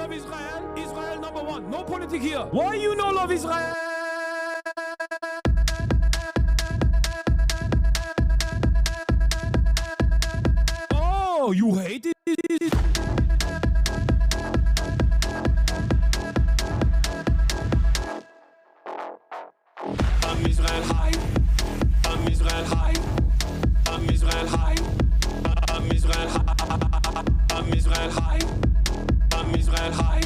love Israel? Israel number one. No politics here. Why you no love Israel? Oh, you hate it? I'm Israel high. I'm Israel high. I'm Israel high. I'm Israel high. I'm Israel high. I'm Israel high.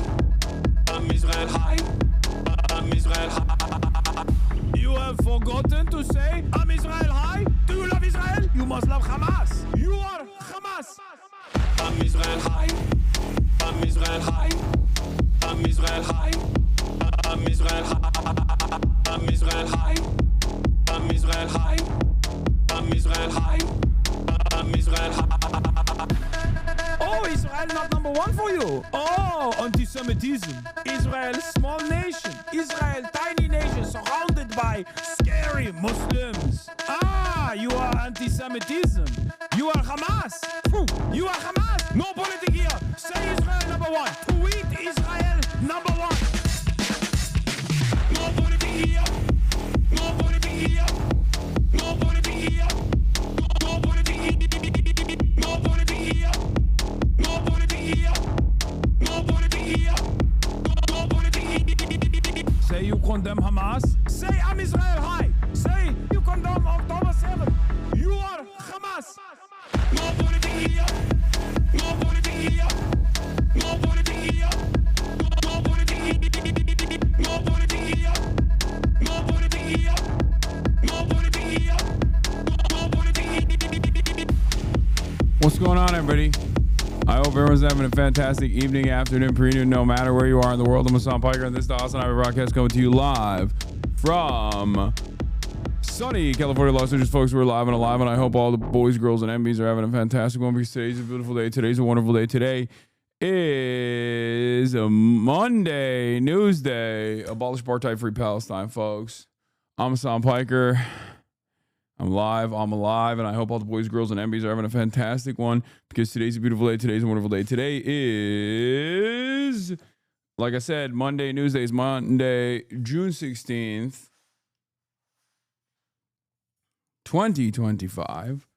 I'm Israel high. I'm Israel high. You have forgotten to say I'm Israel high? Do you love Israel? You must love Hamas. You are Hamas. I'm Israel high. I'm Israel high. I'm Israel high. I'm Israel high. I'm Israel high. I'm Israel high. I'm Israel high. I'm Israel high. Oh, Israel not number one for you. Oh, anti-Semitism. Israel, small nation. Israel, tiny nation surrounded by scary Muslims. Ah, you are anti-Semitism. You are Hamas. You are Hamas. No politics here. Say Israel number one. Tweet Israel number one. No politics here. No politics here. No politics here. No politics here. No politics here. No politics here. No politics here. No politics here. Say you condemn Hamas. Say I'm Israel high. Say you condemn October 7. You are Hamas. No politics here. No politics here. No politics here. No politics here. No politics here. No politics here. No politics here. No politics here. What's going on, everybody? I hope everyone's having a fantastic evening, afternoon, preview, no matter where you are in the world. I'm Hasan Piker, and this is the HasanAbi broadcast coming to you live from sunny California, Los Angeles. Folks, we're live and alive, and I hope all the boys, girls, and MBs are having a fantastic one, because today's a beautiful day. Today's a wonderful day. Today is a Monday, News Day. Abolish apartheid, free Palestine, folks. I'm Hasan Piker. I'm live, I'm alive, and I hope all the boys, girls, and MBs are having a fantastic one, because today's a beautiful day. Today's a wonderful day. Today is, like I said, Monday, News Day is Monday, June 16th, 2025.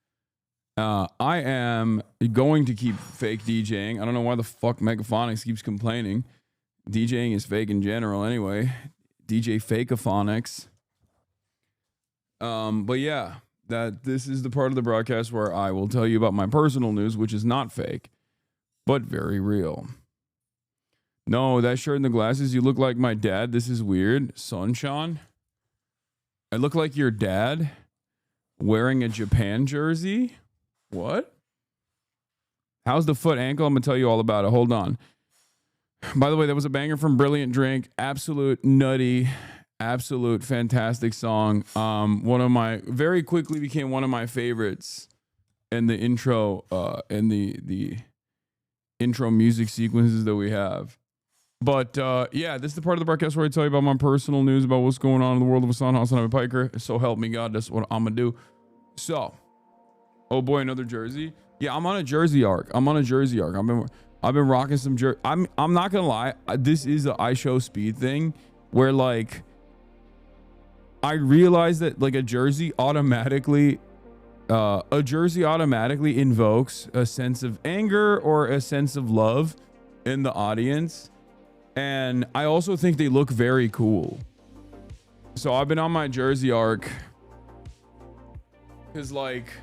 I am going to keep fake DJing. I don't know why the fuck Megaphonics keeps complaining. DJing is fake in general anyway. DJ Fakeophonics. But yeah, this is the part of the broadcast where I will tell you about my personal news, which is not fake, but very real. No, that shirt and the glasses, you look like my dad. This is weird. Sunshine. I look like your dad wearing a Japan jersey. What? How's the foot ankle? I'm gonna tell you all about it. Hold on. By the way, that was a banger from Brilliant Drink. Absolute nutty. Absolute fantastic song. One of my, very quickly became one of my favorites in the intro, in the intro music sequences that we have. But yeah, this is the part of the broadcast where I tell you about my personal news about what's going on in the world of HasanAbi Piker. So help me God, that's what I'm gonna do. So, oh boy, another jersey. Yeah, I'm on a jersey arc. I've been rocking some jersey. I'm not gonna lie. This is a I show speed thing where, like, I realize that, like, a jersey automatically invokes a sense of anger or a sense of love in the audience. And I also think they look very cool. So I've been on my jersey arc because, like,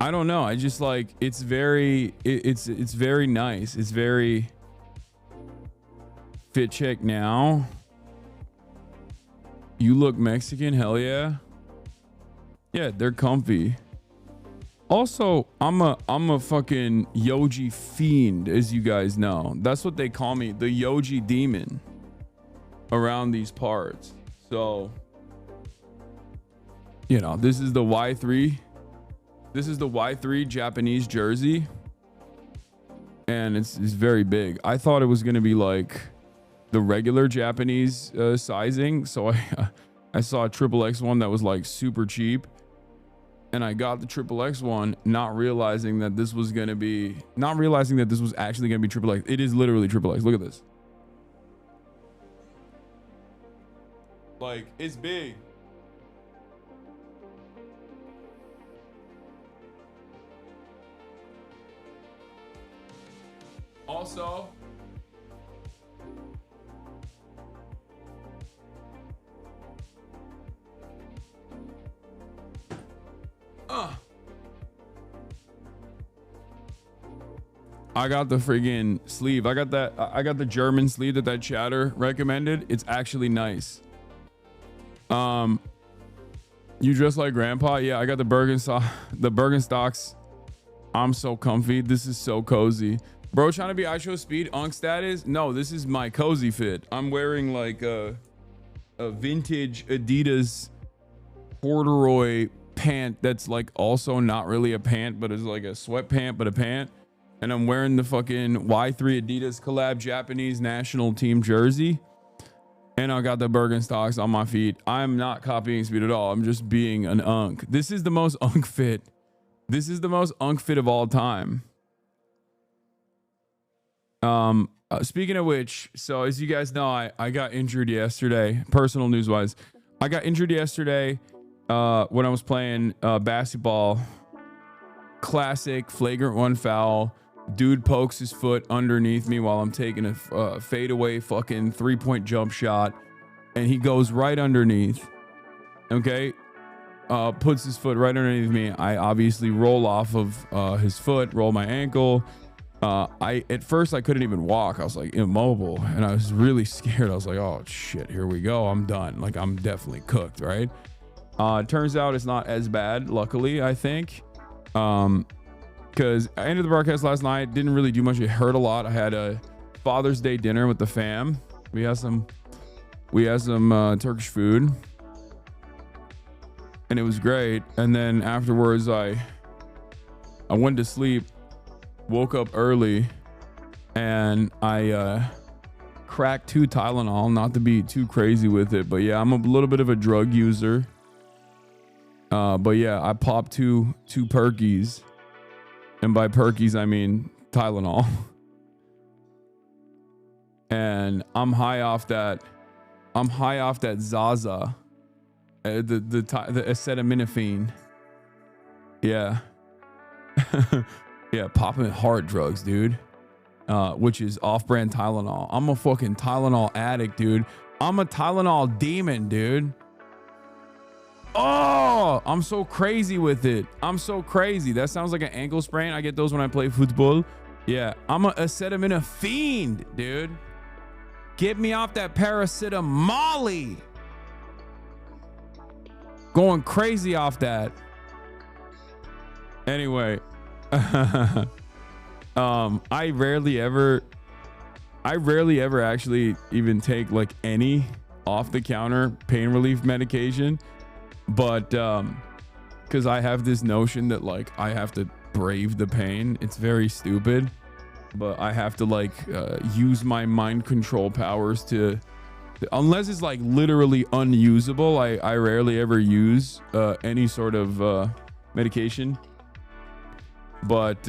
I don't know. I just, like, it's very nice. It's very fit check now. You look Mexican, hell yeah. Yeah, they're comfy. Also, I'm a fucking Yoji fiend, as you guys know. That's what they call me, the Yoji demon around these parts. So, you know, this is the Y3. This is the Y3 Japanese jersey. And it's very big. I thought it was going to be like the regular Japanese sizing. So I saw a XXX one that was like super cheap. and I got the XXX one, not realizing that this was actually gonna be XXX. It is literally XXX. Look at this. Like, it's big. Also, I got the friggin' sleeve. I got the German sleeve that chatter recommended. It's actually nice. You dress like grandpa? Yeah, I got the Birkenstocks. I'm so comfy. This is so cozy. Bro, trying to be iShow Speed Unk status? No, this is my cozy fit. I'm wearing like a vintage Adidas corduroy pant that's like also not really a pant, but it's like a sweatpant, but a pant. And I'm wearing the fucking Y3 Adidas collab Japanese national team jersey. And I got the Birkenstocks on my feet. I'm not copying Speed at all. I'm just being an unk. This is the most unk fit. This is the most unk fit of all time. Speaking of which, so as you guys know, I got injured yesterday, personal news wise. I got injured yesterday when I was playing basketball. Classic flagrant one foul. Dude pokes his foot underneath me while I'm taking a fadeaway fucking 3-point jump shot, and he goes right underneath. Okay, puts his foot right underneath me. I obviously roll off of his foot, roll my ankle. At first I couldn't even walk. I was like immobile, and I was really scared. I was like, oh shit, here we go. I'm done. Like, I'm definitely cooked, right? Turns out it's not as bad, luckily, I think. Because I ended the broadcast last night, didn't really do much. It hurt a lot. I had a Father's Day dinner with the fam. We had some Turkish food, and it was great. And then afterwards, I went to sleep, woke up early, and I cracked 2 Tylenol. Not to be too crazy with it, but yeah, I'm a little bit of a drug user. But yeah, I popped two Perkies. And by Perkies, I mean Tylenol. And I'm high off that Zaza, the acetaminophen. Yeah. Yeah, popping hard drugs, dude. Which is off-brand Tylenol. I'm a fucking Tylenol addict, dude. I'm a Tylenol demon, dude. Oh, I'm so crazy with it. I'm so crazy. That sounds like an ankle sprain. I get those when I play football. Yeah, I'm a acetaminophen fiend, dude. Get me off that paracetamol. Going crazy off that. Anyway, I rarely ever actually even take like any off the counter pain relief medication. But because I have this notion that like I have to brave the pain. It's very stupid, but I have to like use my mind control powers to unless it's like literally unusable. I rarely ever use any sort of medication, but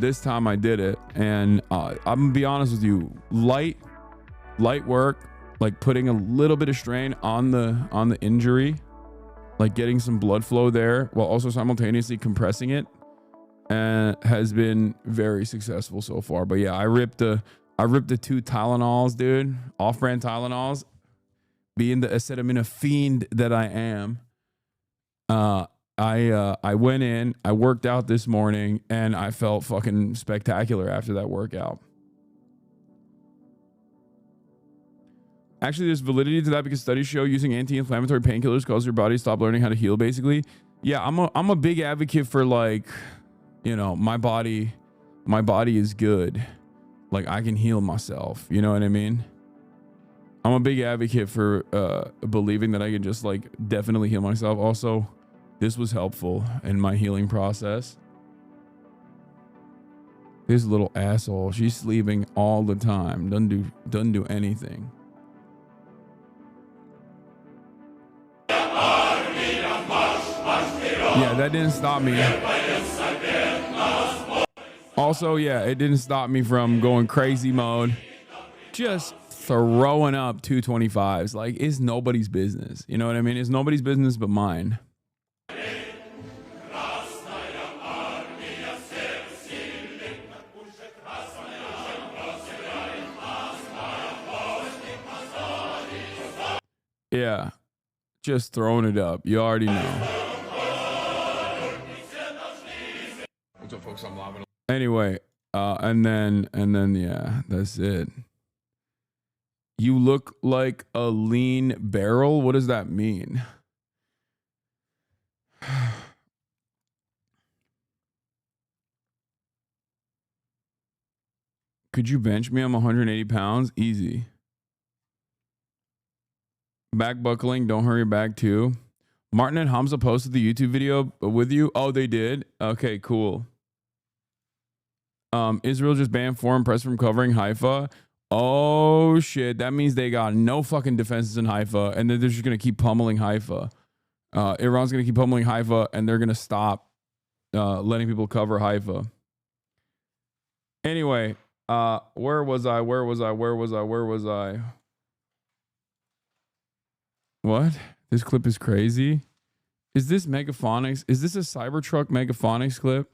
this time I did it, and I'm gonna be honest with you, light work, like putting a little bit of strain on the injury, like getting some blood flow there while also simultaneously compressing it, and has been very successful so far. But yeah, I ripped the 2 Tylenols, dude, off-brand Tylenols, being the acetaminophen fiend that I am. I went in, I worked out this morning, and I felt fucking spectacular after that workout. Actually, there's validity to that because studies show using anti-inflammatory painkillers cause your body to stop learning how to heal, basically. Yeah, I'm a big advocate for, like, you know, my body is good. Like, I can heal myself, you know what I mean? I'm a big advocate for believing that I can just like definitely heal myself. Also, this was helpful in my healing process. This little asshole, she's sleeping all the time. Doesn't do anything. Yeah, that didn't stop me. Also, yeah, it didn't stop me from going crazy mode. Just throwing up 225s. Like, it's nobody's business. You know what I mean? It's nobody's business but mine. Yeah, just throwing it up. You already know. What's up, folks? I'm laughing. Anyway, and then, yeah, that's it. You look like a lean barrel. What does that mean? Could you bench me? I'm 180 pounds. Easy. Back buckling. Don't hurry back too. Martin and Hamza posted the YouTube video with you. Oh, they did? Okay, cool. Israel just banned foreign press from covering Haifa. Oh, shit. That means they got no fucking defenses in Haifa, and they're just going to keep pummeling Haifa. Iran's going to keep pummeling Haifa, and they're going to stop letting people cover Haifa. Anyway, where was I? What? This clip is crazy. Is this Megaphonics? Is this a Cybertruck Megaphonics clip?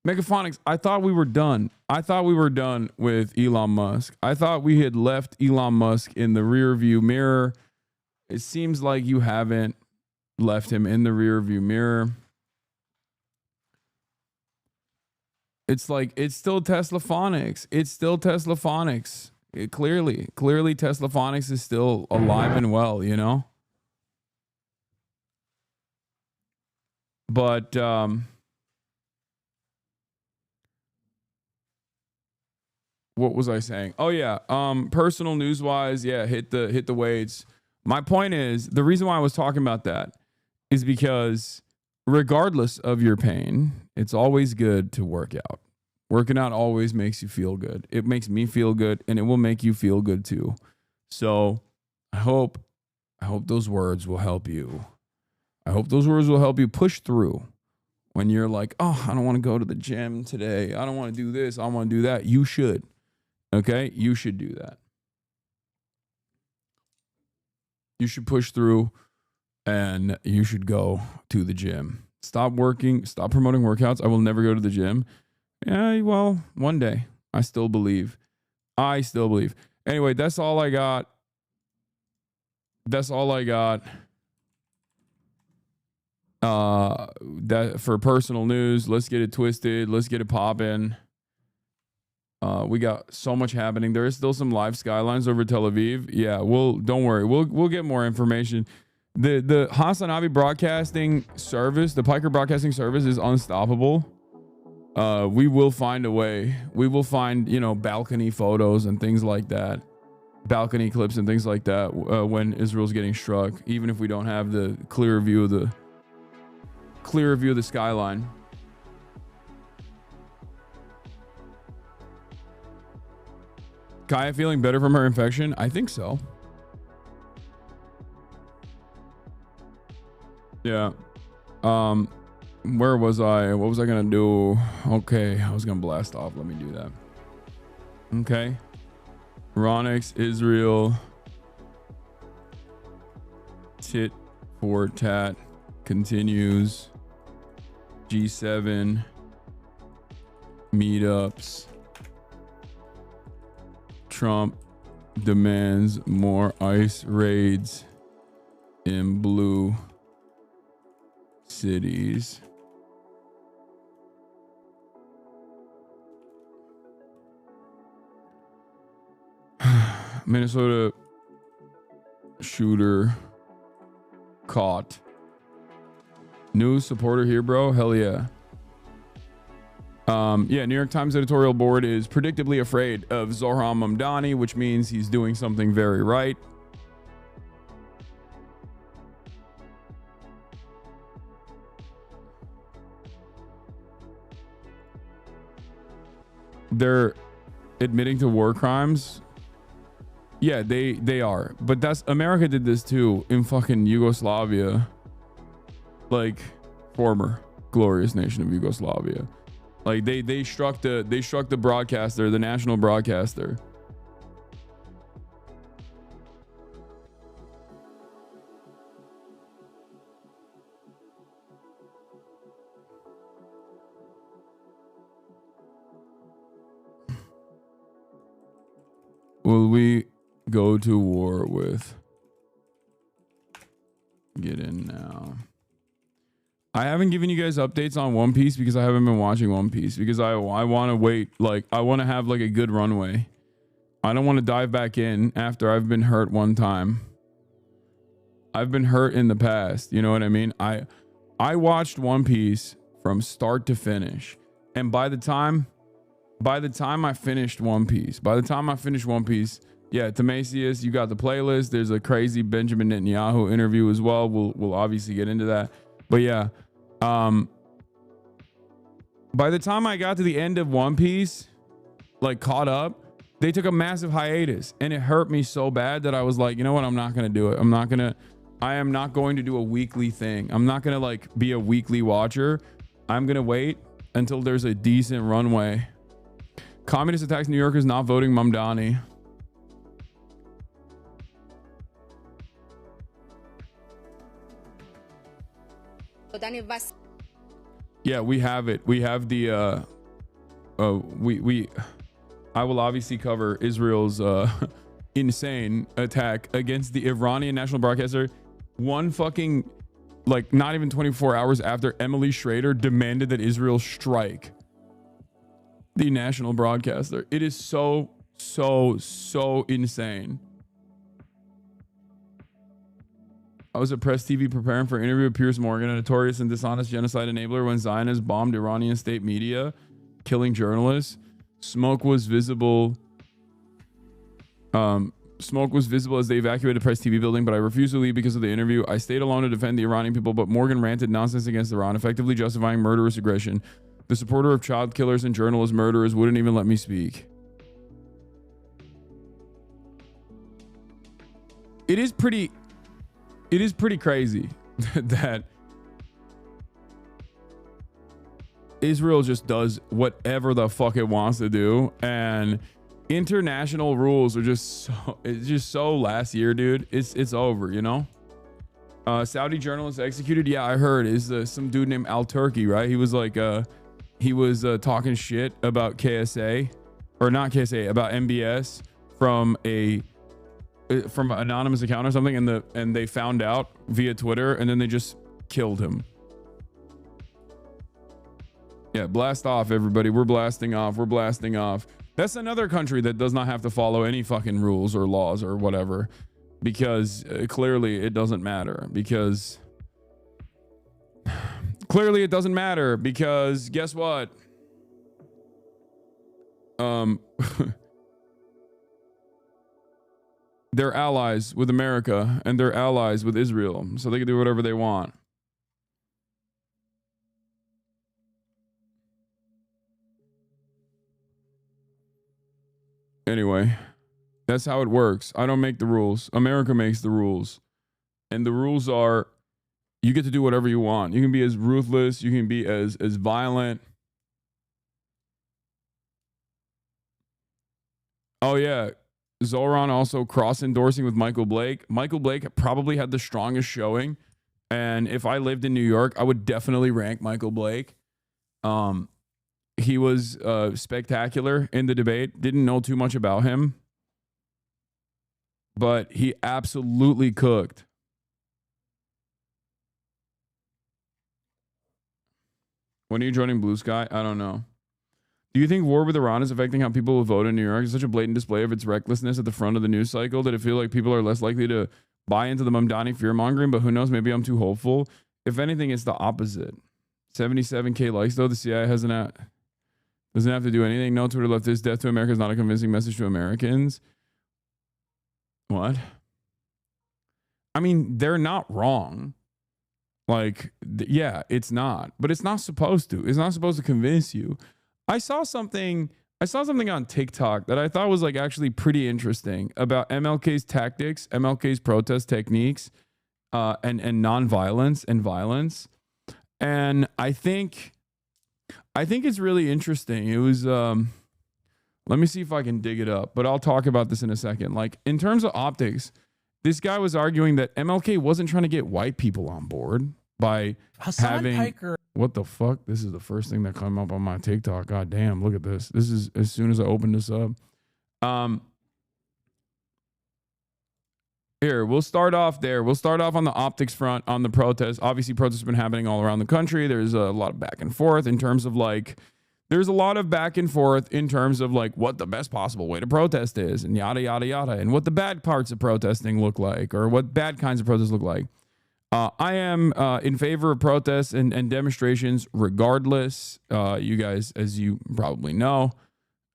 Megaphonics, I thought we were done. I thought we were done with Elon Musk. I thought we had left Elon Musk in the rear view mirror. It seems like you haven't left him in the rear view mirror. It's like, it's still Teslaphonics. It's still Teslaphonics. Clearly Teslaphonics is still alive and well, you know? But, what was I saying? Oh yeah. Personal news wise, yeah, hit the weights. My point is, the reason why I was talking about that is because regardless of your pain, it's always good to work out. Working out always makes you feel good. It makes me feel good, and it will make you feel good too. So I hope those words will help you. I hope those words will help you push through when you're like, oh, I don't want to go to the gym today. I don't want to do this. I want to do that. You should. Okay? You should do that. You should push through, and you should go to the gym. Stop working. Stop promoting workouts. I will never go to the gym. Yeah, well, one day. I still believe. Anyway, that's all I got. That for personal news. Let's get it twisted. Let's get it popping. We got so much happening. There is still some live skylines over Tel Aviv. Yeah, don't worry. We'll get more information. The HasanAbi broadcasting service, the Piker broadcasting service is unstoppable. We will find a way. We will find, balcony photos and things like that, balcony clips and things like that when Israel's getting struck, even if we don't have the clear view of the skyline. Kaya feeling better from her infection? I think so. Yeah. Where was I? What was I gonna do? Okay, I was gonna blast off. Let me do that. Okay. IRANxISRAEL. Tit for tat continues. G7 meetups. Trump demands more ICE raids in blue cities. Minnesota shooter caught. New supporter here, bro. Hell yeah. Yeah, New York Times editorial board is predictably afraid of Zohran Mamdani, which means he's doing something very right. They're admitting to war crimes. Yeah, they are. But America did this too in fucking Yugoslavia. like former glorious nation of Yugoslavia. Like they struck the broadcaster, the national broadcaster. Will we go to war with? Get in now. I haven't given you guys updates on One Piece because I haven't been watching One Piece because I want to wait. Like, I want to have like a good runway. I don't want to dive back in after I've been hurt one time. I've been hurt in the past. You know what I mean? I watched One Piece from start to finish. And by the time I finished One Piece, yeah, Timasius, you got the playlist. There's a crazy Benjamin Netanyahu interview as well. We'll obviously get into that. But yeah, by the time I got to the end of One Piece, like caught up, they took a massive hiatus and it hurt me so bad that I was like, you know what? I'm not going to do it. I am not going to do a weekly thing. I'm not going to like be a weekly watcher. I'm going to wait until there's a decent runway. Communist attacks New Yorkers not voting Mamdani. Yeah, we have it. We have the I will obviously cover Israel's insane attack against the Iranian national broadcaster. One fucking, like, not even 24 hours after Emily Schrader demanded that Israel strike the national broadcaster. It is so insane. I was at Press TV preparing for an interview with Piers Morgan, a notorious and dishonest genocide enabler, when Zionists bombed Iranian state media, killing journalists. Smoke was visible as they evacuated Press TV building, but I refused to leave because of the interview. I stayed alone to defend the Iranian people, but Morgan ranted nonsense against Iran, effectively justifying murderous aggression. The supporter of child killers and journalist murderers wouldn't even let me speak. It is pretty crazy that Israel just does whatever the fuck it wants to do, and international rules are just so last year, dude. It's over, you know. Saudi journalist executed. Yeah, I heard is some dude named Al Turki, right? He was like talking shit about KSA, or not KSA, about MBS from an anonymous account or something, and they found out via Twitter, and then they just killed him. Yeah, blast off, everybody. We're blasting off. That's another country that does not have to follow any fucking rules or laws or whatever, because clearly it doesn't matter. Because guess what? They're allies with America and they're allies with Israel, so they can do whatever they want. Anyway, that's how it works. I don't make the rules. America makes the rules. And the rules are, you get to do whatever you want. You can be as ruthless, you can be as violent. Oh yeah, Zoran also cross-endorsing with Michael Blake. Michael Blake probably had the strongest showing, and if I lived in New York, I would definitely rank Michael Blake. He was spectacular in the debate. Didn't know too much about him, but he absolutely cooked. When are you joining Blue Sky? I don't know. Do you think war with Iran is affecting how people will vote in New York? It's such a blatant display of its recklessness at the front of the news cycle that it feels like people are less likely to buy into the Mamdani fear-mongering, but who knows, maybe I'm too hopeful. If anything, it's the opposite. 77K likes, though. The CIA doesn't have to do anything. No, Twitter left this. Death to America is not a convincing message to Americans. What? I mean, they're not wrong. Like, yeah, it's not. But it's not supposed to. It's not supposed to convince you. I saw something on TikTok that I thought was like actually pretty interesting about MLK's tactics, MLK's protest techniques, and nonviolence and violence. And I think it's really interesting. It was let me see if I can dig it up, but I'll talk about this in a second. Like, in terms of optics, this guy was arguing that MLK wasn't trying to get white people on board by having Piker. What the fuck? This is the first thing that came up on my TikTok. God damn, look at this. This is as soon as I opened this up. Here, we'll start off there. We'll start off on the optics front on the protests. Obviously, protests have been happening all around the country. There's a lot of back and forth in terms of like, there's a lot of back and forth in terms of like what the best possible way to protest is and yada, yada, yada, and what the bad parts of protesting look like or what bad kinds of protests look like. I am in favor of protests and demonstrations regardless. You guys, as you probably know,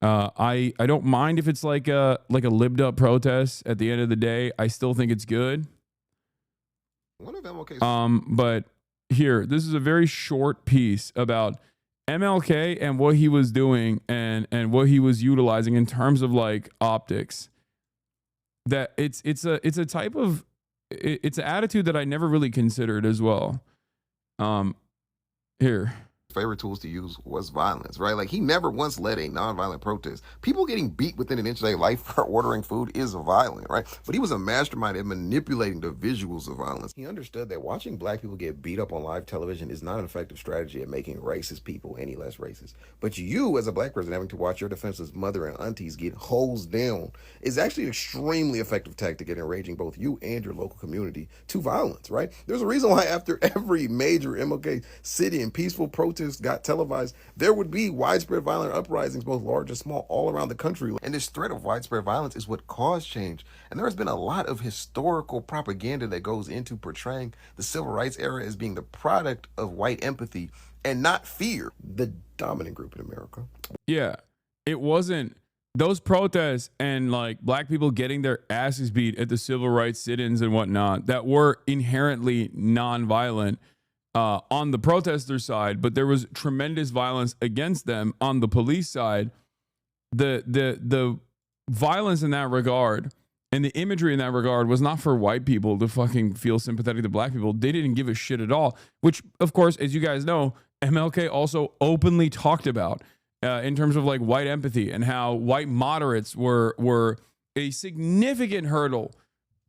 I don't mind if it's like a libbed up protest. At the end of the day, I still think it's good. One of MLK's but here, this is a very short piece about MLK and what he was doing and what he was utilizing in terms of like optics. That it's a type of it's an attitude that I never really considered as well. Here. favorite tools to use was violence, right? Like, he never once led a nonviolent protest. People getting beat within an inch of their life for ordering food is violent, right? But he was a mastermind at manipulating the visuals of violence. He understood that watching black people get beat up on live television is not an effective strategy at making racist people any less racist. But you, as a black person, having to watch your defenseless mother and aunties get hosed down is actually an extremely effective tactic at enraging both you and your local community to violence, right? There's a reason why after every major MLK city and peaceful protest got televised, there would be widespread violent uprisings, both large and small, all around the country. And this threat of widespread violence is what caused change. And there has been a lot of historical propaganda that goes into portraying the civil rights era as being the product of white empathy and not fear, the dominant group in America. Yeah, it wasn't those protests and like black people getting their asses beat at the civil rights sit-ins and whatnot that were inherently nonviolent on the protester side, but there was tremendous violence against them on the police side. The violence in that regard and the imagery in that regard was not for white people to fucking feel sympathetic to black people. They didn't give a shit at all, which, of course, as you guys know, MLK also openly talked about in terms of like white empathy and how white moderates were a significant hurdle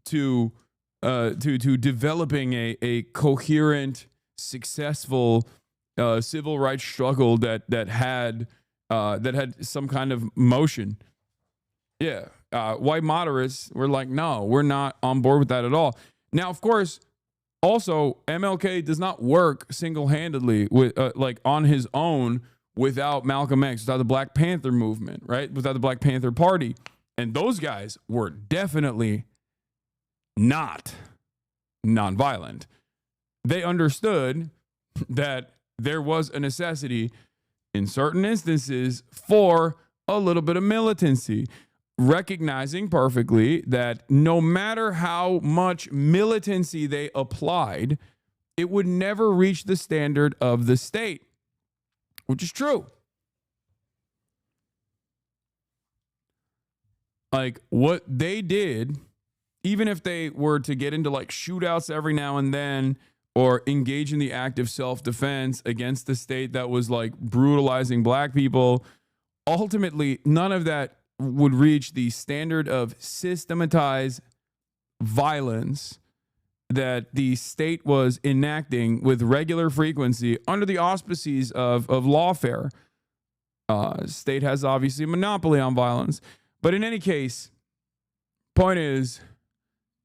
to developing a coherent, successful civil rights struggle that had some kind of motion. Yeah, white moderates were like, no, we're not on board with that at all. Now, of course, also MLK does not work single-handedly with like on his own without Malcolm X, without the Black Panther movement, right? Without the Black Panther Party, and those guys were definitely not nonviolent. They understood that there was a necessity in certain instances for a little bit of militancy, recognizing perfectly that no matter how much militancy they applied, it would never reach the standard of the state, which is true. Like what they did, even if they were to get into like shootouts every now and then, or engage in the act of self-defense against the state that was like brutalizing black people, ultimately, none of that would reach the standard of systematized violence that the state was enacting with regular frequency under the auspices of lawfare. State has obviously a monopoly on violence. But in any case, point is,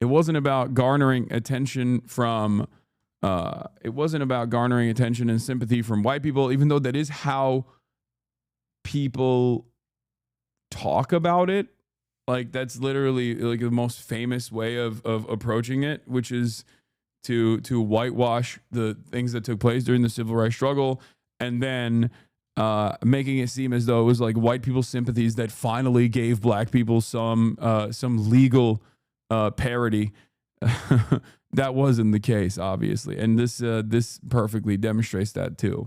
it wasn't about garnering attention from it wasn't about garnering attention and sympathy from white people, even though that is how people talk about it. Like that's literally like the most famous way of approaching it, which is to whitewash the things that took place during the civil rights struggle, and then making it seem as though it was like white people's sympathies that finally gave black people some legal parity. That wasn't the case, obviously, and this perfectly demonstrates that too.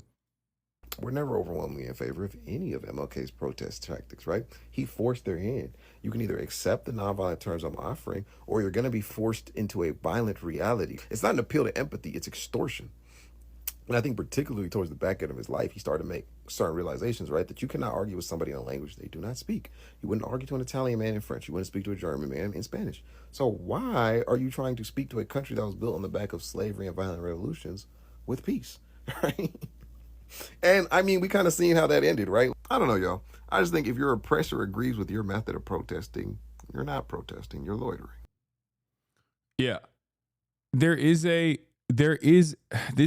We're never overwhelmingly in favor of any of MLK's protest tactics, right? He forced their hand. You can either accept the nonviolent terms I'm offering, or you're going to be forced into a violent reality. It's not an appeal to empathy, it's extortion. And I think particularly towards the back end of his life, he started to make certain realizations, right? That you cannot argue with somebody in a language they do not speak. You wouldn't argue to an Italian man in French. You wouldn't speak to a German man in Spanish. So why are you trying to speak to a country that was built on the back of slavery and violent revolutions with peace, right? And I mean, we kind of seen how that ended, right? I don't know, y'all. I just think if your oppressor agrees with your method of protesting, you're not protesting, you're loitering. Yeah. This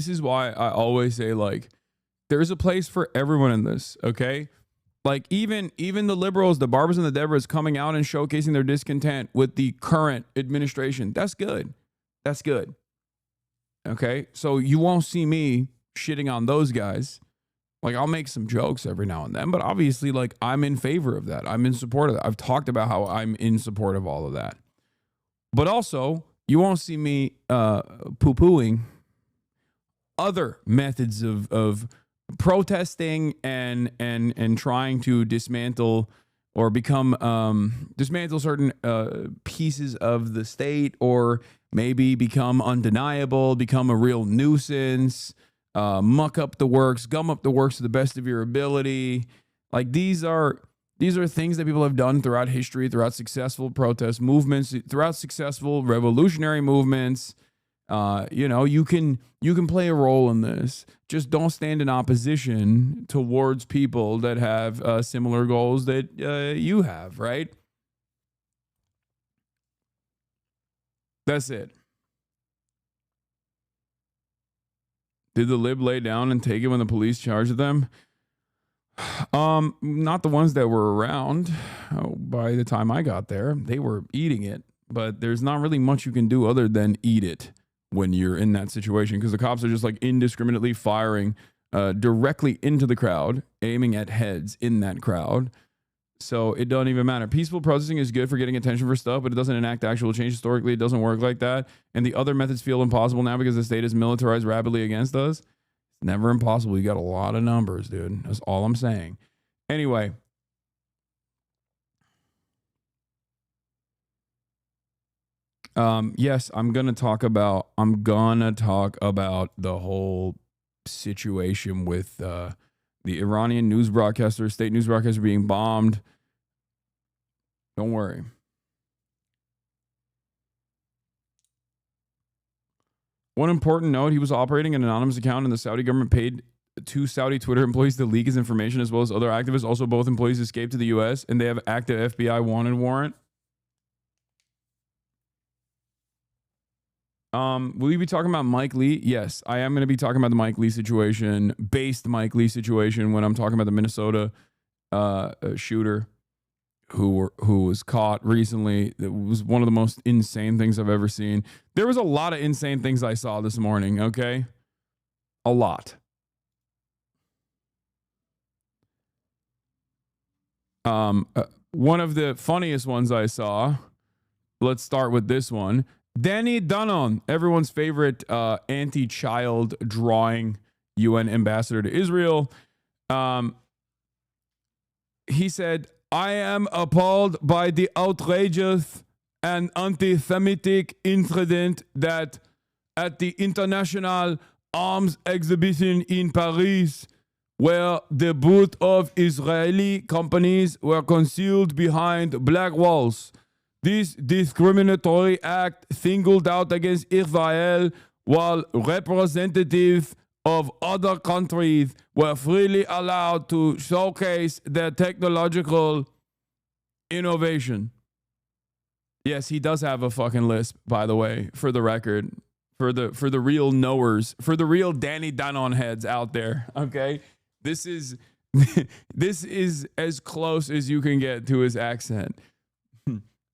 is why I always say, like, there's a place for everyone in this, okay? Like, even the liberals, the Barbers and the Deborahs coming out and showcasing their discontent with the current administration. That's good. That's good. Okay? So you won't see me shitting on those guys. Like, I'll make some jokes every now and then, but obviously, like, I'm in favor of that. I'm in support of that. I've talked about how I'm in support of all of that. But also, you won't see me poo-pooing other methods of protesting and trying to dismantle or dismantle certain pieces of the state, or maybe become undeniable, become a real nuisance, muck up the works, gum up the works to the best of your ability. Like, these are things that people have done throughout history, throughout successful protest movements, throughout successful revolutionary movements. You can play a role in this. Just don't stand in opposition towards people that have similar goals that you have, right? That's it. Did the lib lay down and take it when the police charged them? Not the ones that were around. By the time I got there, they were eating it. But there's not really much you can do other than eat it when you're in that situation, because the cops are just like indiscriminately firing directly into the crowd, aiming at heads in that crowd. So it doesn't even matter. Peaceful protesting is good for getting attention for stuff, but it doesn't enact actual change. Historically, it doesn't work like that. And the other methods feel impossible now because the state is militarized rapidly against us. It's never impossible. You got a lot of numbers, dude. That's all I'm saying. Anyway. Yes, I'm gonna talk about the whole situation with the Iranian news broadcaster, state news broadcaster being bombed. Don't worry. One important note, he was operating an anonymous account and the Saudi government paid 2 Saudi Twitter employees to leak his information, as well as other activists. Also, both employees escaped to the U.S. and they have active FBI wanted warrant. Will you be talking about Mike Lee? Yes, I am going to be talking about the Mike Lee situation, when I'm talking about the Minnesota shooter who was caught recently. It was one of the most insane things I've ever seen. There was a lot of insane things I saw this morning, okay? A lot. One of the funniest ones I saw, let's start with this one. Danny Dunham, everyone's favorite anti-child drawing UN ambassador to Israel. He said, I am appalled by the outrageous and anti-Semitic incident that at the International Arms Exhibition in Paris, where the booth of Israeli companies were concealed behind black walls. This discriminatory act singled out against Israel, while representatives of other countries were freely allowed to showcase their technological innovation. Yes, he does have a fucking lisp, by the way, for the record, for the real knowers, for the real Danny Dunham heads out there. Okay, this is as close as you can get to his accent.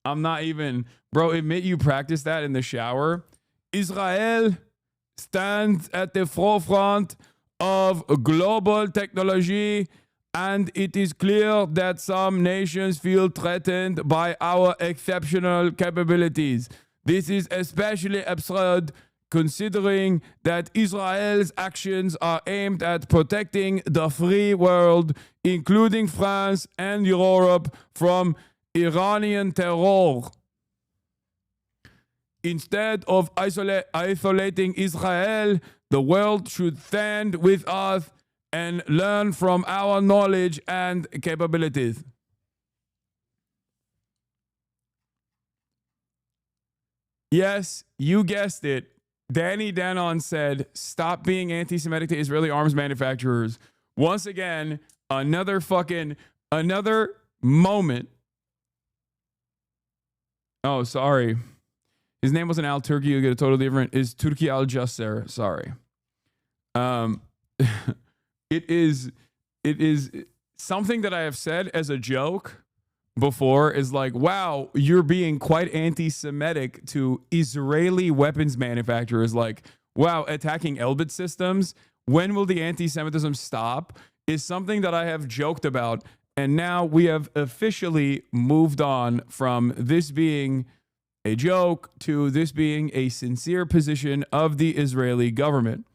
I'm not even, bro, admit you practice that in the shower. Israel stands at the forefront of global technology, and it is clear that some nations feel threatened by our exceptional capabilities. This is especially absurd considering that Israel's actions are aimed at protecting the free world, including France and Europe, from Iranian terror. Instead of isolating Israel, The world should stand with us and learn from our knowledge and capabilities. Yes, you guessed it. Danny Danon said, stop being anti-Semitic to Israeli arms manufacturers. Once again, another moment. Oh, sorry. His name wasn't Al Turki. You'll get a totally different. Is Turki Al Jasser. Sorry. It is something that I have said as a joke before is like, wow, you're being quite anti-Semitic to Israeli weapons manufacturers. Like, wow, attacking Elbit systems. When will the anti-Semitism stop? Is something that I have joked about. And now we have officially moved on from this being a joke to this being a sincere position of the Israeli government.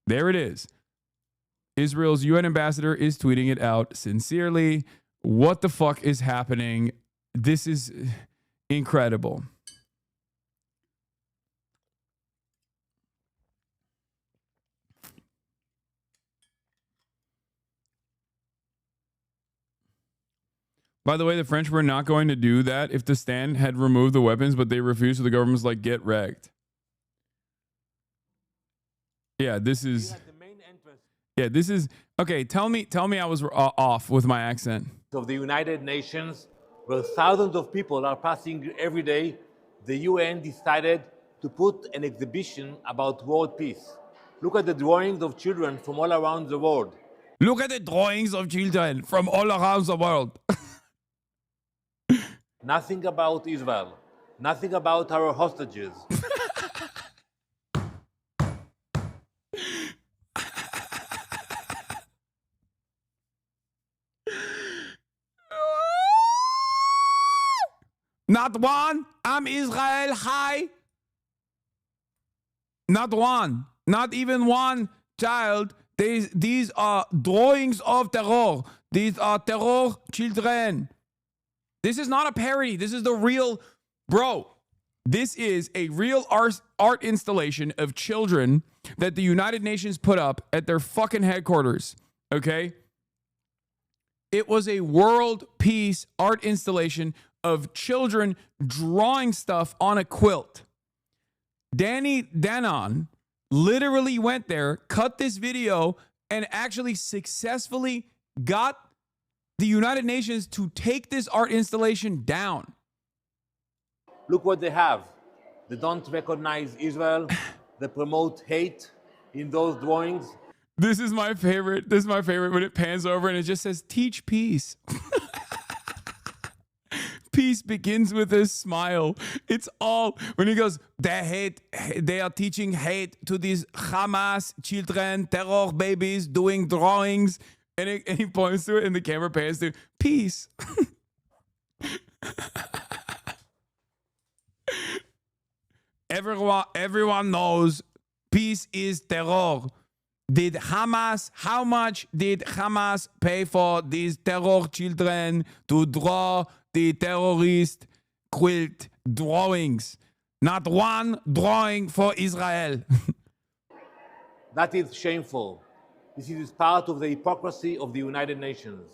There it is. Israel's UN ambassador is tweeting it out sincerely. What the fuck is happening? This is incredible. By the way, the French were not going to do that if the stand had removed the weapons, but they refused, so the government was like, get wrecked. Yeah, this is... Yeah, this is... Okay, tell me I was off with my accent. Of the United Nations, where thousands of people are passing every day, the UN decided to put an exhibition about world peace. Look at the drawings of children from all around the world. Look at the drawings of children from all around the world. Nothing about Israel. Nothing about our hostages. Not one. I'm Israel. Hi. Not one. Not even one child. These are drawings of terror. These are terror children. This is not a parody. This is the real, bro. This is a real art installation of children that the United Nations put up at their fucking headquarters. Okay? It was a world peace art installation of children drawing stuff on a quilt. Danny Danon literally went there, cut this video, and actually successfully got the United Nations to take this art installation down. Look what they have. They don't recognize Israel. They promote hate in those drawings. This is my favorite. This is my favorite when it pans over and it just says, teach peace. Peace begins with a smile. It's all, when he goes, they are teaching hate to these Hamas children, terror babies doing drawings. And he points to it and the camera pans to peace. Everyone knows peace is terror. How much did Hamas pay for these terror children to draw the terrorist quilt drawings? Not one drawing for Israel. That is shameful. This is part of the hypocrisy of the United Nations.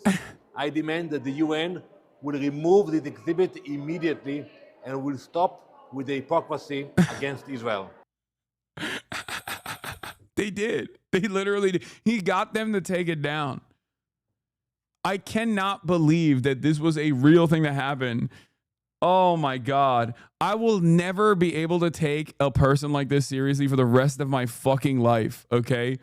I demand that the UN will remove this exhibit immediately and will stop with the hypocrisy against Israel. They did. They literally did. He got them to take it down. I cannot believe that this was a real thing that happened. Oh my God. I will never be able to take a person like this seriously for the rest of my fucking life, okay?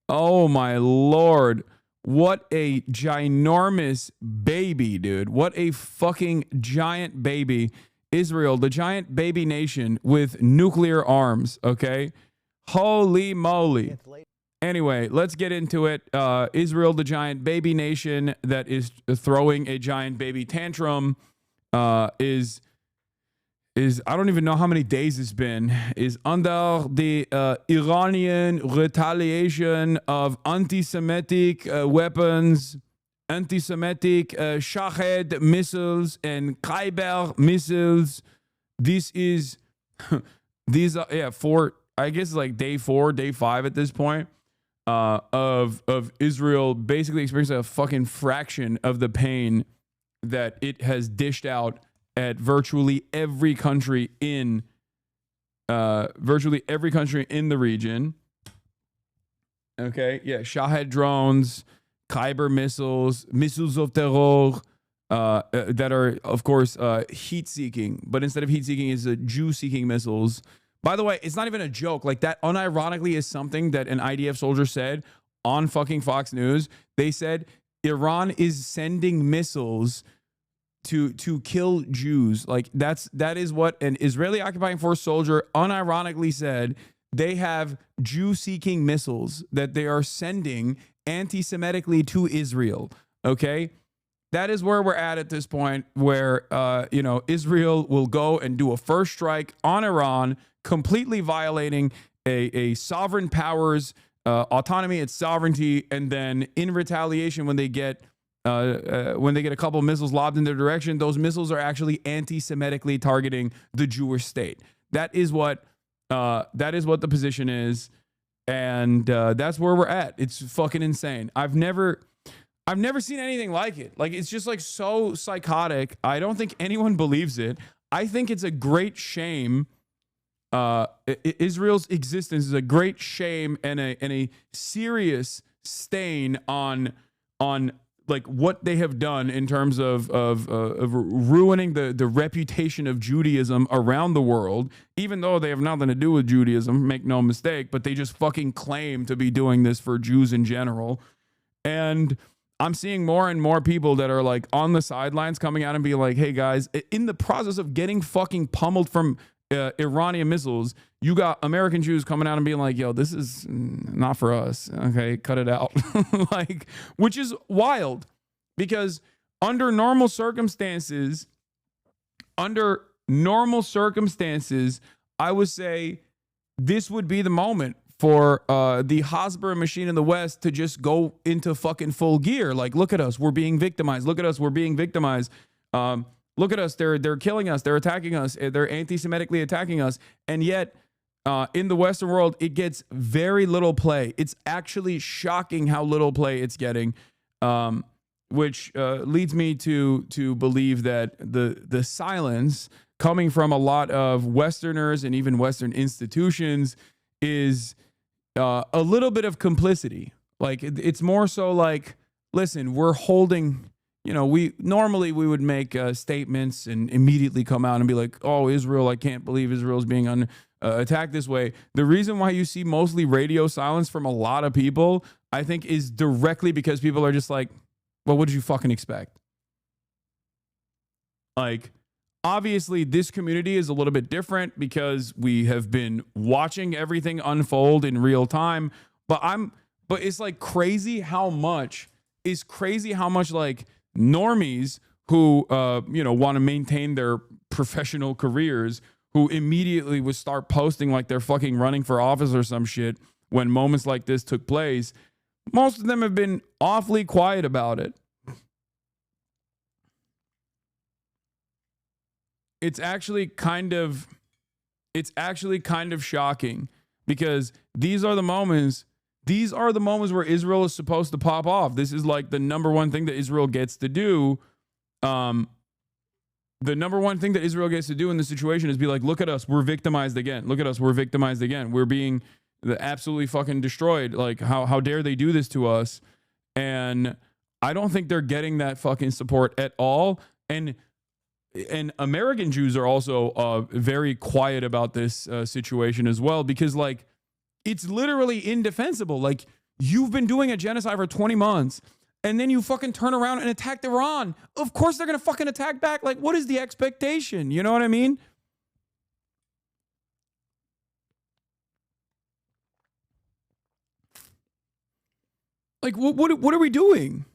Oh my Lord. What a ginormous baby, dude. What a fucking giant baby. Israel, the giant baby nation with nuclear arms, okay? Holy moly. Anyway, let's get into it. Israel, the giant baby nation that is throwing a giant baby tantrum, is I don't even know how many days it's been, is under the Iranian retaliation of anti-Semitic weapons, anti-Semitic Shahed missiles and Khyber missiles. This is these I guess like day 4, day 5 at this point, of Israel basically experiencing a fucking fraction of the pain that it has dished out at virtually every country in the region. Okay, yeah, Shahed drones, Kyber missiles, missiles of terror, that are, of course, heat-seeking, but instead of heat-seeking, is Jew-seeking missiles. By the way, it's not even a joke. Like, that unironically is something that an IDF soldier said on fucking Fox News. They said Iran is sending missiles to kill Jews. Like, that is what an Israeli occupying force soldier unironically said. They have Jew-seeking missiles that they are sending anti-Semitically to Israel. Okay? That is where we're at this point, where, Israel will go and do a first strike on Iran, completely violating a sovereign power's autonomy, its sovereignty, and then in retaliation, when they get a couple of missiles lobbed in their direction, those missiles are actually anti-Semitically targeting the Jewish state. That is what the position is, and that's where we're at. It's fucking insane. I've never seen anything like it. Like, it's just like so psychotic. I don't think anyone believes it. I think it's a great shame. Israel's existence is a great shame and a serious stain on like what they have done in terms of ruining the reputation of Judaism around the world, even though they have nothing to do with Judaism, make no mistake, but they just fucking claim to be doing this for Jews in general. And I'm seeing more and more people that are like on the sidelines coming out and being like, hey guys, in the process of getting fucking pummeled from Iranian missiles, you got American Jews coming out and being like, yo, this is not for us. Okay, cut it out. Like, which is wild, because under normal circumstances, I would say this would be the moment for the Hasbro machine in the West to just go into fucking full gear. Like, look at us, we're being victimized. Look at us, we're being victimized. Look at us, they're killing us, they're attacking us, they're anti-Semitically attacking us. And yet, in the Western world, it gets very little play. It's actually shocking how little play it's getting, which leads me to believe that the silence coming from a lot of Westerners and even Western institutions is a little bit of complicity. Like, it's more so like, listen, we're holding, we would make statements and immediately come out and be like, oh, Israel, I can't believe Israel's being attacked this way. The reason why you see mostly radio silence from a lot of people, I think, is directly because people are just like, well, what did you fucking expect? Like, obviously, this community is a little bit different because we have been watching everything unfold in real time. But it's like crazy how much like normies who want to maintain their professional careers, who immediately would start posting like they're fucking running for office or some shit when moments like this took place, most of them have been awfully quiet about it. It's actually kind of shocking, because these are the moments where Israel is supposed to pop off. This is like the number one thing that Israel gets to do. The number one thing that Israel gets to do in this situation is be like, look at us, we're victimized again. Look at us, we're victimized again. We're being absolutely fucking destroyed. Like, how dare they do this to us? And I don't think they're getting that fucking support at all. And American Jews are also very quiet about this situation as well, because like, it's literally indefensible. Like, you've been doing a genocide for 20 months and then you fucking turn around and attack Iran. Of course they're going to fucking attack back. Like, what is the expectation? You know what I mean? Like, what are we doing?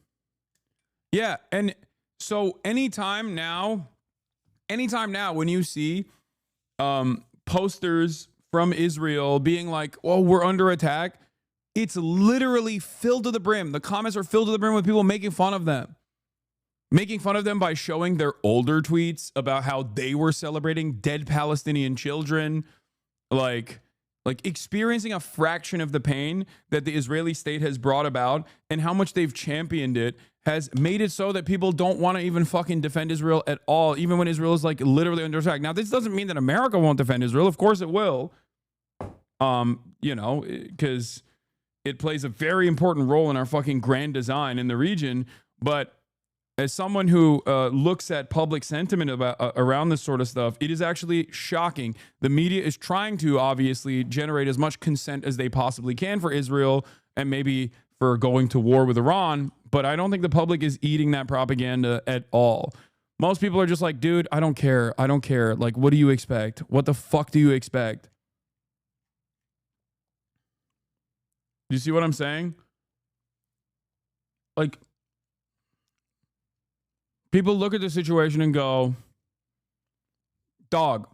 Yeah, and so anytime now when you see posters from Israel being like, oh, we're under attack, it's literally filled to the brim. The comments are filled to the brim with people making fun of them. Making fun of them by showing their older tweets about how they were celebrating dead Palestinian children. like experiencing a fraction of the pain that the Israeli state has brought about and how much they've championed it has made it so that people don't want to even fucking defend Israel at all, even when Israel is like literally under attack. Now, this doesn't mean that America won't defend Israel. Of course it will. You know, because it plays a very important role in our fucking grand design in the region. But as someone who looks at public sentiment about around this sort of stuff, it is actually shocking. The media is trying to obviously generate as much consent as they possibly can for Israel and maybe for going to war with Iran. But I don't think the public is eating that propaganda at all. Most people are just like, dude, I don't care. I don't care. Like, what do you expect? What the fuck do you expect? Do you see what I'm saying? Like, people look at the situation and go, dog,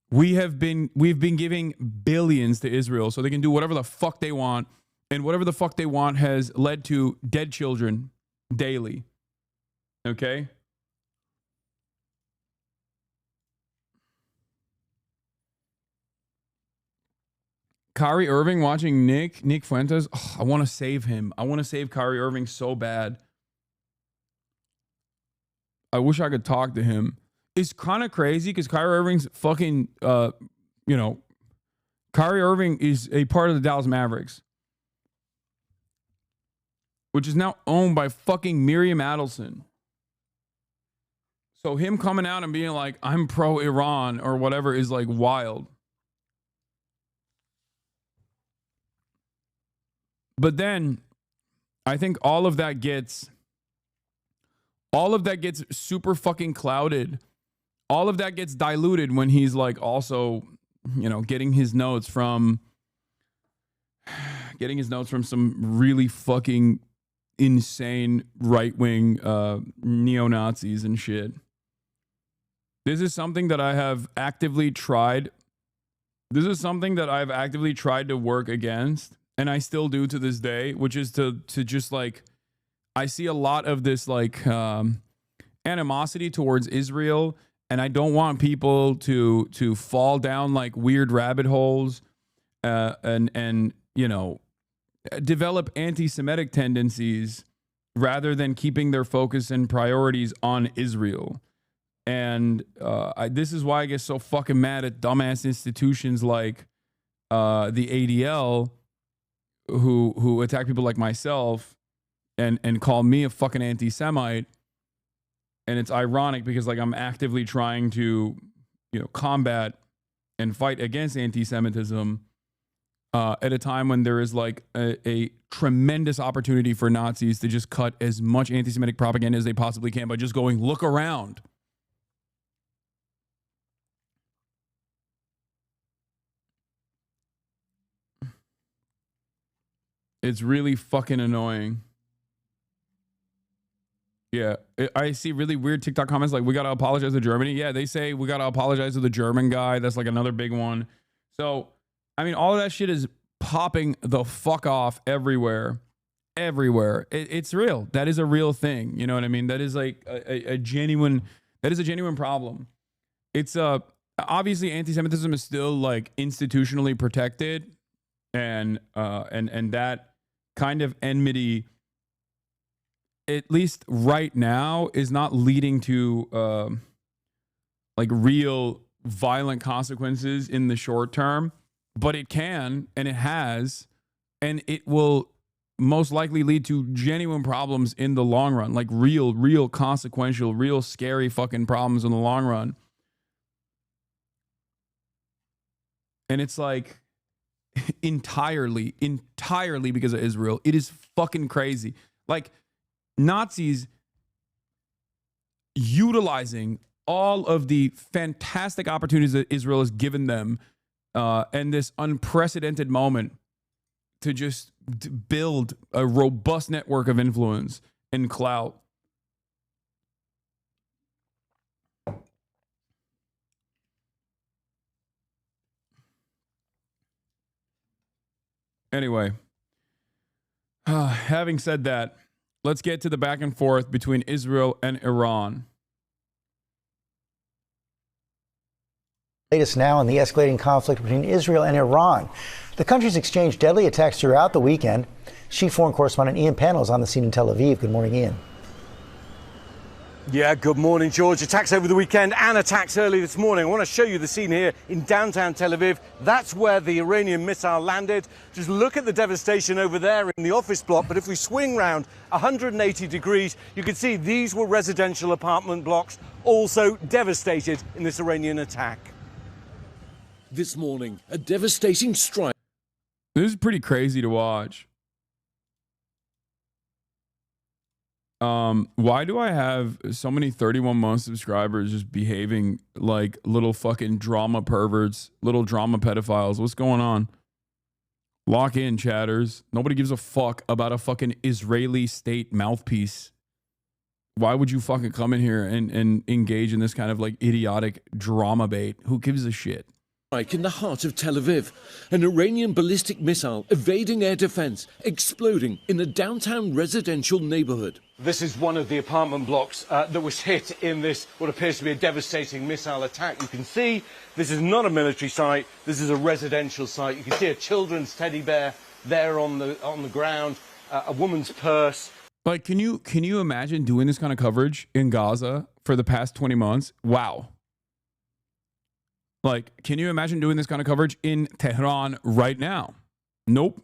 we've been giving billions to Israel so they can do whatever the fuck they want, and whatever the fuck they want has led to dead children daily. Okay? Kyrie Irving watching Nick Fuentes. Oh, I want to save him. I want to save Kyrie Irving so bad. I wish I could talk to him. It's kind of crazy because Kyrie Irving's fucking, Kyrie Irving is a part of the Dallas Mavericks, which is now owned by fucking Miriam Adelson. So him coming out and being like, I'm pro-Iran or whatever is like wild. But then I think all of that gets super fucking clouded. All of that gets diluted when he's like also, getting his notes from some really fucking insane right-wing neo-Nazis and shit. This is something that I have actively tried. This is something that I've actively tried to work against. And I still do to this day, which is to just like, I see a lot of this like animosity towards Israel, and I don't want people to fall down like weird rabbit holes and develop anti-Semitic tendencies rather than keeping their focus and priorities on Israel. And this is why I get so fucking mad at dumbass institutions like the ADL, who attack people like myself and call me a fucking anti-Semite. And it's ironic because like I'm actively trying to, combat and fight against anti-Semitism at a time when there is like a tremendous opportunity for Nazis to just cut as much anti-Semitic propaganda as they possibly can by just going, look around. It's really fucking annoying. Yeah, I see really weird TikTok comments like, we got to apologize to Germany. Yeah, they say we got to apologize to the German guy. That's like another big one. So, I mean, all of that shit is popping the fuck off everywhere. Everywhere. It's real. That is a real thing. You know what I mean? That is like a genuine problem. It's obviously anti-Semitism is still like institutionally protected. And that kind of enmity, at least right now, is not leading to like real violent consequences in the short term, but it can, and it has, and it will most likely lead to genuine problems in the long run, like real consequential, real scary fucking problems in the long run. And it's like, entirely because of Israel. It is fucking crazy. Like Nazis utilizing all of the fantastic opportunities that Israel has given them and this unprecedented moment to just build a robust network of influence and clout. Anyway, having said that, let's get to the back and forth between Israel and Iran. Latest now in the escalating conflict between Israel and Iran. The countries exchanged deadly attacks throughout the weekend. Chief foreign correspondent Ian Pannell is on the scene in Tel Aviv. Good morning, Ian. Yeah, good morning, George. Attacks over the weekend and attacks early this morning. I want to show you the scene here in downtown Tel Aviv. That's where the Iranian missile landed. Just look at the devastation over there in the office block. But if we swing round 180 degrees, you can see these were residential apartment blocks, also devastated in this Iranian attack. This morning, a devastating strike. This is pretty crazy to watch. Why do I have so many 31-month subscribers just behaving like little fucking drama perverts, little drama pedophiles? What's going on? Lock in, chatters. Nobody gives a fuck about a fucking Israeli state mouthpiece. Why would you fucking come in here and engage in this kind of like idiotic drama bait? Who gives a shit? In the heart of Tel Aviv, an Iranian ballistic missile evading air defense, exploding in a downtown residential neighborhood. This is one of the apartment blocks that was hit in this, what appears to be a devastating missile attack. You can see this is not a military site, this is a residential site. You can see a children's teddy bear there on the ground, a woman's purse. Like, can you imagine doing this kind of coverage in Gaza for the past 20 months? Wow. Like, can you imagine doing this kind of coverage in Tehran right now? Nope.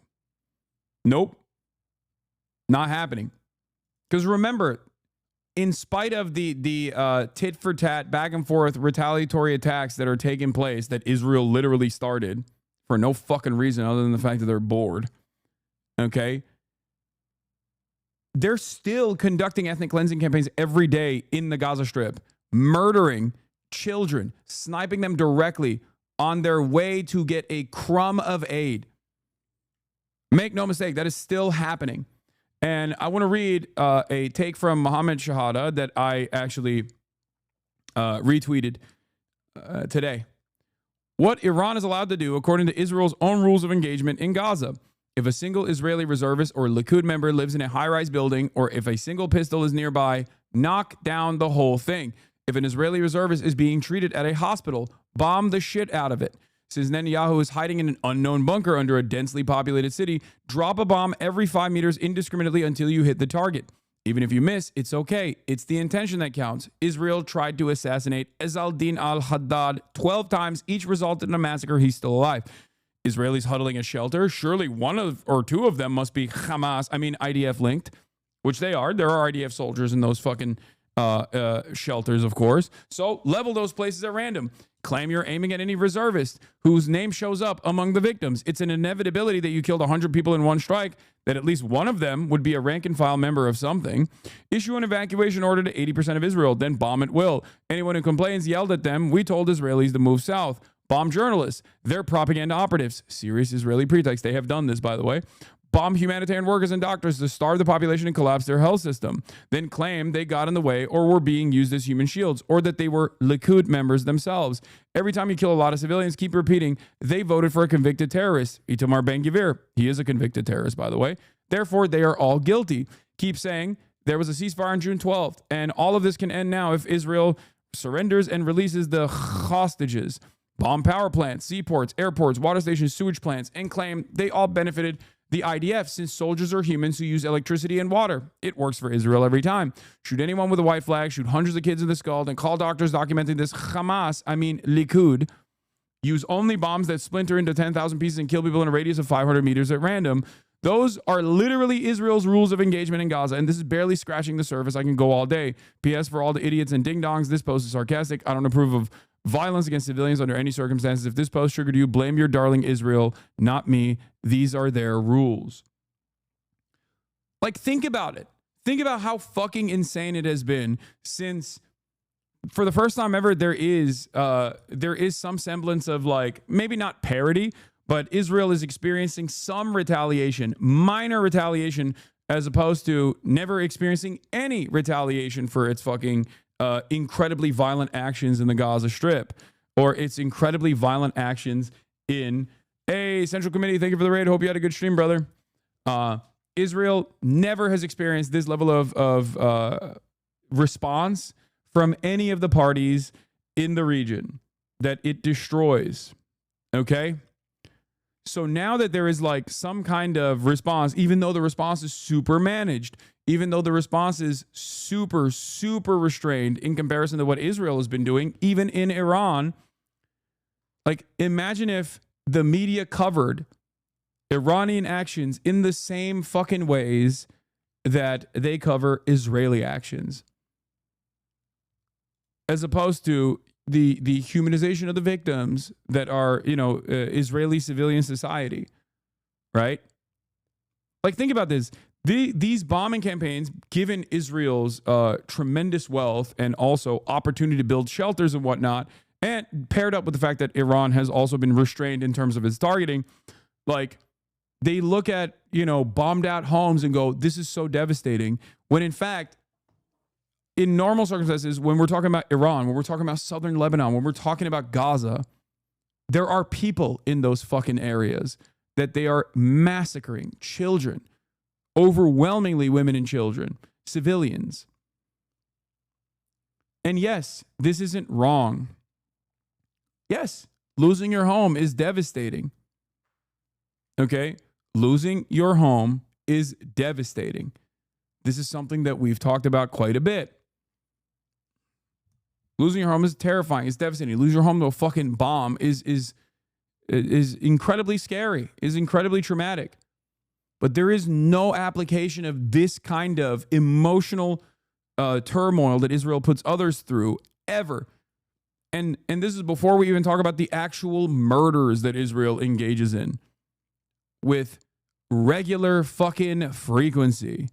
Nope. Not happening. Because remember, in spite of the tit for tat, back and forth retaliatory attacks that are taking place that Israel literally started for no fucking reason other than the fact that they're bored, okay? They're still conducting ethnic cleansing campaigns every day in the Gaza Strip, murdering children, sniping them directly on their way to get a crumb of aid. Make no mistake, that is still happening. And I want to read a take from Mohammed Shahada that I actually retweeted today. What Iran is allowed to do according to Israel's own rules of engagement in Gaza. If a single Israeli reservist or Likud member lives in a high-rise building, or if a single pistol is nearby, knock down the whole thing. If an Israeli reservist is being treated at a hospital, bomb the shit out of it. Since Netanyahu is hiding in an unknown bunker under a densely populated city, drop a bomb every 5 meters indiscriminately until you hit the target. Even if you miss, it's okay. It's the intention that counts. Israel tried to assassinate Ezzaldin al-Haddad 12 times. Each resulted in a massacre. He's still alive. Israelis huddling a shelter. Surely one of or two of them must be IDF linked, which they are. There are IDF soldiers in those fucking shelters, of course. So level those places at random. Claim you're aiming at any reservist whose name shows up among the victims. It's an inevitability that you killed 100 people in one strike, that at least one of them would be a rank and file member of something. Issue an evacuation order to 80% of Israel, then bomb at will. Anyone who complains, yelled at them. We told Israelis to move south. Bomb journalists. They're propaganda operatives. Serious Israeli pretext. They have done this, by the way. Bomb humanitarian workers and doctors to starve the population and collapse their health system. Then claim they got in the way or were being used as human shields, or that they were Likud members themselves. Every time you kill a lot of civilians, keep repeating, they voted for a convicted terrorist. Itamar Ben-Gvir. He is a convicted terrorist, by the way. Therefore, they are all guilty. Keep saying there was a ceasefire on June 12th, and all of this can end now if Israel surrenders and releases the hostages. Bomb power plants, seaports, airports, water stations, sewage plants, and claim they all benefited the IDF, since soldiers are humans who use electricity and water. It works for Israel every time. Shoot anyone with a white flag, shoot hundreds of kids in the skull, and call doctors documenting this Likud. Use only bombs that splinter into 10,000 pieces and kill people in a radius of 500 meters at random. Those are literally Israel's rules of engagement in Gaza, and this is barely scratching the surface. I can go all day. P.S. for all the idiots and ding-dongs, this post is sarcastic. I don't approve of violence against civilians under any circumstances. If this post triggered you, blame your darling Israel, not me. These are their rules. Like, think about it. Think about how fucking insane it has been since, for the first time ever, there is some semblance of, like, maybe not parity, but Israel is experiencing some retaliation, minor retaliation, as opposed to never experiencing any retaliation for its fucking incredibly violent actions in the Gaza Strip, or its incredibly violent actions in Central Committee. Thank you for the raid. Hope you had a good stream, brother. Israel never has experienced this level of response from any of the parties in the region. that it destroys. Okay? So now that there is like some kind of response, even though the response is super managed, even though the response is super, super restrained in comparison to what Israel has been doing, even in Iran, like imagine if the media covered Iranian actions in the same fucking ways that they cover Israeli actions, as opposed to the humanization of the victims that are, Israeli civilian society, right? Like, think about this. These bombing campaigns, given Israel's tremendous wealth and also opportunity to build shelters and whatnot, and paired up with the fact that Iran has also been restrained in terms of its targeting, like, they look at, bombed out homes and go, this is so devastating, when in fact, in normal circumstances, when we're talking about Iran, when we're talking about southern Lebanon, when we're talking about Gaza, there are people in those fucking areas that they are massacring children, overwhelmingly women and children, civilians. And yes, this isn't wrong. Yes, losing your home is devastating. Okay? Losing your home is devastating. This is something that we've talked about quite a bit. Losing your home is terrifying. It's devastating. Lose your home to a fucking bomb is incredibly scary, is incredibly traumatic. But there is no application of this kind of emotional turmoil that Israel puts others through ever. And this is before we even talk about the actual murders that Israel engages in with regular fucking frequency.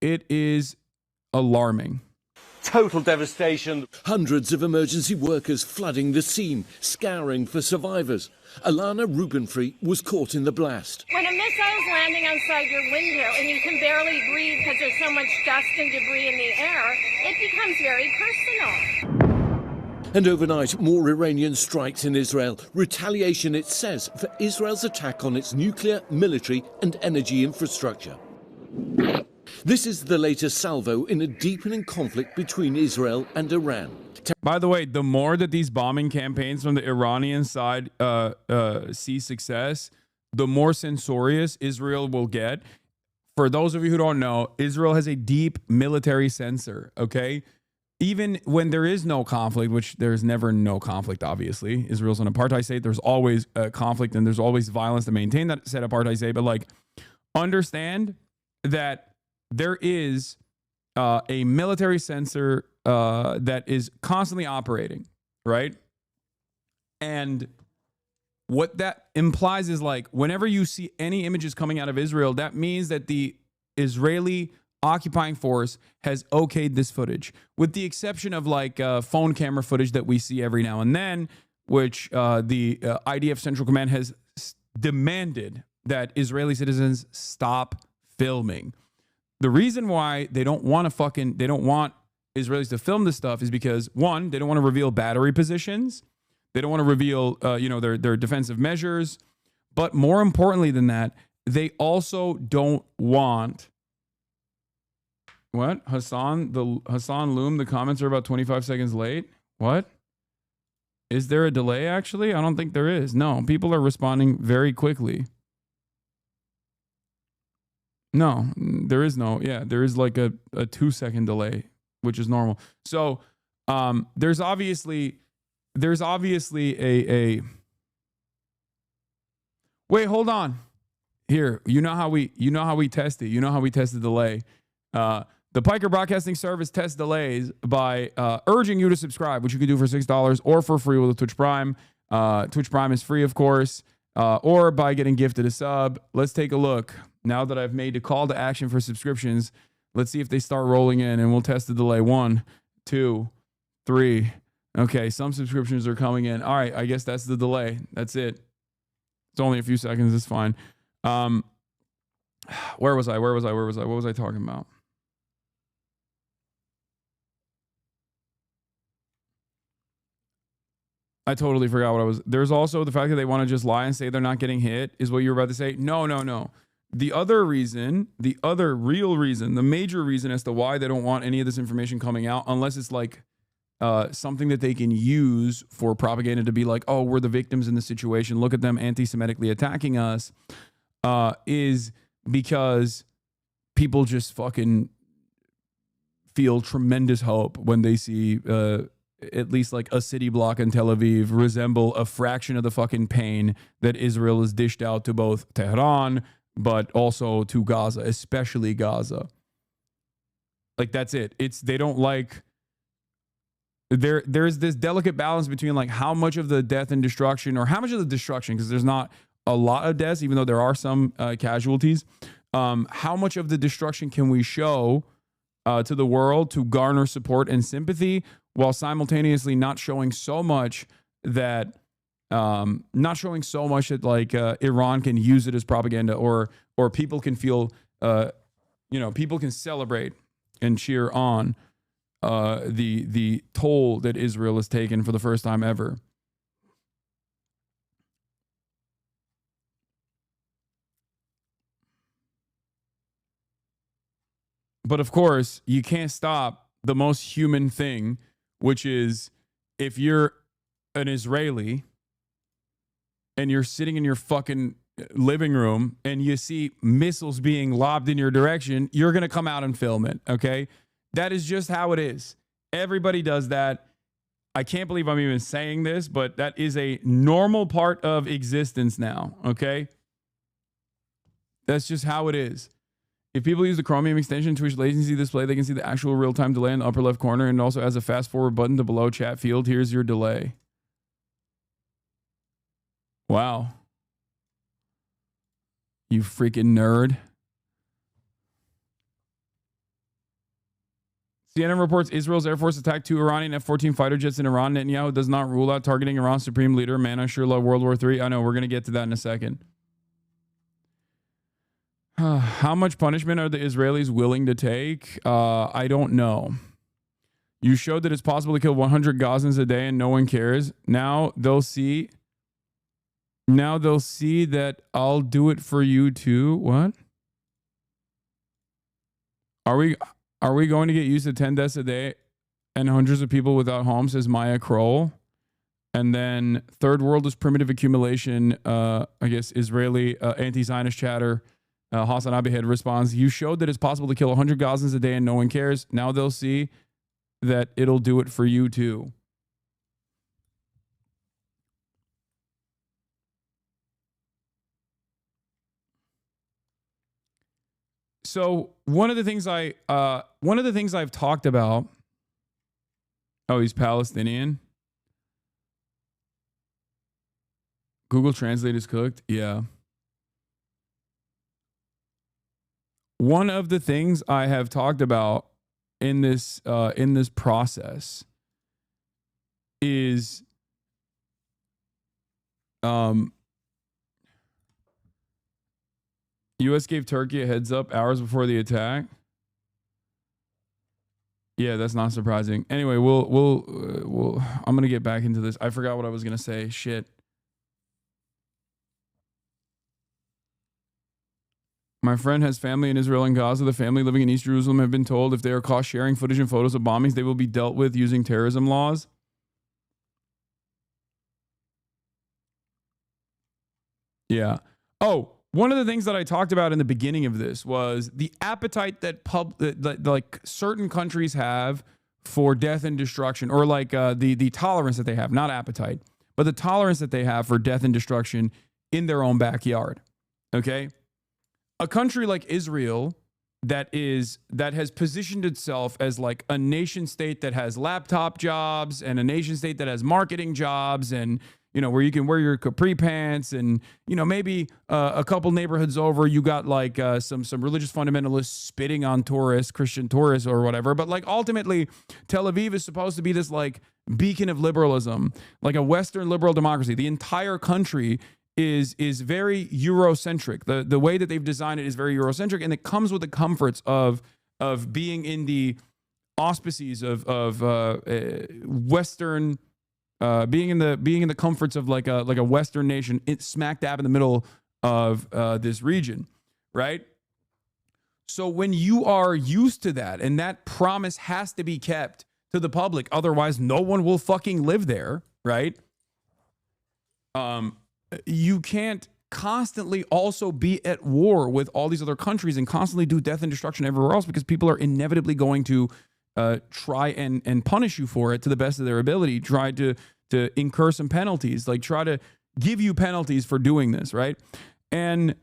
It is alarming. Total devastation. Hundreds of emergency workers flooding the scene, scouring for survivors. Alana Rubenfree was caught in the blast. When a missile is landing outside your window and you can barely breathe because there's so much dust and debris in the air, it becomes very personal. And overnight, more Iranian strikes in Israel. Retaliation, it says, for Israel's attack on its nuclear, military and energy infrastructure. This is the latest salvo in a deepening conflict between Israel and Iran. By the way, the more that these bombing campaigns from the Iranian side see success, the more censorious Israel will get. For those of you who don't know, Israel has a deep military censor, okay? Even when there is no conflict, which there's never no conflict, obviously. Israel's an apartheid state. There's always conflict and there's always violence to maintain that said apartheid state. But, like, understand that there is a military censor that is constantly operating, right? And what that implies is, like, whenever you see any images coming out of Israel, that means that the Israeli occupying force has okayed this footage, with the exception of, like, phone camera footage that we see every now and then, which the IDF Central Command has demanded that Israeli citizens stop filming. The reason why they don't want Israelis to film this stuff is because, one, they don't want to reveal battery positions. They don't want to reveal, their defensive measures. But more importantly than that, they also don't want what? Hasan Loom, the comments are about 25 seconds late. What? Is there a delay, actually? I don't think there is. No, people are responding very quickly. No, there is no. Yeah, there is like a 2-second delay, which is normal. So there's obviously a wait, hold on. Here, you know how we test it. You know how we test the delay. The Piker Broadcasting Service tests delays by urging you to subscribe, which you can do for $6 or for free with a Twitch Prime. Twitch Prime is free, of course, or by getting gifted a sub. Let's take a look. Now that I've made a call to action for subscriptions, let's see if they start rolling in, and we'll test the delay. 1, 2, 3. Okay, some subscriptions are coming in. All right, I guess that's the delay. That's it. It's only a few seconds. It's fine. Where was I? What was I talking about? I totally forgot what I was. There's also the fact that they want to just lie and say they're not getting hit is what you were about to say. No. The other reason, the other real reason, the major reason as to why they don't want any of this information coming out, unless it's like something that they can use for propaganda to be like, oh, we're the victims in the situation. Look at them anti-Semitically attacking us, is because people just fucking feel tremendous hope when they see at least like a city block in Tel Aviv resemble a fraction of the fucking pain that Israel has dished out to both Tehran, but also to Gaza, especially Gaza. Like, that's it. They don't like, there's this delicate balance between like how much of the death and destruction, or how much of the destruction, because there's not a lot of deaths, even though there are some casualties. How much of the destruction can we show to the world to garner support and sympathy, while simultaneously not showing so much that like Iran can use it as propaganda, or people can feel people can celebrate and cheer on the toll that Israel has taken for the first time ever. But of course, you can't stop the most human thing, which is if you're an Israeli and you're sitting in your fucking living room and you see missiles being lobbed in your direction, you're going to come out and film it, okay? That is just how it is. Everybody does that. I can't believe I'm even saying this, but that is a normal part of existence now, okay? That's just how it is. If people use the Chromium extension to which latency display, they can see the actual real-time delay in the upper left corner, and also has a fast-forward button to below chat field. Here's your delay. Wow. You freaking nerd. CNN reports Israel's Air Force attacked 2 Iranian F-14 fighter jets in Iran. Netanyahu does not rule out targeting Iran's supreme leader. Man, I sure love World War III. I know, we're going to get to that in a second. How much punishment are the Israelis willing to take? I don't know. You showed that it's possible to kill 100 Gazans a day and no one cares. Now they'll see that I'll do it for you too. What? Are we going to get used to 10 deaths a day and hundreds of people without homes, says Maya Kroll? And then third world is primitive accumulation. I guess Israeli anti-Zionist chatter. HasanAbi Head responds, you showed that it's possible to kill 100 Gazans a day and no one cares. Now they'll see that it'll do it for you too. So one of the things I've talked about. Oh, he's Palestinian. Google Translate is cooked. Yeah. One of the things I have talked about in this process is U.S. gave Turkey a heads up hours before the attack. Yeah, that's not surprising. Anyway, we'll I'm gonna get back into this. I forgot what I was gonna say. Shit. My friend has family in Israel and Gaza. The family living in East Jerusalem have been told if they are caught sharing footage and photos of bombings, they will be dealt with using terrorism laws. Yeah. Oh, one of the things that I talked about in the beginning of this was the appetite that like certain countries have for death and destruction, or like the tolerance that they have, not appetite, but the tolerance that they have for death and destruction in their own backyard. Okay? A country like Israel that has positioned itself as like a nation state that has laptop jobs and a nation state that has marketing jobs, and where you can wear your capri pants, and maybe a couple neighborhoods over you got like some religious fundamentalists spitting on tourists, Christian tourists or whatever. But like ultimately, Tel Aviv is supposed to be this like beacon of liberalism, like a Western liberal democracy. The entire country is very Eurocentric. The way that they've designed it is very Eurocentric, and it comes with the comforts of being in the auspices of Western, being in the comforts of like a Western nation. It's smack dab in the middle of this region, right? So when you are used to that, and that promise has to be kept to the public. Otherwise, no one will fucking live there, right? You can't constantly also be at war with all these other countries and constantly do death and destruction everywhere else, because people are inevitably going to try and punish you for it to the best of their ability, try to incur some penalties, like try to give you penalties for doing this, right? And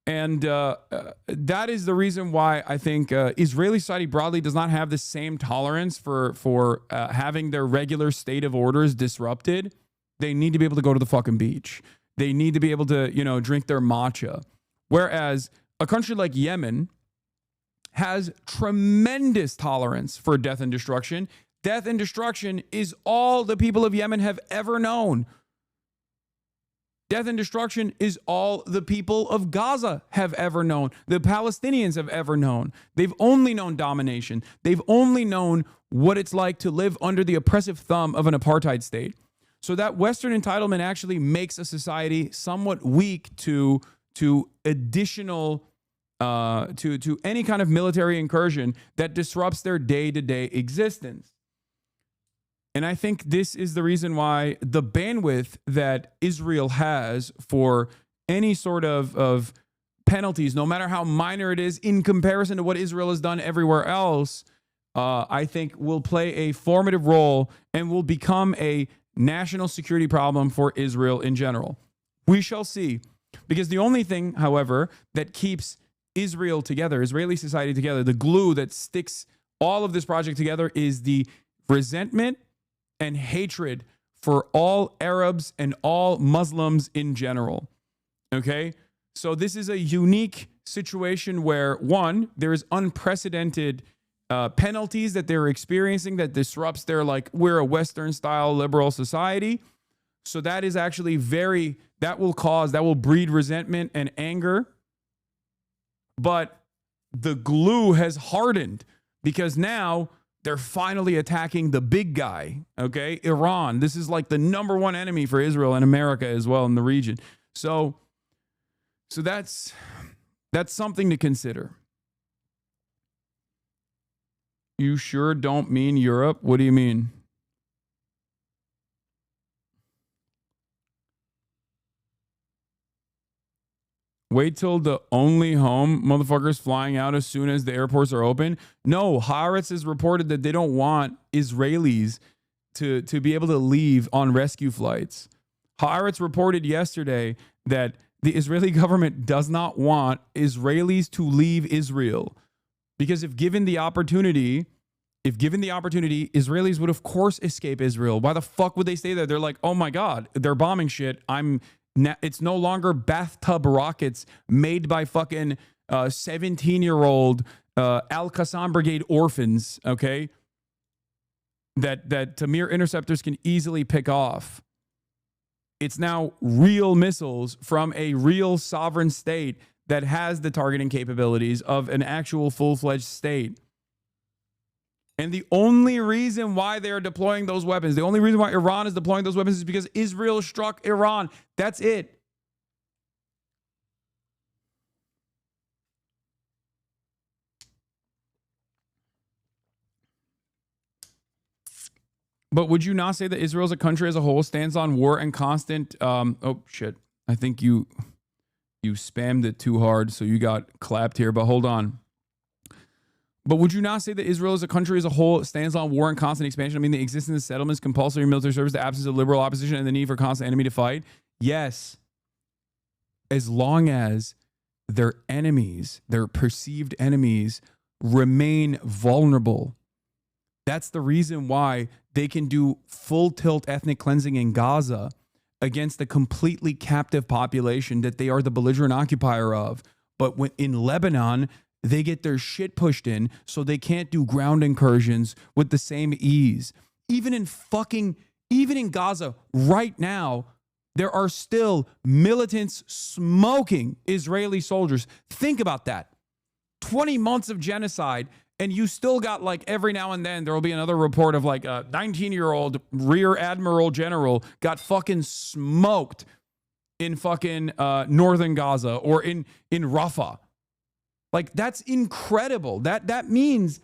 that is the reason why I think Israeli society broadly does not have the same tolerance for having their regular state of orders disrupted. They need to be able to go to the fucking beach. They need to be able to, drink their matcha. Whereas a country like Yemen has tremendous tolerance for death and destruction. Death and destruction is all the people of Yemen have ever known. Death and destruction is all the people of Gaza have ever known. The Palestinians have ever known. They've only known domination. They've only known what it's like to live under the oppressive thumb of an apartheid state. So that Western entitlement actually makes a society somewhat weak to additional, to any kind of military incursion that disrupts their day-to-day existence. And I think this is the reason why the bandwidth that Israel has for any sort of penalties, no matter how minor it is in comparison to what Israel has done everywhere else, I think will play a formative role and will become a national security problem for Israel in general. We shall see. Because the only thing, however, that keeps Israel together, Israeli society together, the glue that sticks all of this project together, is the resentment and hatred for all Arabs and all Muslims in general. Okay? So this is a unique situation where, one, there is unprecedented penalties that they're experiencing that disrupts their, like, we're a Western style liberal society. So that is actually that will breed resentment and anger. But the glue has hardened because now they're finally attacking the big guy, okay? Iran. This is like the number one enemy for Israel and America as well in the region. So that's something to consider. You sure don't mean Europe? What do you mean? Wait till the only home motherfuckers flying out as soon as the airports are open. No, Haaretz has reported that they don't want Israelis to be able to leave on rescue flights. Haaretz reported yesterday that the Israeli government does not want Israelis to leave Israel. Because if given the opportunity, Israelis would of course escape Israel. Why the fuck would they stay there? They're like, oh my God, they're bombing shit. It's no longer bathtub rockets made by fucking 17-year-old Al-Qassam Brigade orphans, okay? That Tamir interceptors can easily pick off. It's now real missiles from a real sovereign state that has the targeting capabilities of an actual full-fledged state. And the only reason why they are deploying those weapons, the only reason why Iran is deploying those weapons is because Israel struck Iran. That's it. But would you not say that Israel as a country as a whole stands on war and constant... oh, shit. I think you spammed it too hard, so you got clapped here, but hold on. But would you not say that Israel as a country as a whole stands on war and constant expansion? I mean, the existence of settlements, compulsory military service, the absence of liberal opposition, and the need for constant enemy to fight? Yes. As long as their enemies, their perceived enemies, remain vulnerable. That's the reason why they can do full tilt ethnic cleansing in Gaza against a completely captive population that they are the belligerent occupier of. But when in Lebanon, they get their shit pushed in, so they can't do ground incursions with the same ease. Even in Gaza right now, there are still militants smoking Israeli soldiers. Think about that. 20 months of genocide, and you still got, like, every now and then there will be another report of like a 19-year-old rear admiral general got fucking smoked in fucking northern Gaza or in Rafah. Like, that's incredible. That means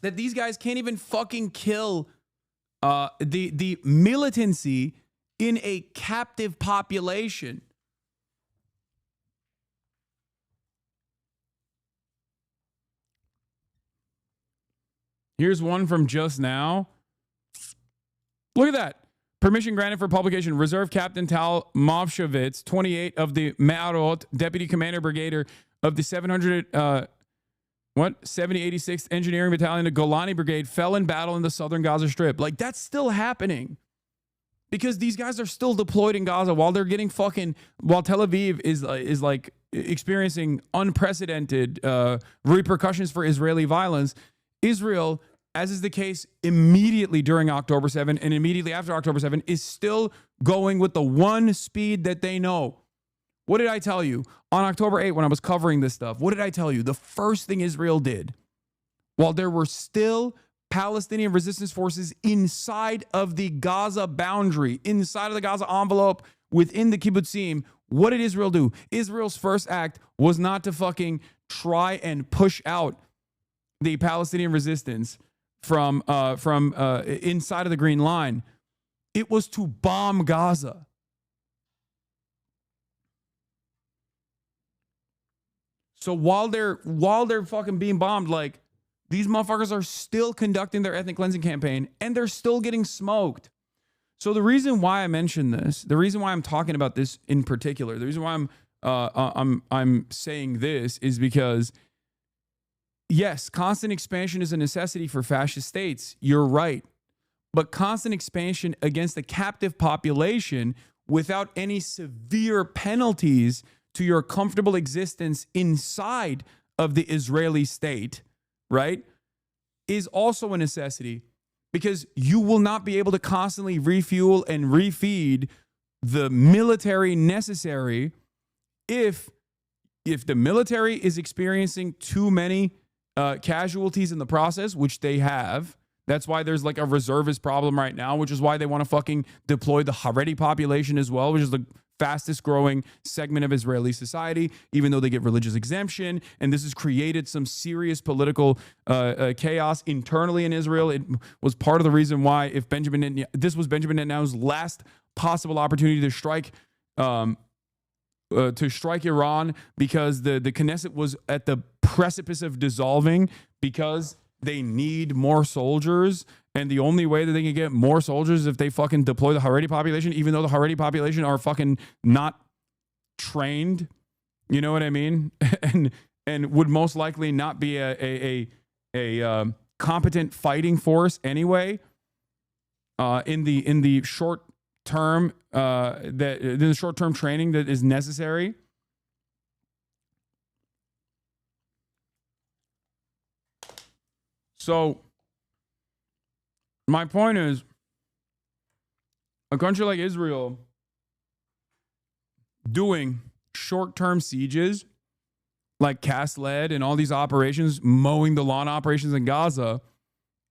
that these guys can't even fucking kill the militancy in a captive population. Here's one from just now. Look at that. Permission granted for publication. Reserve Captain Tal Movshovitz, 28 of the Me'arot, Deputy Commander Brigadier of the 7086th Engineering Battalion, the Golani Brigade, fell in battle in the southern Gaza Strip. Like, that's still happening. Because these guys are still deployed in Gaza while they're getting while Tel Aviv is like experiencing unprecedented repercussions for Israeli violence. Israel, as is the case immediately during October 7 and immediately after October 7, is still going with the one speed that they know. What did I tell you? On October 8, when I was covering this stuff, what did I tell you? The first thing Israel did, while there were still Palestinian resistance forces inside of the Gaza boundary, inside of the Gaza envelope, within the kibbutzim, what did Israel do? Israel's first act was not to fucking try and push out the Palestinian resistance from inside of the Green Line. It was to bomb Gaza. So while they're fucking being bombed, like, these motherfuckers are still conducting their ethnic cleansing campaign and they're still getting smoked. So the reason why I mention this, the reason why I'm talking about this in particular, the reason why I'm saying this is because, yes, constant expansion is a necessity for fascist states. You're right. But constant expansion against a captive population without any severe penalties to your comfortable existence inside of the Israeli state, right, is also a necessity, because you will not be able to constantly refuel and refeed the military necessary if the military is experiencing too many casualties in the process, which they have. That's why there's like a reservist problem right now, which is why they want to fucking deploy the Haredi population as well, which is the fastest growing segment of Israeli society, even though they get religious exemption. And this has created some serious political chaos internally in Israel. It was part of the reason why, if this was Benjamin Netanyahu's last possible opportunity to strike Iran, because the Knesset was at the precipice of dissolving, because they need more soldiers. And the only way that they can get more soldiers is if they fucking deploy the Haredi population, even though the Haredi population are fucking not trained. You know what I mean? and would most likely not be a competent fighting force anyway. In the short term, the short term training that is necessary. So my point is, a country like Israel doing short-term sieges like Cast Lead and all these operations, mowing the lawn operations in Gaza,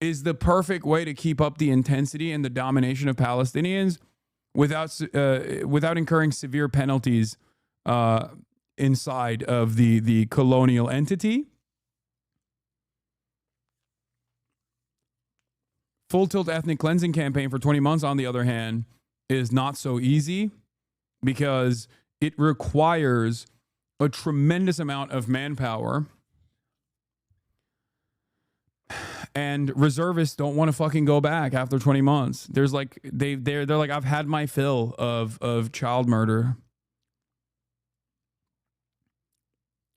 is the perfect way to keep up the intensity and the domination of Palestinians without incurring severe penalties inside of the colonial entity. Full tilt ethnic cleansing campaign for 20 months, on the other hand, is not so easy, because it requires a tremendous amount of manpower, and reservists don't want to fucking go back after 20 months. There's like they're like, I've had my fill of child murder,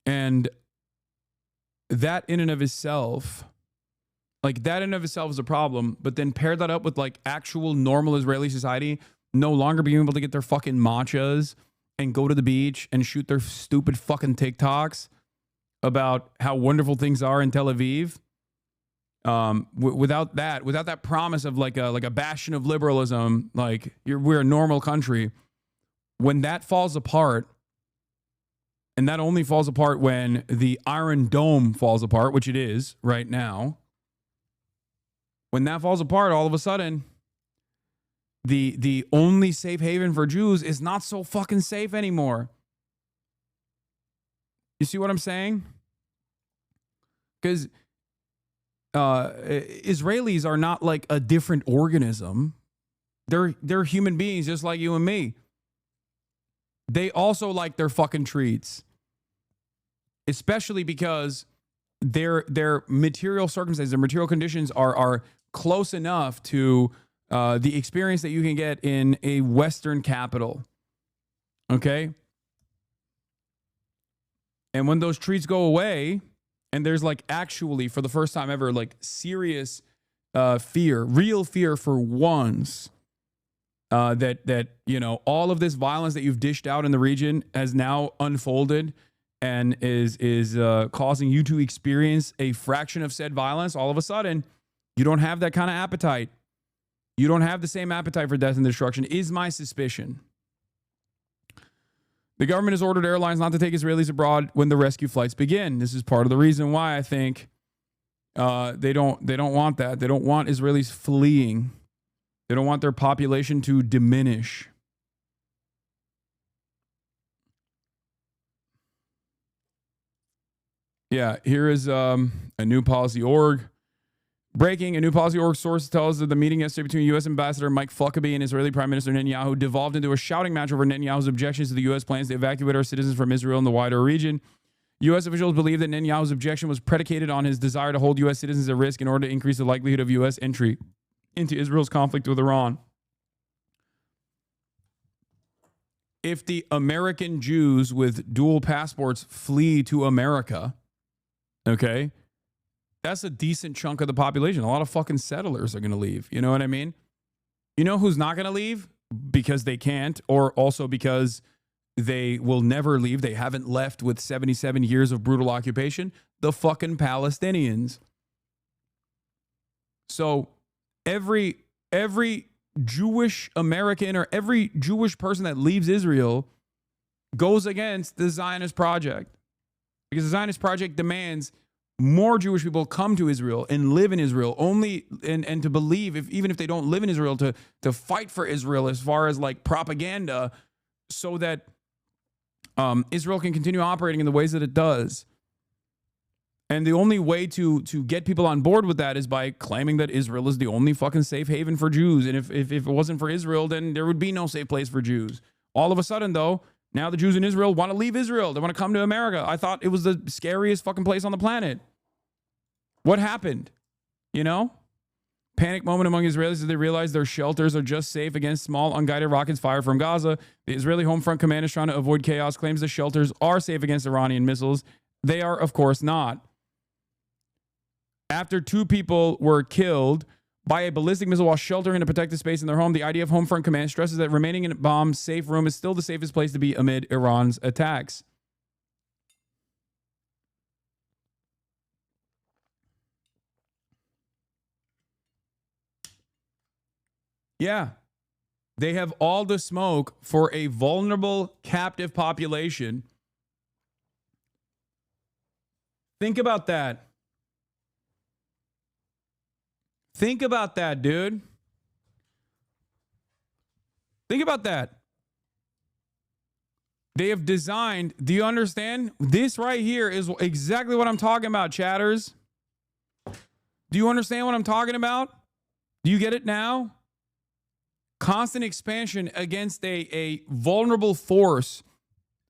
and that in and of itself. Like, that in and of itself is a problem, but then pair that up with like actual normal Israeli society no longer being able to get their fucking matchas and go to the beach and shoot their stupid fucking TikToks about how wonderful things are in Tel Aviv. Without that promise of like a bastion of liberalism, like we're a normal country. When that falls apart, and that only falls apart when the Iron Dome falls apart, which it is right now. When that falls apart, all of a sudden, the only safe haven for Jews is not so fucking safe anymore. You see what I'm saying? Because Israelis are not like a different organism. They're human beings just like you and me. They also like their fucking treats, especially because their material circumstances, their material conditions are close enough to the experience that you can get in a Western capital. Okay? And when those treats go away, and there's like actually, for the first time ever, like serious fear, real fear for once, that you know, all of this violence that you've dished out in the region has now unfolded and is causing you to experience a fraction of said violence. All of a sudden, you don't have that kind of appetite. You don't have the same appetite for death and destruction, is my suspicion. The government has ordered airlines not to take Israelis abroad when the rescue flights begin. This is part of the reason why I think they don't want that. They don't want Israelis fleeing. They don't want their population to diminish. Yeah, here is a new policy org. Breaking, a new policy org source tells that the meeting yesterday between U.S. Ambassador Mike Huckabee and Israeli Prime Minister Netanyahu devolved into a shouting match over Netanyahu's objections to the U.S. plans to evacuate our citizens from Israel and the wider region. U.S. officials believe that Netanyahu's objection was predicated on his desire to hold U.S. citizens at risk in order to increase the likelihood of U.S. entry into Israel's conflict with Iran. If the American Jews with dual passports flee to America, okay, that's a decent chunk of the population. A lot of fucking settlers are going to leave. You know what I mean? You know who's not going to leave? Because they can't, or also because they will never leave. They haven't left with 77 years of brutal occupation. The fucking Palestinians. So every Jewish American or every Jewish person that leaves Israel goes against the Zionist project. Because the Zionist project demands more Jewish people come to Israel and live in Israel only, and to believe, even if they don't live in Israel, to fight for Israel as far as like propaganda, so that Israel can continue operating in the ways that it does. And the only way to get people on board with that is by claiming that Israel is the only fucking safe haven for Jews. And if it wasn't for Israel, then there would be no safe place for Jews. All of a sudden, though, now the Jews in Israel want to leave Israel. They want to come to America. I thought it was the scariest fucking place on the planet. What happened? You know? Panic moment among Israelis as they realize their shelters are just safe against small, unguided rockets fired from Gaza. The Israeli Home Front Command is trying to avoid chaos, claims the shelters are safe against Iranian missiles. They are, of course, not. After 2 people were killed by a ballistic missile while sheltering in a protected space in their home, the IDF Home Front Command stresses that remaining in a bomb-safe room is still the safest place to be amid Iran's attacks. Yeah, they have all the smoke for a vulnerable, captive population. Think about that. Think about that, dude. Think about that. They have designed, do you understand? This right here is exactly what I'm talking about, chatters. Do you understand what I'm talking about? Do you get it now? Constant expansion against a vulnerable force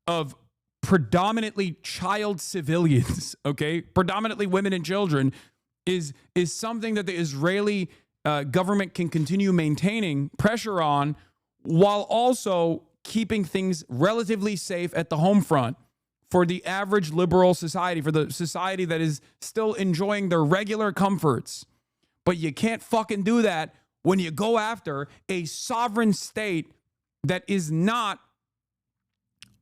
of predominantly child civilians, okay? Predominantly women and children is something that the Israeli government can continue maintaining pressure on while also keeping things relatively safe at the home front for the average liberal society, for the society that is still enjoying their regular comforts. But you can't fucking do that when you go after a sovereign state that is not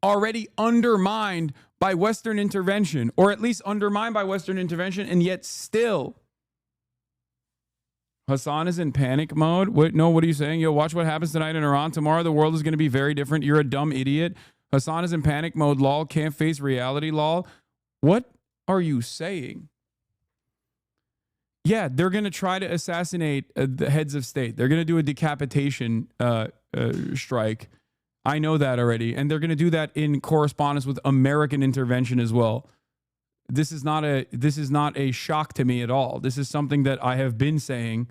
already undermined by Western intervention, or at least undermined by Western intervention, and yet still. Hasan is in panic mode. What are you saying? Yo, watch what happens tonight in Iran. Tomorrow the world is going to be very different. You're a dumb idiot. Hasan is in panic mode, lol. Can't face reality, lol. What are you saying? Yeah, they're going to try to assassinate the heads of state. They're going to do a decapitation strike. I know that already. And they're going to do that in correspondence with American intervention as well. This is not a shock to me at all. This is something that I have been saying.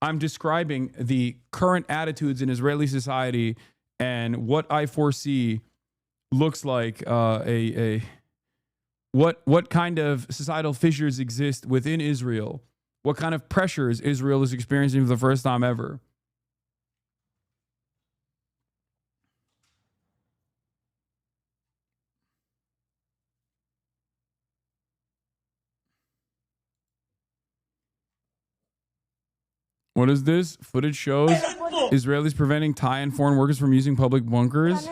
I'm describing the current attitudes in Israeli society and what I foresee looks like what kind of societal fissures exist within Israel, what kind of pressures Israel is experiencing for the first time ever. What is this? Footage shows Israelis preventing Thai and foreign workers from using public bunkers.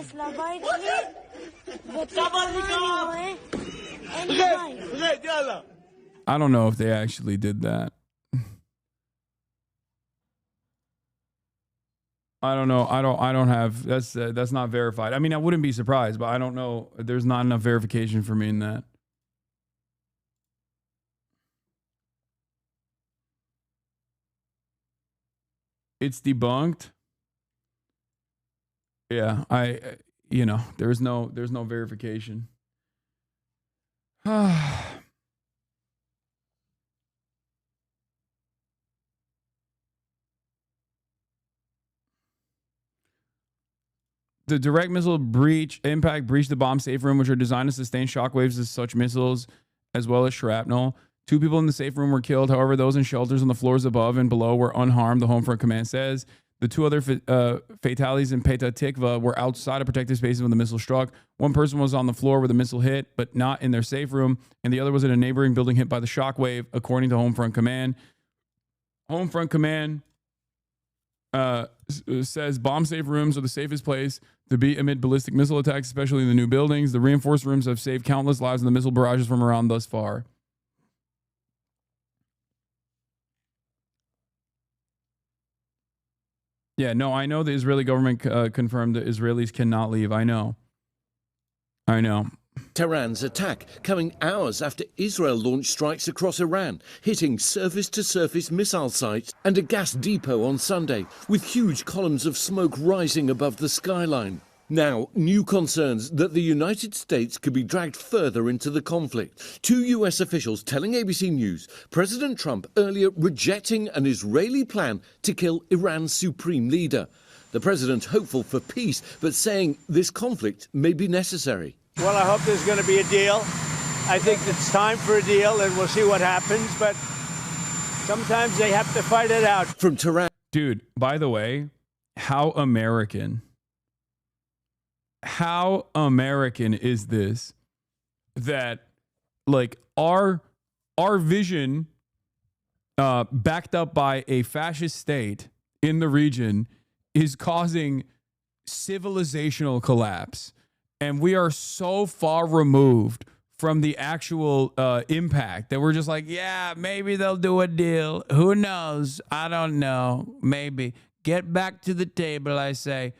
I don't know if they actually did that. I don't know. I don't have, that's not verified. I mean, I wouldn't be surprised, but I don't know. There's not enough verification for me in that. It's debunked. Yeah, there's no verification. The direct missile impact breached the bomb safe room, which are designed to sustain shockwaves as such missiles, as well as shrapnel. 2 people in the safe room were killed. However, those in shelters on the floors above and below were unharmed, the Home Front Command says. The 2 other fatalities in Petah Tikva were outside of protective spaces when the missile struck. 1 person was on the floor where the missile hit, but not in their safe room, and the other was in a neighboring building hit by the shockwave, according to Home Front Command. Home Front Command says bomb safe rooms are the safest place to be amid ballistic missile attacks, especially in the new buildings. The reinforced rooms have saved countless lives in the missile barrages from Iran thus far. Yeah, no, I know the Israeli government confirmed that Israelis cannot leave. I know. Tehran's attack coming hours after Israel launched strikes across Iran, hitting surface-to-surface missile sites and a gas depot on Sunday, with huge columns of smoke rising above the skyline. Now, new concerns that the United States could be dragged further into the conflict. 2 US officials telling ABC News President Trump earlier rejecting an Israeli plan to kill Iran's supreme leader. The president hopeful for peace, but saying this conflict may be necessary. Well, I hope there's going to be a deal. I think it's time for a deal, and we'll see what happens, but sometimes they have to fight it out. From Tehran. Dude, by the way, how American is this, that like our vision backed up by a fascist state in the region is causing civilizational collapse, and we are so far removed from the actual impact that we're just like, yeah, maybe they'll do a deal, who knows, I don't know, maybe get back to the table, I say.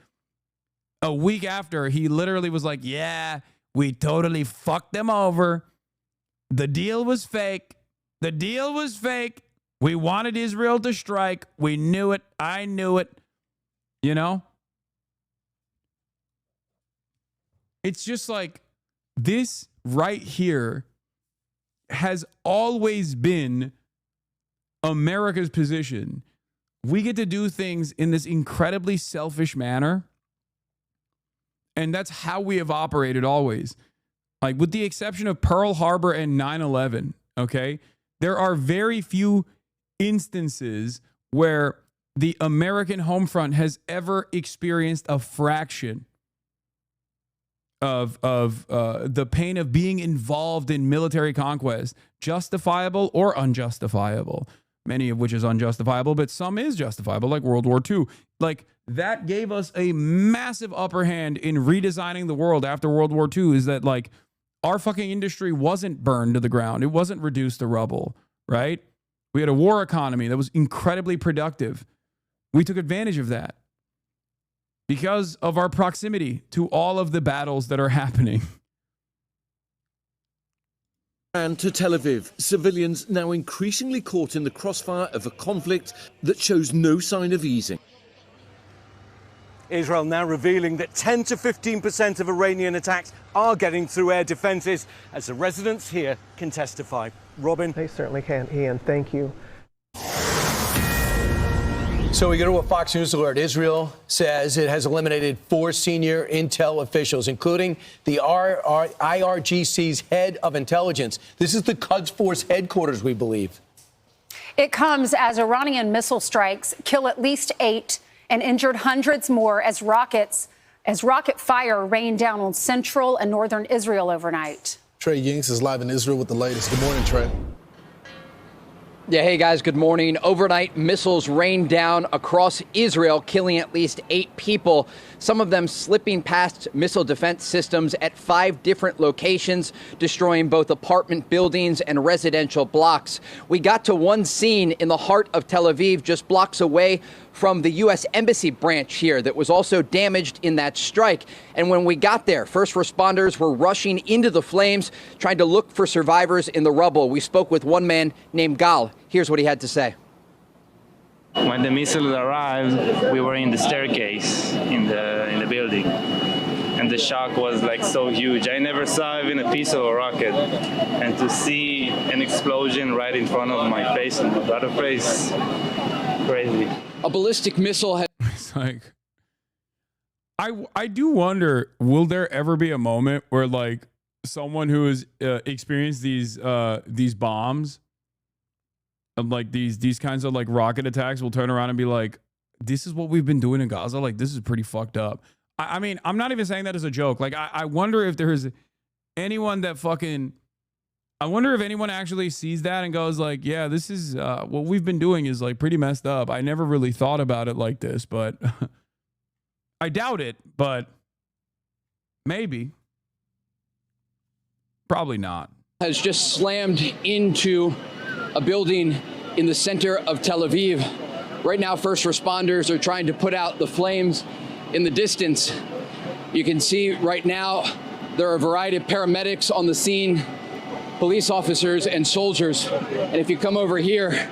A week after, he literally was like, yeah, we totally fucked them over. The deal was fake. We wanted Israel to strike. We knew it. I knew it. You know? It's just like this right here has always been America's position. We get to do things in this incredibly selfish manner. And that's how we have operated always. Like, with the exception of Pearl Harbor and 9/11, okay? There are very few instances where the American home front has ever experienced a fraction of the pain of being involved in military conquest, justifiable or unjustifiable. Many of which is unjustifiable, but some is justifiable, like World War II. Like, that gave us a massive upper hand in redesigning the world after World War II, is that, like, our fucking industry wasn't burned to the ground. It wasn't reduced to rubble, right? We had a war economy that was incredibly productive. We took advantage of that because of our proximity to all of the battles that are happening. And to Tel Aviv, civilians now increasingly caught in the crossfire of a conflict that shows no sign of easing. Israel now revealing that 10 to 15% of Iranian attacks are getting through air defenses, as the residents here can testify. Robin? They certainly can, Ian. Thank you. So we go to a Fox News alert. Israel says it has eliminated 4 senior intel officials, including the IRGC's head of intelligence. This is the Quds Force headquarters, we believe. It comes as Iranian missile strikes kill at least 8 and injured hundreds more as rocket fire rained down on central and northern Israel overnight. Trey Yinks is live in Israel with the latest. Good morning, Trey. Yeah, hey guys, good morning. Overnight missiles rained down across Israel, killing at least 8 people, some of them slipping past missile defense systems at 5 different locations, destroying both apartment buildings and residential blocks. We got to one scene in the heart of Tel Aviv, just blocks away from the U.S. Embassy branch here that was also damaged in that strike. And when we got there, first responders were rushing into the flames, trying to look for survivors in the rubble. We spoke with one man named Gal. Here's what he had to say. When the missiles arrived, we were in the staircase in the building. And the shock was like so huge. I never saw even a piece of a rocket. And to see an explosion right in front of my face and my brother's face, crazy. A ballistic missile had... It's like, I do wonder, will there ever be a moment where like someone who has experienced these bombs and like these kinds of like rocket attacks will turn around and be like, this is what we've been doing in Gaza? Like, this is pretty fucked up. I mean, I'm not even saying that as a joke. Like, I wonder if there's anyone that fucking... I wonder if anyone actually sees that and goes like, yeah, this is what we've been doing is like pretty messed up. I never really thought about it like this, but I doubt it, but maybe. Probably not. Has just slammed into a building in the center of Tel Aviv. Right now, first responders are trying to put out the flames in the distance. You can see right now there are a variety of paramedics on the scene, police officers and soldiers. And if you come over here,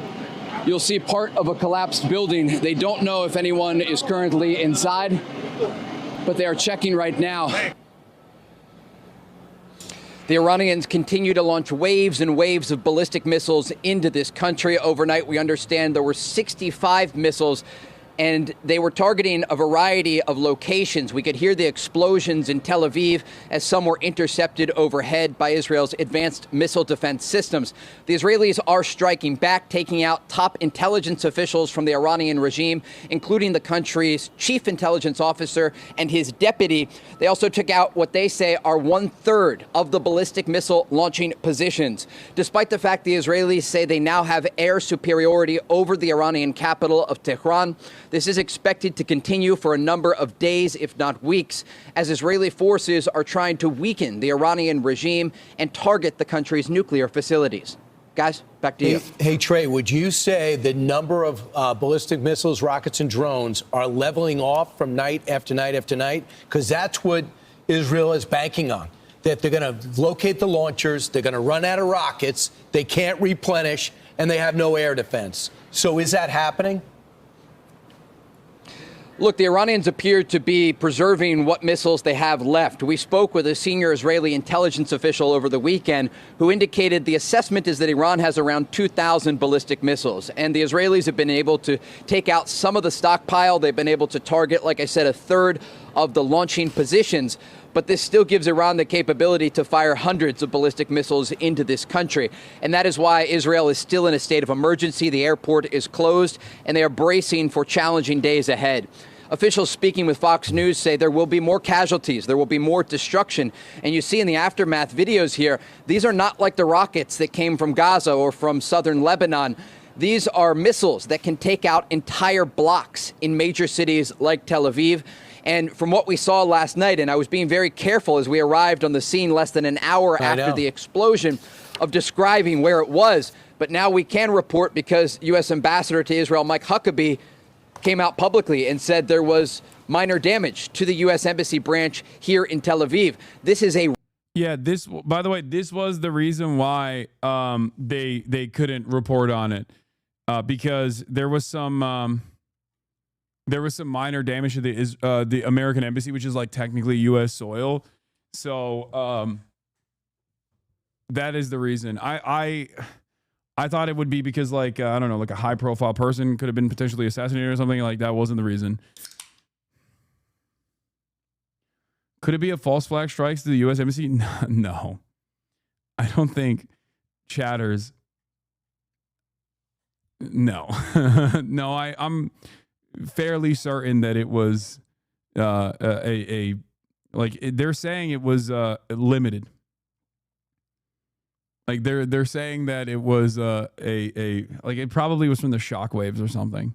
you'll see part of a collapsed building. They don't know if anyone is currently inside, but they are checking right now. The Iranians continue to launch waves and waves of ballistic missiles into this country. Overnight, we understand there were 65 missiles, and they were targeting a variety of locations. We could hear the explosions in Tel Aviv as some were intercepted overhead by Israel's advanced missile defense systems. The Israelis are striking back, taking out top intelligence officials from the Iranian regime, including the country's chief intelligence officer and his deputy. They also took out what they say are 1/3 of the ballistic missile launching positions. Despite the fact the Israelis say they now have air superiority over the Iranian capital of Tehran, this is expected to continue for a number of days, if not weeks, as Israeli forces are trying to weaken the Iranian regime and target the country's nuclear facilities. Guys, back to you. Hey, Trey, would you say the number of ballistic missiles, rockets, and drones are leveling off from night after night after night? Because that's what Israel is banking on, that they're going to locate the launchers, they're going to run out of rockets, they can't replenish, and they have no air defense. So is that happening? Look, the Iranians appear to be preserving what missiles they have left. We spoke with a senior Israeli intelligence official over the weekend who indicated the assessment is that Iran has around 2,000 ballistic missiles. And the Israelis have been able to take out some of the stockpile. They've been able to target, like I said, 1/3 of the launching positions. But this still gives Iran the capability to fire hundreds of ballistic missiles into this country. And that is why Israel is still in a state of emergency. The airport is closed, and they are bracing for challenging days ahead. Officials speaking with Fox News say there will be more casualties, there will be more destruction. And you see in the aftermath videos here, these are not like the rockets that came from Gaza or from southern Lebanon. These are missiles that can take out entire blocks in major cities like Tel Aviv. And from what we saw last night, and I was being very careful as we arrived on the scene less than an hour after the explosion, of describing where it was. But now we can report, because U.S. Ambassador to Israel Mike Huckabee came out publicly and said there was minor damage to the U.S. Embassy branch here in Tel Aviv. This is a... Yeah, this, by the way, this was the reason why they couldn't report on it, because there was some There was some minor damage to the American embassy, which is like technically U.S. soil. So that is the reason. I thought it would be because like I don't know, like a high profile person could have been potentially assassinated or something. Like that wasn't the reason. Could it be a false flag strikes to the U.S. embassy? No, I don't think chatters. No, no, I'm fairly certain that it was they're saying it was limited. Like they're saying that it was like it probably was from the shockwaves or something.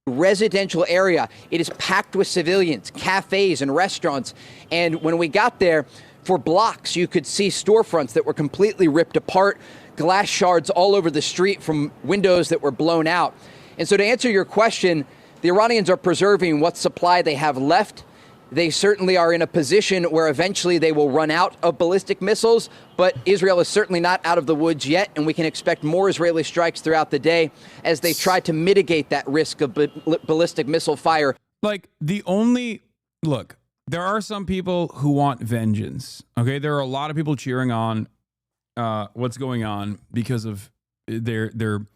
Residential area. It is packed with civilians, cafes and restaurants. And when we got there, for blocks, you could see storefronts that were completely ripped apart, glass shards all over the street from windows that were blown out. And so to answer your question, the Iranians are preserving what supply they have left. They certainly are in a position where eventually they will run out of ballistic missiles, but Israel is certainly not out of the woods yet, and we can expect more Israeli strikes throughout the day as they try to mitigate that risk of ballistic missile fire. Like there are some people who want vengeance. Okay, there are a lot of people cheering on what's going on because of their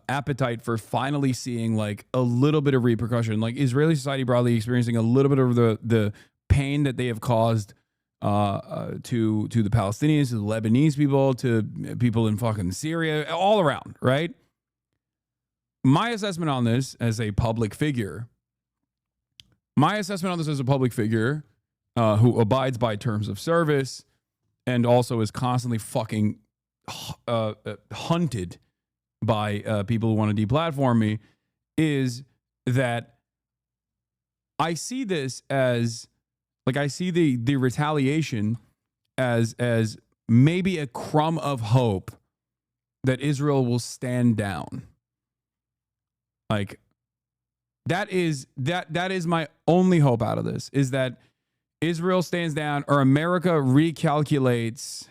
appetite for finally seeing like a little bit of repercussion, like Israeli society broadly experiencing a little bit of the pain that they have caused to the Palestinians, to the Lebanese people, to people in fucking Syria, all around, right? My assessment on this as a public figure, who abides by terms of service and also is constantly fucking hunted by people who want to deplatform me, is that I see this as like I see the retaliation as maybe a crumb of hope that Israel will stand down. Like that is my only hope out of this, is that Israel stands down or America recalculates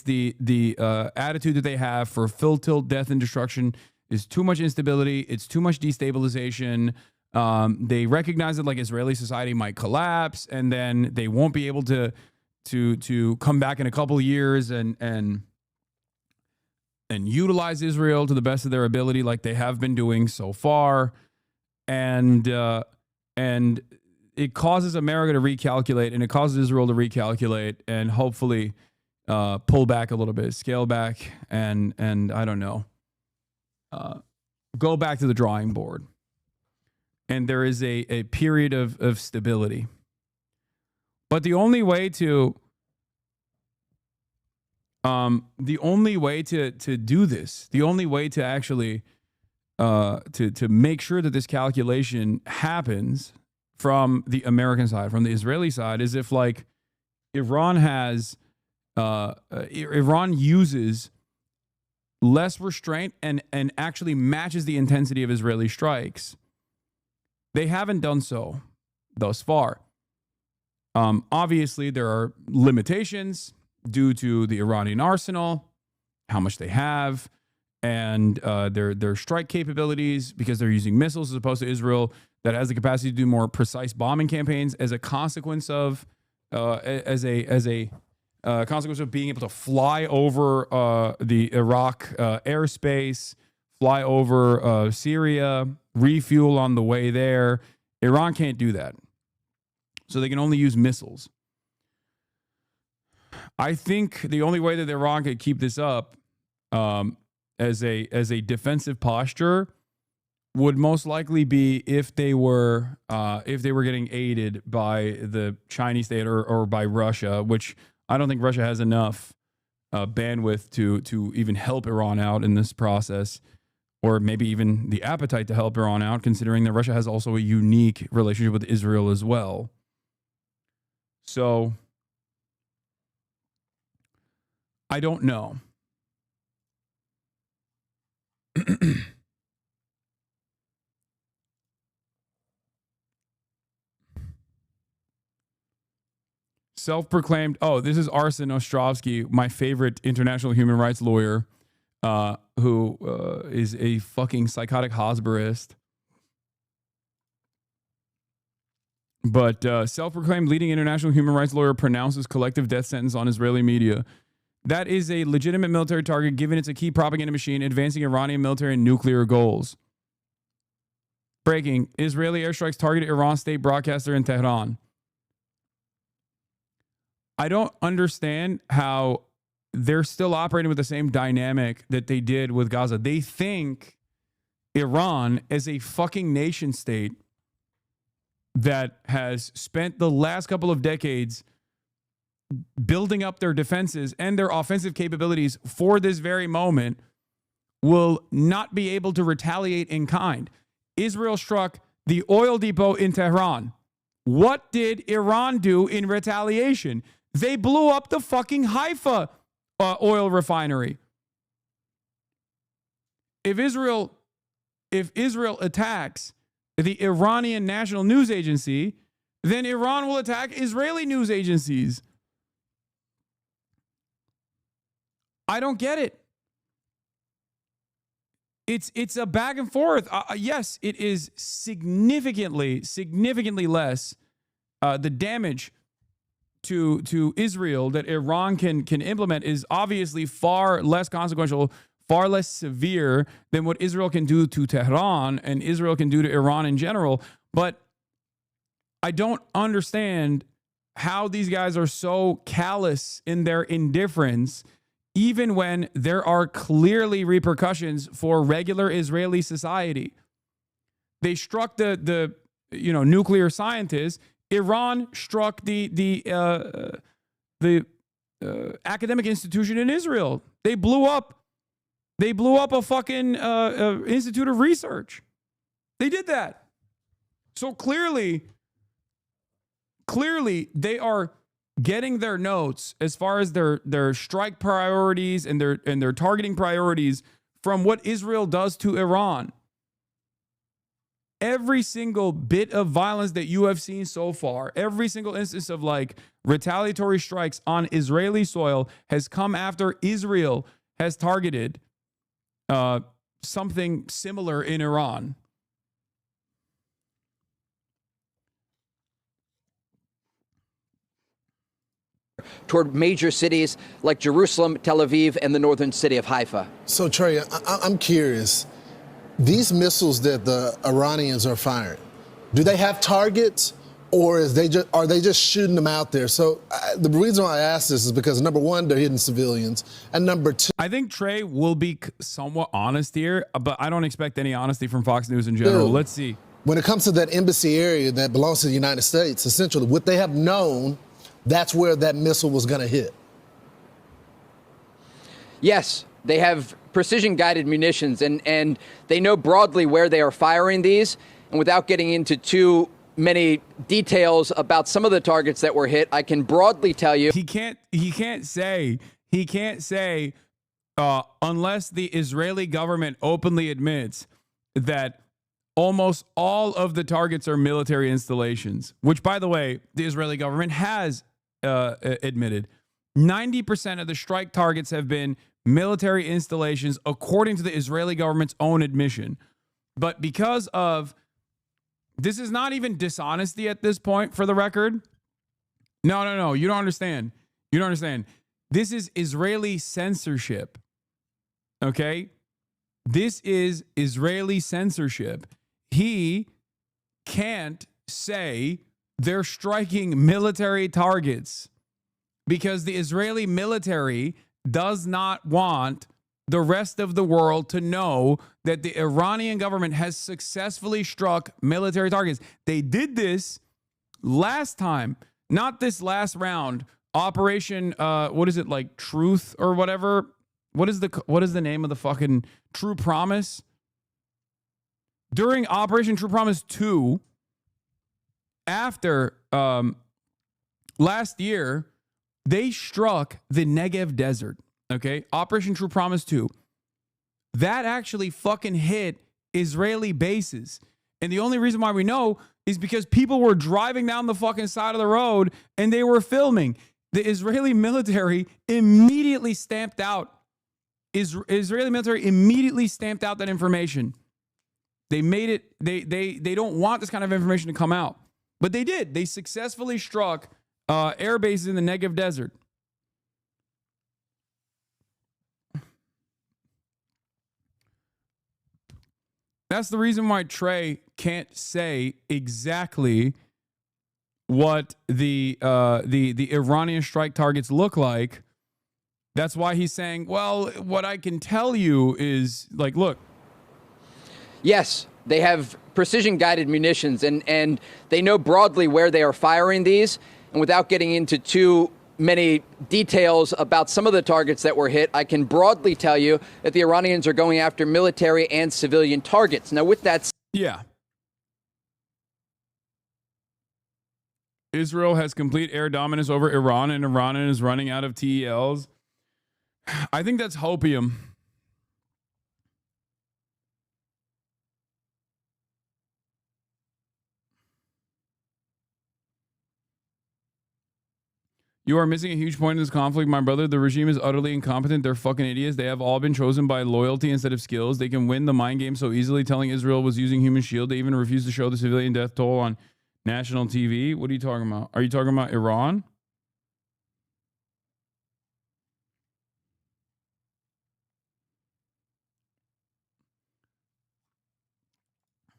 the attitude that they have for full tilt death and destruction is too much instability. It's too much destabilization. They recognize that like Israeli society might collapse, and then they won't be able to come back in a couple of years and utilize Israel to the best of their ability, like they have been doing so far, and it causes America to recalculate, and it causes Israel to recalculate, and hopefully pull back a little bit, scale back, and I don't know, go back to the drawing board. And there is a period of stability. But the only way to do this, the only way to actually to make sure that this calculation happens from the American side, from the Israeli side, is if like Iran uses less restraint and actually matches the intensity of Israeli strikes. They haven't done so thus far. Obviously, there are limitations due to the Iranian arsenal, how much they have, and their strike capabilities, because they're using missiles as opposed to Israel that has the capacity to do more precise bombing campaigns as a consequence of consequence of being able to fly over the Iraq airspace, fly over Syria, refuel on the way there. Iran can't do that. So they can only use missiles. I think the only way that Iran could keep this up as a defensive posture would most likely be if they were getting aided by the Chinese state or by Russia, which I don't think Russia has enough bandwidth to even help Iran out in this process, or maybe even the appetite to help Iran out, considering that Russia has also a unique relationship with Israel as well. So I don't know. Self-proclaimed, this is Arsen Ostrovsky, my favorite international human rights lawyer, who is a fucking psychotic Hosberist. But self-proclaimed leading international human rights lawyer pronounces collective death sentence on Israeli media. That is a legitimate military target, given it's a key propaganda machine advancing Iranian military and nuclear goals. Breaking. Israeli airstrikes targeted Iran state broadcaster in Tehran. I don't understand how they're still operating with the same dynamic that they did with Gaza. They think Iran as a fucking nation state that has spent the last couple of decades building up their defenses and their offensive capabilities for this very moment will not be able to retaliate in kind. Israel struck the oil depot in Tehran. What did Iran do in retaliation? They blew up the fucking Haifa oil refinery. If Israel attacks the Iranian National News Agency, then Iran will attack Israeli news agencies. I don't get it. It's a back and forth. Yes, it is significantly less the damage to Israel that Iran can implement is obviously far less consequential, far less severe than what Israel can do to Tehran and Israel can do to Iran in general. But I don't understand how these guys are so callous in their indifference, even when there are clearly repercussions for regular Israeli society. They struck the nuclear scientists. Iran struck the academic institution in Israel. They blew up a fucking institute of research. They did that. So clearly they are getting their notes as far as their strike priorities and their targeting priorities from what Israel does to Iran. Every single bit of violence that you have seen so far, every single instance of like retaliatory strikes on Israeli soil has come after Israel has targeted something similar in Iran. Toward major cities like Jerusalem, Tel Aviv, and the northern city of Haifa. So, Trey, I'm curious. These missiles that the Iranians are firing, do they have targets, or are they just shooting them out there? So the reason why I ask this is because, number one, they're hitting civilians, and number two... I think Trey will be somewhat honest here, but I don't expect any honesty from Fox News in general. Dude, let's see. When it comes to that embassy area that belongs to the United States, essentially, would they have known that's where that missile was going to hit? Yes, they have precision-guided munitions, and they know broadly where they are firing these. And without getting into too many details about some of the targets that were hit, I can broadly tell you he can't say unless the Israeli government openly admits that almost all of the targets are military installations, which, by the way, the Israeli government has admitted. 90% of the strike targets have been military installations, according to the Israeli government's own admission. But because of this is not even dishonesty at this point, for the record. No. You don't understand. This is Israeli censorship. Okay? This is Israeli censorship. He can't say they're striking military targets because the Israeli military does not want the rest of the world to know that the Iranian government has successfully struck military targets. They did this last time, not this last round. Operation, Truth or whatever? What is the name of the fucking True Promise? During Operation True Promise 2, after last year, they struck the Negev Desert. Okay, Operation True Promise 2. That actually fucking hit Israeli bases. And the only reason why we know is because people were driving down the fucking side of the road and they were filming. The Israeli military immediately stamped out. Israeli military immediately stamped out that information. They made it, they don't want this kind of information to come out. But they did. They successfully struck air bases in the Negev Desert. That's the reason why Trey can't say exactly what the Iranian strike targets look like. That's why he's saying, well, what I can tell you is, like, look. Yes, they have precision-guided munitions, and they know broadly where they are firing these. And without getting into too many details about some of the targets that were hit, I can broadly tell you that the Iranians are going after military and civilian targets. Now, with that... Yeah. Israel has complete air dominance over Iran, and Iran is running out of TELs. I think that's hopium. You are missing a huge point in this conflict, my brother. The regime is utterly incompetent. They're fucking idiots. They have all been chosen by loyalty instead of skills. They can win the mind game so easily, telling Israel was using human shield. They even refused to show the civilian death toll on national TV. What are you talking about? Are you talking about Iran?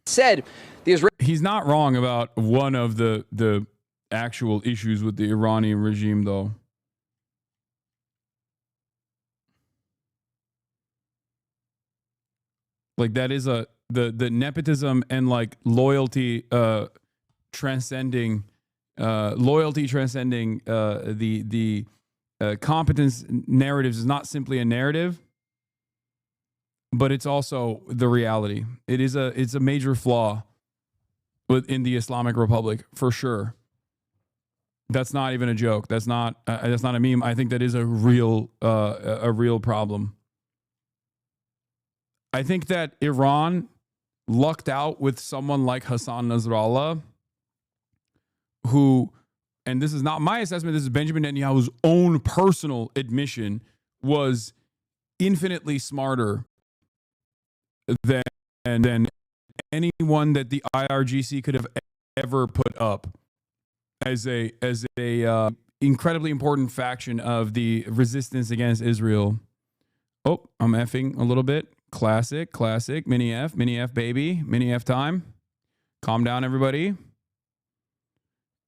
Said the Israeli... He's not wrong about one of the actual issues with the Iranian regime, though. Like, that is the nepotism and like loyalty transcending the competence narratives is not simply a narrative, but it's also the reality. It's a major flaw within the Islamic Republic, for sure. That's not even a joke. That's not a meme. I think that is a real problem. I think that Iran lucked out with someone like Hasan Nasrallah, who, and this is not my assessment, this is Benjamin Netanyahu's own personal admission, was infinitely smarter than anyone that the IRGC could have ever put up as a incredibly important faction of the resistance against Israel. Oh, I'm effing a little bit. Classic, mini F baby, mini F time. Calm down, everybody.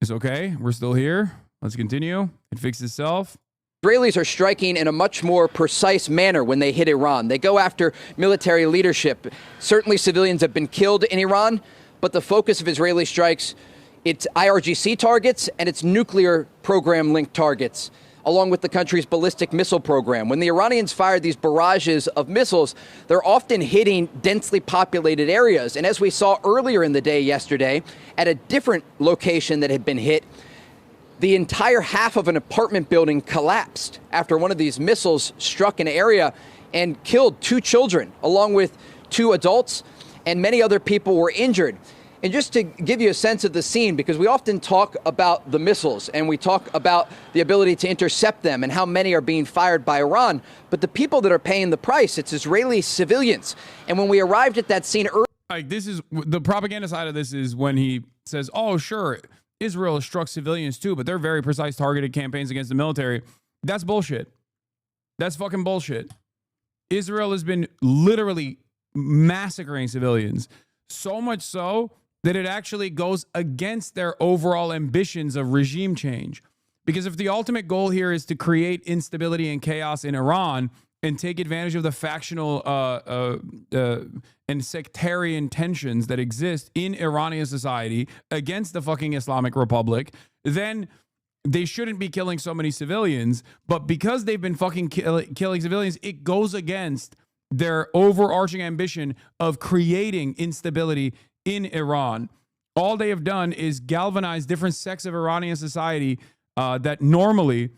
It's okay. We're still here. Let's continue. It fixed itself. Israelis are striking in a much more precise manner when they hit Iran. They go after military leadership. Certainly civilians have been killed in Iran, but the focus of Israeli strikes, it's IRGC targets and its nuclear program-linked targets, along with the country's ballistic missile program. When the Iranians fire these barrages of missiles, they're often hitting densely populated areas. And as we saw earlier in the day yesterday, at a different location that had been hit, the entire half of an apartment building collapsed after one of these missiles struck an area and killed 2 children, along with 2 adults, and many other people were injured. And just to give you a sense of the scene, because we often talk about the missiles and we talk about the ability to intercept them and how many are being fired by Iran, but the people that are paying the price, it's Israeli civilians. And when we arrived at that scene earlier... Like, this is the propaganda side of this, is when he says, oh, sure, Israel has struck civilians too, but they're very precise targeted campaigns against the military. That's bullshit. That's fucking bullshit. Israel has been literally massacring civilians, so much so that it actually goes against their overall ambitions of regime change. Because if the ultimate goal here is to create instability and chaos in Iran and take advantage of the factional and sectarian tensions that exist in Iranian society against the fucking Islamic Republic, then they shouldn't be killing so many civilians. But because they've been fucking killing civilians, it goes against their overarching ambition of creating instability in Iran. All they have done is galvanize different sects of Iranian society that normally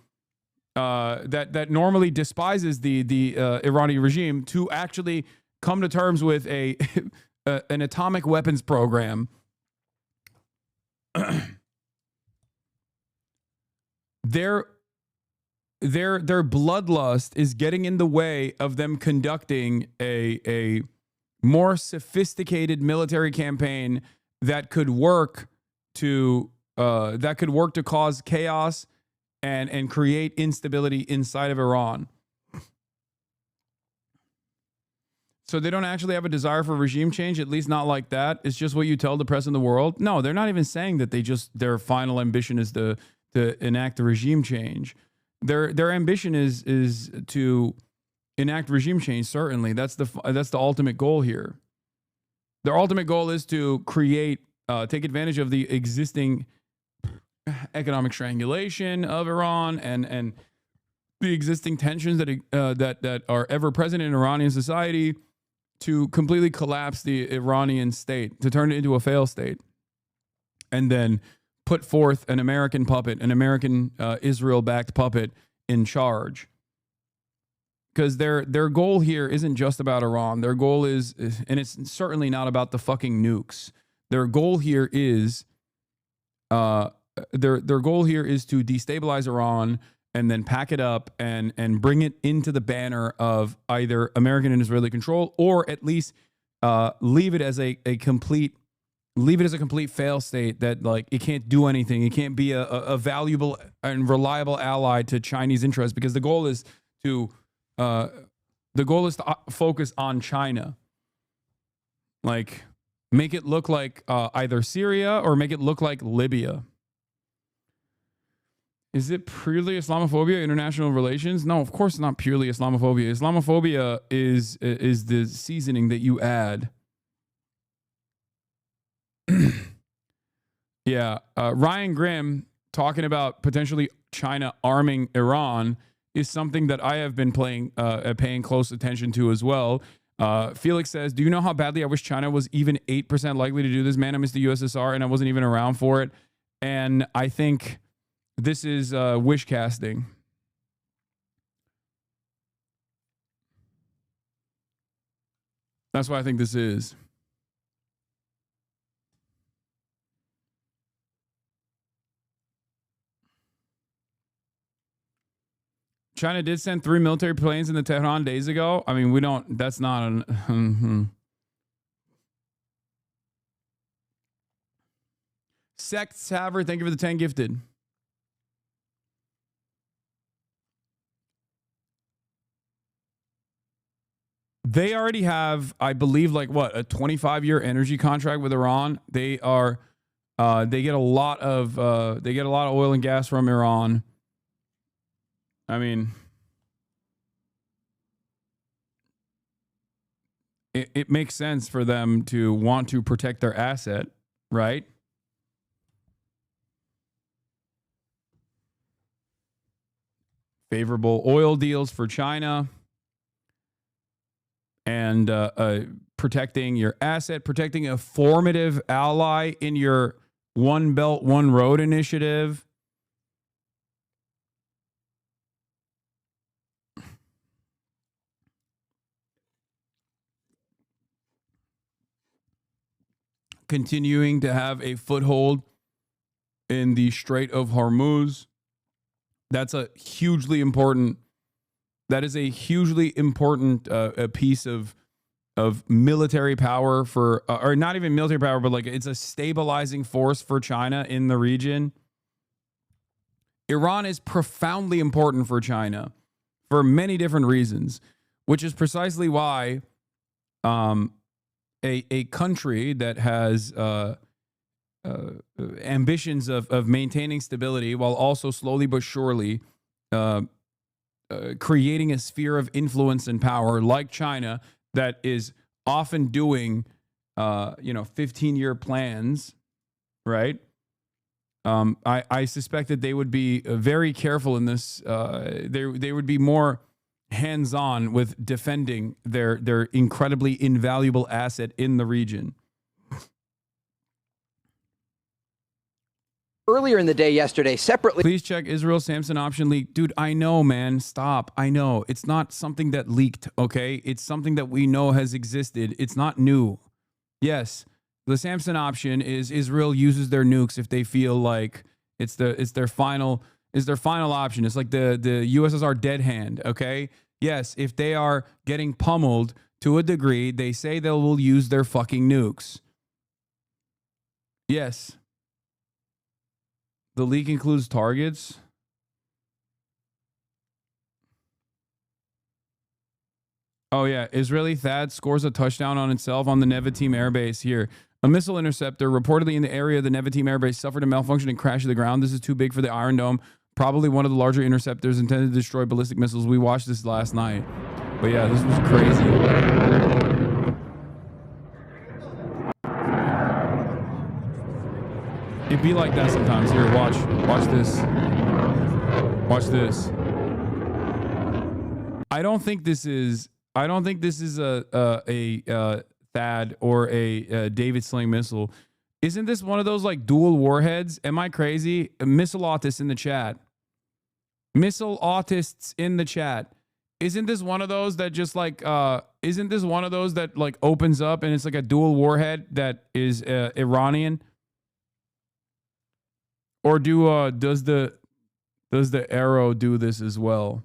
despises the Iranian regime to actually come to terms with an atomic weapons program. Their bloodlust is getting in the way of them conducting a more sophisticated military campaign that could work to that could work to cause chaos and create instability inside of Iran. So they don't actually have a desire for regime change, at least not like that. It's just what you tell the press in the world. No, they're not even saying that their final ambition is to enact the regime change. Their ambition is to enact regime change. Certainly, that's the ultimate goal here. Their ultimate goal is to take advantage of the existing economic strangulation of Iran and the existing tensions that are ever present in Iranian society, to completely collapse the Iranian state, to turn it into a failed state, and then put forth an American puppet, an American Israel-backed puppet in charge. Because their goal here isn't just about Iran. Their goal is, and it's certainly not about the fucking nukes. Their goal here is, their goal here is to destabilize Iran and then pack it up and bring it into the banner of either American and Israeli control, or at least leave it as a complete fail state, that like it can't do anything. It can't be a valuable and reliable ally to Chinese interests, because the goal is to focus on China. Like, make it look like either Syria or make it look like Libya. Is it purely Islamophobia, international relations? No, of course it's not purely Islamophobia. Islamophobia is the seasoning that you add. Yeah, Ryan Grimm talking about potentially China arming Iran is something that I have been paying close attention to as well. Felix says, do you know how badly I wish China was even 8% likely to do this? Man, I miss the USSR and I wasn't even around for it. And I think this is wish casting. That's what I think this is. China did send 3 military planes into Tehran days ago. I mean, that's not an... Sect Saver, thank you for the 10 gifted. They already have, I believe, like what, a 25-year energy contract with Iran. They are, they get a lot of oil and gas from Iran. I mean, it makes sense for them to want to protect their asset, right? Favorable oil deals for China. And protecting your asset, protecting a formative ally in your One Belt, One Road initiative. Continuing to have a foothold in the Strait of Hormuz. That's a hugely important. That is a hugely important a piece of military power for, or not even military power, but like it's a stabilizing force for China in the region. Iran is profoundly important for China for many different reasons, which is precisely why a country that has ambitions of maintaining stability while also slowly but surely creating a sphere of influence and power like China that is often doing, 15-year plans, right? I suspect that they would be very careful in this. They would be more hands-on with defending their incredibly invaluable asset in the region. Earlier in the day yesterday, separately... Please check Israel Samson option leak. Dude, I know, man. Stop. I know. It's not something that leaked, okay? It's something that we know has existed. It's not new. Yes, the Samson option is Israel uses their nukes if they feel like it's their final option. It's like the USSR dead hand, okay? Yes, if they are getting pummeled to a degree, they say they will use their fucking nukes. Yes. The leak includes targets. Oh, yeah. Israeli THAAD scores a touchdown on itself on the Nevatim airbase here. A missile interceptor reportedly in the area of the Nevatim airbase suffered a malfunction and crashed to the ground. This is too big for the Iron Dome. Probably one of the larger interceptors intended to destroy ballistic missiles. We watched this last night. But yeah, this was crazy. It'd be like that sometimes. Here, watch. Watch this. Watch this. I don't think this is a THAAD or a David Sling missile. Isn't this one of those like dual warheads? Am I crazy? Missile autists in the chat. Missile autists in the chat. Isn't this one of those that just like isn't this one of those that like opens up and it's like a dual warhead that is Iranian? Or does the Arrow do this as well?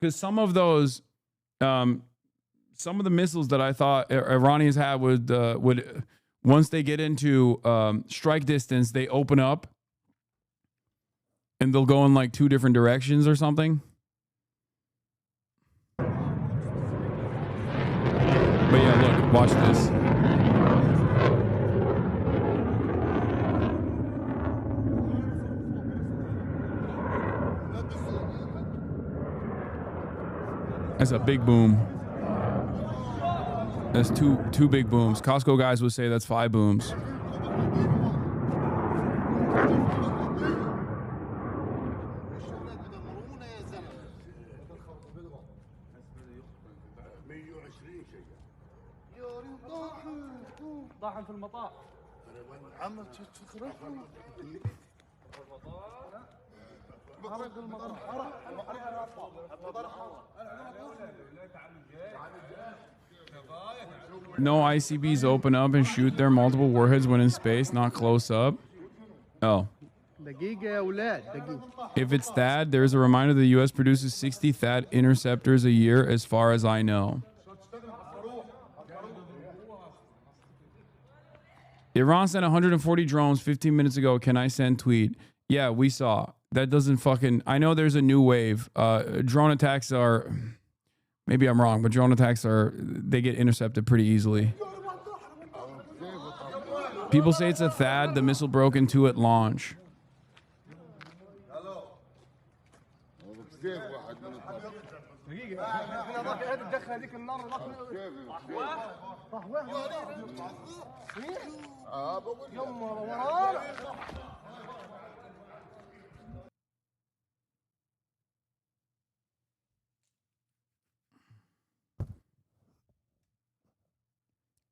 Because some of those some of the missiles that I thought Iranians had would once they get into strike distance, they open up and they'll go in like two different directions or something. But yeah, look, watch this. That's a big boom. That's two big booms. Costco guys would say that's 5 booms. No ICBs open up and shoot their multiple warheads when in space, not close up. Oh. If it's THAAD, there's a reminder the U.S. produces 60 THAAD interceptors a year, as far as I know. Iran sent 140 drones 15 minutes ago. Can I send tweet? Yeah, we saw. That doesn't fucking... I know there's a new wave. Drone attacks are... Maybe I'm wrong, but drone attacks are... They get intercepted pretty easily. People say it's a THAAD. The missile broke in 2 at launch.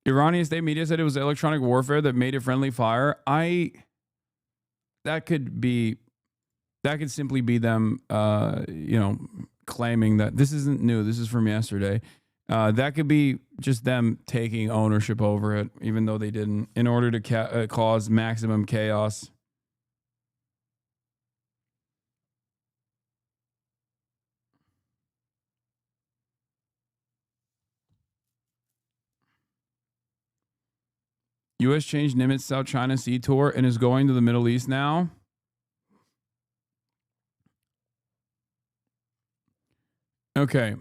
Iranian state media said it was electronic warfare that made it friendly fire. That could simply be them, claiming that this isn't new. This is from yesterday. That could be just them taking ownership over it, even though they didn't, in order to cause maximum chaos. U.S. changed Nimitz South China Sea tour and is going to the Middle East now. Okay.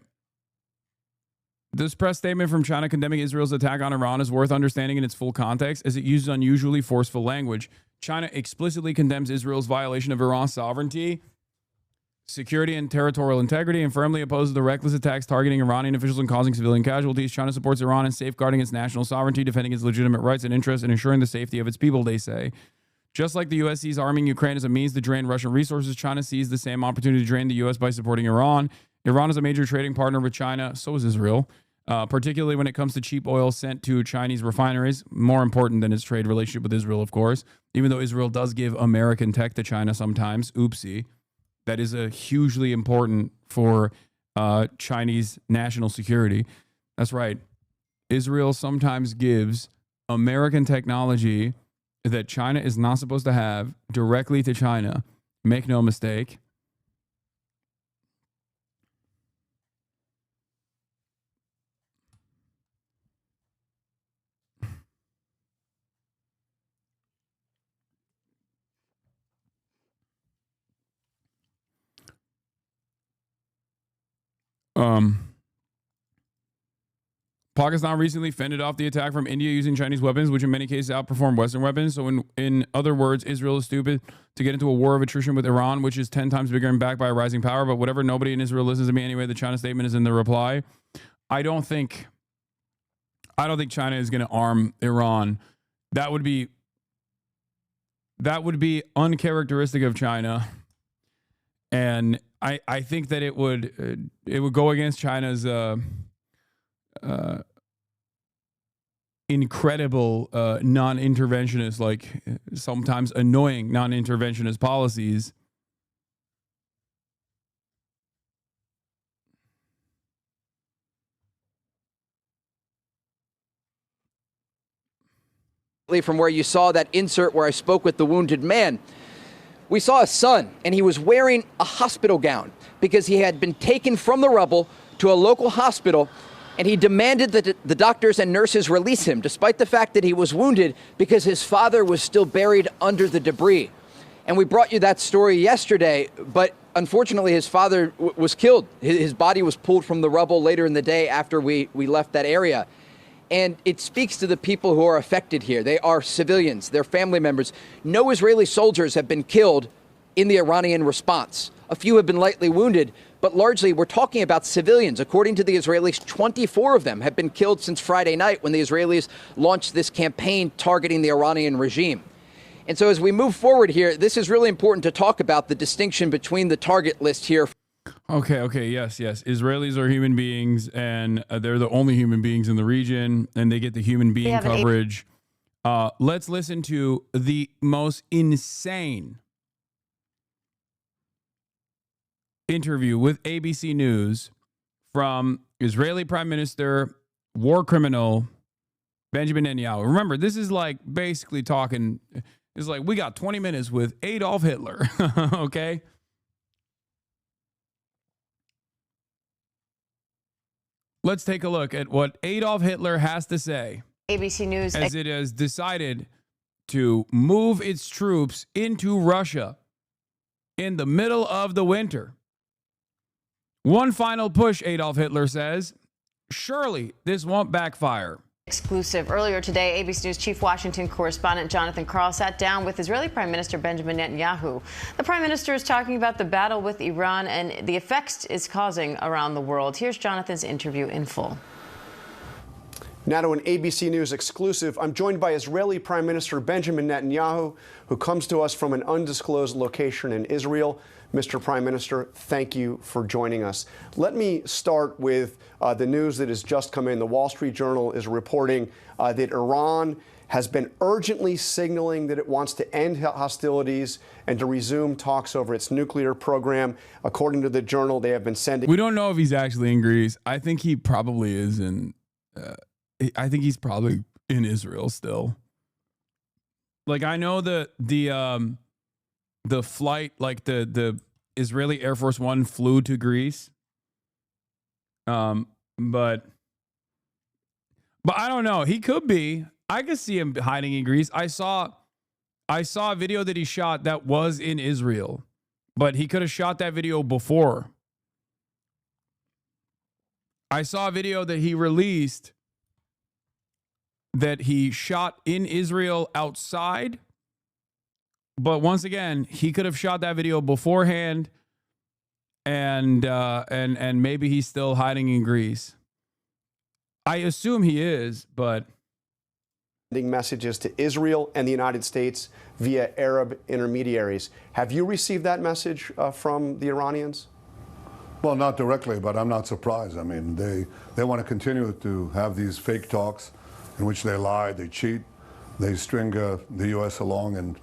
This press statement from China condemning Israel's attack on Iran is worth understanding in its full context, as it uses unusually forceful language. China explicitly condemns Israel's violation of Iran's sovereignty, security, and territorial integrity, and firmly opposes the reckless attacks targeting Iranian officials and causing civilian casualties. China supports Iran in safeguarding its national sovereignty, defending its legitimate rights and interests, and ensuring the safety of its people, they say. Just like the U.S. sees arming Ukraine as a means to drain Russian resources, China sees the same opportunity to drain the U.S. by supporting Iran. Iran is a major trading partner with China, so is Israel, particularly when it comes to cheap oil sent to Chinese refineries, more important than its trade relationship with Israel, of course, even though Israel does give American tech to China sometimes. Oopsie. That is a hugely important for Chinese national security. That's right. Israel sometimes gives American technology that China is not supposed to have directly to China. Make no mistake. Pakistan recently fended off the attack from India using Chinese weapons, which in many cases outperform Western weapons. So in other words, Israel is stupid to get into a war of attrition with Iran, which is 10 times bigger and backed by a rising power. But whatever, nobody in Israel listens to me anyway. The China statement is in the reply. I don't think China is going to arm Iran. That would be uncharacteristic of China. And I think that it would go against China's incredible non-interventionist, like sometimes annoying non-interventionist policies. From where you saw that insert where I spoke with the wounded man, we saw a son, and he was wearing a hospital gown because he had been taken from the rubble to a local hospital, and he demanded that the doctors and nurses release him, despite the fact that he was wounded, because his father was still buried under the debris. And we brought you that story yesterday, but unfortunately his father was killed. His body was pulled from the rubble later in the day after we left that area. And it speaks to the people who are affected here. They are civilians, they're family members. No Israeli soldiers have been killed in the Iranian response. A few have been lightly wounded, but largely we're talking about civilians. According to the Israelis, 24 of them have been killed since Friday night when the Israelis launched this campaign targeting the Iranian regime. And so as we move forward here, this is really important to talk about the distinction between the target list here. Okay, yes. Israelis are human beings, and they're the only human beings in the region, and they get the human being coverage. Let's listen to the most insane interview with ABC News from Israeli Prime Minister, war criminal, Benjamin Netanyahu. Remember, this is like basically talking, it's like we got 20 minutes with Adolf Hitler, okay? Let's take a look at what Adolf Hitler has to say. ABC News. As it has decided to move its troops into Russia in the middle of the winter. One final push, Adolf Hitler says. Surely this won't backfire. Exclusive. Earlier today, ABC News chief Washington correspondent Jonathan Karl sat down with Israeli Prime Minister Benjamin Netanyahu. The Prime Minister is talking about the battle with Iran and the effects it's causing around the world. Here's Jonathan's interview in full. Now to an ABC News exclusive. I'm joined by Israeli Prime Minister Benjamin Netanyahu, who comes to us from an undisclosed location in Israel. Mr. Prime Minister, thank you for joining us. Let me start with the news that has just come in. The Wall Street Journal is reporting that Iran has been urgently signaling that it wants to end hostilities and to resume talks over its nuclear program. According to the Journal, they have been sending... We don't know if he's actually in Greece. I think he probably is in... I think he's probably in Israel still. Like, I know the flight, like the Israeli Air Force One flew to Greece. But I don't know. He could be. I could see him hiding in Greece. I saw a video that he shot that was in Israel, but he could have shot that video before. I saw a video that he released that he shot in Israel outside. But once again, he could have shot that video beforehand, and maybe he's still hiding in Greece. I assume he is, but sending messages to Israel and the United States via Arab intermediaries. Have you received that message from the Iranians? Well, not directly, but I'm not surprised. I mean, they want to continue to have these fake talks in which they lie, they cheat, they string the U.S. along, and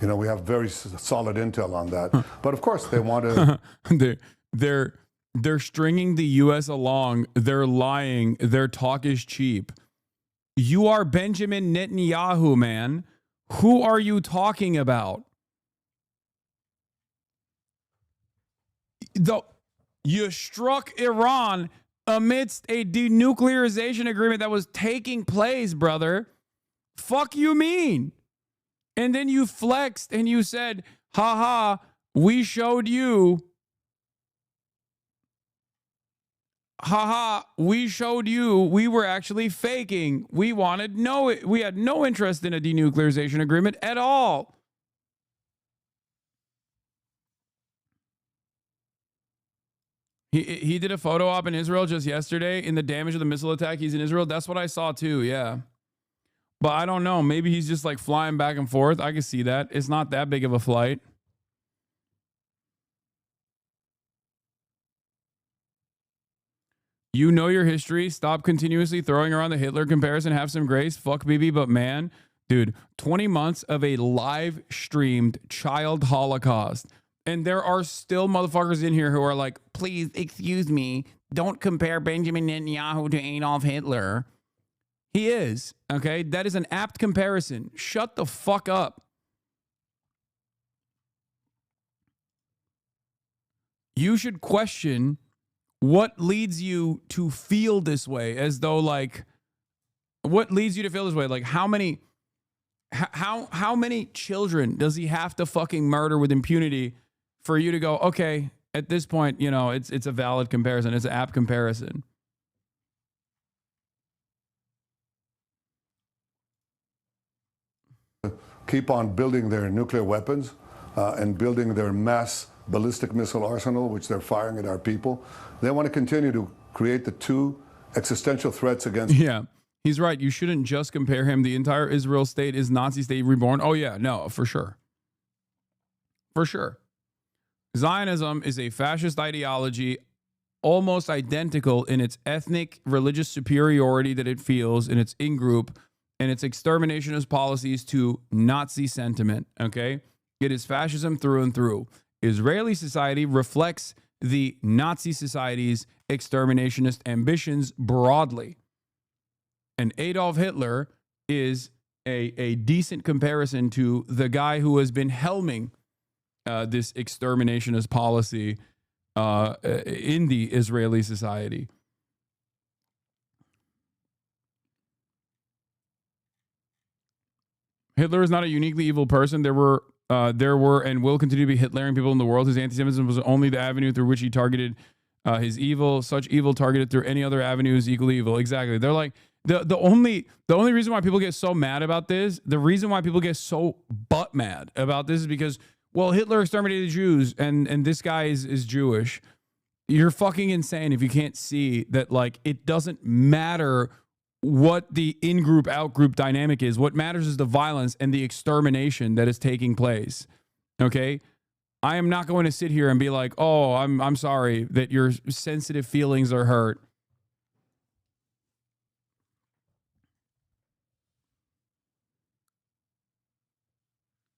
you know, we have very solid intel on that. But of course, they want to. They're stringing the U.S. along. They're lying. Their talk is cheap. You are Benjamin Netanyahu, man. Who are you talking about? You struck Iran amidst a denuclearization agreement that was taking place, brother. Fuck you mean? And then you flexed and you said, haha, we showed you. haha, we showed you we were actually faking. We had no interest in a denuclearization agreement at all. He did a photo op in Israel just yesterday in the damage of the missile attack. He's in Israel. That's what I saw too, yeah. But I don't know. Maybe he's just like flying back and forth. I can see that. It's not that big of a flight. You know your history. Stop continuously throwing around the Hitler comparison. Have some grace. Fuck Bibi, but man, dude, 20 months of a live streamed child Holocaust. And there are still motherfuckers in here who are like, please, excuse me, don't compare Benjamin Netanyahu to Adolf Hitler. He is, okay? That is an apt comparison. Shut the fuck up. You should question what leads you to feel this way, as though like, what leads you to feel this way? Like how many children does he have to fucking murder with impunity for you to go, okay, at this point, you know, it's a valid comparison. It's an apt comparison. Keep on building their nuclear weapons and building their mass ballistic missile arsenal, which they're firing at our people. They want to continue to create the two existential threats against. Yeah, he's right. You shouldn't just compare him. The entire Israel state is Nazi state reborn. Oh yeah, no, for sure. For sure. Zionism is a fascist ideology almost identical in its ethnic religious superiority that it feels in its in-group and its exterminationist policies to Nazi sentiment, okay? It is fascism through and through. Israeli society reflects the Nazi society's exterminationist ambitions broadly. And Adolf Hitler is a decent comparison to the guy who has been helming this exterminationist policy in the Israeli society. Hitler is not a uniquely evil person. There were and will continue to be Hitlerian people in the world. His anti-Semitism was only the avenue through which he targeted his evil. Such evil targeted through any other avenue is equally evil. Exactly. They're like the only reason why people get so mad about this, the reason why people get so butt mad about this is because, well, Hitler exterminated Jews and this guy is Jewish. You're fucking insane if you can't see that, like, it doesn't matter what the in-group, out-group dynamic is. What matters is the violence and the extermination that is taking place. Okay? I am not going to sit here and be like, oh, I'm sorry that your sensitive feelings are hurt.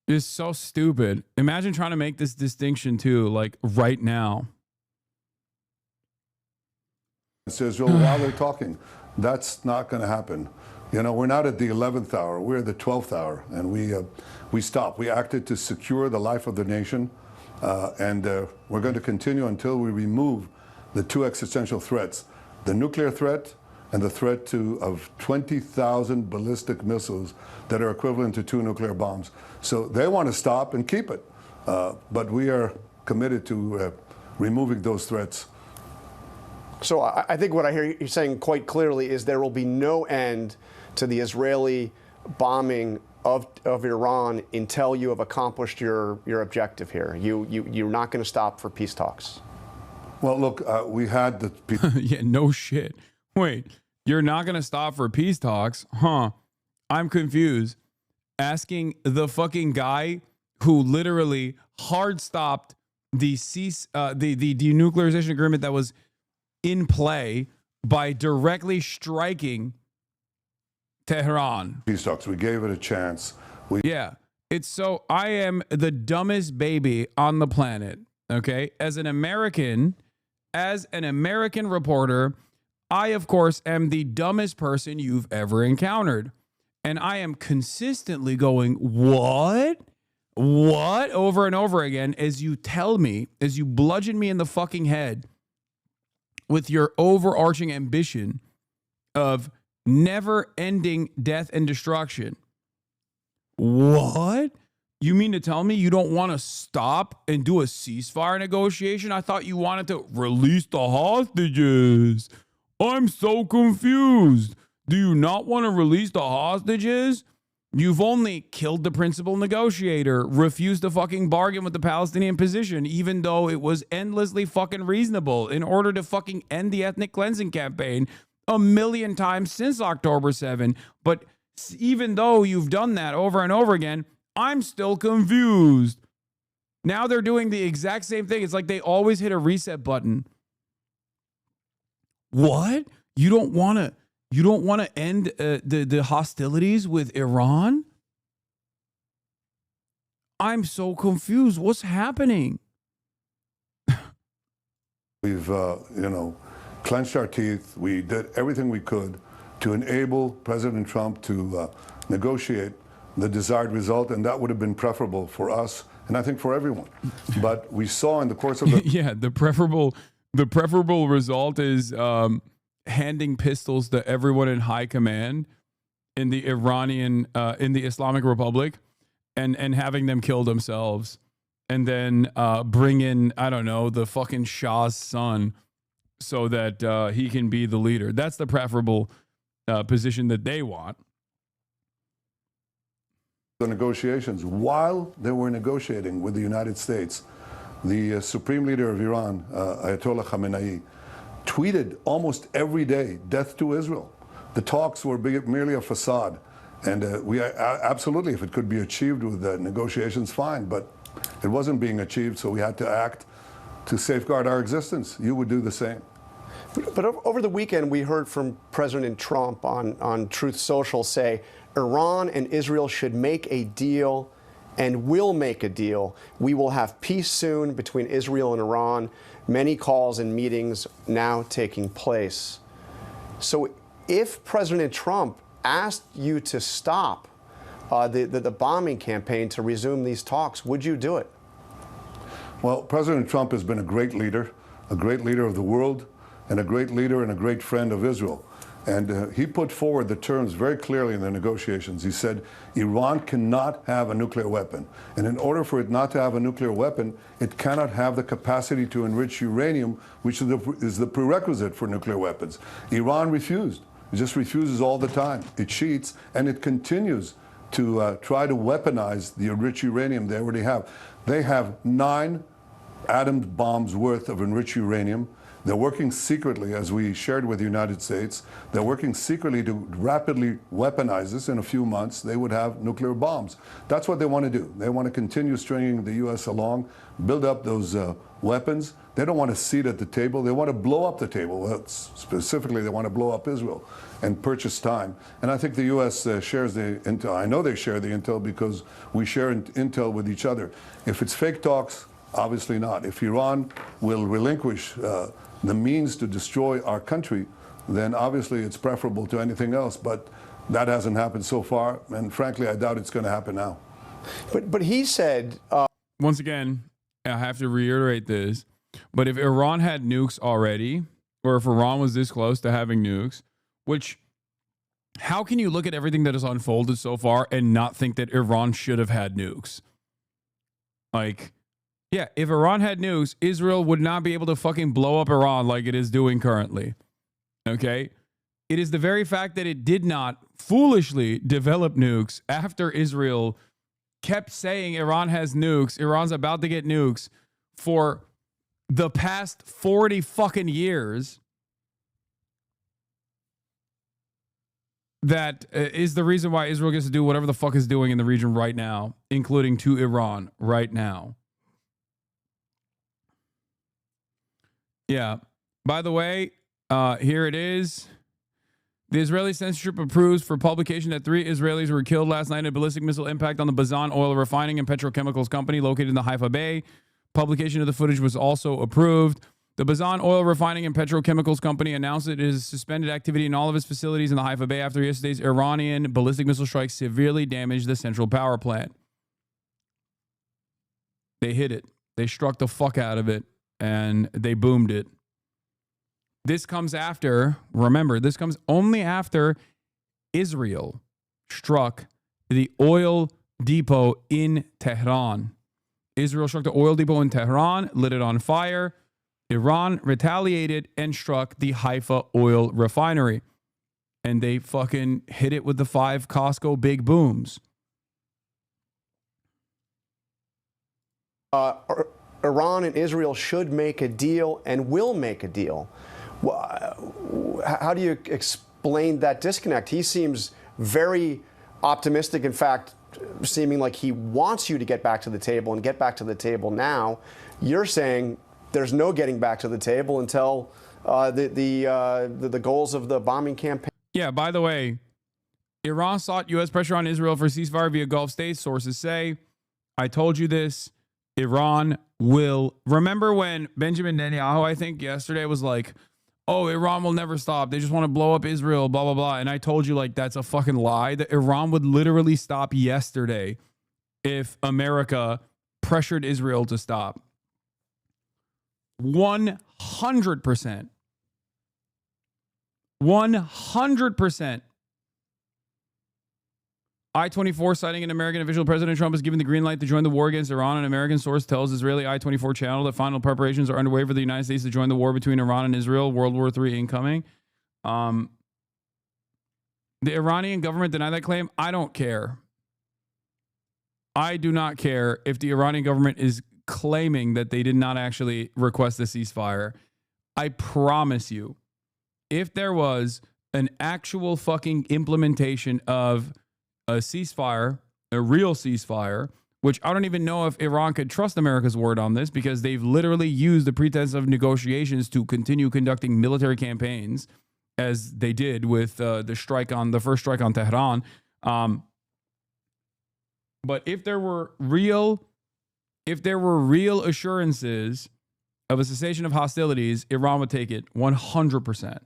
It's so stupid. Imagine trying to make this distinction too, like right now. Israel while they're talking. That's not going to happen. You know, we're not at the 11th hour. We're at the 12th hour, and we stopped. We acted to secure the life of the nation, and we're going to continue until we remove the two existential threats: the nuclear threat and the threat of 20,000 ballistic missiles that are equivalent to 2 nuclear bombs. So they want to stop and keep it, but we are committed to removing those threats. So I think what I hear you saying quite clearly is there will be no end to the Israeli bombing of Iran until you have accomplished your objective here. You're not going to stop for peace talks. Well, look, we had the yeah, no shit. Wait, you're not going to stop for peace talks? Huh? I'm confused. Asking the fucking guy who literally hard stopped the denuclearization agreement that was in play by directly striking Tehran. Peace talks. We gave it a chance. Yeah. It's so, I am the dumbest baby on the planet. Okay. As an American reporter, I, of course, am the dumbest person you've ever encountered. And I am consistently going, what? What? Over and over again, as you tell me, as you bludgeon me in the fucking head with your overarching ambition of never-ending death and destruction. What? You mean to tell me you don't want to stop and do a ceasefire negotiation? I thought you wanted to release the hostages. I'm so confused. Do you not want to release the hostages? You've only killed the principal negotiator, refused to fucking bargain with the Palestinian position, even though it was endlessly fucking reasonable in order to fucking end the ethnic cleansing campaign a million times since October 7. But even though you've done that over and over again, I'm still confused. Now they're doing the exact same thing. It's like they always hit a reset button. What? You don't want to end the hostilities with Iran? I'm so confused. What's happening? We've, clenched our teeth. We did everything we could to enable President Trump to negotiate the desired result, and that would have been preferable for us and I think for everyone. But we saw in the course of the yeah, the preferable result is handing pistols to everyone in high command in the in the Islamic Republic and having them kill themselves, and then bring in, I don't know, the fucking Shah's son so that he can be the leader. That's the preferable position that they want. The negotiations, while they were negotiating with the United States, the supreme leader of Iran, Ayatollah Khamenei, tweeted almost every day, "Death to Israel." The talks were merely a facade. And we absolutely, if it could be achieved with negotiations, fine. But it wasn't being achieved, so we had to act to safeguard our existence. You would do the same. But over the weekend, we heard from President Trump on Truth Social say Iran and Israel should make a deal and will make a deal. We will have peace soon between Israel and Iran. Many calls and meetings now taking place. So if President Trump asked you to stop the bombing campaign to resume these talks, would you do it? Well, President Trump has been a great leader of the world, and a great leader and a great friend of Israel. And he put forward the terms very clearly in the negotiations. He said, Iran cannot have a nuclear weapon. And in order for it not to have a nuclear weapon, it cannot have the capacity to enrich uranium, which is the prerequisite for nuclear weapons. Iran refused. It just refuses all the time. It cheats, and it continues to try to weaponize the enriched uranium they already have. They have 9 atom bombs worth of enriched uranium. They're working secretly, as we shared with the United States. They're working secretly to rapidly weaponize this. In a few months, they would have nuclear bombs. That's what they want to do. They want to continue stringing the U.S. along, build up those weapons. They don't want a seat at the table. They want to blow up the table. Well, specifically, they want to blow up Israel and purchase time. And I think the U.S. shares the intel. I know they share the intel because we share intel with each other. If it's fake talks, obviously not. If Iran will relinquish the means to destroy our country, then obviously it's preferable to anything else. But that hasn't happened so far, and frankly, I doubt it's going to happen now. But he said... Once again, I have to reiterate this, but if Iran had nukes already, or if Iran was this close to having nukes, which, how can you look at everything that has unfolded so far and not think that Iran should have had nukes? Like... yeah, if Iran had nukes, Israel would not be able to fucking blow up Iran like it is doing currently. Okay? It is the very fact that it did not foolishly develop nukes after Israel kept saying Iran has nukes, Iran's about to get nukes for the past 40 fucking years. That is the reason why Israel gets to do whatever the fuck is doing in the region right now, including to Iran right now. Yeah. By the way, here it is. The Israeli censorship approves for publication that 3 Israelis were killed last night in a ballistic missile impact on the Bazan oil refining and petrochemicals company located in the Haifa Bay. Publication of the footage was also approved. The Bazan oil refining and petrochemicals company announced that it has suspended activity in all of its facilities in the Haifa Bay after yesterday's Iranian ballistic missile strike severely damaged the central power plant. They hit it. They struck the fuck out of it. And they boomed it. This comes after, remember, this comes only after Israel struck the oil depot in Tehran. Israel struck the oil depot in Tehran, lit it on fire. Iran retaliated and struck the Haifa oil refinery. And they fucking hit it with the 5 Costco big booms. Iran and Israel should make a deal and will make a deal. How do you explain that disconnect? He seems very optimistic, in fact, seeming like he wants you to get back to the table and get back to the table now. You're saying there's no getting back to the table until the goals of the bombing campaign. Yeah, by the way, Iran sought U.S. pressure on Israel for ceasefire via Gulf states. Sources say, I told you this, Iran will. Remember when Benjamin Netanyahu, I think yesterday, was like, oh, Iran will never stop. They just want to blow up Israel, blah, blah, blah. And I told you, like, that's a fucking lie. That Iran would literally stop yesterday if America pressured Israel to stop. 100%. 100%. I-24 citing an American official, President Trump has given the green light to join the war against Iran. An American source tells Israeli I-24 channel that final preparations are underway for the United States to join the war between Iran and Israel. World War III incoming. The Iranian government denied that claim. I don't care. I do not care if the Iranian government is claiming that they did not actually request a ceasefire. I promise you, if there was an actual fucking implementation of a ceasefire, a real ceasefire, which I don't even know if Iran could trust America's word on this, because they've literally used the pretense of negotiations to continue conducting military campaigns, as they did with the first strike on Tehran. But if there were real assurances of a cessation of hostilities, Iran would take it 100%.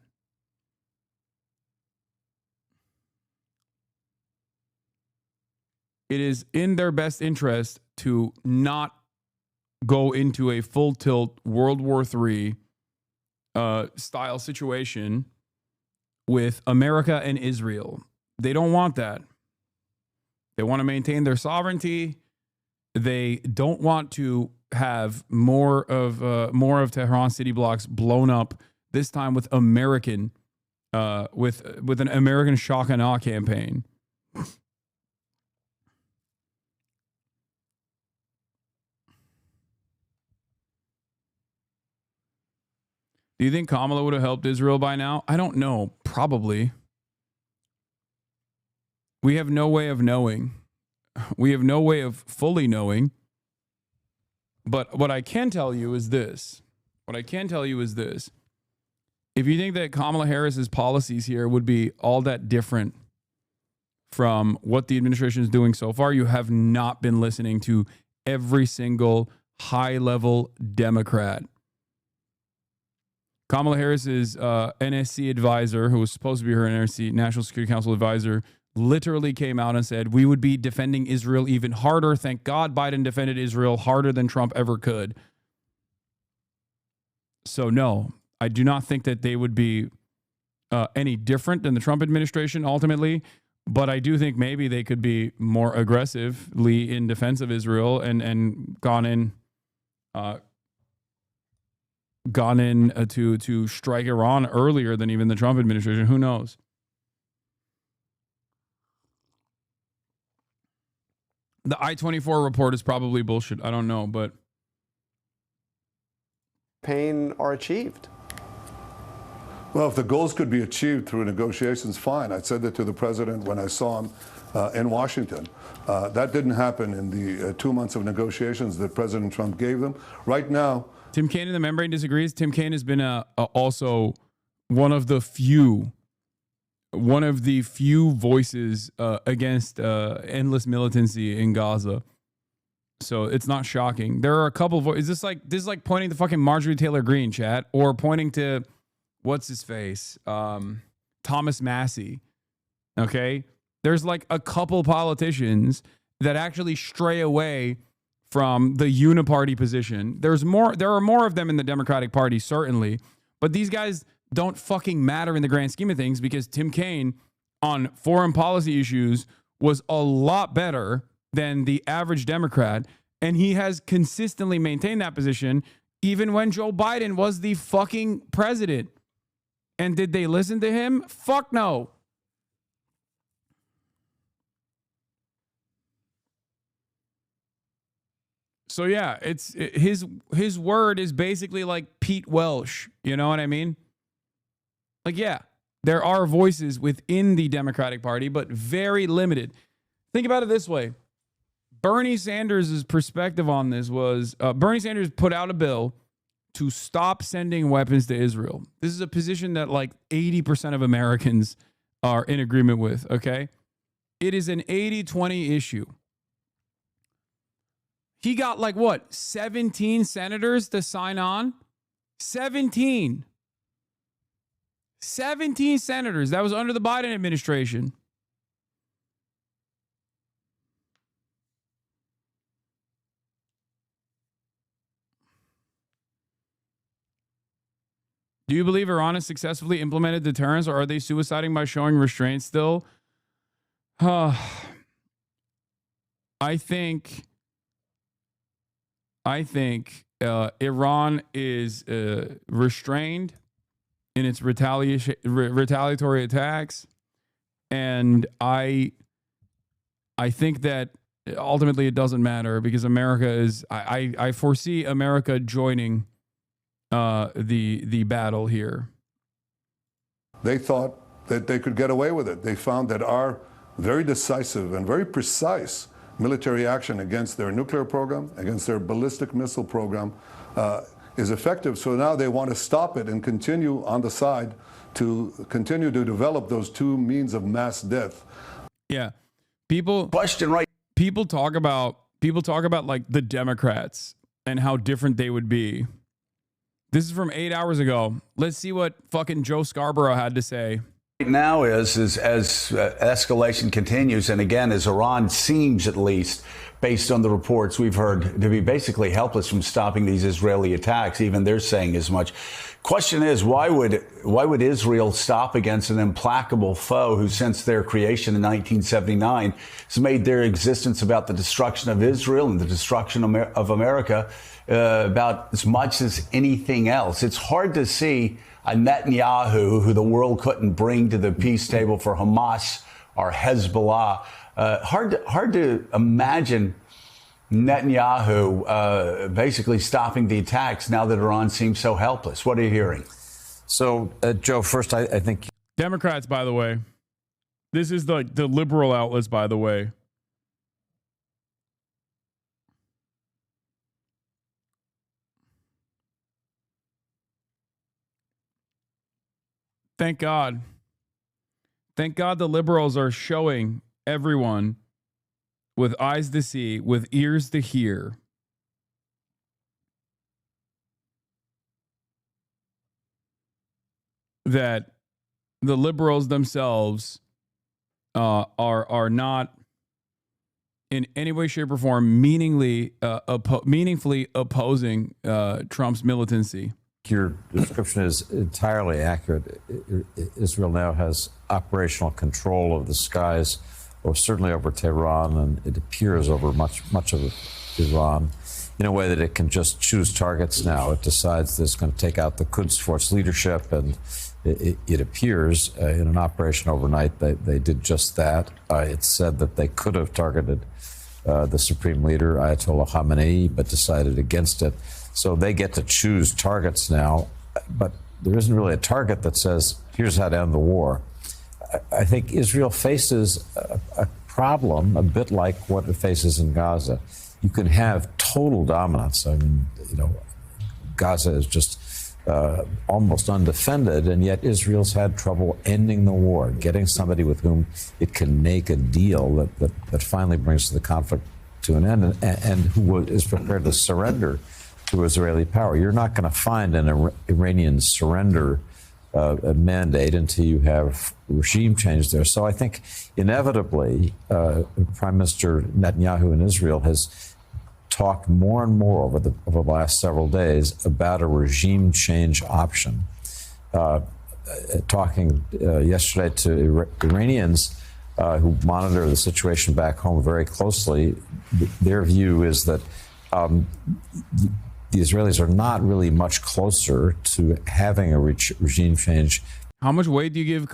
It is in their best interest to not go into a full tilt World War III style situation with America and Israel. They don't want that. They want to maintain their sovereignty. They don't want to have more of Tehran city blocks blown up, this time with American with an American shock and awe campaign. Do you think Kamala would have helped Israel by now? I don't know. Probably. We have no way of knowing. We have no way of fully knowing. But what I can tell you is this. If you think that Kamala Harris's policies here would be all that different from what the administration is doing so far, you have not been listening to every single high-level Democrat. Kamala Harris's NSC advisor, who was supposed to be her NSC, National Security Council advisor, literally came out and said, we would be defending Israel even harder. Thank God Biden defended Israel harder than Trump ever could. So no, I do not think that they would be any different than the Trump administration ultimately, but I do think maybe they could be more aggressively in defense of Israel and gone in to strike Iran earlier than even the Trump administration. Who knows? The I-24 report is probably bullshit. I don't know, but pain are achieved. Well, if the goals could be achieved through negotiations, fine. I said that to the president when I saw him in Washington. That didn't happen in the 2 months of negotiations that President Trump gave them. Right now, Tim Kaine in the membrane disagrees. Tim Kaine has been also one of the few voices against endless militancy in Gaza. So it's not shocking. There are a couple voices. This is like pointing to fucking Marjorie Taylor Greene, chat, or pointing to what's his face, Thomas Massey. Okay, there's like a couple politicians that actually stray away from the uniparty position. There are more of them in the Democratic Party, certainly, but these guys don't fucking matter in the grand scheme of things, because Tim Kaine on foreign policy issues was a lot better than the average Democrat. And he has consistently maintained that position even when Joe Biden was the fucking president. And did they listen to him? Fuck no. So yeah, his word is basically like Pete Welsh. You know what I mean? Like, yeah, there are voices within the Democratic Party, but very limited. Think about it this way. Bernie Sanders' perspective on this was Bernie Sanders put out a bill to stop sending weapons to Israel. This is a position that like 80% of Americans are in agreement with, okay? It is an 80-20 issue. He got like what, 17 senators to sign on? 17 senators. That was under the Biden administration. Do you believe Iran has successfully implemented deterrence, or are they suiciding by showing restraint still? I think Iran is restrained in its retaliatory attacks, and I think that ultimately it doesn't matter because America is. I foresee America joining the battle here. They thought that they could get away with it. They found that our very decisive and very precise military action against their nuclear program, against their ballistic missile program, is effective. So now they want to stop it and continue on the side to continue to develop those two means of mass death. Yeah, people talk about like the Democrats and how different they would be. This is from 8 hours ago. Let's see what fucking Joe Scarborough had to say. Right now is as escalation continues, and again, as Iran seems, at least based on the reports we've heard, to be basically helpless from stopping these Israeli attacks. Even they're saying as much. Question is, why would Israel stop against an implacable foe who, since their creation in 1979, has made their existence about the destruction of Israel and the destruction of America about as much as anything else? It's hard to see a Netanyahu who the world couldn't bring to the peace table for Hamas or Hezbollah. Hard to imagine Netanyahu basically stopping the attacks now that Iran seems so helpless. What are you hearing? So, Joe, first, I think Democrats, by the way, this is the liberal outlets, by the way. Thank God. Thank God the liberals are showing everyone with eyes to see, with ears to hear, that the liberals themselves are not in any way, shape, or form meaningfully opposing Trump's militancy. your description is entirely accurate. Israel now has operational control of the skies, or certainly over Tehran, and it appears over much of Iran, in a way that it can just choose targets now. It decides that it's going to take out the Quds Force leadership, and it appears in an operation overnight they did just that. It's said that they could have targeted the supreme leader, Ayatollah Khamenei, but decided against it. So they get to choose targets now, but there isn't really a target that says, here's how to end the war. I think Israel faces a problem a bit like what it faces in Gaza. You can have total dominance. I mean, Gaza is just almost undefended, and yet Israel's had trouble ending the war, getting somebody with whom it can make a deal that finally brings the conflict to an end, and who is prepared to surrender to Israeli power. You're not going to find an Iranian surrender mandate until you have regime change there. So I think inevitably Prime Minister Netanyahu in Israel has talked more and more over the last several days about a regime change option. Talking yesterday to Iranians, who monitor the situation back home very closely, their view is that the Israelis are not really much closer to having a regime change. How much weight do you give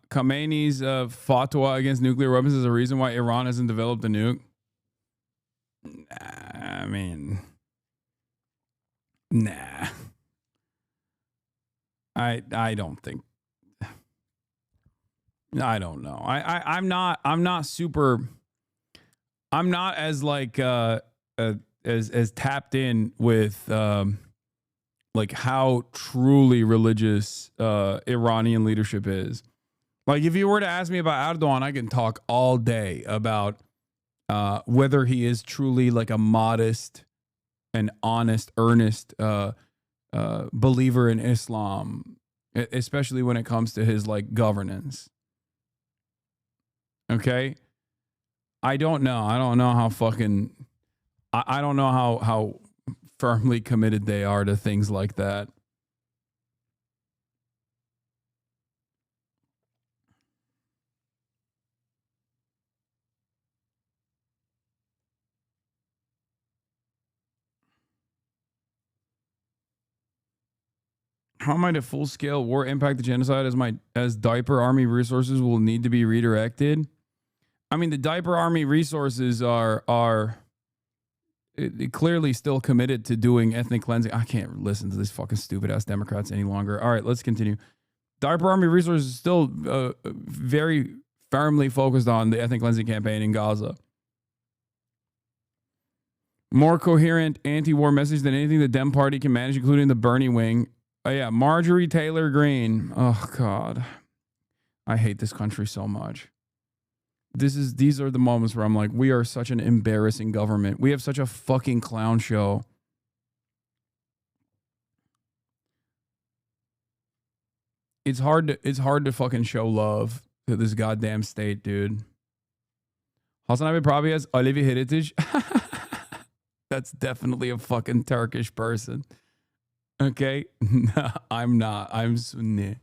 Khamenei's fatwa against nuclear weapons as a reason why Iran hasn't developed a nuke? I mean, nah. I don't think. I don't know. I'm not as like as tapped in with like how truly religious Iranian leadership is. Like if you were to ask me about Erdogan, I can talk all day about whether he is truly like a modest and honest, earnest believer in Islam, especially when it comes to his like governance. Okay, I don't know. I don't know how fucking. I don't know how firmly committed they are to things like that. How might a full-scale war impact the genocide as diaper army resources will need to be redirected? I mean, the diaper army resources are clearly still committed to doing ethnic cleansing. I can't listen to these fucking stupid-ass Democrats any longer. All right, let's continue. Diaper army resources still very firmly focused on the ethnic cleansing campaign in Gaza. More coherent anti-war message than anything the Dem Party can manage, including the Bernie wing. Oh, yeah, Marjorie Taylor Greene. Oh, God. I hate this country so much. These are the moments where I'm like, we are such an embarrassing government. We have such a fucking clown show. It's hard to fucking show love to this goddamn state, dude. HasanAbi probably has Alevi heritage. That's definitely a fucking Turkish person. Okay? No, I'm not. I'm Sunni.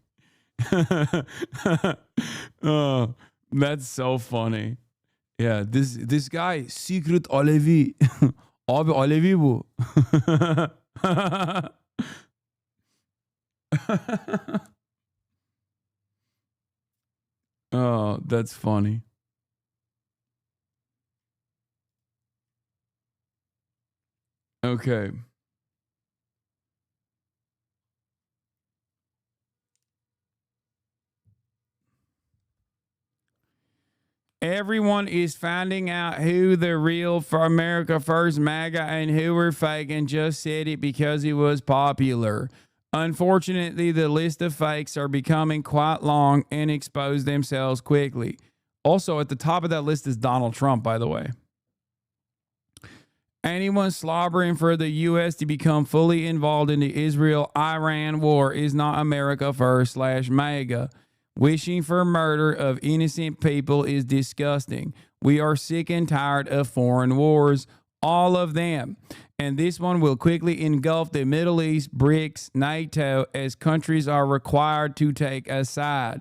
Oh, that's so funny. Yeah, this guy, secret Alevi. Abi Alevi bu. Oh, that's funny. Okay. Everyone is finding out who the real for America First MAGA and who were fake and just said it because it was popular. Unfortunately, the list of fakes are becoming quite long and expose themselves quickly. Also, at the top of that list is Donald Trump, by the way. Anyone slobbering for the U.S. to become fully involved in the Israel-Iran war is not America First / MAGA. Wishing for murder of innocent people is disgusting. We are sick and tired of foreign wars, all of them. And this one will quickly engulf the Middle East, BRICS, NATO, as countries are required to take a side.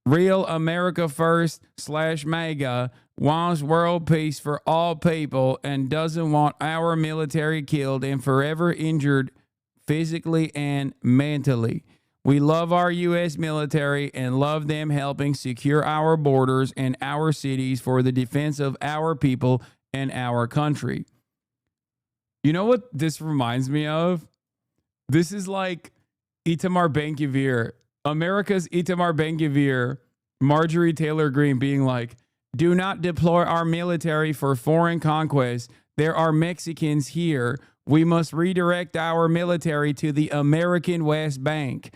Real America First / MAGA wants world peace for all people and doesn't want our military killed and forever injured physically and mentally. We love our U.S. military and love them helping secure our borders and our cities for the defense of our people and our country. You know what this reminds me of? This is like Itamar Ben-Gvir, America's Itamar Ben-Gvir, Marjorie Taylor Greene being like, do not deploy our military for foreign conquest. There are Mexicans here. We must redirect our military to the American West Bank,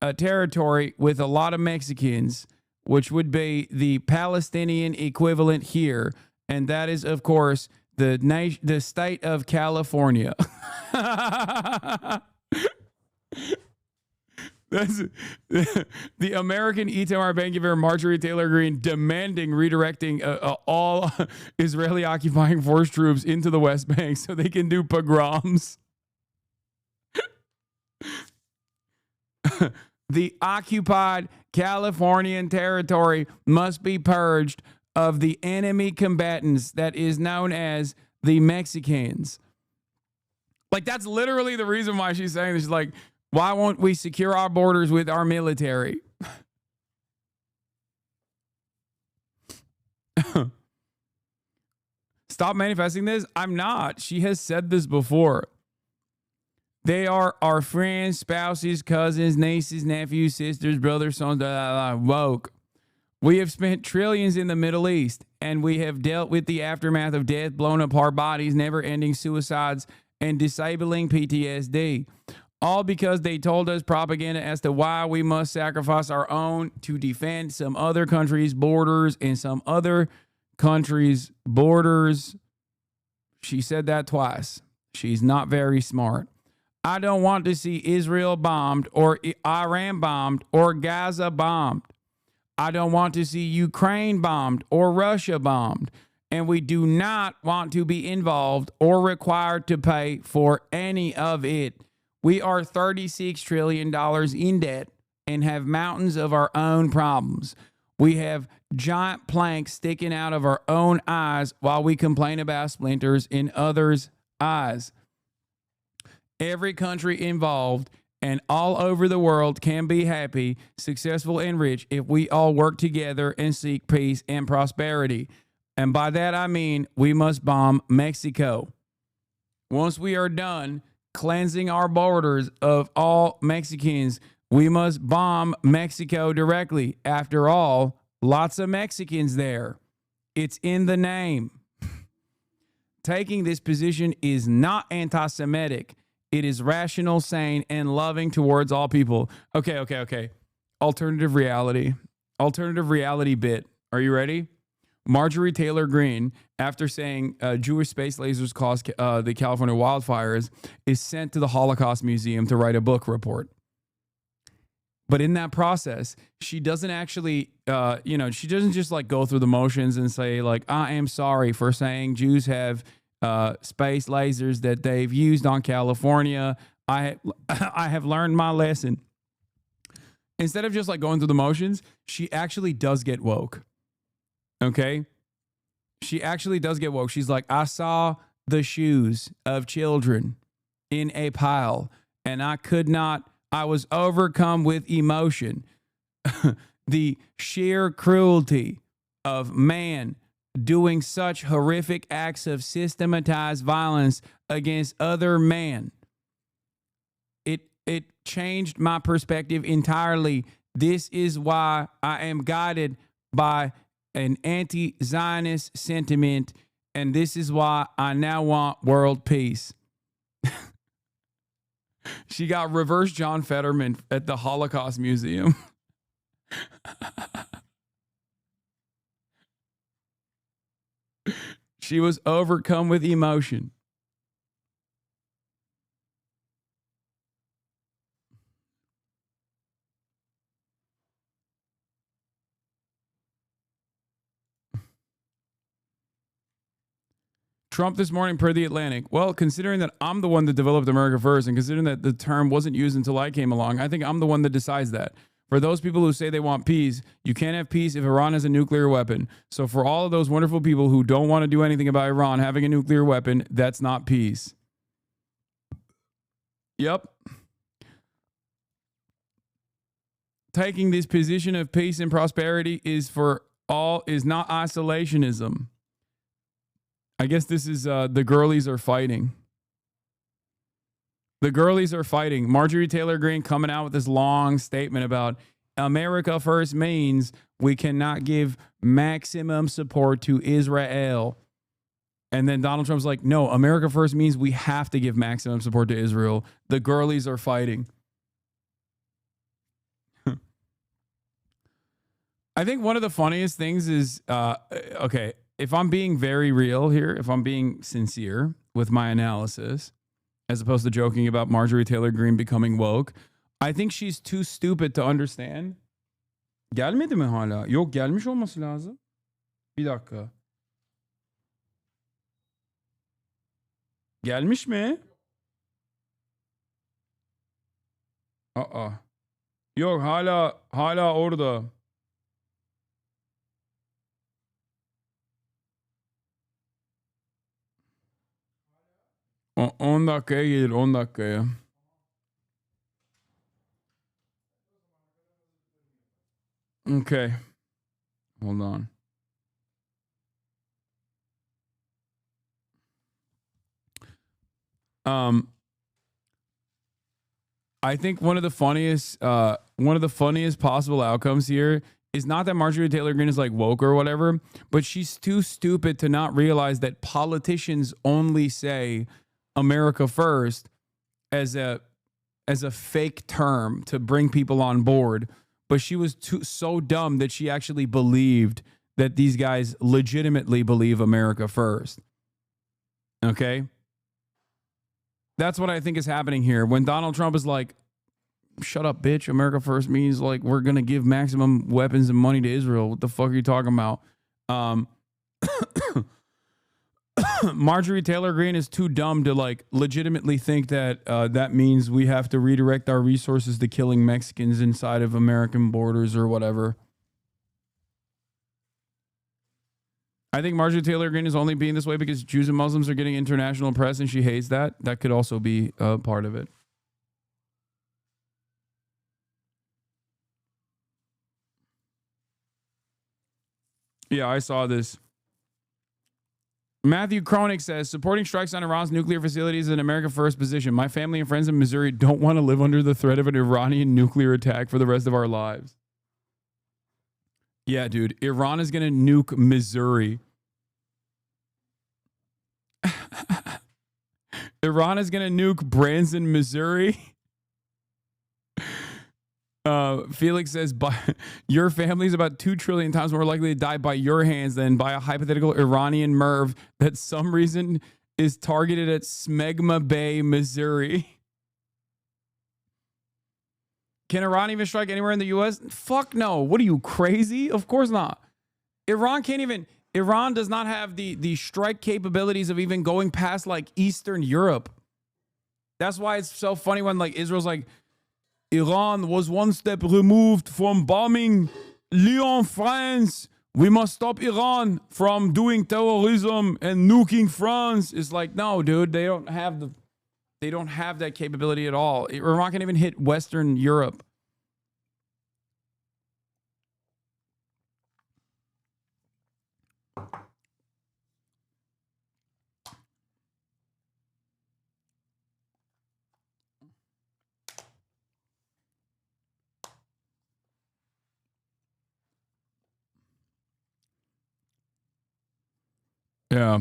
a territory with a lot of Mexicans, which would be the Palestinian equivalent here. And that is, of course, the state of California. That's the American Itamar Ben-Gvir, Marjorie Taylor Greene demanding redirecting all Israeli occupying force troops into the West Bank so they can do pogroms. The occupied Californian territory must be purged of the enemy combatants that is known as the Mexicans. Like, that's literally the reason why she's saying this. She's like, why won't we secure our borders with our military? Stop manifesting this. I'm not. She has said this before. They are our friends, spouses, cousins, nieces, nephews, sisters, brothers, sons, woke. We have spent trillions in the Middle East, and we have dealt with the aftermath of death, blown apart bodies, never-ending suicides, and disabling PTSD. All because they told us propaganda as to why we must sacrifice our own to defend some other country's borders and some other country's borders. She said that twice. She's not very smart. I don't want to see Israel bombed or Iran bombed or Gaza bombed. I don't want to see Ukraine bombed or Russia bombed. And we do not want to be involved or required to pay for any of it. We are $36 trillion in debt and have mountains of our own problems. We have giant planks sticking out of our own eyes while we complain about splinters in others' eyes. Every country involved and all over the world can be happy, successful, and rich if we all work together and seek peace and prosperity. And by that I mean we must bomb Mexico. Once we are done cleansing our borders of all Mexicans, we must bomb Mexico directly. After all, lots of Mexicans there. It's in the name. Taking this position is not anti-Semitic. It is rational, sane, and loving towards all people. Okay. Alternative reality bit. Are you ready? Marjorie Taylor Greene, after saying Jewish space lasers caused the California wildfires, is sent to the Holocaust Museum to write a book report. But in that process, she doesn't actually, she doesn't just like go through the motions and say like, I am sorry for saying Jews have space lasers that they've used on California. I have learned my lesson. Instead of just like going through the motions, she actually does get woke. Okay? She actually does get woke. She's like, I saw the shoes of children in a pile and I was overcome with emotion. The sheer cruelty of man doing such horrific acts of systematized violence against other men. It changed my perspective entirely. This is why I am guided by an anti-Zionist sentiment, and this is why I now want world peace. She got reverse John Fetterman at the Holocaust Museum. She was overcome with emotion. Trump this morning per The Atlantic. Well, considering that I'm the one that developed America First and considering that the term wasn't used until I came along, I think I'm the one that decides that. For those people who say they want peace, you can't have peace if Iran has a nuclear weapon. So for all of those wonderful people who don't want to do anything about Iran having a nuclear weapon, that's not peace. Yep. Taking this position of peace and prosperity is not isolationism. I guess this is the girlies are fighting. The girlies are fighting. Marjorie Taylor Greene coming out with this long statement about America First means we cannot give maximum support to Israel. And then Donald Trump's like, no, America First means we have to give maximum support to Israel. The girlies are fighting. I think one of the funniest things is, okay, if I'm being very real here, if I'm being sincere with my analysis, as opposed to joking about Marjorie Taylor Greene becoming woke, I think she's too stupid to understand. Gelmedi mi hala? Yok, gelmiş olması lazım. Bir dakika. Gelmiş mi? Yok hala orada. O, 10 dakikaya gelir 10 dakikaya. Okay. Hold on. I think one of the funniest possible outcomes here is not that Marjorie Taylor Greene is like woke or whatever, but she's too stupid to not realize that politicians only say America first as a fake term to bring people on board. But she was so dumb that she actually believed that these guys legitimately believe America first. Okay? That's what I think is happening here. When Donald Trump is like, shut up, bitch. America first means like we're going to give maximum weapons and money to Israel. What the fuck are you talking about? Marjorie Taylor Greene is too dumb to like legitimately think that that means we have to redirect our resources to killing Mexicans inside of American borders or whatever. I think Marjorie Taylor Greene is only being this way because Jews and Muslims are getting international press and she hates that. That could also be part of it. Yeah, I saw this. Matthew Kroenig says, supporting strikes on Iran's nuclear facilities is an America first position. My family and friends in Missouri don't want to live under the threat of an Iranian nuclear attack for the rest of our lives. Yeah, dude, Iran is going to nuke Missouri. Iran is going to nuke Branson, Missouri. Felix says, your family is about 2 trillion times more likely to die by your hands than by a hypothetical Iranian MIRV that some reason is targeted at Smegma Bay, Missouri. Can Iran even strike anywhere in the U.S.? Fuck no. What are you, crazy? Of course not. Iran does not have the strike capabilities of even going past like Eastern Europe. That's why it's so funny when like Israel's like, Iran was one step removed from bombing Lyon, France. We must stop Iran from doing terrorism and nuking France. It's like, no, dude, they don't have that capability at all. Iran can't even hit Western Europe. Yeah.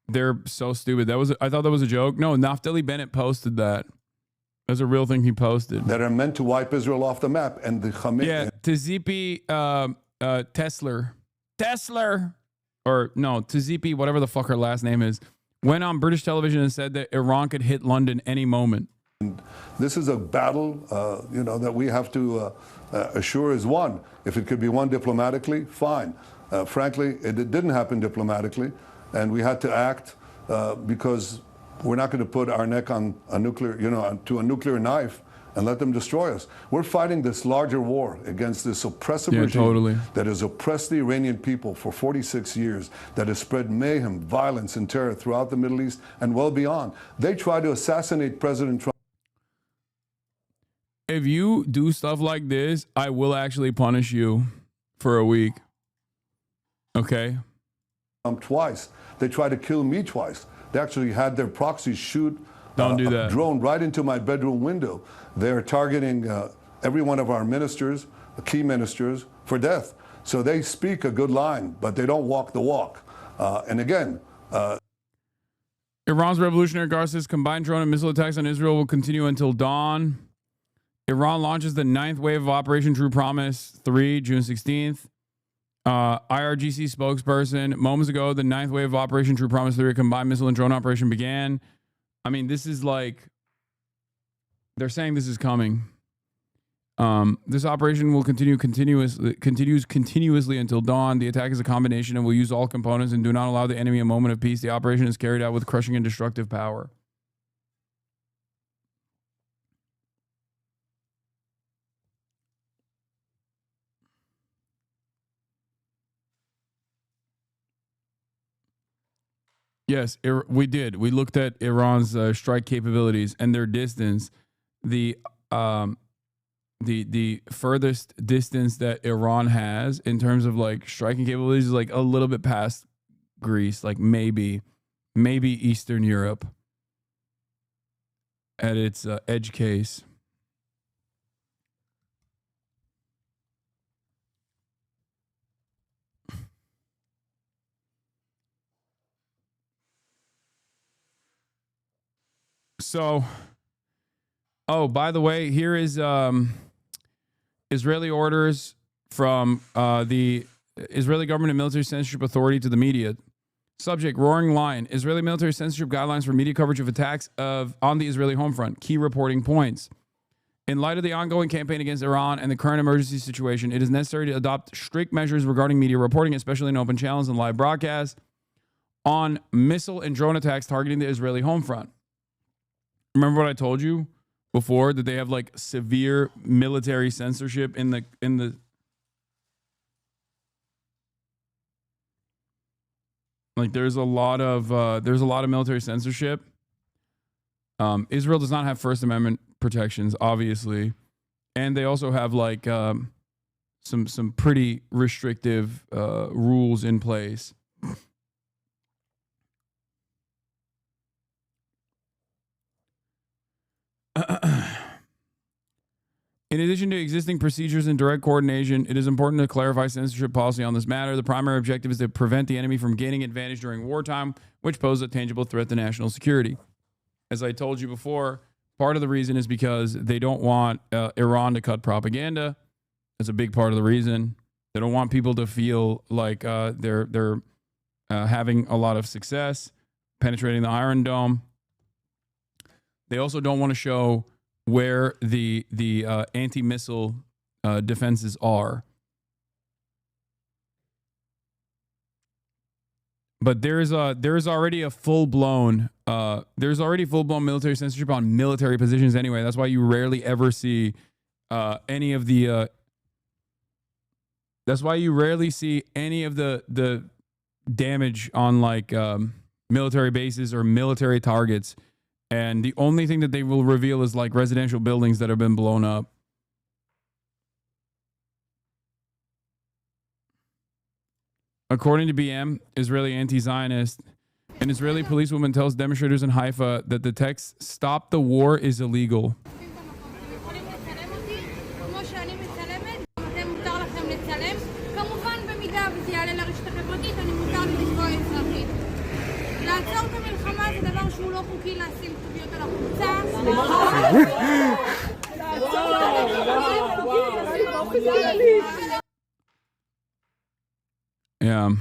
They're so stupid. I thought that was a joke. No, Naftali Bennett posted that. That's a real thing he posted. That are meant to wipe Israel off the map. And the Khamenei. Yeah, Tzipi Tesler, or no, Tzipi, whatever the fuck her last name is, went on British television and said that Iran could hit London any moment. And this is a battle, that we have to assure is won. If it could be won diplomatically, fine. Frankly, it didn't happen diplomatically, and we had to act because we're not going to put our neck on a nuclear, to a nuclear knife and let them destroy us. We're fighting this larger war against this oppressive regime that has oppressed the Iranian people for 46 years, that has spread mayhem, violence, and terror throughout the Middle East and well beyond. They tried to assassinate President Trump. If you do stuff like this, I will actually punish you for a week. Okay. Twice. They tried to kill me twice. They actually had their proxies shoot Don't do that. a drone right into my bedroom window. They're targeting every one of our ministers, key ministers, for death. So they speak a good line, but they don't walk the walk. And again, Iran's Revolutionary Guard says combined drone and missile attacks on Israel will continue until dawn. Iran launches the 9th wave of Operation True Promise 3, June 16th. IRGC spokesperson, moments ago, the 9th wave of Operation True Promise 3, a combined missile and drone operation began. I mean, this is like, they're saying this is coming. This operation will continues continuously until dawn. The attack is a combination and will use all components and do not allow the enemy a moment of peace. The operation is carried out with crushing and destructive power. Yes, we did. We looked at Iran's strike capabilities and their distance. The furthest distance that Iran has in terms of like striking capabilities is like a little bit past Greece, like maybe Eastern Europe at its edge case. So, oh, by the way, here is Israeli orders from the Israeli government and military censorship authority to the media. Subject, roaring line, Israeli military censorship guidelines for media coverage of attacks on the Israeli home front. Key reporting points. In light of the ongoing campaign against Iran and the current emergency situation, it is necessary to adopt strict measures regarding media reporting, especially in open channels and live broadcasts, on missile and drone attacks targeting the Israeli home front. Remember what I told you before, that they have like severe military censorship in the like there's a lot of military censorship. Israel does not have First Amendment protections, obviously, and they also have like some pretty restrictive rules in place. In addition to existing procedures and direct coordination, it is important to clarify censorship policy on this matter. The primary objective is to prevent the enemy from gaining advantage during wartime, which poses a tangible threat to national security. As I told you before, part of the reason is because they don't want Iran to cut propaganda. That's a big part of the reason. They don't want people to feel like they're having a lot of success penetrating the Iron Dome. They also don't want to show where the anti-missile defenses are. But there's already full-blown military censorship on military positions anyway. That's why you rarely ever see any of the damage on like military bases or military targets. And the only thing that they will reveal is like residential buildings that have been blown up. According to BM, Israeli anti-Zionist, an Israeli policewoman tells demonstrators in Haifa that the text "Stop the War" is illegal. Yeah.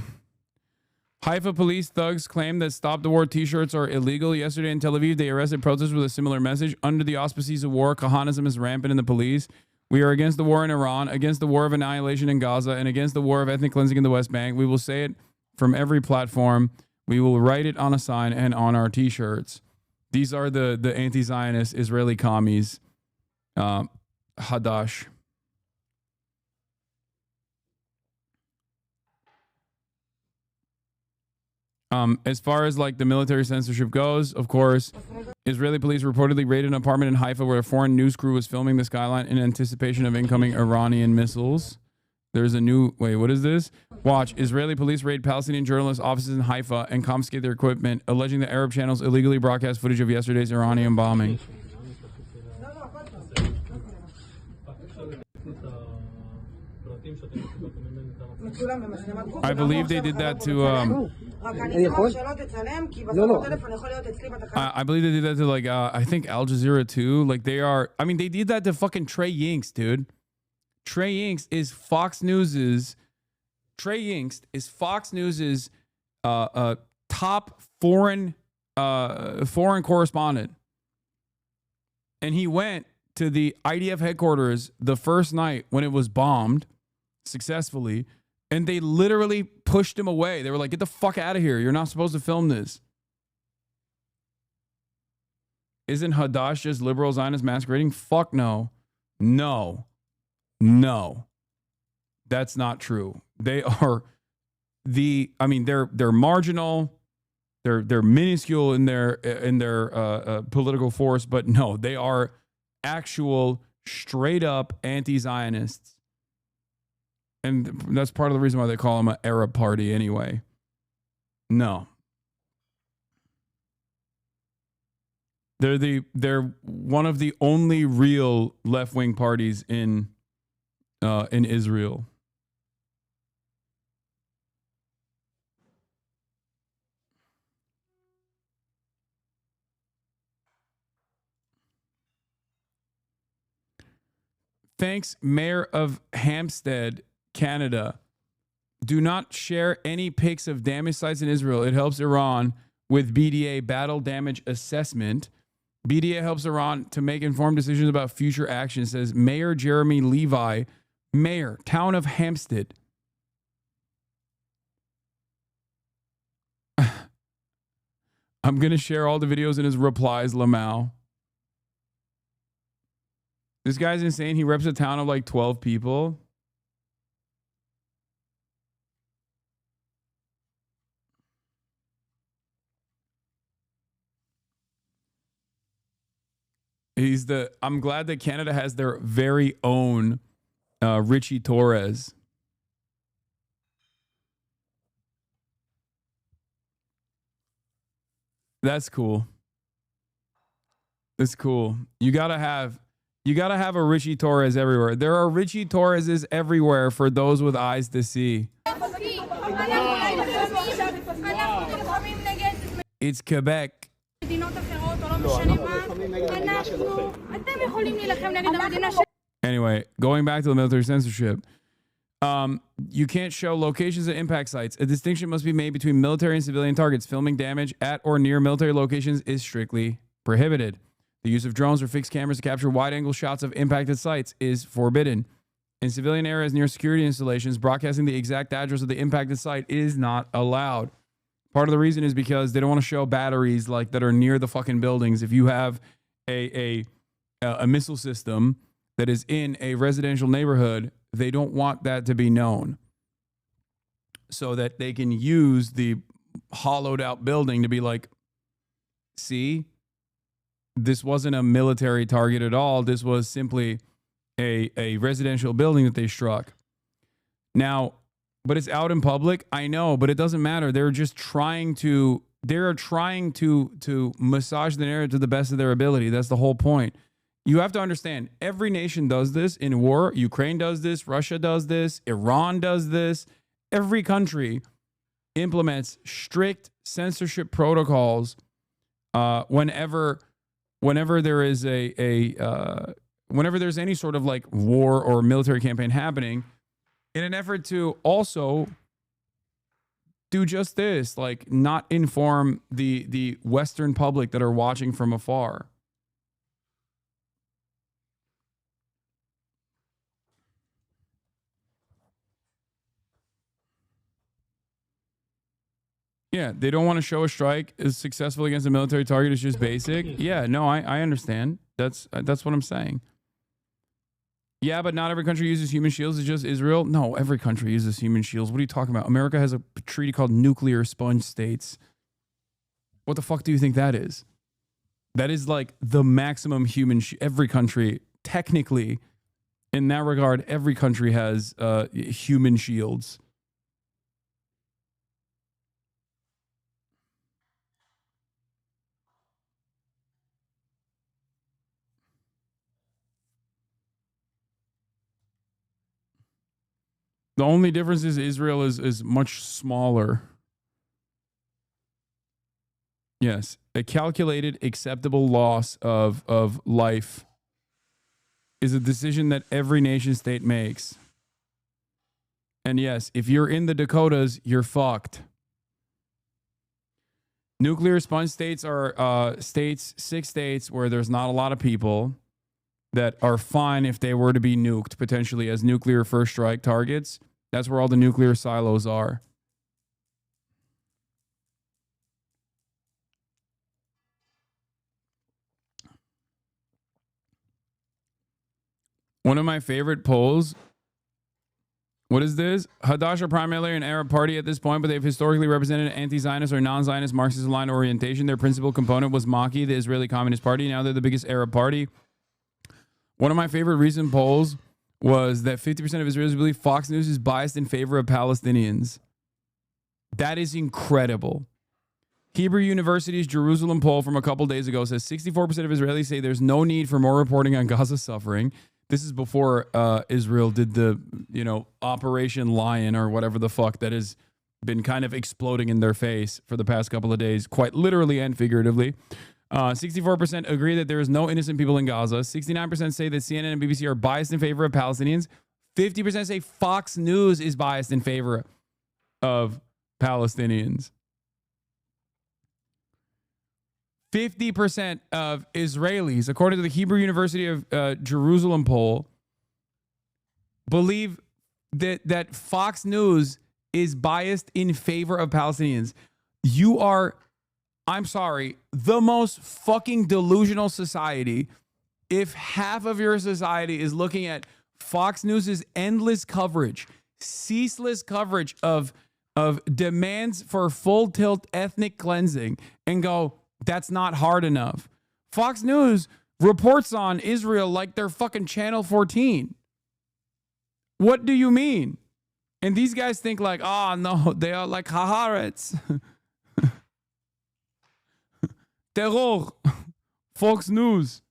Haifa police thugs claim that Stop the War t-shirts are illegal. Yesterday in Tel Aviv, they arrested protesters with a similar message. Under the auspices of war, Kahanism is rampant in the police. We are against the war in Iran, against the war of annihilation in Gaza, and against the war of ethnic cleansing in the West Bank. We will say it from every platform. We will write it on a sign and on our t-shirts. These are the anti-Zionist Israeli commies. Hadash. As far as like the military censorship goes, of course, Israeli police reportedly raided an apartment in Haifa where a foreign news crew was filming the skyline in anticipation of incoming Iranian missiles. There's a new, wait, what is this? Watch, Israeli police raid Palestinian journalists' offices in Haifa and confiscate their equipment, alleging that Arab channels illegally broadcast footage of yesterday's Iranian bombing. I believe they did that to I believe they did that to like I think Al Jazeera too. Like they did that to fucking Trey Yingst, dude. Trey Yingst is Fox News's top foreign correspondent. And he went to the IDF headquarters the first night when it was bombed successfully, and they literally pushed him away. They were like, get the fuck out of here. You're not supposed to film this. Isn't Hadash just liberal Zionist masquerading? Fuck no. No. That's not true. They are they're marginal. They're minuscule in their political force, but no, they are actual straight up anti-Zionists. And that's part of the reason why they call them an Arab party anyway. No. They're one of the only real left-wing parties in Israel. Thanks, Mayor of Hampstead, Canada. Do not share any pics of damage sites in Israel. It helps Iran with BDA battle damage assessment. BDA helps Iran to make informed decisions about future action, says Mayor Jeremy Levi, Mayor, Town of Hampstead. I'm going to share all the videos in his replies, Lamau. This guy's insane. He reps a town of like 12 people. I'm glad that Canada has their very own Richie Torres. That's cool. That's cool. You gotta have a Richie Torres everywhere. There are Richie Torreses everywhere for those with eyes to see. It's Quebec. Anyway, going back to the military censorship. You can't show locations of impact sites. A distinction must be made between military and civilian targets. Filming damage at or near military locations is strictly prohibited. The use of drones or fixed cameras to capture wide-angle shots of impacted sites is forbidden. In civilian areas near security installations, broadcasting the exact address of the impacted site is not allowed. Part of the reason is because they don't want to show batteries like that are near the fucking buildings. If you have a missile system that is in a residential neighborhood, they don't want that to be known, so that they can use the hollowed out building to be like, see, this wasn't a military target at all. This was simply a residential building that they struck. Now, but it's out in public. I know, but it doesn't matter. They're trying to massage the narrative to the best of their ability. That's the whole point. You have to understand, every nation does this in war. Ukraine does this. Russia does this. Iran does this. Every country implements strict censorship protocols whenever there is whenever there's any sort of like war or military campaign happening, in an effort to also do just this, like not inform the Western public that are watching from afar. Yeah, they don't want to show a strike is successful against a military target. It's just basic. Yeah, no, I understand. That's what I'm saying. Yeah, but not every country uses human shields. It's just Israel. No, every country uses human shields. What are you talking about? America has a treaty called Nuclear Sponge States. What the fuck do you think that is? That is like the maximum human every country, technically, in that regard, every country has human shields. The only difference is Israel is much smaller. Yes, a calculated, acceptable loss of life is a decision that every nation state makes. And yes, if you're in the Dakotas, you're fucked. Nuclear sponge states are 6 states where there's not a lot of people that are fine if they were to be nuked, potentially as nuclear first strike targets. That's where all the nuclear silos are. One of my favorite polls What is this? Hadash are primarily an Arab party at this point, but they've historically represented an anti-Zionist or non-Zionist Marxist-aligned orientation. Their principal component was Maki, the Israeli Communist Party. Now they're the biggest Arab party. One of my favorite recent polls was that 50% of Israelis believe Fox News is biased in favor of Palestinians. That is incredible. Hebrew University's Jerusalem poll from a couple days ago says 64% of Israelis say there's no need for more reporting on Gaza suffering. This is before Israel did the, Operation Lion or whatever the fuck that has been kind of exploding in their face for the past couple of days, quite literally and figuratively. 64% agree that there is no innocent people in Gaza. 69% say that CNN and BBC are biased in favor of Palestinians. 50% say Fox News is biased in favor of Palestinians. 50% of Israelis, according to the Hebrew University of Jerusalem poll, believe that Fox News is biased in favor of Palestinians. You are, I'm sorry, the most fucking delusional society if half of your society is looking at Fox News's endless coverage, ceaseless coverage of demands for full tilt ethnic cleansing and go, that's not hard enough. Fox News reports on Israel like they're fucking Channel 14. What do you mean? And these guys think like, oh, no, they are like Haaretz. Terror. Fox News.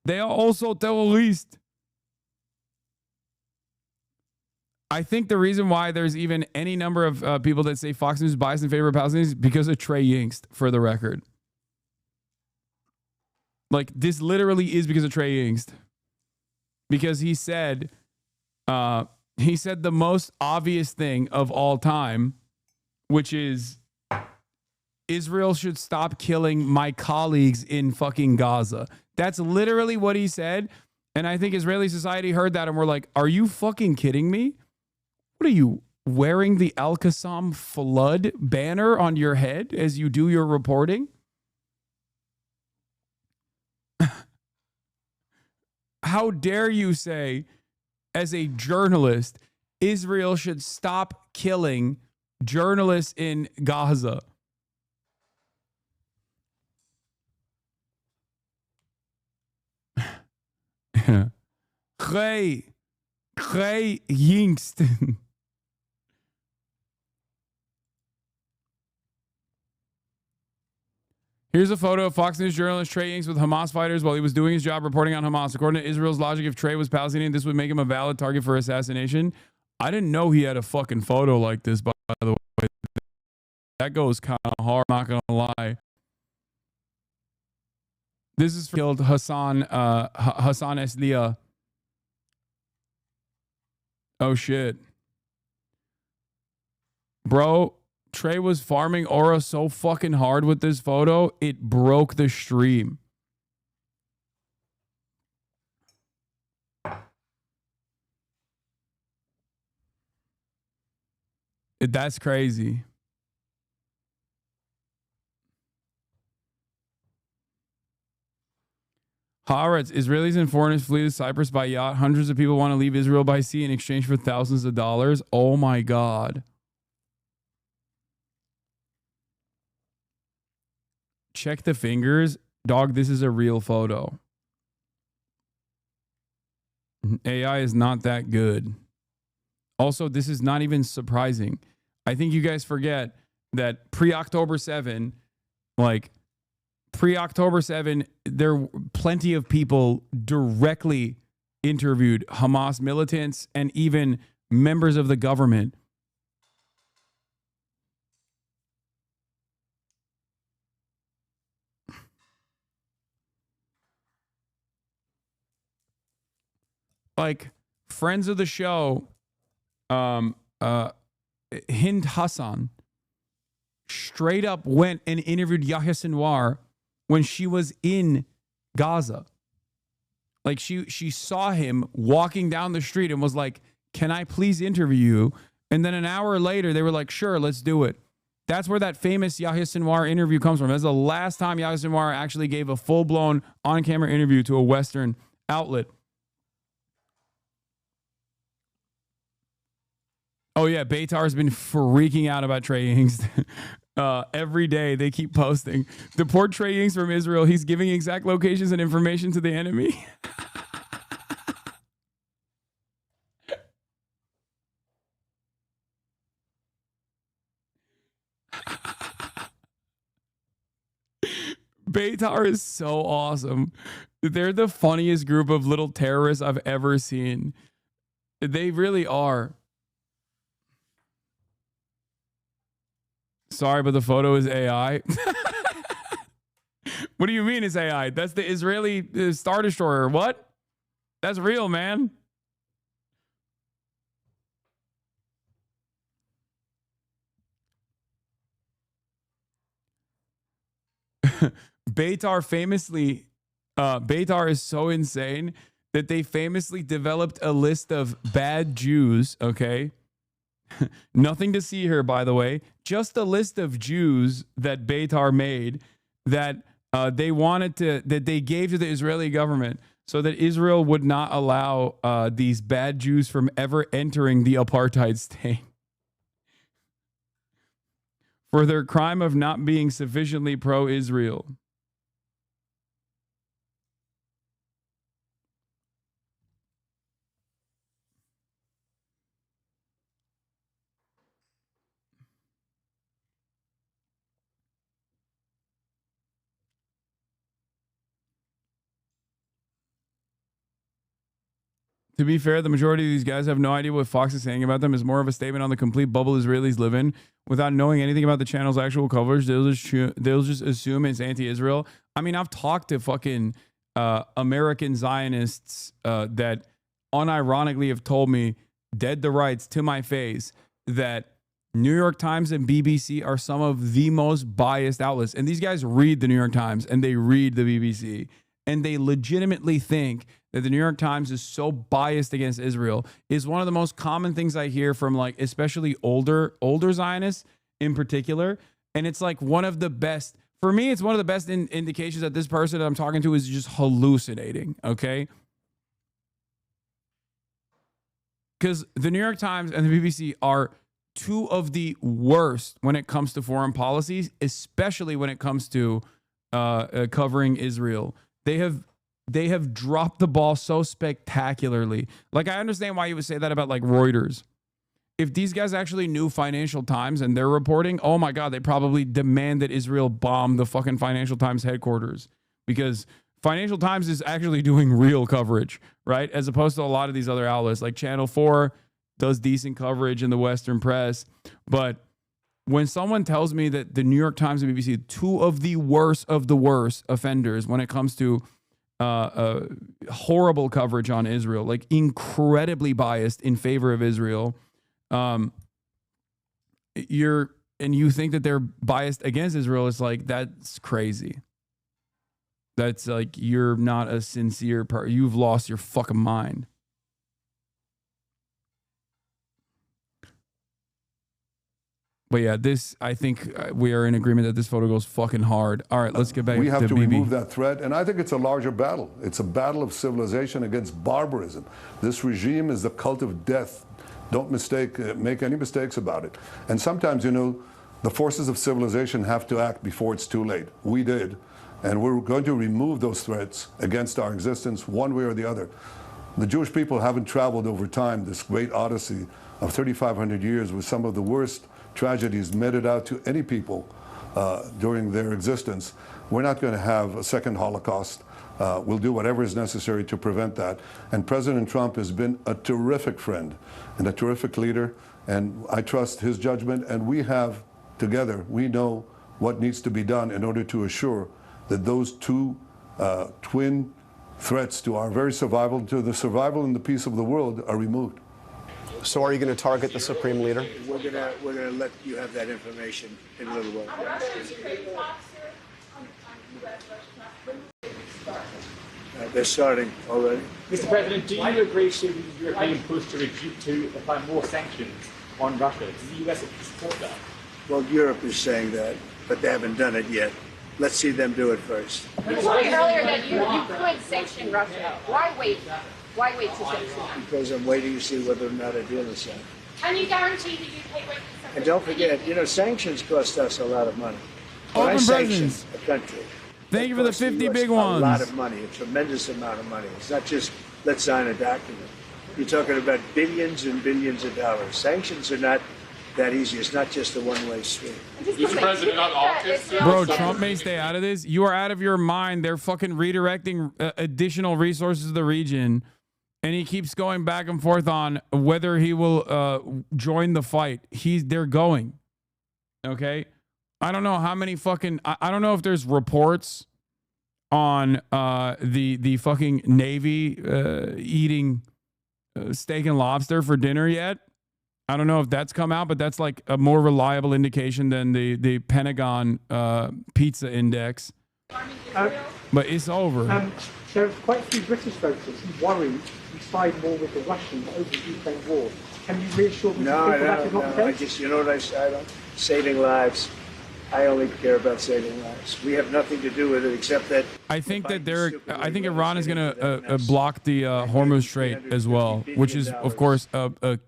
They are also terrorists. I think the reason why there's even any number of people that say Fox News is biased in favor of Palestinians is because of Trey Yingst, for the record. Like, this literally is because of Trey Yingst. Because he said the most obvious thing of all time, which is Israel should stop killing my colleagues in fucking Gaza. That's literally what he said. And I think Israeli society heard that and were like, are you fucking kidding me? What are you, wearing the Al-Qassam flood banner on your head as you do your reporting? How dare you say, as a journalist, Israel should stop killing journalists in Gaza? Trey Yingst. Here's a photo of Fox News journalist Trey Yingst with Hamas fighters while he was doing his job reporting on Hamas. According to Israel's logic, if Trey was Palestinian, this would make him a valid target for assassination. I didn't know he had a fucking photo like this, by the way. That goes kind of hard, not going to lie. This is killed Hasan Eslia. Oh, shit. Bro, Trey was farming aura so fucking hard with this photo, it broke the stream. That's crazy. Haaretz, Israelis and foreigners flee to Cyprus by yacht. Hundreds of people want to leave Israel by sea in exchange for thousands of dollars. Oh my God. Check the fingers. Dog, this is a real photo. AI is not that good. Also, this is not even surprising. I think you guys forget that pre-October 7, there were plenty of people directly interviewed Hamas militants and even members of the government. Like, friends of the show, Hind Hasan straight up went and interviewed Yahya Sinwar when she was in Gaza. Like, she saw him walking down the street and was like, can I please interview you? And then an hour later, they were like, sure, let's do it. That's where that famous Yahya Sinwar interview comes from. That's the last time Yahya Sinwar actually gave a full-blown on-camera interview to a Western outlet. Oh yeah, Beitar's been freaking out about Trey Yings. Every day they keep posting. Deport Trey Yings from Israel. He's giving exact locations and information to the enemy. Beitar is so awesome. They're the funniest group of little terrorists I've ever seen. They really are. Sorry, but the photo is AI. What do you mean it's AI? That's the Israeli Star Destroyer. What? That's real, man. Beitar famously, Beitar is so insane that they famously developed a list of bad Jews, okay? Nothing to see here, by the way. Just a list of Jews that Beitar made that they wanted to, that they gave to the Israeli government so that Israel would not allow these bad Jews from ever entering the apartheid state for their crime of not being sufficiently pro-Israel. To be fair, the majority of these guys have no idea what Fox is saying about them. It's more of a statement on the complete bubble Israelis live in. Without knowing anything about the channel's actual coverage, they'll just assume it's anti-Israel. I mean, I've talked to fucking American Zionists that unironically have told me, dead to rights to my face, that New York Times and BBC are some of the most biased outlets. And these guys read the New York Times and they read the BBC. And they legitimately think that the New York Times is so biased against Israel. Is one of the most common things I hear from, like, especially older Zionists in particular. And it's like one of the best, for me, it's one of the best indications that this person that I'm talking to is just hallucinating, okay? Because the New York Times and the BBC are two of the worst when it comes to foreign policies, especially when it comes to covering Israel. They have dropped the ball so spectacularly. Like, I understand why you would say that about, like, Reuters. If these guys actually knew Financial Times and they're reporting, oh my God, they probably demand that Israel bomb the fucking Financial Times headquarters, because Financial Times is actually doing real coverage, right? As opposed to a lot of these other outlets. Like Channel 4 does decent coverage in the Western press. But when someone tells me that the New York Times and BBC, two of the worst offenders when it comes to horrible coverage on Israel, like incredibly biased in favor of Israel, you think that they're biased against Israel, it's like, that's crazy. That's like, you're not a sincere person. You've lost your fucking mind. But yeah, this, I think we are in agreement that this photo goes fucking hard. All right, let's get back to BB. We have to remove that threat, and I think it's a larger battle. It's a battle of civilization against barbarism. This regime is the cult of death. Don't make any mistakes about it. And sometimes, you know, the forces of civilization have to act before it's too late. We did, and we're going to remove those threats against our existence one way or the other. The Jewish people haven't traveled over time this great odyssey of 3,500 years with some of the worst tragedies meted out to any people during their existence. We're not going to have a second Holocaust. We'll do whatever is necessary to prevent that. And President Trump has been a terrific friend and a terrific leader, and I trust his judgment. And we have, together, we know what needs to be done in order to assure that those two twin threats to our very survival, to the survival and the peace of the world, are removed. So are you going to target the Supreme Leader? We're gonna let you have that information in a little while. They're starting already. Mr. President, do you agree to the European push to apply more sanctions on Russia? Does the US support that? Well, Europe is saying that, but they haven't done it yet. Let's see them do it first. You told me earlier that you could sanction Russia. Why wait? Why wait to sanction? Because I'm waiting to see whether or not a deal is signed. And you guarantee the UK won't be And don't forget, you know, sanctions cost us a lot of money. When I Open sanction presents. a country, Thank you for the costs the 50 US big a lot ones. of money, a tremendous amount of money. It's not just let's sign a document. You're talking about billions and billions of dollars. Sanctions are not that easy. It's not just a one-way street. Mr. President, on August. Bro, Trump may stay out of this. You are out of your mind. They're fucking redirecting additional resources to the region. And he keeps going back and forth on whether he will join the fight. They're going. Okay? I don't know how many fucking... I don't know if there's reports on the fucking Navy eating steak and lobster for dinner yet. I don't know if that's come out, but that's like a more reliable indication than the Pentagon pizza index. But it's over. There are quite a few British voters who worry we side more with the Russians over the Ukraine war. Can you reassure me that is not the case? I just, you know what I say? Saving lives. I only care about saving lives. We have nothing to do with it except that... I think Iran is going to block the Hormuz Strait as well, which is, of course, a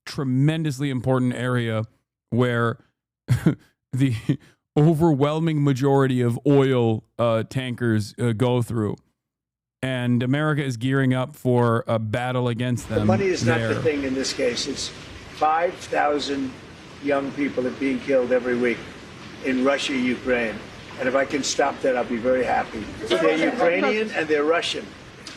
tremendously important area where the overwhelming majority of oil tankers go through. And America is gearing up for a battle against them. The money is not there. the thing in this case. It's 5,000 young people are being killed every week in Russia, Ukraine. And if I can stop that, I'll be very happy. They're Ukrainian and they're Russian.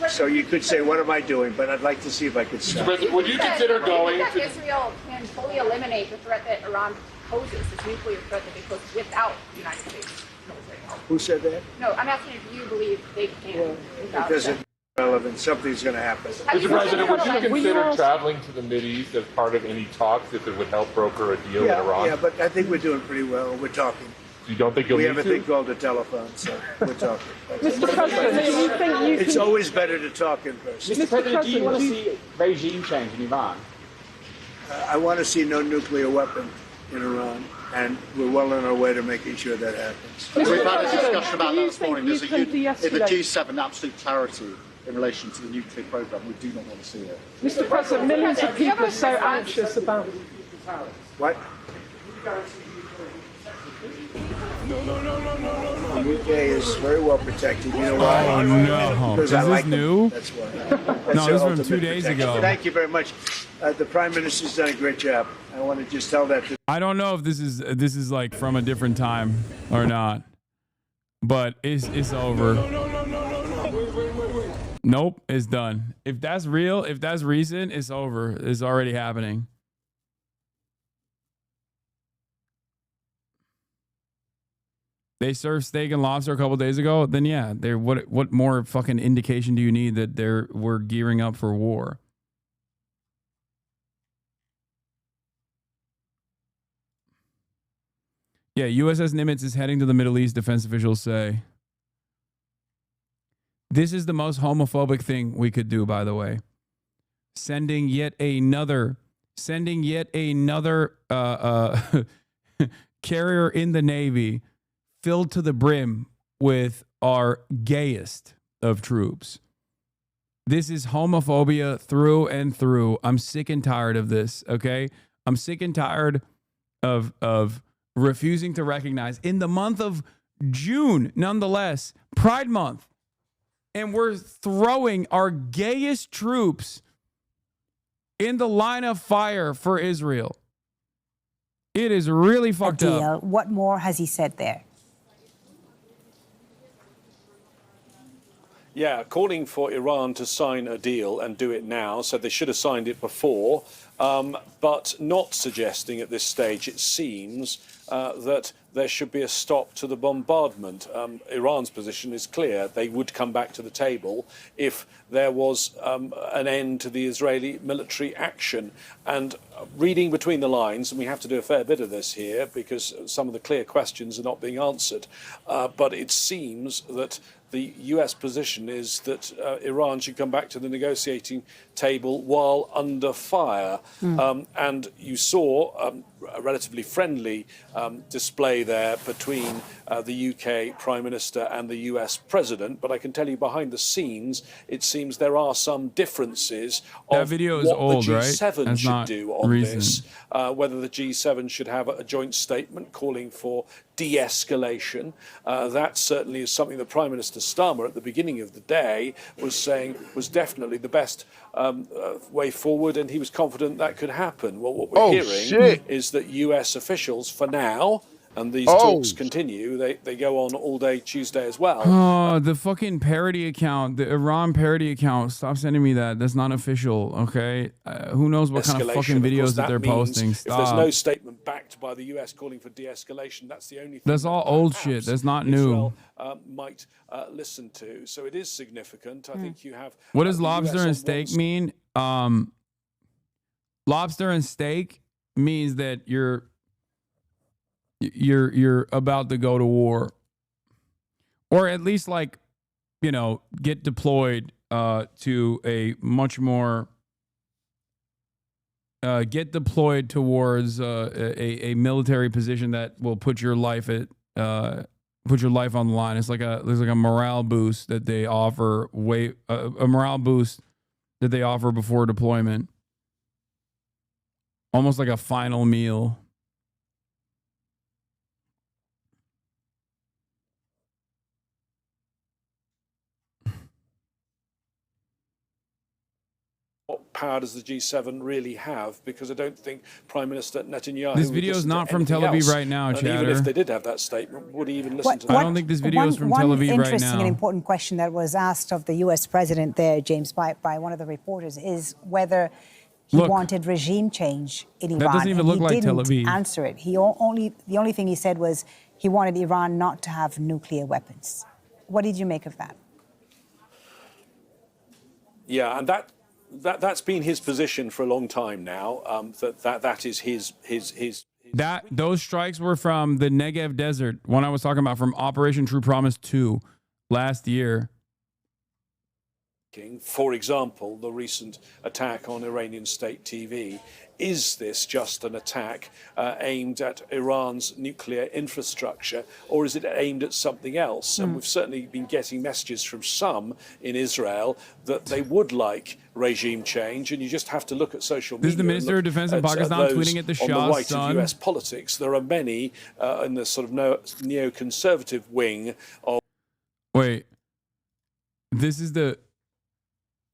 So you could say, what am I doing? But I'd like to see if I could stop. Would you consider going that to... Israel can fully eliminate the threat that Iran poses, this nuclear threat that they pose without the United States military help? Who said that? No, I'm asking if you believe they can without It doesn't relevant. Something's going to happen. Mr. President, would you consider traveling to the Mideast as part of any talks if it would help broker a deal in Iran? Yeah, but I think we're doing pretty well. We're talking. You don't think you'll We need have a to? thing called a telephone, so we're talking. Mr. President, do you think you It's can... always better to talk in person. Mr. President, do you want to see regime change in Iran? I want to see no nuclear weapon in Iran, and we're well on our way to making sure that happens. We've had a discussion about that this morning. There's you can in the de-escalate? G7 absolute clarity in relation to the nuclear program. We do not want to see it. Mr. President, millions of people are so anxious about... What? The UK is very well protected. You know why? Oh, no. Because Is I this like new? Them. That's why. No, That's this their is from ultimate 2 days protection. ago. Thank you very much. The Prime Minister's done a great job. I want to just tell that to... I don't know if this is like from a different time or not, but it's over. Nope, it's done. If that's real, if that's recent, it's over. It's already happening. They served steak and lobster a couple days ago. Then yeah, what more fucking indication do you need that we're gearing up for war? Yeah, USS Nimitz is heading to the Middle East, defense officials say. This is the most homophobic thing we could do, by the way. Sending yet another carrier in the Navy filled to the brim with our gayest of troops. This is homophobia through and through. I'm sick and tired of this, okay? I'm sick and tired of refusing to recognize in the month of June, nonetheless, Pride Month, and we're throwing our gayest troops in the line of fire for Israel. It is really fucked up. What more has he said there? Yeah, calling for Iran to sign a deal and do it now, so they should have signed it before, but not suggesting at this stage, it seems, that there should be a stop to the bombardment. Iran's position is clear. They would come back to the table if there was an end to the Israeli military action. And reading between the lines, and we have to do a fair bit of this here because some of the clear questions are not being answered, but it seems that the US position is that Iran should come back to the negotiating table while under fire. And you saw a relatively friendly display display there between the UK Prime Minister and the US President, but I can tell you behind the scenes, it seems there are some differences That of video is what old, the right? G7 That's should not do on recent. this, whether the G7 should have a joint statement calling for de-escalation. That certainly is something that Prime Minister Starmer at the beginning of the day was saying was definitely the best way forward, and he was confident that could happen. Well, what we're hearing is that US officials, for now, and these talks continue, they go on all day Tuesday as well. Oh, the fucking parody account, the Iran parody account. Stop sending me that. That's not official, okay? Who knows what kind of fucking Of course, videos that they're means posting. If there's Stop. no statement backed by the US calling for de-escalation, that's the only thing That's all old shit. That's not new. Israel might listen to. So it is significant. I think you have. What does the US lobster on and one steak mean? Lobster and steak means that you're about to go to war, or at least, like, you know, get deployed to a much more get deployed towards a military position that will put your life on the line. It's like there's like a morale boost that they offer, a morale boost that they offer before deployment, almost like a final meal. What power does the G7 really have? Because I don't think Prime Minister Netanyahu. This would video is listen to not from Tel anything Aviv else. right now, And even chatter. if they did have that statement, would he even listen to that? I don't think this video is from Tel Aviv right One interesting now. and important question that was asked of the U.S. president there, James, by one of the reporters, is whether he Look, wanted regime change in Iran. that doesn't even and look he like didn't Tel Aviv. answer it. The only thing he said was he wanted Iran not to have nuclear weapons. What did you make of that? Yeah, and that's been his position for a long time now. That is his. Those strikes were from the Negev Desert, one I was talking about, from Operation True Promise 2 last year. For example, the recent attack on Iranian state TV. Is this just an attack aimed at Iran's nuclear infrastructure, or is it aimed at something else? And we've certainly been getting messages from some in Israel that they would like regime change, and you just have to look at social media. This is the Minister of Defense in Pakistan tweeting at the on the Shah's right son. of US politics. There are many in the sort of neoconservative wing of. Wait, this is the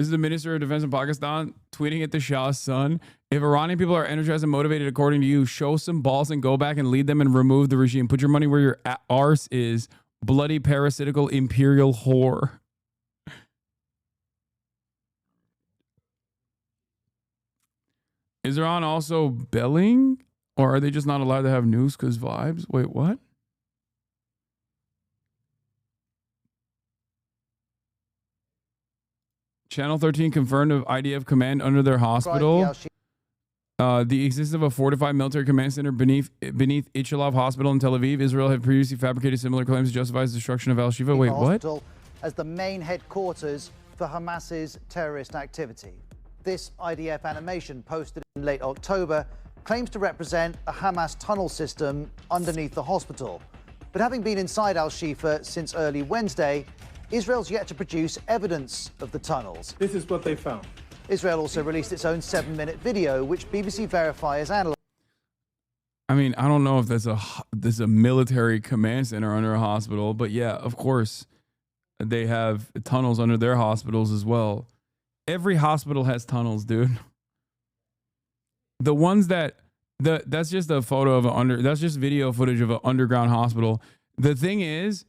Minister of Defense in Pakistan tweeting at the Shah's son. If Iranian people are energized and motivated according to you, show some balls and go back and lead them and remove the regime. Put your money where your arse is, bloody parasitical imperial whore. Is Iran also belling? Or are they just not allowed to have news because vibes? Wait, what? Channel 13 confirmed of IDF command under their hospital. The existence of a fortified military command center beneath Ichalov Hospital in Tel Aviv. Israel had previously fabricated similar claims to justify the destruction of Al-Shifa. Wait, what? As the main headquarters for Hamas's terrorist activity. This IDF animation, posted in late October, claims to represent a Hamas tunnel system underneath the hospital. But having been inside Al-Shifa since early Wednesday, Israel's yet to produce evidence of the tunnels. This is what they found. Israel also released its own 7-minute video, which BBC Verify has analyzed. I mean, I don't know if there's a military command center under a hospital, but yeah, of course, they have tunnels under their hospitals as well. Every hospital has tunnels, dude. The ones that's just a photo of that's just video footage of an underground hospital. The thing is,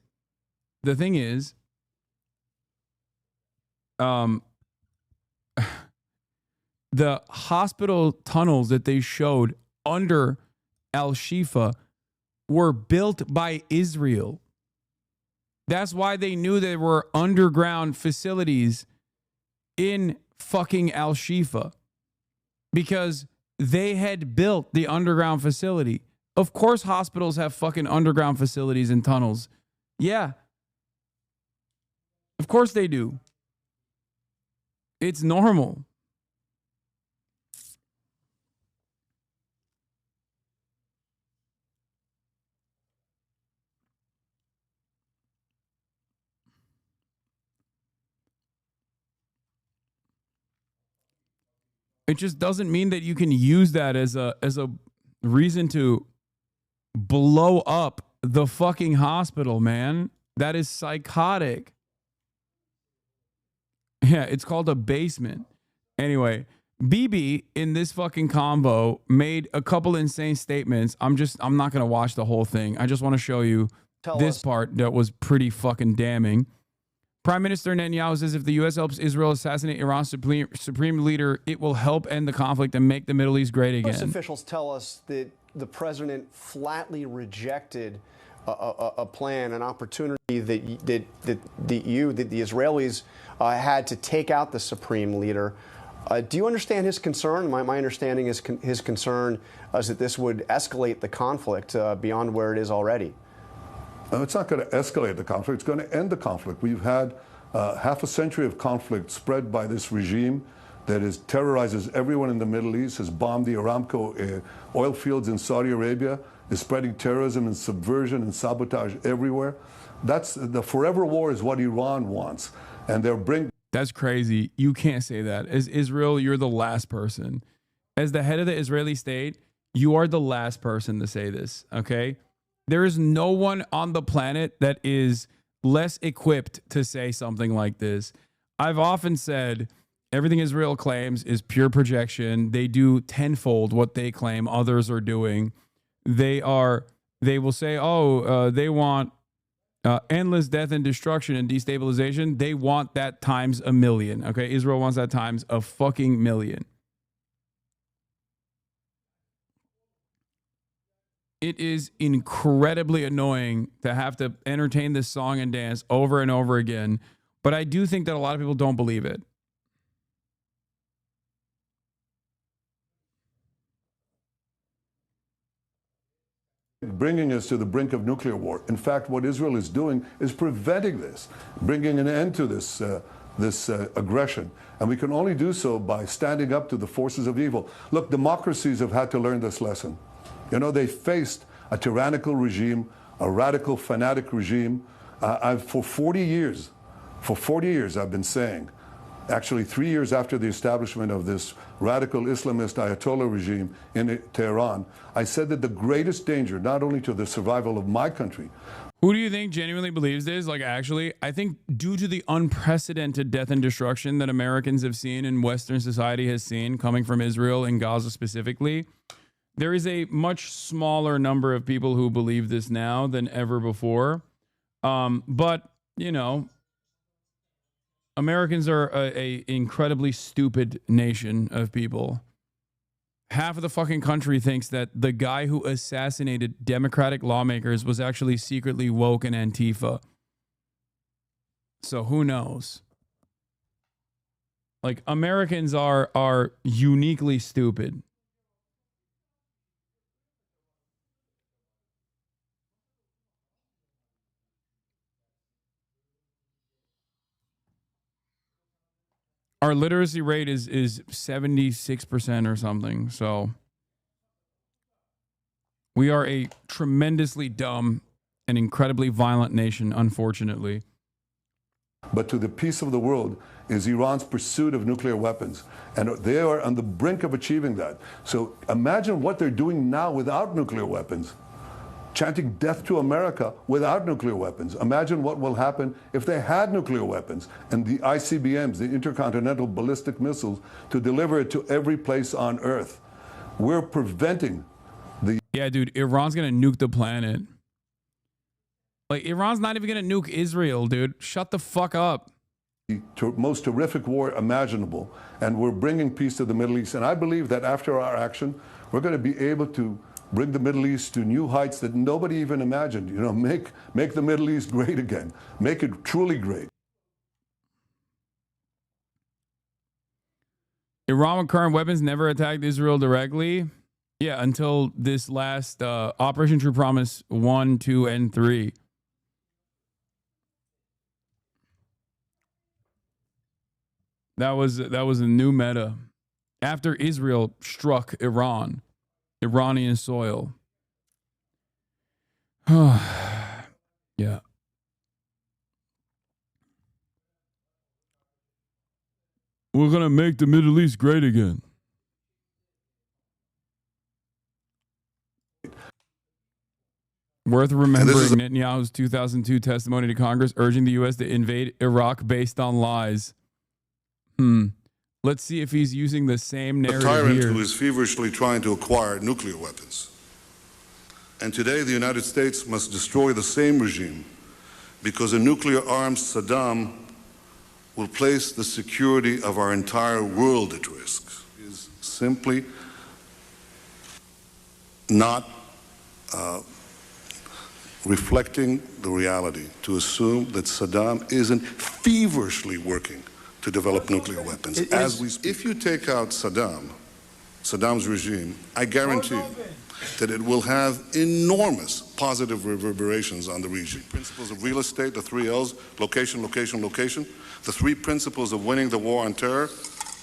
the hospital tunnels that they showed under Al-Shifa were built by Israel. That's why they knew there were underground facilities in fucking Al-Shifa, because they had built the underground facility. Of course, hospitals have fucking underground facilities and tunnels. Yeah. Of course they do. It's normal. It just doesn't mean that you can use that as a reason to blow up the fucking hospital, man. That is psychotic. Yeah, it's called a basement. Anyway, BB in this fucking convo made a couple insane statements. I'm not going to watch the whole thing. I just want to show you this part that was pretty fucking damning. Prime Minister Netanyahu says if the U.S. helps Israel assassinate Iran's supreme leader, it will help end the conflict and make the Middle East great again. U.S. officials tell us that the president flatly rejected a plan, an opportunity that the Israelis had to take out the supreme leader. Do you understand his concern? My understanding is his concern is that this would escalate the conflict beyond where it is already. It's not going to escalate the conflict. It's going to end the conflict. We've had half a century of conflict spread by this regime that terrorizes everyone in the Middle East, has bombed the Aramco oil fields in Saudi Arabia, is spreading terrorism and subversion and sabotage everywhere. That's the forever war is what Iran wants. And they're bringing... That's crazy. You can't say that. As Israel, you're the last person. As the head of the Israeli state, you are the last person to say this, okay? There is no one on the planet that is less equipped to say something like this. I've often said everything Israel claims is pure projection. They do tenfold what they claim others are doing. They will say, they want endless death and destruction and destabilization. They want that times a million. Okay, Israel wants that times a fucking million. It is incredibly annoying to have to entertain this song and dance over and over again, but I do think that a lot of people don't believe it. Bringing us to the brink of nuclear war. In fact, what Israel is doing is preventing this, bringing an end to this aggression. And we can only do so by standing up to the forces of evil. Look, democracies have had to learn this lesson. You know, they faced a tyrannical regime, a radical, fanatic regime. For 40 years, I've been saying, actually 3 years after the establishment of this radical Islamist Ayatollah regime in Tehran, I said that the greatest danger, not only to the survival of my country. Who do you think genuinely believes this? Like, actually, I think due to the unprecedented death and destruction that Americans have seen and Western society has seen coming from Israel and Gaza specifically, there is a much smaller number of people who believe this now than ever before. But, you know, Americans are a incredibly stupid nation of people. Half of the fucking country thinks that the guy who assassinated Democratic lawmakers was actually secretly woke in Antifa. So who knows? Like, Americans are uniquely stupid. Our literacy rate is 76% or something. So we are a tremendously dumb and incredibly violent nation, unfortunately. But to the peace of the world is Iran's pursuit of nuclear weapons. And they are on the brink of achieving that. So imagine what they're doing now without nuclear weapons. Chanting death to America without nuclear weapons. Imagine what will happen if they had nuclear weapons and the ICBMs, the intercontinental ballistic missiles, to deliver it to every place on Earth. We're preventing the... Yeah, dude, Iran's going to nuke the planet. Like, Iran's not even going to nuke Israel, dude. Shut the fuck up. The most terrific war imaginable. And we're bringing peace to the Middle East. And I believe that after our action, we're going to be able to bring the Middle East to new heights that nobody even imagined. You know, make the Middle East great again. Make it truly great. Iran with current weapons never attacked Israel directly. Yeah, until this last Operation True Promise 1, 2, and 3. That was a new meta. After Israel struck Iran. Iranian soil. Yeah. We're going to make the Middle East great again. Worth remembering Netanyahu's 2002 testimony to Congress urging the U.S. to invade Iraq based on lies. Let's see if he's using the same A narrative tyrant here. who is feverishly trying to acquire nuclear weapons. And today the United States must destroy the same regime because a nuclear-armed Saddam will place the security of our entire world at risk. It is simply not reflecting the reality to assume that Saddam isn't feverishly working to develop nuclear weapons. If you take out Saddam's regime, I guarantee you that it will have enormous positive reverberations on the region. Principles of real estate, the 3 L's, location, location, location. The 3 principles of winning the war on terror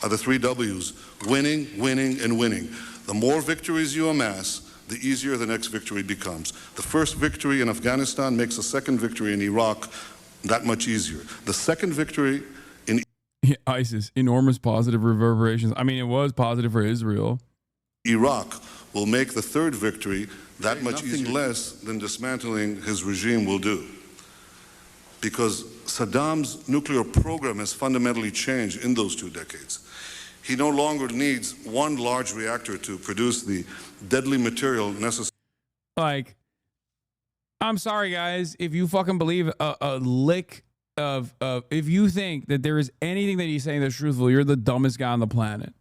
are the 3 W's, winning, winning, and winning. The more victories you amass, the easier the next victory becomes. The first victory in Afghanistan makes the second victory in Iraq that much easier. The second victory in ISIS, enormous positive reverberations. I mean, it was positive for Israel. Iraq will make the third victory that much easier. Less than dismantling his regime will do. Because Saddam's nuclear program has fundamentally changed in those 2 decades. He no longer needs one large reactor to produce the deadly material necessary. Like, I'm sorry, guys, if you fucking believe a lick of if you think that there is anything that he's saying that's truthful, you're the dumbest guy on the planet.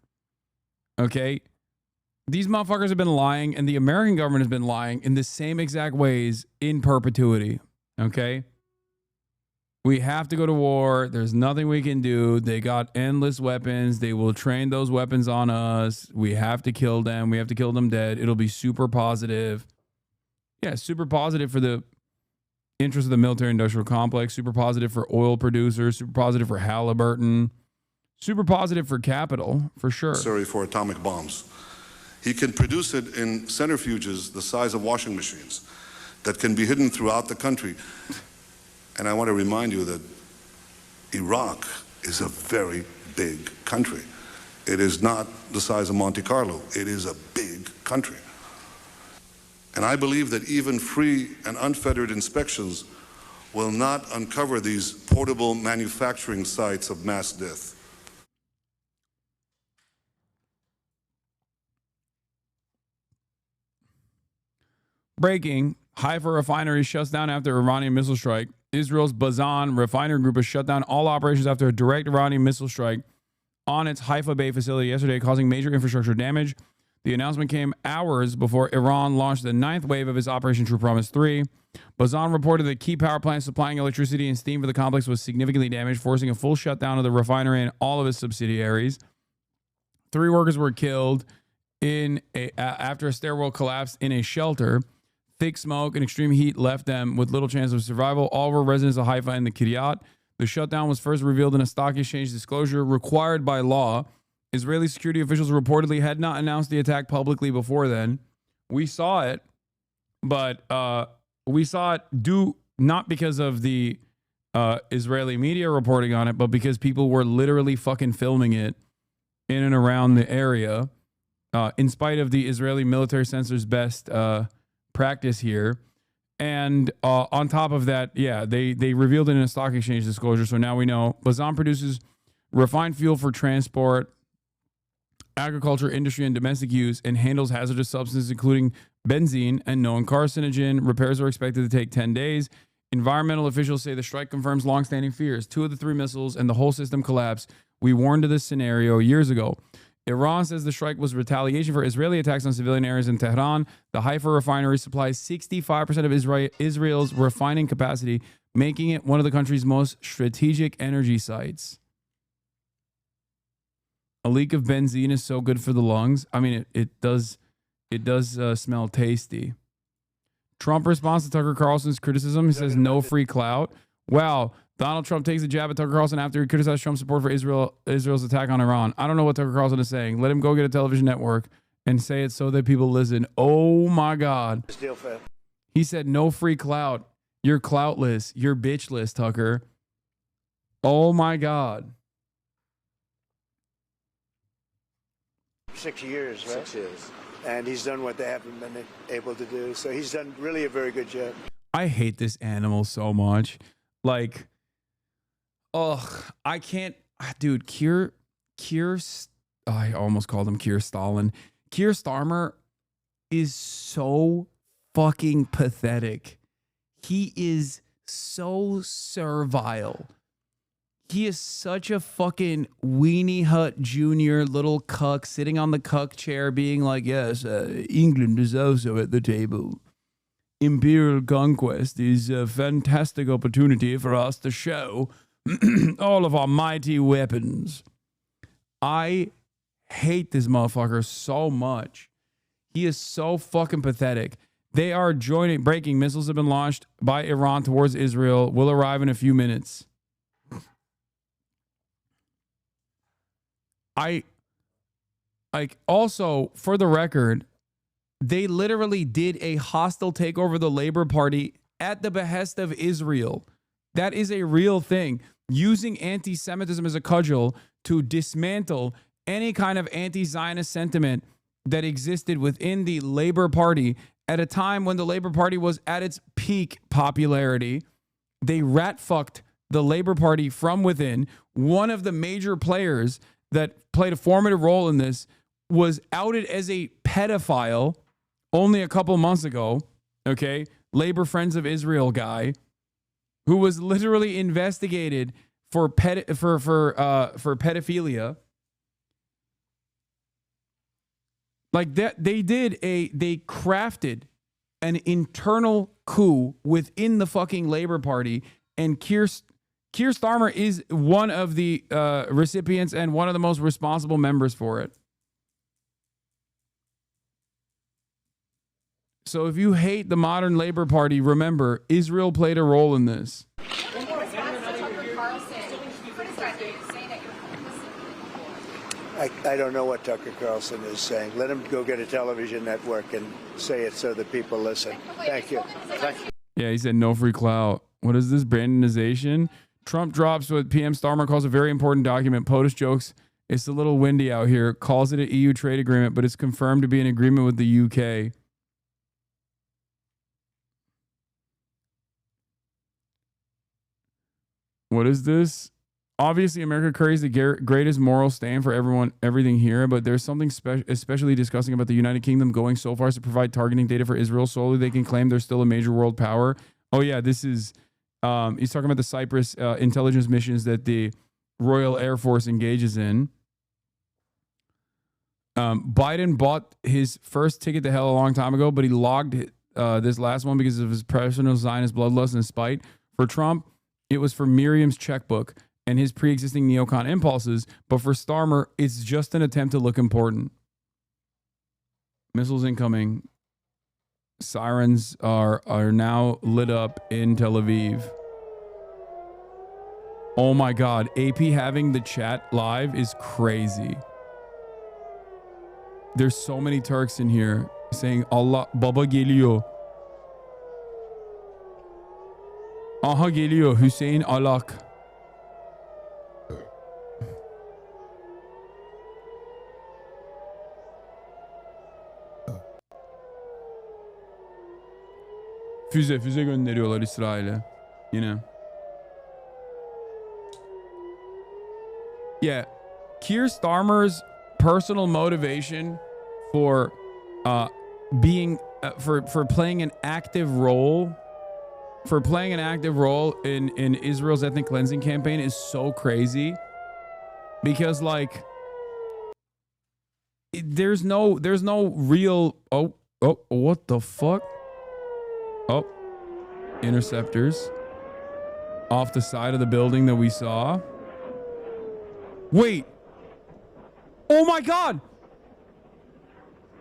Okay? These motherfuckers have been lying, and the American government has been lying in the same exact ways in perpetuity. Okay? We have to go to war. There's nothing we can do. They got endless weapons. They will train those weapons on us. We have to kill them. We have to kill them dead. It'll be super positive. Yeah, super positive for the interest of the military-industrial complex. Super positive for oil producers. Super positive for Halliburton. Super positive for capital, for sure. Necessary for atomic bombs. He can produce it in centrifuges the size of washing machines that can be hidden throughout the country. And I want to remind you that Iraq is a very big country. It is not the size of Monte Carlo. It is a big country. And I believe that even free and unfettered inspections will not uncover these portable manufacturing sites of mass death. Breaking, Haifa refinery shuts down after Iranian missile strike. Israel's Bazan refinery group has shut down all operations after a direct Iranian missile strike on its Haifa Bay facility yesterday, causing major infrastructure damage. The announcement came hours before Iran launched the 9th wave of its Operation True Promise 3. Bazan reported that key power plants supplying electricity and steam for the complex was significantly damaged, forcing a full shutdown of the refinery and all of its subsidiaries. 3 workers were killed after a stairwell collapsed in a shelter. Thick smoke and extreme heat left them with little chance of survival. All were residents of Haifa and the Kiryat. The shutdown was first revealed in a stock exchange disclosure required by law. Israeli security officials reportedly had not announced the attack publicly before then. We saw it, but we saw it not because of the Israeli media reporting on it, but because people were literally fucking filming it in and around the area, in spite of the Israeli military censor's best practice here. And on top of that, yeah, they revealed it in a stock exchange disclosure. So now we know Bazan produces refined fuel for transport, agriculture, industry, and domestic use, and handles hazardous substances, including benzene and known carcinogen. Repairs are expected to take 10 days. Environmental officials say the strike confirms longstanding fears. 2 of the 3 missiles and the whole system collapsed. We warned of this scenario years ago. Iran says the strike was retaliation for Israeli attacks on civilian areas in Tehran. The Haifa refinery supplies 65% of Israel's refining capacity, making it one of the country's most strategic energy sites. A leak of benzene is so good for the lungs. I mean, it does smell tasty. Trump responds to Tucker Carlson's criticism. He says no free clout. Wow. Donald Trump takes a jab at Tucker Carlson after he criticized Trump's support for Israel's attack on Iran. I don't know what Tucker Carlson is saying. Let him go get a television network and say it so that people listen. Oh my God. He said no free clout. You're cloutless. You're bitchless, Tucker. Oh my God. 6 years, right? 6 years. And he's done what they haven't been able to do. So he's done really a very good job. I hate this animal so much. Like, I can't, dude. I almost called him Keir Stalin. Keir Starmer is so fucking pathetic. He is so servile. He is such a fucking weenie hut junior little cuck sitting on the cuck chair being like, yes, England is also at the table. Imperial conquest is a fantastic opportunity for us to show all of our mighty weapons. I hate this motherfucker so much. He is so fucking pathetic. They are breaking missiles have been launched by Iran towards Israel. Will arrive in a few minutes. Also, for the record, they literally did a hostile takeover of the Labor Party at the behest of Israel. That is a real thing. Using anti-Semitism as a cudgel to dismantle any kind of anti-Zionist sentiment that existed within the Labor Party at a time when the Labor Party was at its peak popularity. They rat-fucked the Labor Party from within. One of the major players that played a formative role in this was outed as a pedophile only a couple months ago, okay? Labor Friends of Israel guy who was literally investigated for pedophilia. Like that, they crafted an internal coup within the fucking Labor Party, and Keir Starmer is one of the recipients and one of the most responsible members for it. So if you hate the modern Labor Party, remember, Israel played a role in this. I don't know what Tucker Carlson is saying. Let him go get a television network and say it so that people listen. Thank you. Thank you. Yeah, he said no free clout. What is this, Brandonization? Trump drops what PM Starmer calls a very important document. POTUS jokes, it's a little windy out here, calls it an EU trade agreement, but it's confirmed to be an agreement with the UK. What is this? Obviously, America carries the greatest moral stand for everything here, but there's something especially disgusting about the United Kingdom going so far as to provide targeting data for Israel solely they can claim they're still a major world power. Oh yeah, this is, he's talking about the Cyprus intelligence missions that the Royal Air Force engages in. Biden bought his first ticket to hell a long time ago, but he logged this last one because of his personal Zionist bloodlust and spite. For Trump, it was for Miriam's checkbook and his pre-existing neocon impulses, but for Starmer, it's just an attempt to look important. Missiles incoming. Sirens are now lit up in Tel Aviv. Oh my God, AP having the chat live is crazy. There's so many Turks in here saying Allah Baba geliyor. Aha geliyor Hüseyin Alak. Füze gönderiyorlar İsrail'e. Yine. Yeah. Keir Starmer's personal motivation for being for playing an active role in Israel's ethnic cleansing campaign is so crazy, because like there's no real what the fuck. Oh, interceptors off the side of the building that we saw. Wait. Oh my God.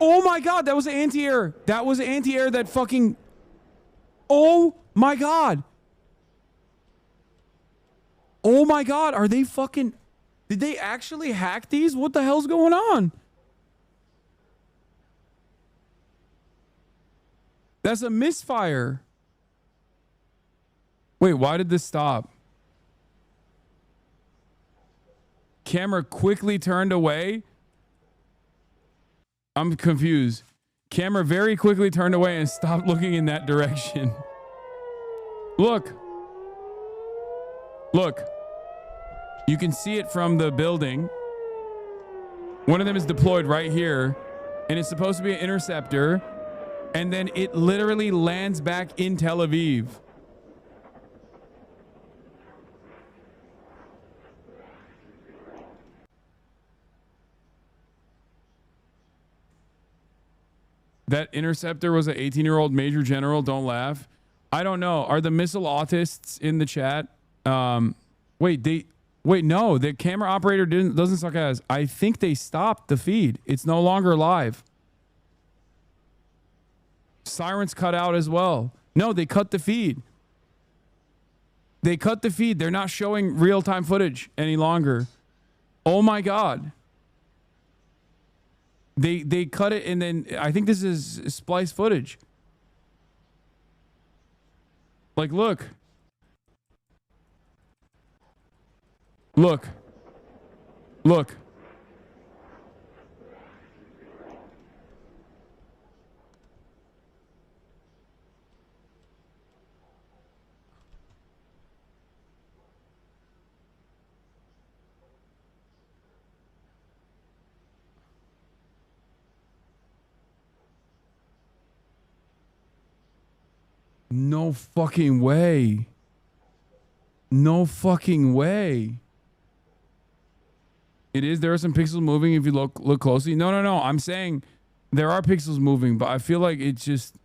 Oh my God. That was an anti-air. That was an anti-air that fucking. Oh my God. Oh my God. Are they fucking. Did they actually hack these? What the hell's going on? That's a misfire. Wait, why did this stop? Camera quickly turned away. I'm confused. Camera very quickly turned away and stopped looking in that direction. Look. Look. You can see it from the building. One of them is deployed right here, and it's supposed to be an interceptor, and then it literally lands back in Tel Aviv. That interceptor was an 18-year-old major general. Don't laugh. I don't know. Are the missile autists in the chat? Wait, no. The camera operator doesn't suck ass. I think they stopped the feed. It's no longer live. Sirens cut out as well. No, they cut the feed. They cut the feed. They're not showing real-time footage any longer. Oh my God. They cut it, and then I think this is spliced footage. Like, look. Look. Look. No fucking way. No fucking way. It is. There are some pixels moving if you look closely. No. I'm saying there are pixels moving, but I feel like it's just...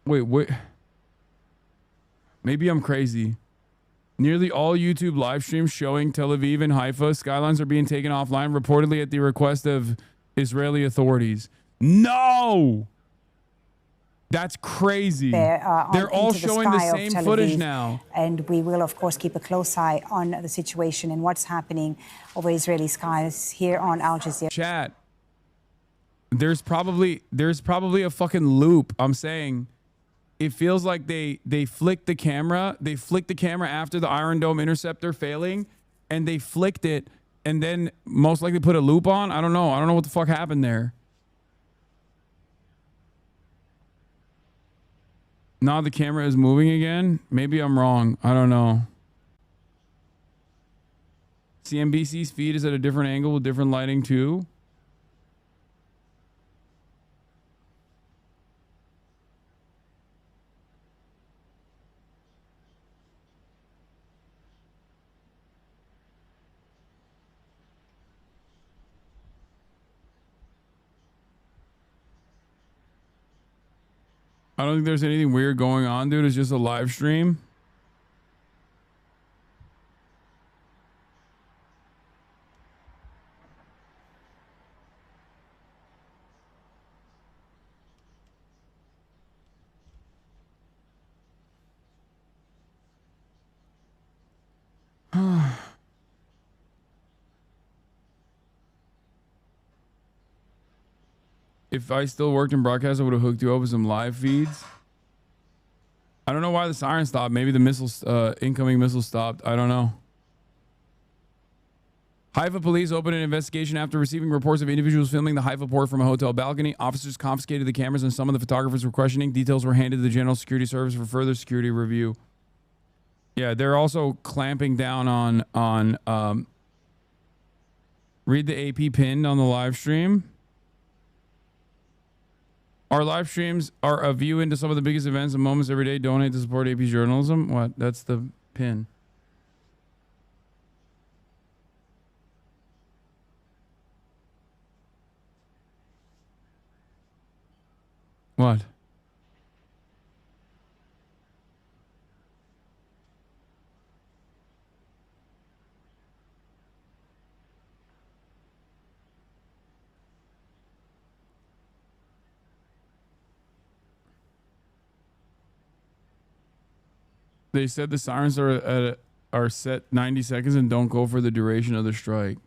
Wait. Maybe I'm crazy. Nearly all YouTube live streams showing Tel Aviv and Haifa skylines are being taken offline, reportedly at the request of Israeli authorities. No! That's crazy. They're all showing the same footage now. And we will, of course, keep a close eye on the situation and what's happening over Israeli skies here on Al Jazeera. Chat. There's probably a fucking loop. I'm saying it feels like they flicked the camera. They flicked the camera after the Iron Dome interceptor failing, and they flicked it and then most likely put a loop on. I don't know. I don't know what the fuck happened there. Now the camera is moving again. Maybe I'm wrong. I don't know. CNBC's feed is at a different angle with different lighting too. I don't think there's anything weird going on, dude. It's just a live stream. If I still worked in broadcast, I would have hooked you up with some live feeds. I don't know why the siren stopped. Maybe the missiles, incoming missiles stopped. I don't know. Haifa police opened an investigation after receiving reports of individuals filming the Haifa port from a hotel balcony. Officers confiscated the cameras and some of the photographers were questioning. Details were handed to the General Security Service for further security review. Yeah, they're also clamping down on read the AP pinned on the live stream. Our live streams are a view into some of the biggest events and moments every day. Donate to support AP journalism. What? That's the pin. What? They said the sirens are set 90 seconds and don't go for the duration of the strike.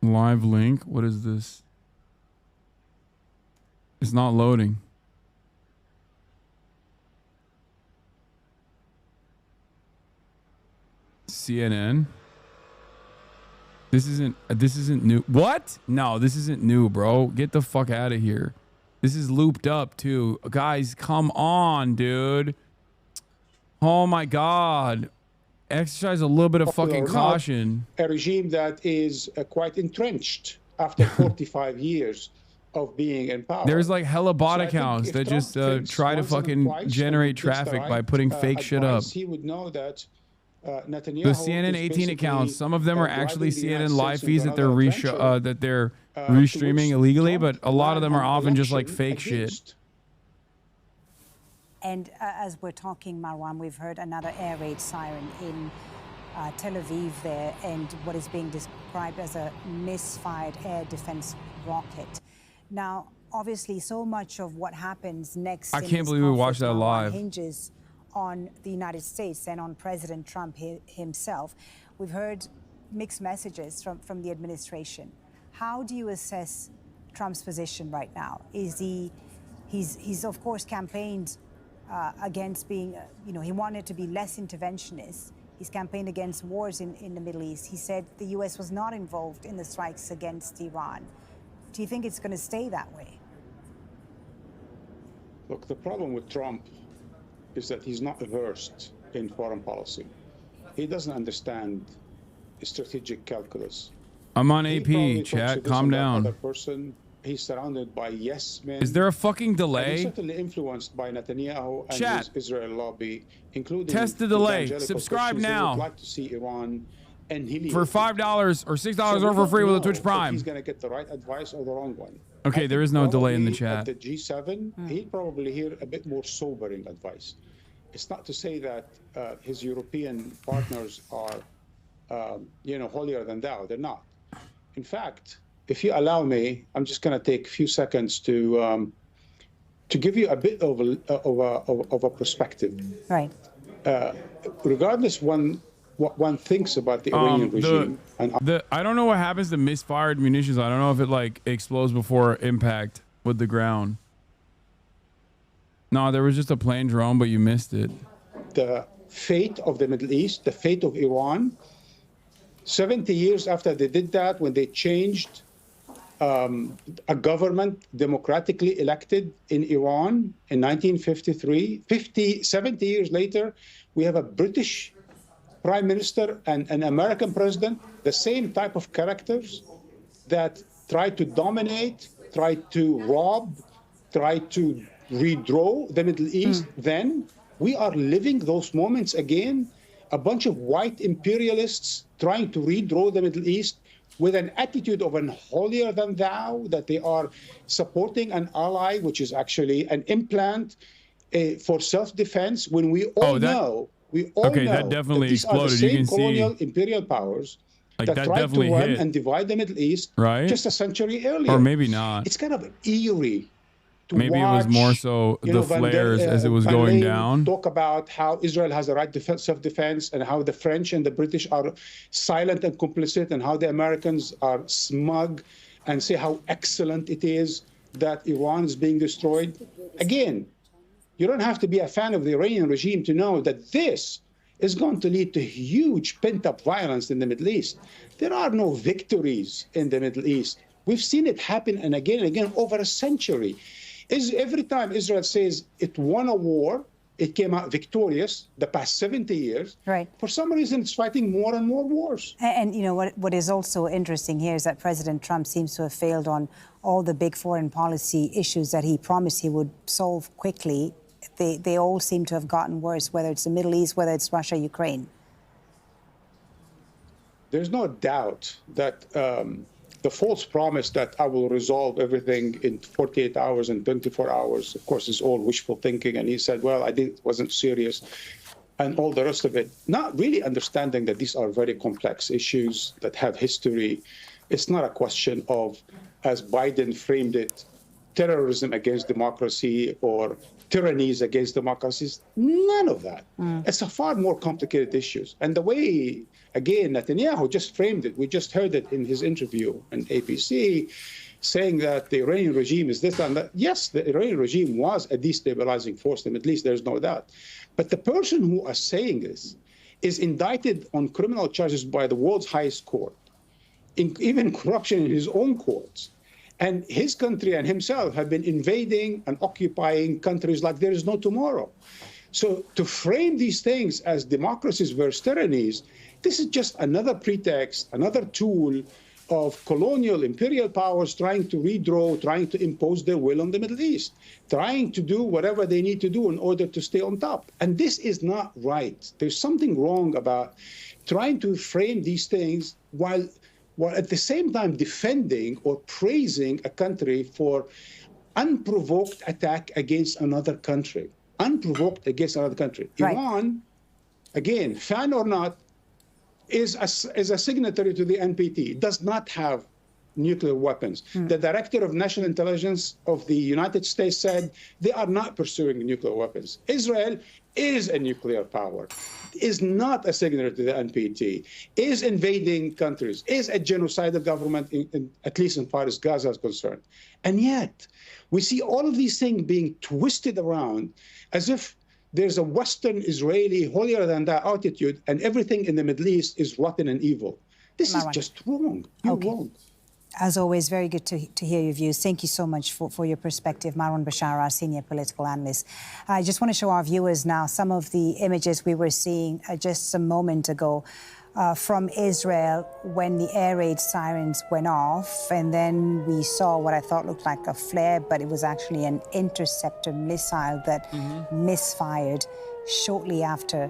Live link? What is this? It's not loading. CNN. This isn't new. What? No, this isn't new, bro. Get the fuck out of here. This is looped up too. Guys, come on, dude. Oh my God. Exercise a little bit of fucking caution. A regime that is quite entrenched after 45 years of being in power. There's like hella bot accounts that just try to fucking generate traffic by putting fake shit up. He would know that Netanyahu. The CNN 18 accounts, some of them are actually CNN live feeds that they're restreaming illegally, but a lot of them are often just like fake shit. And as we're talking, Marwan, we've heard another air raid siren in Tel Aviv there, and what is being described as a misfired air defense rocket. Now, obviously, so much of what happens next I can't believe we watched that live. Hinges on the United States and on President Trump himself. We've heard mixed messages from the administration. How do you assess Trump's position right now? He's of course campaigned against being, he wanted to be less interventionist. He's campaigned against wars in the Middle East. He said the U.S. was not involved in the strikes against Iran. Do you think it's going to stay that way? Look, the problem with Trump is that he's not versed in foreign policy. He doesn't understand strategic calculus. I'm on AP, chat. Calm down. He's surrounded by yes men. Is there a fucking delay? And he's certainly influenced by Netanyahu and chat. his Israel lobby, including test the delay. Subscribe now. Would like to see Iran annihilated. For $5 or $6 or for free with a Twitch Prime. He's going to get the right advice or the wrong one. Okay, there is no delay in the chat. At the G7, he'd probably hear a bit more sobering advice. It's not to say that his European partners are, holier than thou. They're not. In fact, if you allow me, I'm just going to take a few seconds to give you a bit of a perspective. Right. Regardless what one thinks about the Iranian regime. I don't know what happens to misfired munitions. I don't know if it like explodes before impact with the ground. No, there was just a plain drone, but you missed it. The fate of the Middle East, the fate of Iran, 70 years after they did that, when they changed a government democratically elected in Iran in 1953, 70 years later, we have a British prime minister and an American president, the same type of characters that try to dominate, try to rob, try to redraw the Middle East. Then we are living those moments again, a bunch of white imperialists trying to redraw the Middle East with an attitude of an holier than thou, that they are supporting an ally, which is actually an implant for self-defense, when we all know that definitely these exploded. are the same you can colonial see imperial powers like that tried to run and divide the Middle East just a century earlier. Or maybe not. It's kind of eerie to maybe watch, it was more so the flares as it was going down. Talk about how Israel has the right to self-defense and how the French and the British are silent and complicit, and how the Americans are smug and say how excellent it is that Iran is being destroyed. Again, you don't have to be a fan of the Iranian regime to know that this is going to lead to huge pent-up violence in the Middle East. There are no victories in the Middle East. We've seen it happen and again over a century. Every time Israel says it won a war, it came out victorious the past 70 years. Right. For some reason, it's fighting more and more wars. And what is also interesting here is that President Trump seems to have failed on all the big foreign policy issues that he promised he would solve quickly. They all seem to have gotten worse, whether it's the Middle East, whether it's Russia, Ukraine. There's no doubt that the false promise that I will resolve everything in 48 hours and 24 hours, of course, is all wishful thinking. And he said, well, wasn't serious, and all the rest of it. Not really understanding that these are very complex issues that have history. It's not a question of, as Biden framed it, terrorism against democracy or tyrannies against democracies. None of that. It's a far more complicated issues. And the way, again, Netanyahu just framed it, we just heard it in his interview on APC, saying that the Iranian regime is this and that. Yes, the Iranian regime was a destabilizing force in the Middle East, there's no doubt. But the person who is saying this is indicted on criminal charges by the world's highest court, even corruption in his own courts. And his country and himself have been invading and occupying countries like there is no tomorrow. So to frame these things as democracies versus tyrannies, this is just another pretext, another tool of colonial imperial powers trying to redraw, trying to impose their will on the Middle East, trying to do whatever they need to do in order to stay on top. And this is not right. There's something wrong about trying to frame these things while at the same time defending or praising a country for unprovoked attack against another country. Unprovoked against another country. Right. Iran, again, fan or not, is a signatory to the NPT. It does not have nuclear weapons. The director of national intelligence of the United States said they are not pursuing nuclear weapons. Israel is a nuclear power, is not a signatory to the NPT, is invading countries, is a genocidal government, at least as far as Gaza is concerned. And yet, we see all of these things being twisted around as if there's a Western Israeli holier-than-thou attitude, and everything in the Middle East is rotten and evil. This is just wrong. You're wrong. As always, very good to hear your views. Thank you so much for your perspective, Marwan Bashar, our senior political analyst. I just want to show our viewers now some of the images we were seeing just a moment ago from Israel when the air raid sirens went off. And then we saw what I thought looked like a flare, but it was actually an interceptor missile that misfired shortly after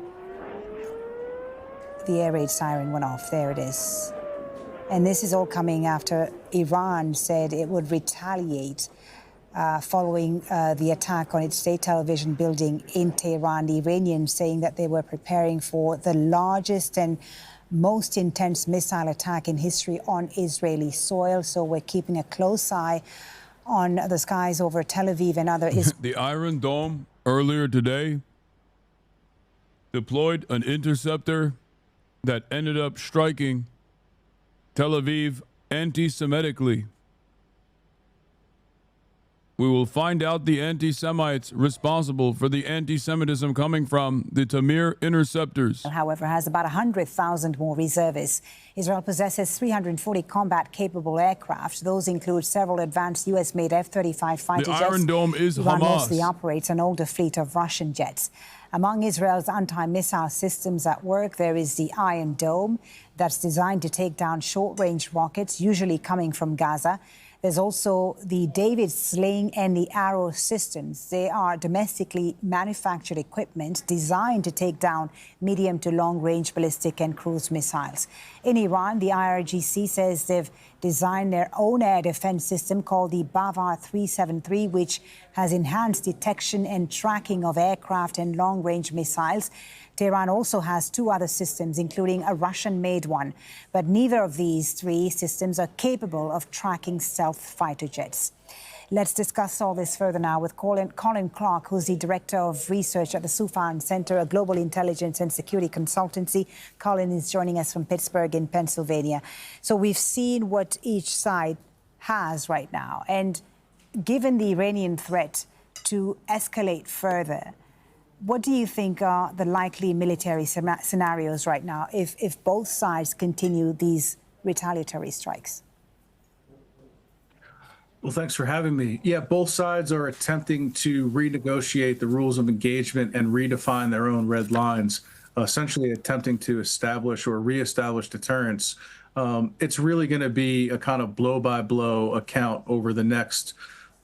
the air raid siren went off. There it is. And this is all coming after Iran said it would retaliate following the attack on its state television building in Tehran. The Iranians saying that they were preparing for the largest and most intense missile attack in history on Israeli soil. So we're keeping a close eye on the skies over Tel Aviv and other... The Iron Dome earlier today deployed an interceptor that ended up striking Tel Aviv anti-Semitically. We will find out the anti-Semites responsible for the anti-Semitism coming from the Tamir interceptors. However, has about 100,000 more reservists. Israel possesses 340 combat-capable aircraft. Those include several advanced U.S.-made F-35 fighter jets. The Iron Dome is Iran Hamas. mostly operates an older fleet of Russian jets. Among Israel's anti-missile systems at work, there is the Iron Dome that's designed to take down short-range rockets, usually coming from Gaza. There's also the David Sling and the Arrow systems. They are domestically manufactured equipment designed to take down medium to long-range ballistic and cruise missiles. In Iran, the IRGC says they've designed their own air defense system called the Bavar 373, which has enhanced detection and tracking of aircraft and long-range missiles. Tehran also has two other systems, including a Russian-made one. But neither of these three systems are capable of tracking stealth fighter jets. Let's discuss all this further now with Colin Clark, who's the Director of Research at the Sufan Center, a global intelligence and security consultancy. Colin is joining us from Pittsburgh in Pennsylvania. So we've seen what each side has right now. And given the Iranian threat to escalate further, what do you think are the likely military scenarios right now if both sides continue these retaliatory strikes? Well, thanks for having me. Yeah, both sides are attempting to renegotiate the rules of engagement and redefine their own red lines, essentially attempting to establish or reestablish deterrence. It's really going to be a kind of blow-by-blow account over the next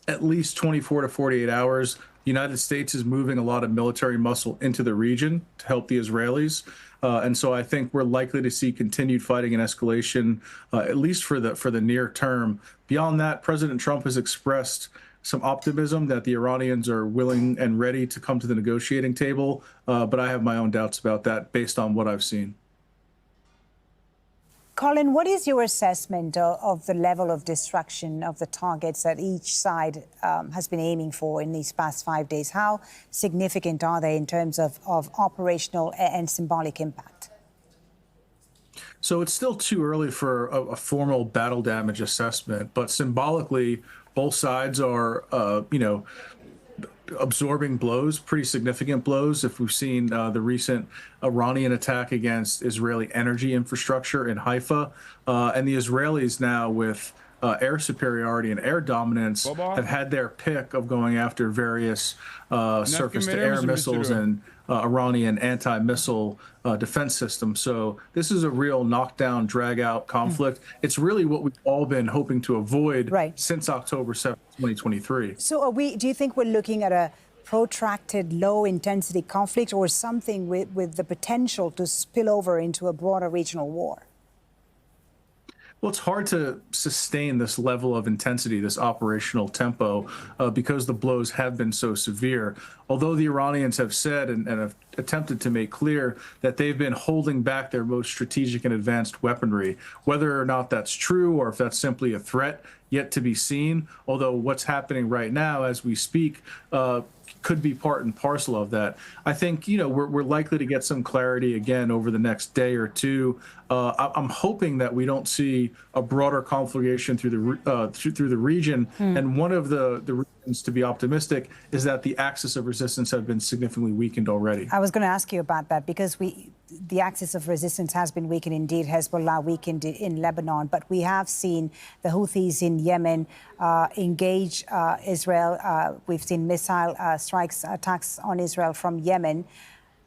at least 24 to 48 hours. The United States is moving a lot of military muscle into the region to help the Israelis. And so I think we're likely to see continued fighting and escalation, at least for the near term. Beyond that, President Trump has expressed some optimism that the Iranians are willing and ready to come to the negotiating table. But I have my own doubts about that based on what I've seen. Colin, what is your assessment of the level of destruction of the targets that each side has been aiming for in these past 5 days? How significant are they in terms of operational and symbolic impact? So it's still too early for a formal battle damage assessment, but symbolically, both sides are, absorbing blows, pretty significant blows. If we've seen the recent Iranian attack against Israeli energy infrastructure in Haifa, and the Israelis now with air superiority and air dominance have had their pick of going after various surface-to-air missiles and Iranian anti-missile defense system. So this is a real knockdown, drag-out conflict. It's really what we've all been hoping to avoid since October 7th, 2023. So do you think we're looking at a protracted, low-intensity conflict or something with the potential to spill over into a broader regional war? Well, it's hard to sustain this level of intensity, this operational tempo, because the blows have been so severe. Although the Iranians have said and have attempted to make clear that they've been holding back their most strategic and advanced weaponry, whether or not that's true or if that's simply a threat, yet to be seen. Although what's happening right now as we speak could be part and parcel of that. I think, we're likely to get some clarity again over the next day or two. I'm hoping that we don't see a broader conflagration through the region. And one of the reasons to be optimistic is that the axis of resistance have been significantly weakened already. I was going to ask you about that because the axis of resistance has been weakened indeed. Hezbollah weakened in Lebanon, but we have seen the Houthis in Yemen engage Israel. We've seen missile attacks on Israel from Yemen.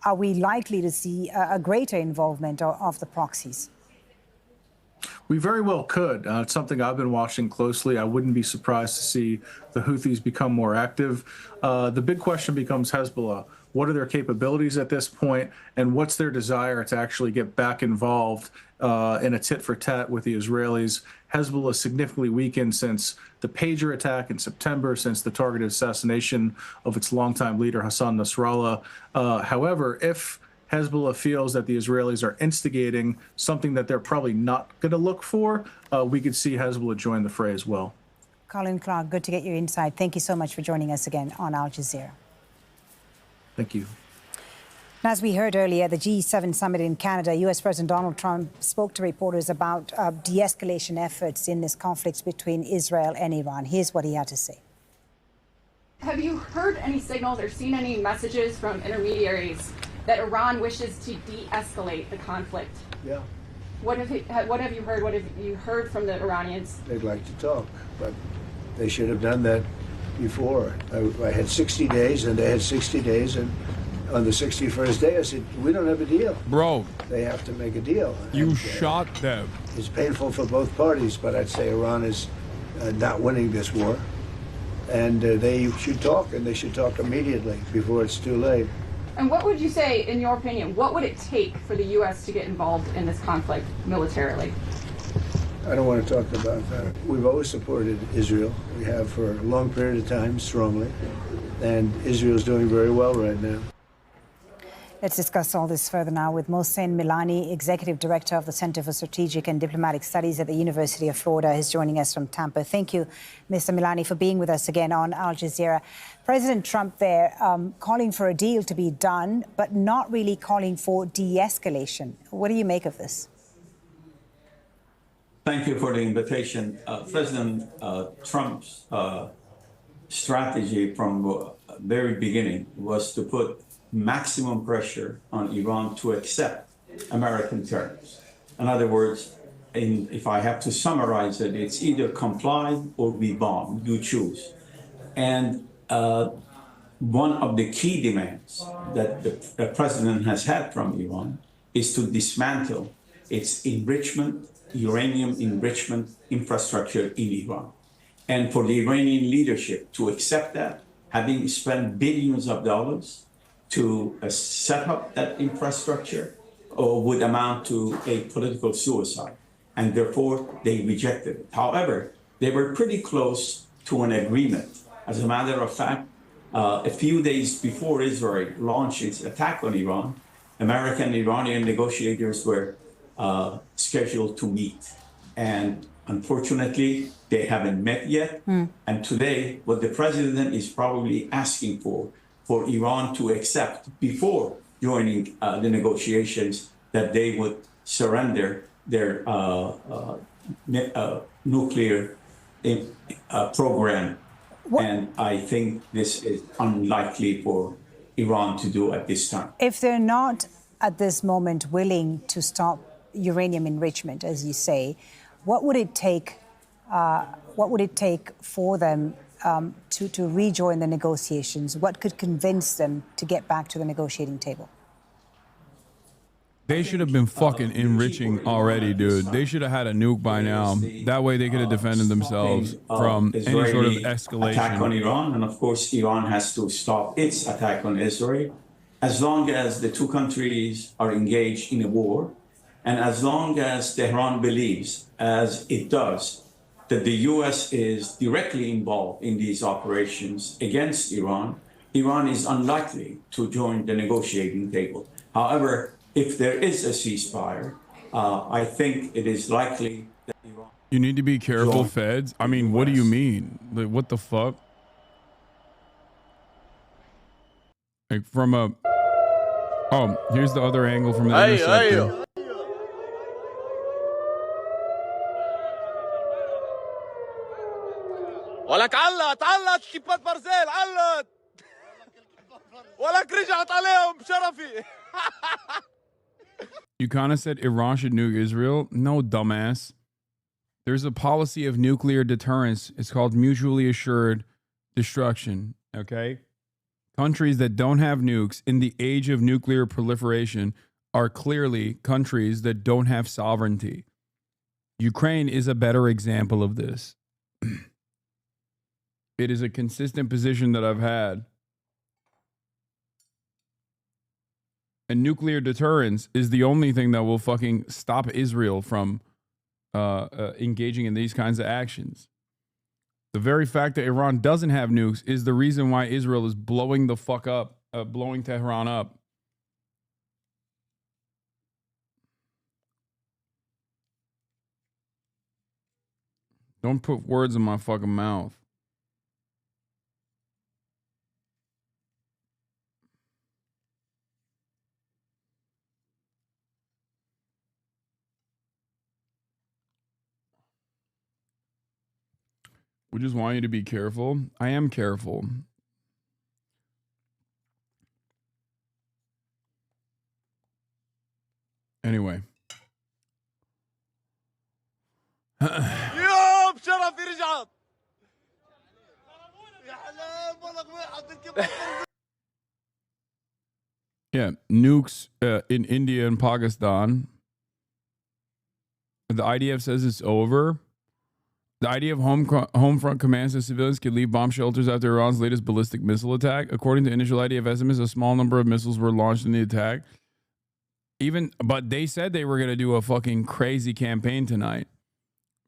Are we likely to see a greater involvement of the proxies? We very well could. It's something I've been watching closely. I wouldn't be surprised to see the Houthis become more active. The big question becomes Hezbollah. What are their capabilities at this point, and what's their desire to actually get back involved in a tit-for-tat with the Israelis? Hezbollah is significantly weakened since the pager attack in September, since the targeted assassination of its longtime leader, Hasan Nasrallah. However, if Hezbollah feels that the Israelis are instigating something that they're probably not going to look for, we could see Hezbollah join the fray as well. Colin Clark, good to get your insight. Thank you so much for joining us again on Al Jazeera. Thank you. As we heard earlier, the G7 summit in Canada, U.S. President Donald Trump spoke to reporters about de-escalation efforts in this conflict between Israel and Iran. Here's what he had to say. Have you heard any signals or seen any messages from intermediaries that Iran wishes to de-escalate the conflict? Yeah. What have you heard? What have you heard from the Iranians? They'd like to talk, but they should have done that before. I had 60 days, and they had 60 days, and on the 61st day, I said, we don't have a deal. Bro. They have to make a deal. You shot them. It's painful for both parties, but I'd say Iran is not winning this war. And they should talk, and they should talk immediately before it's too late. And what would you say, in your opinion, what would it take for the U.S. to get involved in this conflict militarily? I don't want to talk about that. We've always supported Israel. We have for a long period of time, strongly. And Israel's doing very well right now. Let's discuss all this further now with Mohsen Milani, Executive Director of the Center for Strategic and Diplomatic Studies at the University of Florida, who's joining us from Tampa. Thank you, Mr. Milani, for being with us again on Al Jazeera. President Trump there calling for a deal to be done, but not really calling for de-escalation. What do you make of this? Thank you for the invitation. President Trump's strategy from the very beginning was to put maximum pressure on Iran to accept American terms. In other words, if I have to summarize it, it's either comply or we bomb, you choose. And one of the key demands that the president has had from Iran is to dismantle its uranium enrichment infrastructure in Iran. And for the Iranian leadership to accept that, having spent billions of dollars to set up that infrastructure would amount to a political suicide. And therefore, they rejected it. However, they were pretty close to an agreement. As a matter of fact, a few days before Israel launched its attack on Iran, American and Iranian negotiators were scheduled to meet. And unfortunately, they haven't met yet. And today, what the president is probably asking for Iran to accept before joining the negotiations, that they would surrender their nuclear program And I think this is unlikely for Iran to do at this time. If they're not at this moment willing to stop uranium enrichment, as you say, what would it take? What would it take for them to rejoin the negotiations? What could convince them to get back to the negotiating table? They should have been fucking enriching already, dude. They should have had a nuke by now. That way they could have defended themselves from any sort of escalation. Attack on Iran, and of course Iran has to stop its attack on Israel. As long as the two countries are engaged in a war, and as long as Tehran believes, as it does, that the U.S. is directly involved in these operations against Iran, Iran is unlikely to join the negotiating table. However, if there is a ceasefire, I think it is likely that Iran... You need to be careful, feds. I mean, what do you mean? Like, what the fuck? Like, from a... Oh, here's the other angle from the interceptor. ولك علت كيبات برزيل علت ولك رجعت عليهم بشرفي. You kind of said Iran should nuke Israel. No, dumbass. There's a policy of nuclear deterrence. It's called mutually assured destruction. Okay? Countries that don't have nukes in the age of nuclear proliferation are clearly countries that don't have sovereignty. Ukraine is a better example of this. It is a consistent position that I've had. And nuclear deterrence is the only thing that will fucking stop Israel from engaging in these kinds of actions. The very fact that Iran doesn't have nukes is the reason why Israel is blowing the fuck up, blowing Tehran up. Don't put words in my fucking mouth. We just want you to be careful. I am careful. Anyway. يوم شرفي رجعت. يا حلال والله واحد Yeah, nukes in India and Pakistan. The IDF says it's over. The idea of home front commands that civilians could leave bomb shelters after Iran's latest ballistic missile attack. According to initial IDF estimates, a small number of missiles were launched in the attack. But they said they were going to do a fucking crazy campaign tonight.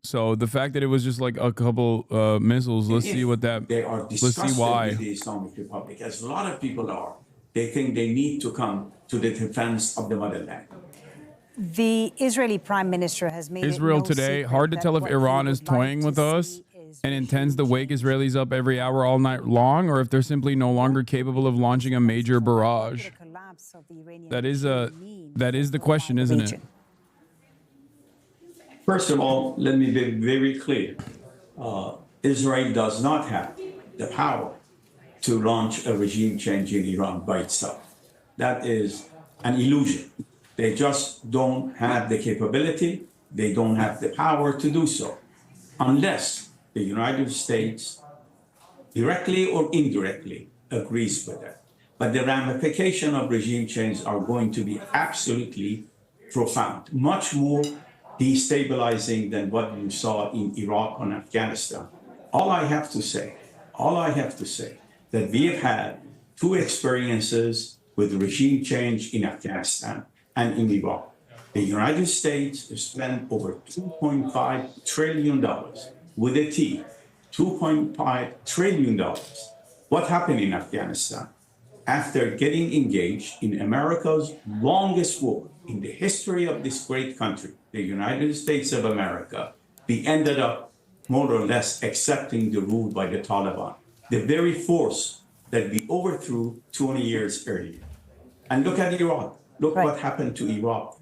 So the fact that it was just like a couple missiles, let's see what that. They are let's see disgusted why. with the Islamic Republic, as a lot of people are. They think they need to come to the defense of the motherland. The Israeli Prime Minister has made Israel it no today, secret hard to that tell if what Iran he is would like toying to with us see is and intends to wake Israelis up every hour all night long, or if they're simply no longer capable of launching a major barrage. That is the question, isn't it? First of all, let me be very clear. Israel does not have the power to launch a regime change in Iran by itself. That is an illusion. They just don't have the capability. They don't have the power to do so, unless the United States, directly or indirectly, agrees with that. But the ramifications of regime change are going to be absolutely profound, much more destabilizing than what you saw in Iraq and Afghanistan. All I have to say, that we have had two experiences with regime change in Afghanistan and in Iraq. The United States spent over $2.5 trillion with a T, $2.5 trillion. What happened in Afghanistan? After getting engaged in America's longest war in the history of this great country, the United States of America, we ended up more or less accepting the rule by the Taliban, the very force that we overthrew 20 years earlier. And look at Iraq. Look what happened to Iraq.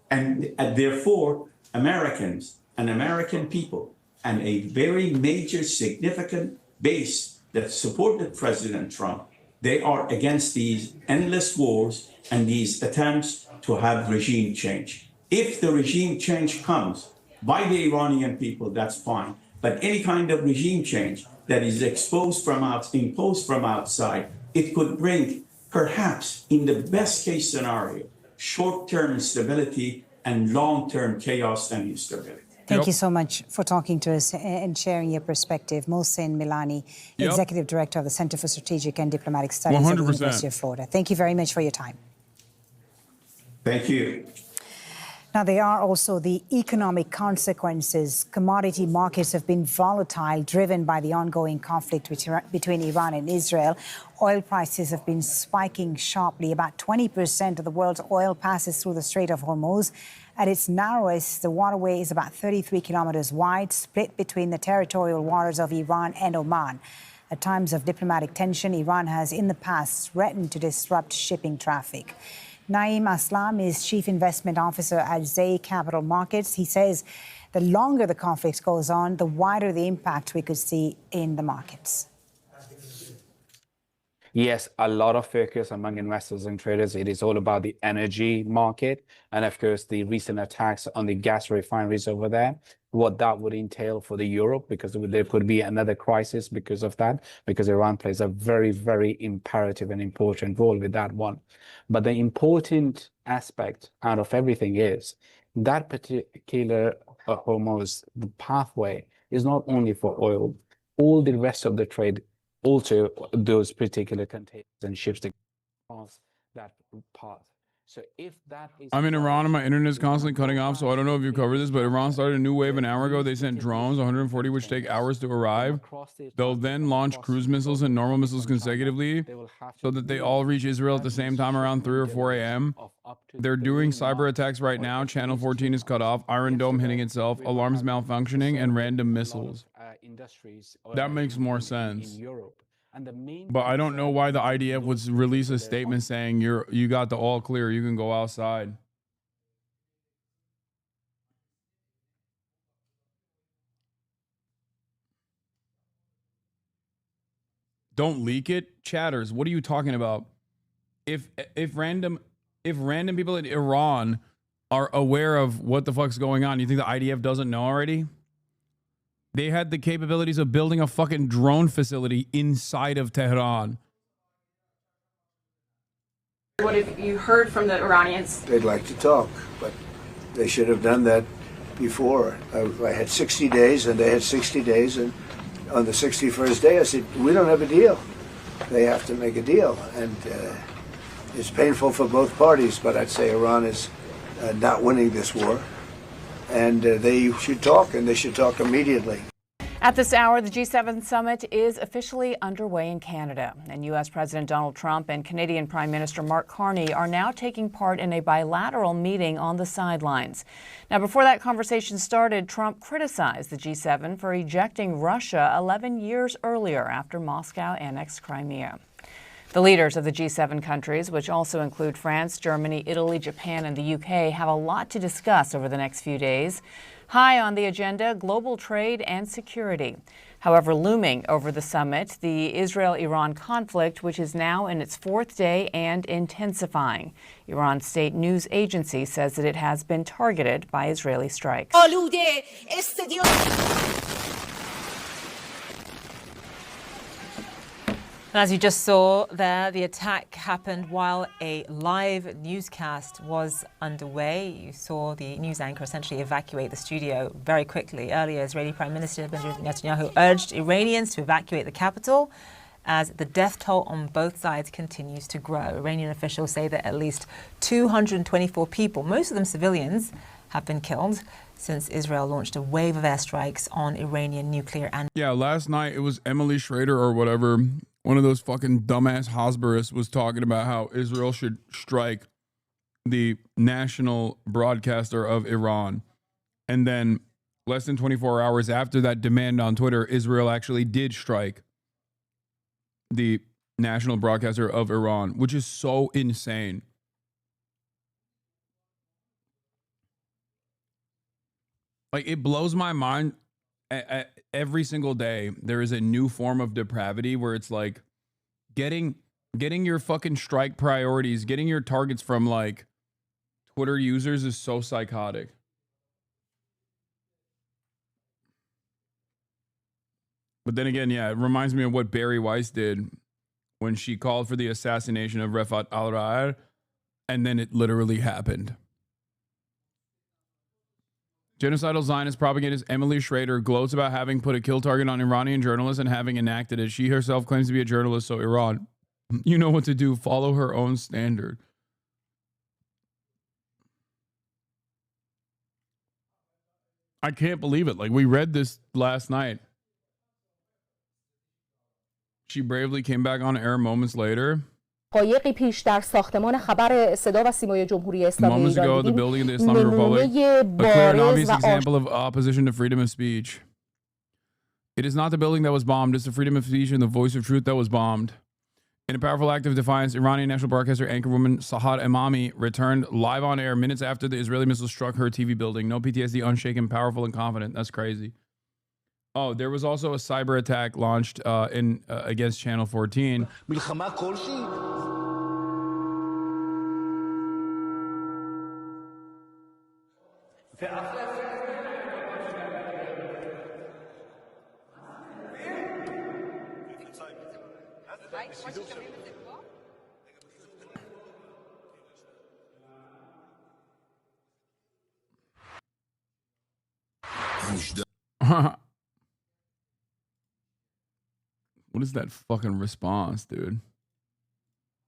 And therefore, Americans and American people and a very major significant base that supported President Trump, they are against these endless wars and these attempts to have regime change. If the regime change comes by the Iranian people, that's fine. But any kind of regime change that is imposed from outside, it could bring, perhaps in the best case scenario, short-term stability and long-term chaos and instability. Thank you so much for talking to us and sharing your perspective. Mohsen Milani, Executive Director of the Center for Strategic and Diplomatic Studies at the University of Florida. Thank you very much for your time. Thank you. Now, there are also the economic consequences. Commodity markets have been volatile, driven by the ongoing conflict between Iran and Israel. Oil prices have been spiking sharply. About 20% of the world's oil passes through the Strait of Hormuz. At its narrowest, the waterway is about 33 kilometers wide, split between the territorial waters of Iran and Oman. At times of diplomatic tension, Iran has in the past threatened to disrupt shipping traffic. Naeem Aslam is Chief Investment Officer at Zay Capital Markets. He says the longer the conflict goes on, the wider the impact we could see in the markets. Yes, a lot of focus among investors and traders. It is all about the energy market and, of course, the recent attacks on the gas refineries over there, what that would entail for the Europe, because there could be another crisis because of that, because Iran plays a very, very imperative and important role with that one. But the important aspect out of everything is that particular Hormuz, the pathway, is not only for oil. All the rest of the trade, also those particular containers and ships that cross that path. So if that is... I'm in Iran and my internet is constantly cutting off, so I don't know if you covered this, but Iran started a new wave an hour ago. They sent drones, 140, which take hours to arrive. They'll then launch cruise missiles and normal missiles consecutively so that they all reach Israel at the same time around 3 or 4 a.m. They're doing cyber attacks right now. Channel 14 is cut off, Iron Dome hitting itself, alarms malfunctioning, and random missiles. That makes more sense. But I don't know why the IDF would release a statement saying you got the all clear, you can go outside. Don't leak it, chatters. What are you talking about? If random people in Iran are aware of what the fuck's going on, you think the IDF doesn't know already? They had the capabilities of building a fucking drone facility inside of Tehran. What have you heard from the Iranians? They'd like to talk, but they should have done that before. I had 60 days, and they had 60 days, and on the 61st day, I said, we don't have a deal. They have to make a deal, and it's painful for both parties, but I'd say Iran is not winning this war. And they should talk, and they should talk immediately. At this hour, the G7 summit is officially underway in Canada. And U.S. President Donald Trump and Canadian Prime Minister Mark Carney are now taking part in a bilateral meeting on the sidelines. Now, before that conversation started, Trump criticized the G7 for ejecting Russia 11 years earlier after Moscow annexed Crimea. The leaders of the G7 countries, which also include France, Germany, Italy, Japan, and the UK, have a lot to discuss over the next few days. High on the agenda, global trade and security. However, looming over the summit, the Israel-Iran conflict, which is now in its 4th day and intensifying. Iran's state news agency says that it has been targeted by Israeli strikes. And as you just saw there, the attack happened while a live newscast was underway. You saw the news anchor essentially evacuate the studio very quickly. Earlier, Israeli Prime Minister Benjamin Netanyahu urged Iranians to evacuate the capital as the death toll on both sides continues to grow. Iranian officials say that at least 224 people, most of them civilians, have been killed since Israel launched a wave of airstrikes on Iranian nuclear and... Yeah, last night it was Emily Schrader or whatever, one of those fucking dumbass Hosberists, was talking about how Israel should strike the national broadcaster of Iran. And then less than 24 hours after that demand on Twitter, Israel actually did strike the national broadcaster of Iran, which is so insane. Like, it blows my mind every single day there is a new form of depravity where it's like getting your fucking strike priorities, getting your targets from like Twitter users is so psychotic. But then again, yeah, it reminds me of what Barry Weiss did when she called for the assassination of Refat al-Ra'ar, and then it literally happened. Genocidal Zionist propagandist Emily Schrader gloats about having put a kill target on Iranian journalists and having enacted it. She herself claims to be a journalist, so Iran, you know what to do. Follow her own standard. I can't believe it. Like, we read this last night. She bravely came back on air moments later. دقایقی پیش در ساختمان خبر صدا و سیمای جمهوری اسلامی Moments ago, the building of the Islamic Republic, a clear and obvious example of opposition to freedom of speech. It is not the building that was bombed, it's the freedom of speech and the voice of truth that was bombed. In a powerful act of defiance, Iranian national broadcaster anchorwoman Sahar Emami returned live on air minutes after the Israeli missile struck her TV building. No PTSD, unshaken, powerful, and confident. That's crazy. Oh, there was also a cyber attack launched against Channel 14. What is that fucking response, dude?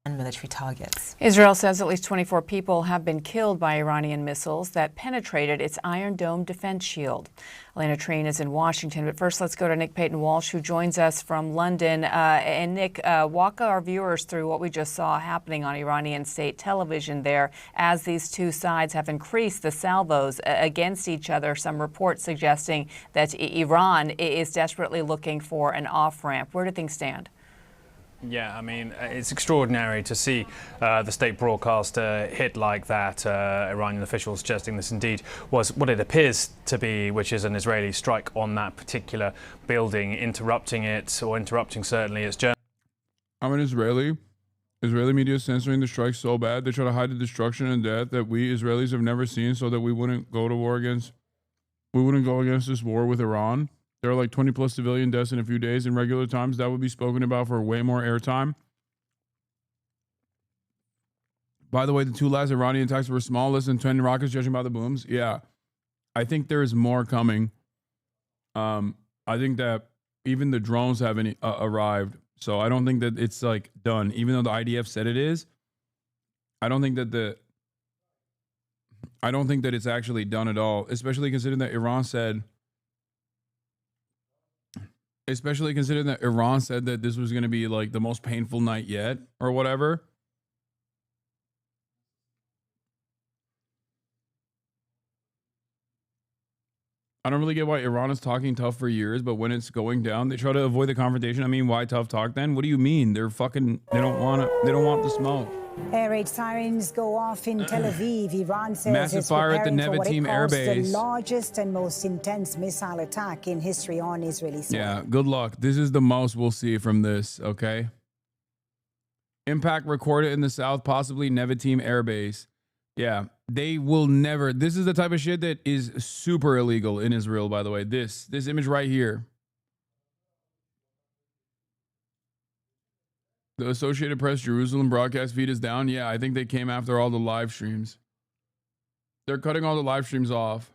And military targets. Israel says at least 24 people have been killed by Iranian missiles that penetrated its Iron Dome defense shield. Elena Treen is in Washington, but first let's go to Nick Payton-Walsh, who joins us from London. And Nick, walk our viewers through what we just saw happening on Iranian state television there as these two sides have increased the salvos against each other. Some reports suggesting that Iran is desperately looking for an off-ramp. Where do things stand? Yeah, I mean, it's extraordinary to see the state broadcaster hit like that. Iranian officials suggesting this indeed was what it appears to be, which is an Israeli strike on that particular building, interrupting it, or interrupting certainly its journey. I'm an Israeli. Israeli media is censoring the strike so bad they try to hide the destruction and death that we Israelis have never seen, so that we wouldn't go to war against. We wouldn't go against this war with Iran. There are like 20 plus civilian deaths in a few days. In regular times, that would be spoken about for way more airtime. By the way, the two last Iranian attacks were small, less than 10 rockets, judging by the booms. Yeah, I think there is more coming. I think that even the drones haven't arrived. So I don't think that it's like done. Even though the IDF said it is, I don't think that it's actually done at all, especially considering that Iran said that this was going to be like the most painful night yet or whatever. I don't really get why Iran is talking tough for years, but when it's going down, they try to avoid the confrontation. I mean, why tough talk then? What do you mean? They don't want the smoke. Air raid sirens go off in Tel Aviv. Iran says Massive it's fire at the preparing for what it Nevatim calls Air Base. the largest and most intense missile attack in history on Israeli soil. Yeah, good luck. This is the most we'll see from this, okay? Impact recorded in the south, possibly Nevatim Air Base. Yeah, they will never. This is the type of shit that is super illegal in Israel, by the way. This image right here. The Associated Press Jerusalem broadcast feed is down. Yeah, I think they came after all the live streams. They're cutting all the live streams off.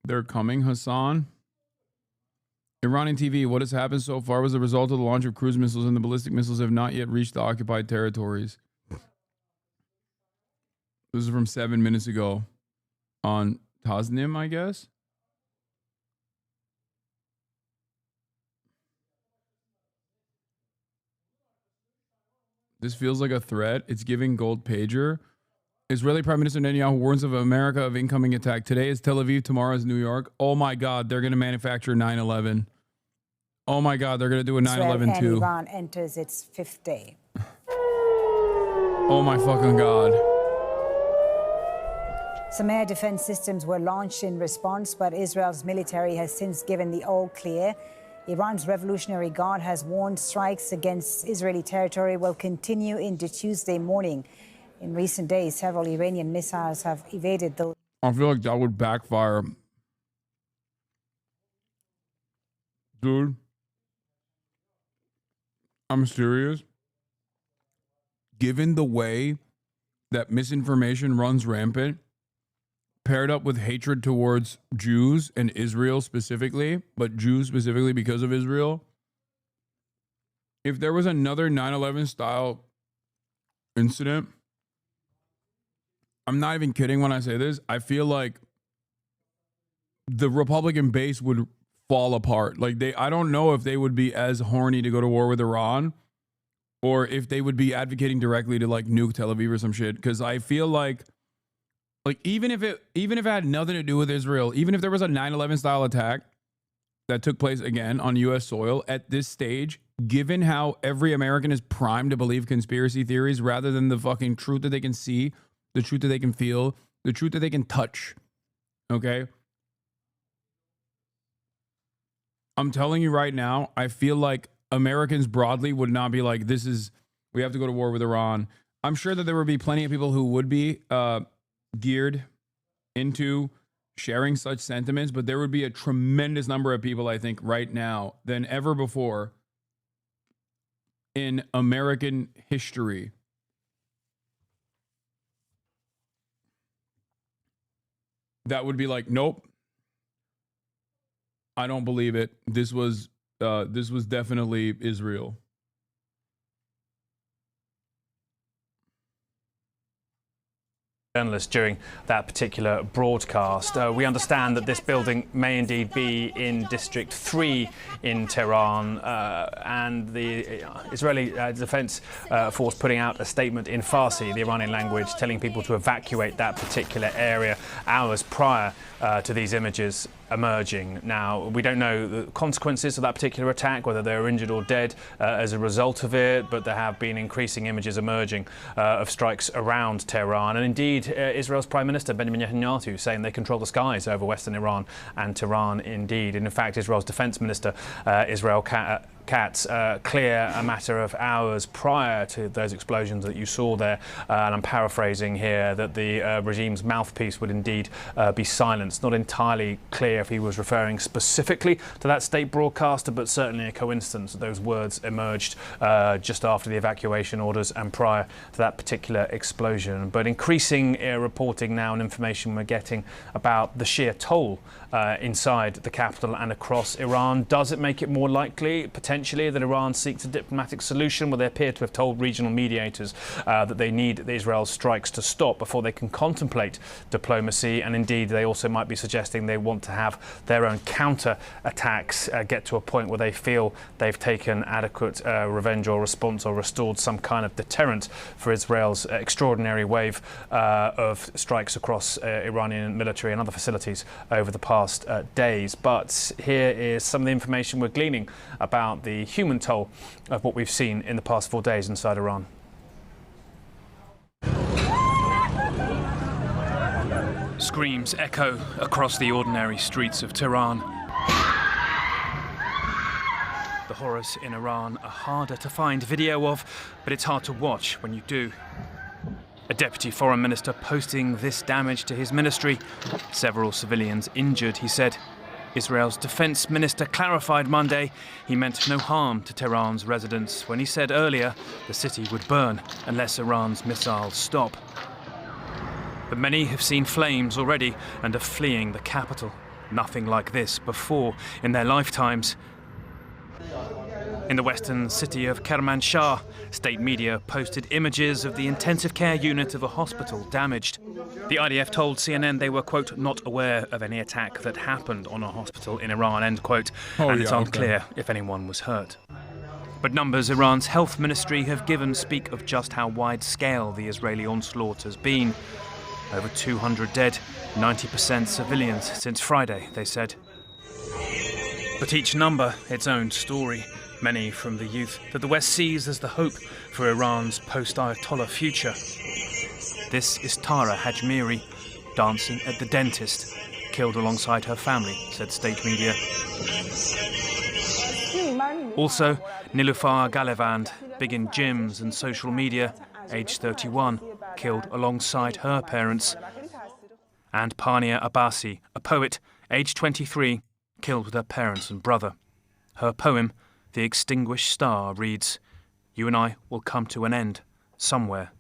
They're coming, Hasan. Iranian TV, what has happened so far was the result of the launch of cruise missiles, and the ballistic missiles have not yet reached the occupied territories. This is from 7 minutes ago on Tasnim, I guess. This feels like a threat. It's giving gold pager. Israeli Prime Minister Netanyahu warns of America of incoming attack. Today is Tel Aviv, tomorrow is New York. Oh my God, they're going to manufacture 9/11. Oh my God, they're going to do a 9/11 too. Iran enters its fifth day. Oh my fucking God. Some air defense systems were launched in response, but Israel's military has since given the all clear. Iran's Revolutionary Guard has warned strikes against Israeli territory will continue into Tuesday morning. In recent days, several Iranian missiles have evaded the... I feel like that would backfire. Dude, I'm serious. Given the way that misinformation runs rampant, paired up with hatred towards Jews and Israel specifically, but Jews specifically because of Israel, if there was another 9/11 style incident, I'm not even kidding when I say this, I feel like the Republican base would fall apart. Like I don't know if they would be as horny to go to war with Iran or if they would be advocating directly to like nuke Tel Aviv or some shit. Cause I feel like even if it had nothing to do with Israel, even if there was a 9/11 style attack that took place again on US soil at this stage, given how every American is primed to believe conspiracy theories rather than the fucking truth that they can see, the truth that they can feel, the truth that they can touch. Okay? I'm telling you right now, I feel like Americans broadly would not be like, we have to go to war with Iran. I'm sure that there would be plenty of people who would be geared into sharing such sentiments, but there would be a tremendous number of people, I think, right now than ever before in American history that would be like, nope, I don't believe it. This was definitely Israel. Journalists during that particular broadcast. We understand that this building may indeed be in District 3 in Tehran, and the Israeli Defense Force putting out a statement in Farsi, the Iranian language, telling people to evacuate that particular area hours prior to these images emerging. Now, we don't know the consequences of that particular attack, whether they're injured or dead as a result of it, but there have been increasing images emerging of strikes around Tehran. And indeed, Israel's Prime Minister Benjamin Netanyahu saying they control the skies over western Iran and Tehran indeed. And in fact, Israel's Defense Minister, Israel Katz, clear a matter of hours prior to those explosions that you saw there, and I'm paraphrasing here, that the regime's mouthpiece would indeed be silenced. Not entirely clear if he was referring specifically to that state broadcaster, but certainly a coincidence that those words emerged just after the evacuation orders and prior to that particular explosion. But increasing reporting now and information we're getting about the sheer toll inside the capital and across Iran. Does it make it more likely, potentially, that Iran seeks a diplomatic solution? Well, they appear to have told regional mediators that they need Israel's strikes to stop before they can contemplate diplomacy. And indeed, they also might be suggesting they want to have their own counter-attacks get to a point where they feel they've taken adequate revenge or response or restored some kind of deterrent for Israel's extraordinary wave of strikes across Iranian military and other facilities over the past days. But here is some of the information we're gleaning about the human toll of what we've seen in the past 4 days inside Iran. Screams echo across the ordinary streets of Tehran. The horrors in Iran are harder to find video of, but it's hard to watch when you do. A deputy foreign minister posting this damage to his ministry. Several civilians injured, he said. Israel's defense minister clarified Monday he meant no harm to Tehran's residents when he said earlier the city would burn unless Iran's missiles stop. But many have seen flames already and are fleeing the capital. Nothing like this before in their lifetimes. In the western city of Kermanshah, state media posted images of the intensive care unit of a hospital damaged. The IDF told CNN they were, quote, not aware of any attack that happened on a hospital in Iran, end quote, and it's unclear if anyone was hurt. But numbers Iran's health ministry have given speak of just how wide-scale the Israeli onslaught has been. Over 200 dead, 90% civilians since Friday, they said. But each number, its own story. Many from the youth that the West sees as the hope for Iran's post-Ayatollah future. This is Tara Hajmiri, dancing at the dentist, killed alongside her family, said state media. Also, Nilüfer Galevand, big in gyms and social media, aged 31, killed alongside her parents. And Pania Abbasi, a poet, aged 23, killed with her parents and brother. Her poem, The Extinguished Star, reads, "You and I will come to an end, somewhere.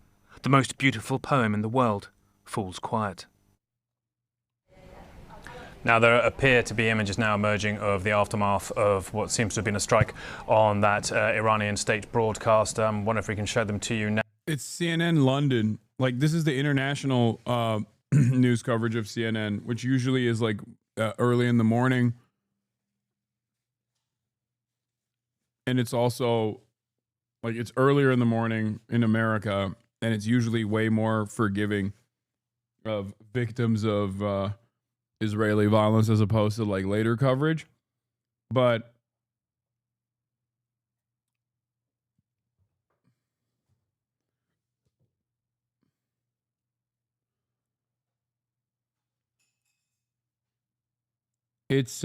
The most beautiful poem in the world falls quiet." Now, there appear to be images now emerging of the aftermath of what seems to have been a strike on that Iranian state broadcast. I wonder if we can show them to you now. It's CNN London. Like, this is the international news coverage of CNN, which usually is like early in the morning. And it's also like it's earlier in the morning in America, and it's usually way more forgiving of victims of Israeli violence as opposed to like later coverage. But it's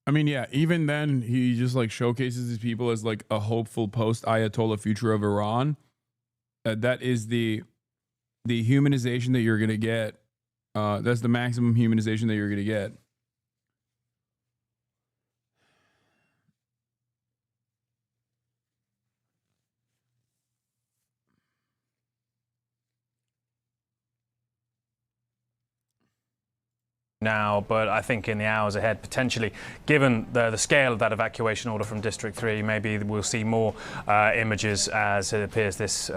I mean, yeah, even then he just like showcases these people as like a hopeful post-Ayatollah future of Iran. That is the humanization that you're going to get. That's the maximum humanization that you're going to get. Now, but I think in the hours ahead, potentially, given the scale of that evacuation order from District 3, maybe we'll see more images as it appears this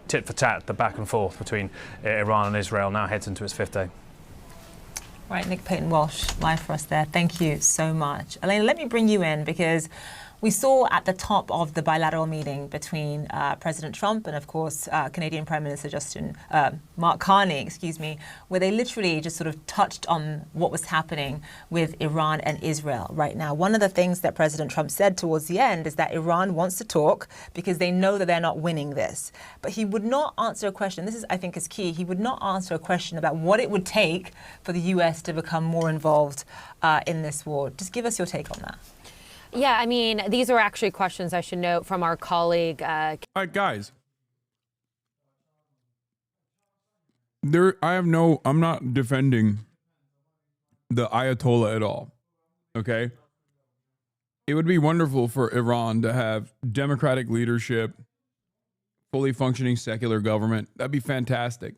tit-for-tat, the back and forth between Iran and Israel now heads into its 5th day. Right, Nick Payton-Walsh, live for us there. Thank you so much. Elena, let me bring you in because we saw at the top of the bilateral meeting between President Trump and, of course, Canadian Prime Minister Mark Carney, where they literally just sort of touched on what was happening with Iran and Israel right now. One of the things that President Trump said towards the end is that Iran wants to talk because they know that they're not winning this. But he would not answer a question. This is, I think, is key. He would not answer a question about what it would take for the U.S. to become more involved in this war. Just give us your take on that. Yeah, I mean, these are actually questions I should note from our colleague. All right, guys. I'm not defending the Ayatollah at all. Okay? It would be wonderful for Iran to have democratic leadership, fully functioning secular government. That'd be fantastic.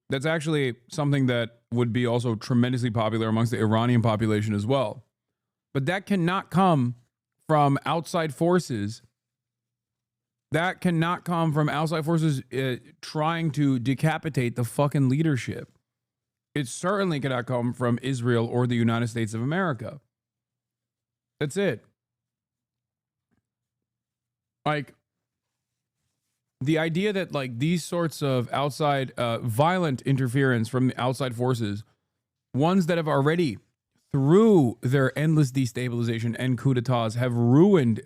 That's actually something that would be also tremendously popular amongst the Iranian population as well. But that cannot come from outside forces. That cannot come from outside forces trying to decapitate the fucking leadership. It certainly cannot come from Israel or the United States of America. That's it. Like, the idea that like these sorts of outside violent interference from the outside forces, ones that have already through their endless destabilization and coup d'etats have ruined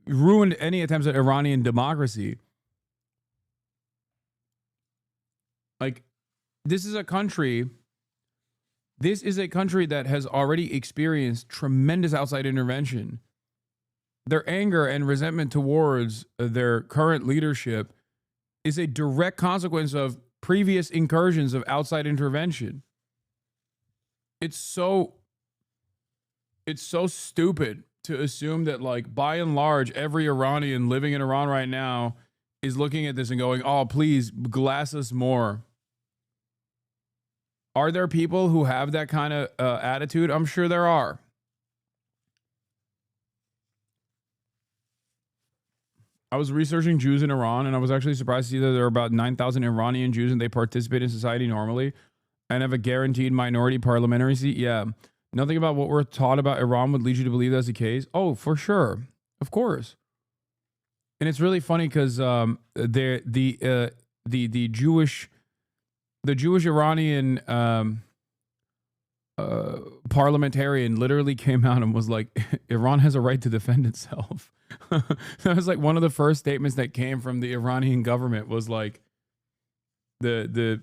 ruined any attempts at Iranian democracy. Like, this is a country that has already experienced tremendous outside intervention. Their anger and resentment towards their current leadership is a direct consequence of previous incursions of outside intervention. It's so stupid to assume that, like, by and large, every Iranian living in Iran right now is looking at this and going, oh, please glass us more. Are there people who have that kind of attitude? I'm sure there are. I was researching Jews in Iran, and I was actually surprised to see that there are about 9,000 Iranian Jews and they participate in society normally and have a guaranteed minority parliamentary seat. Yeah. Nothing about what we're taught about Iran would lead you to believe that's the case. Oh, for sure. Of course. And it's really funny because the Jewish Iranian parliamentarian literally came out and was like, Iran has a right to defend itself. That was like one of the first statements that came from the Iranian government was like the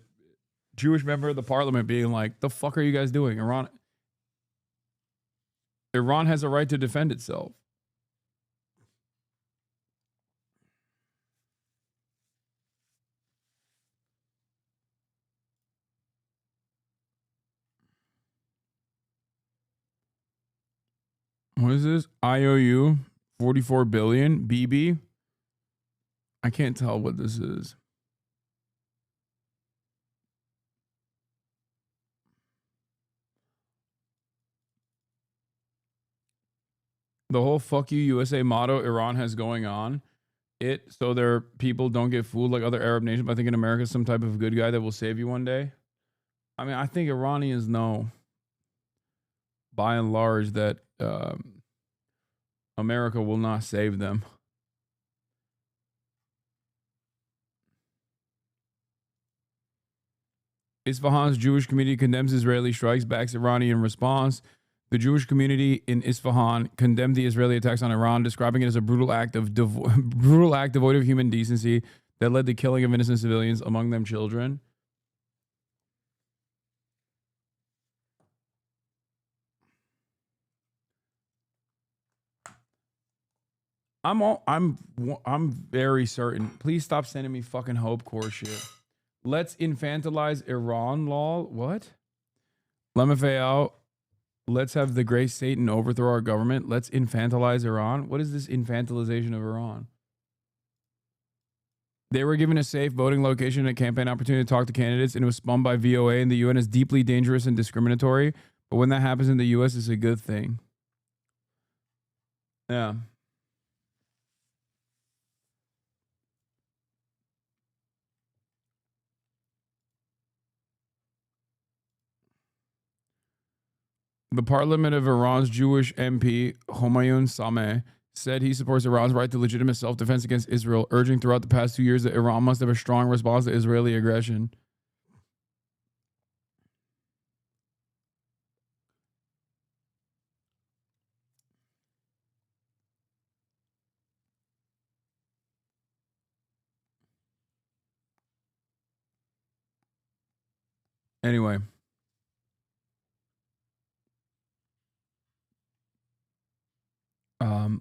Jewish member of the parliament being like, the fuck are you guys doing? Iran has a right to defend itself. What is this? IOU 44 billion BB? I can't tell what this is. The whole fuck you USA motto Iran has going on, so their people don't get fooled like other Arab nations by thinking America's some type of good guy that will save you one day. I mean, I think Iranians know by and large that America will not save them. Isfahan's Jewish community condemns Israeli strikes, backs Iranian response. The Jewish community in Isfahan condemned the Israeli attacks on Iran, describing it as a brutal act devoid of human decency that led to killing of innocent civilians, among them children. I'm very certain. Please stop sending me fucking Hope Corps shit. Let's infantilize Iran, lol. What? Lemafayal. Let's have the great Satan overthrow our government. Let's infantilize Iran. What is this infantilization of Iran? They were given a safe voting location and a campaign opportunity to talk to candidates, and it was spun by VOA and the UN as deeply dangerous and discriminatory. But when that happens in the US, it's a good thing. Yeah. The parliament of Iran's Jewish MP, Homayun Sameh, said he supports Iran's right to legitimate self-defense against Israel, urging throughout the past 2 years that Iran must have a strong response to Israeli aggression. Anyway.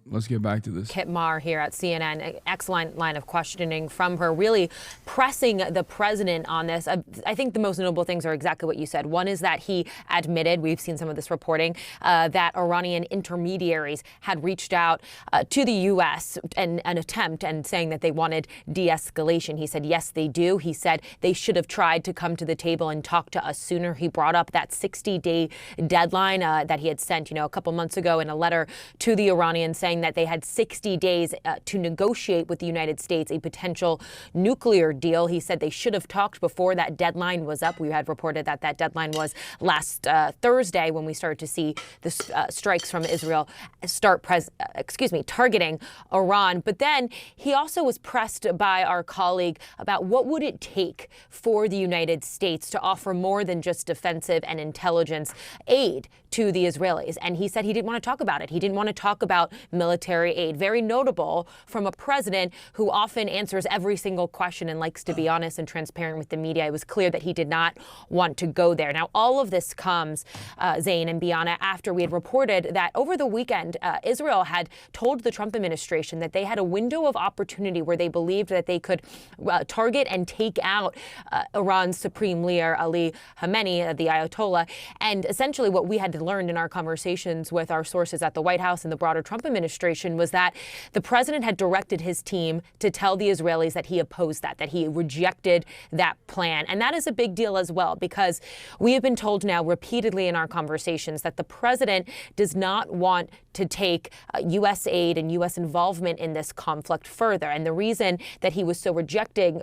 Let's get back to this. Kit Marr here at CNN. Excellent line of questioning from her, really pressing the president on this. I think the most notable things are exactly what you said. One is that he admitted, we've seen some of this reporting, that Iranian intermediaries had reached out to the U.S. and an attempt and saying that they wanted de-escalation. He said, yes, they do. He said they should have tried to come to the table and talk to us sooner. He brought up that 60-day deadline that he had sent, a couple months ago in a letter to the Iranians, saying that they had 60 days to negotiate with the United States a potential nuclear deal. He said they should have talked before that deadline was up. We had reported that that deadline was last Thursday when we started to see the strikes from Israel start targeting Iran. But then he also was pressed by our colleague about what would it take for the United States to offer more than just defensive and intelligence aid to the Israelis. And he said he didn't want to talk about it. He didn't want to talk about military aid. Very notable from a president who often answers every single question and likes to be honest and transparent with the media. It was clear that he did not want to go there. Now, all of this comes, Zain and Biana, after we had reported that over the weekend, Israel had told the Trump administration that they had a window of opportunity where they believed that they could target and take out Iran's supreme leader, Ali Khamenei, the Ayatollah. And essentially what we had learned in our conversations with our sources at the White House and the broader Trump administration was that the president had directed his team to tell the Israelis that he opposed that he rejected that plan. And that is a big deal as well, because we have been told now repeatedly in our conversations that the president does not want to take U.S. aid and U.S. involvement in this conflict further. And the reason that he was rejecting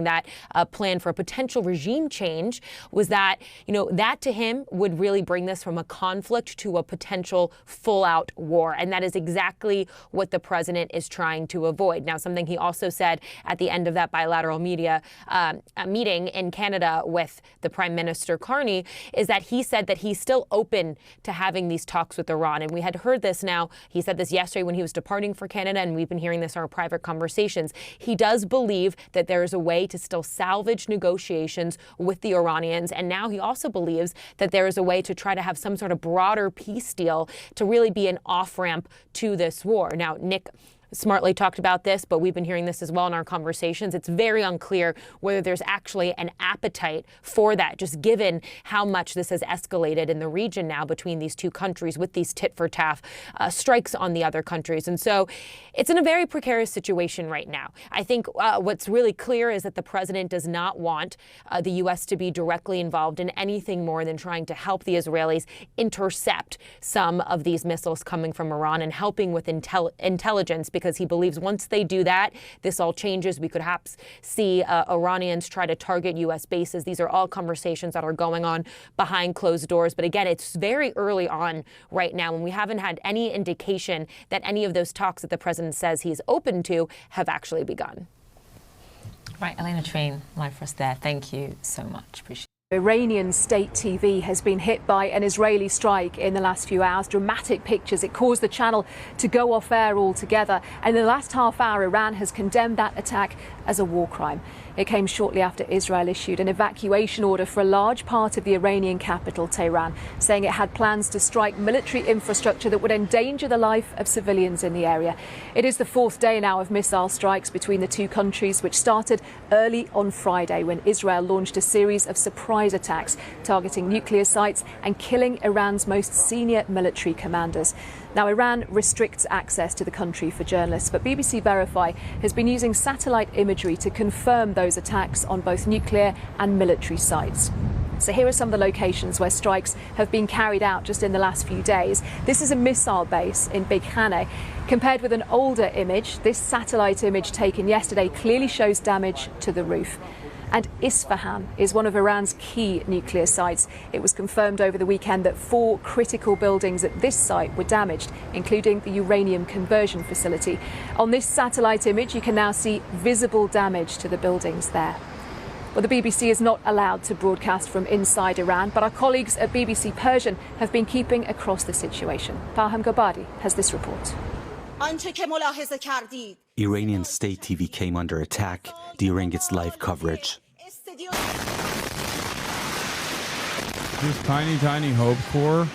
that plan for a potential regime change was that, that to him would really bring this from a conflict to a potential full-out war. And that is exactly what the president is trying to avoid. Now, something he also said at the end of that bilateral meeting in Canada with the Prime Minister Carney is that he said that he's still open to having these talks with Iran. And we had heard this now. He said this yesterday when he was departing for Canada, and we've been hearing this in our private conversations. He does believe that there is a way to still salvage negotiations with the Iranians. And now he also believes that there is a way to try to have some sort of broader peace deal to really be an off-ramp to this war. Now, Nick smartly talked about this, but we've been hearing this as well in our conversations. It's very unclear whether there's actually an appetite for that, just given how much this has escalated in the region now between these two countries with these tit-for-tat strikes on the other countries. And so it's in a very precarious situation right now. I think what's really clear is that the president does not want the U.S. to be directly involved in anything more than trying to help the Israelis intercept some of these missiles coming from Iran and helping with intelligence, because he believes once they do that, this all changes. We could perhaps see Iranians try to target U.S. bases. These are all conversations that are going on behind closed doors. But again, it's very early on right now, and we haven't had any indication that any of those talks that the president says he's open to have actually begun. Right, Elena Train, live for us there. Thank you so much. Appreciate it. Iranian state TV has been hit by an Israeli strike in the last few hours. Dramatic pictures. It caused the channel to go off air altogether. And in the last half hour, Iran has condemned that attack as a war crime. It came shortly after Israel issued an evacuation order for a large part of the Iranian capital, Tehran, saying it had plans to strike military infrastructure that would endanger the life of civilians in the area. It is the fourth day now of missile strikes between the two countries, which started early on Friday when Israel launched a series of surprise attacks targeting nuclear sites and killing Iran's most senior military commanders. Now, Iran restricts access to the country for journalists, but BBC Verify has been using satellite imagery to confirm those attacks on both nuclear and military sites. So here are some of the locations where strikes have been carried out just in the last few days. This is a missile base in Big Haneh. Compared with an older image, this satellite image taken yesterday clearly shows damage to the roof. And Isfahan is one of Iran's key nuclear sites. It was confirmed over the weekend that 4 critical buildings at this site were damaged, including the uranium conversion facility. On this satellite image, you can now see visible damage to the buildings there. Well, the BBC is not allowed to broadcast from inside Iran, but our colleagues at BBC Persian have been keeping across the situation. Farham Gabadi has this report. Iranian state TV came under attack during its live coverage. This tiny hope core.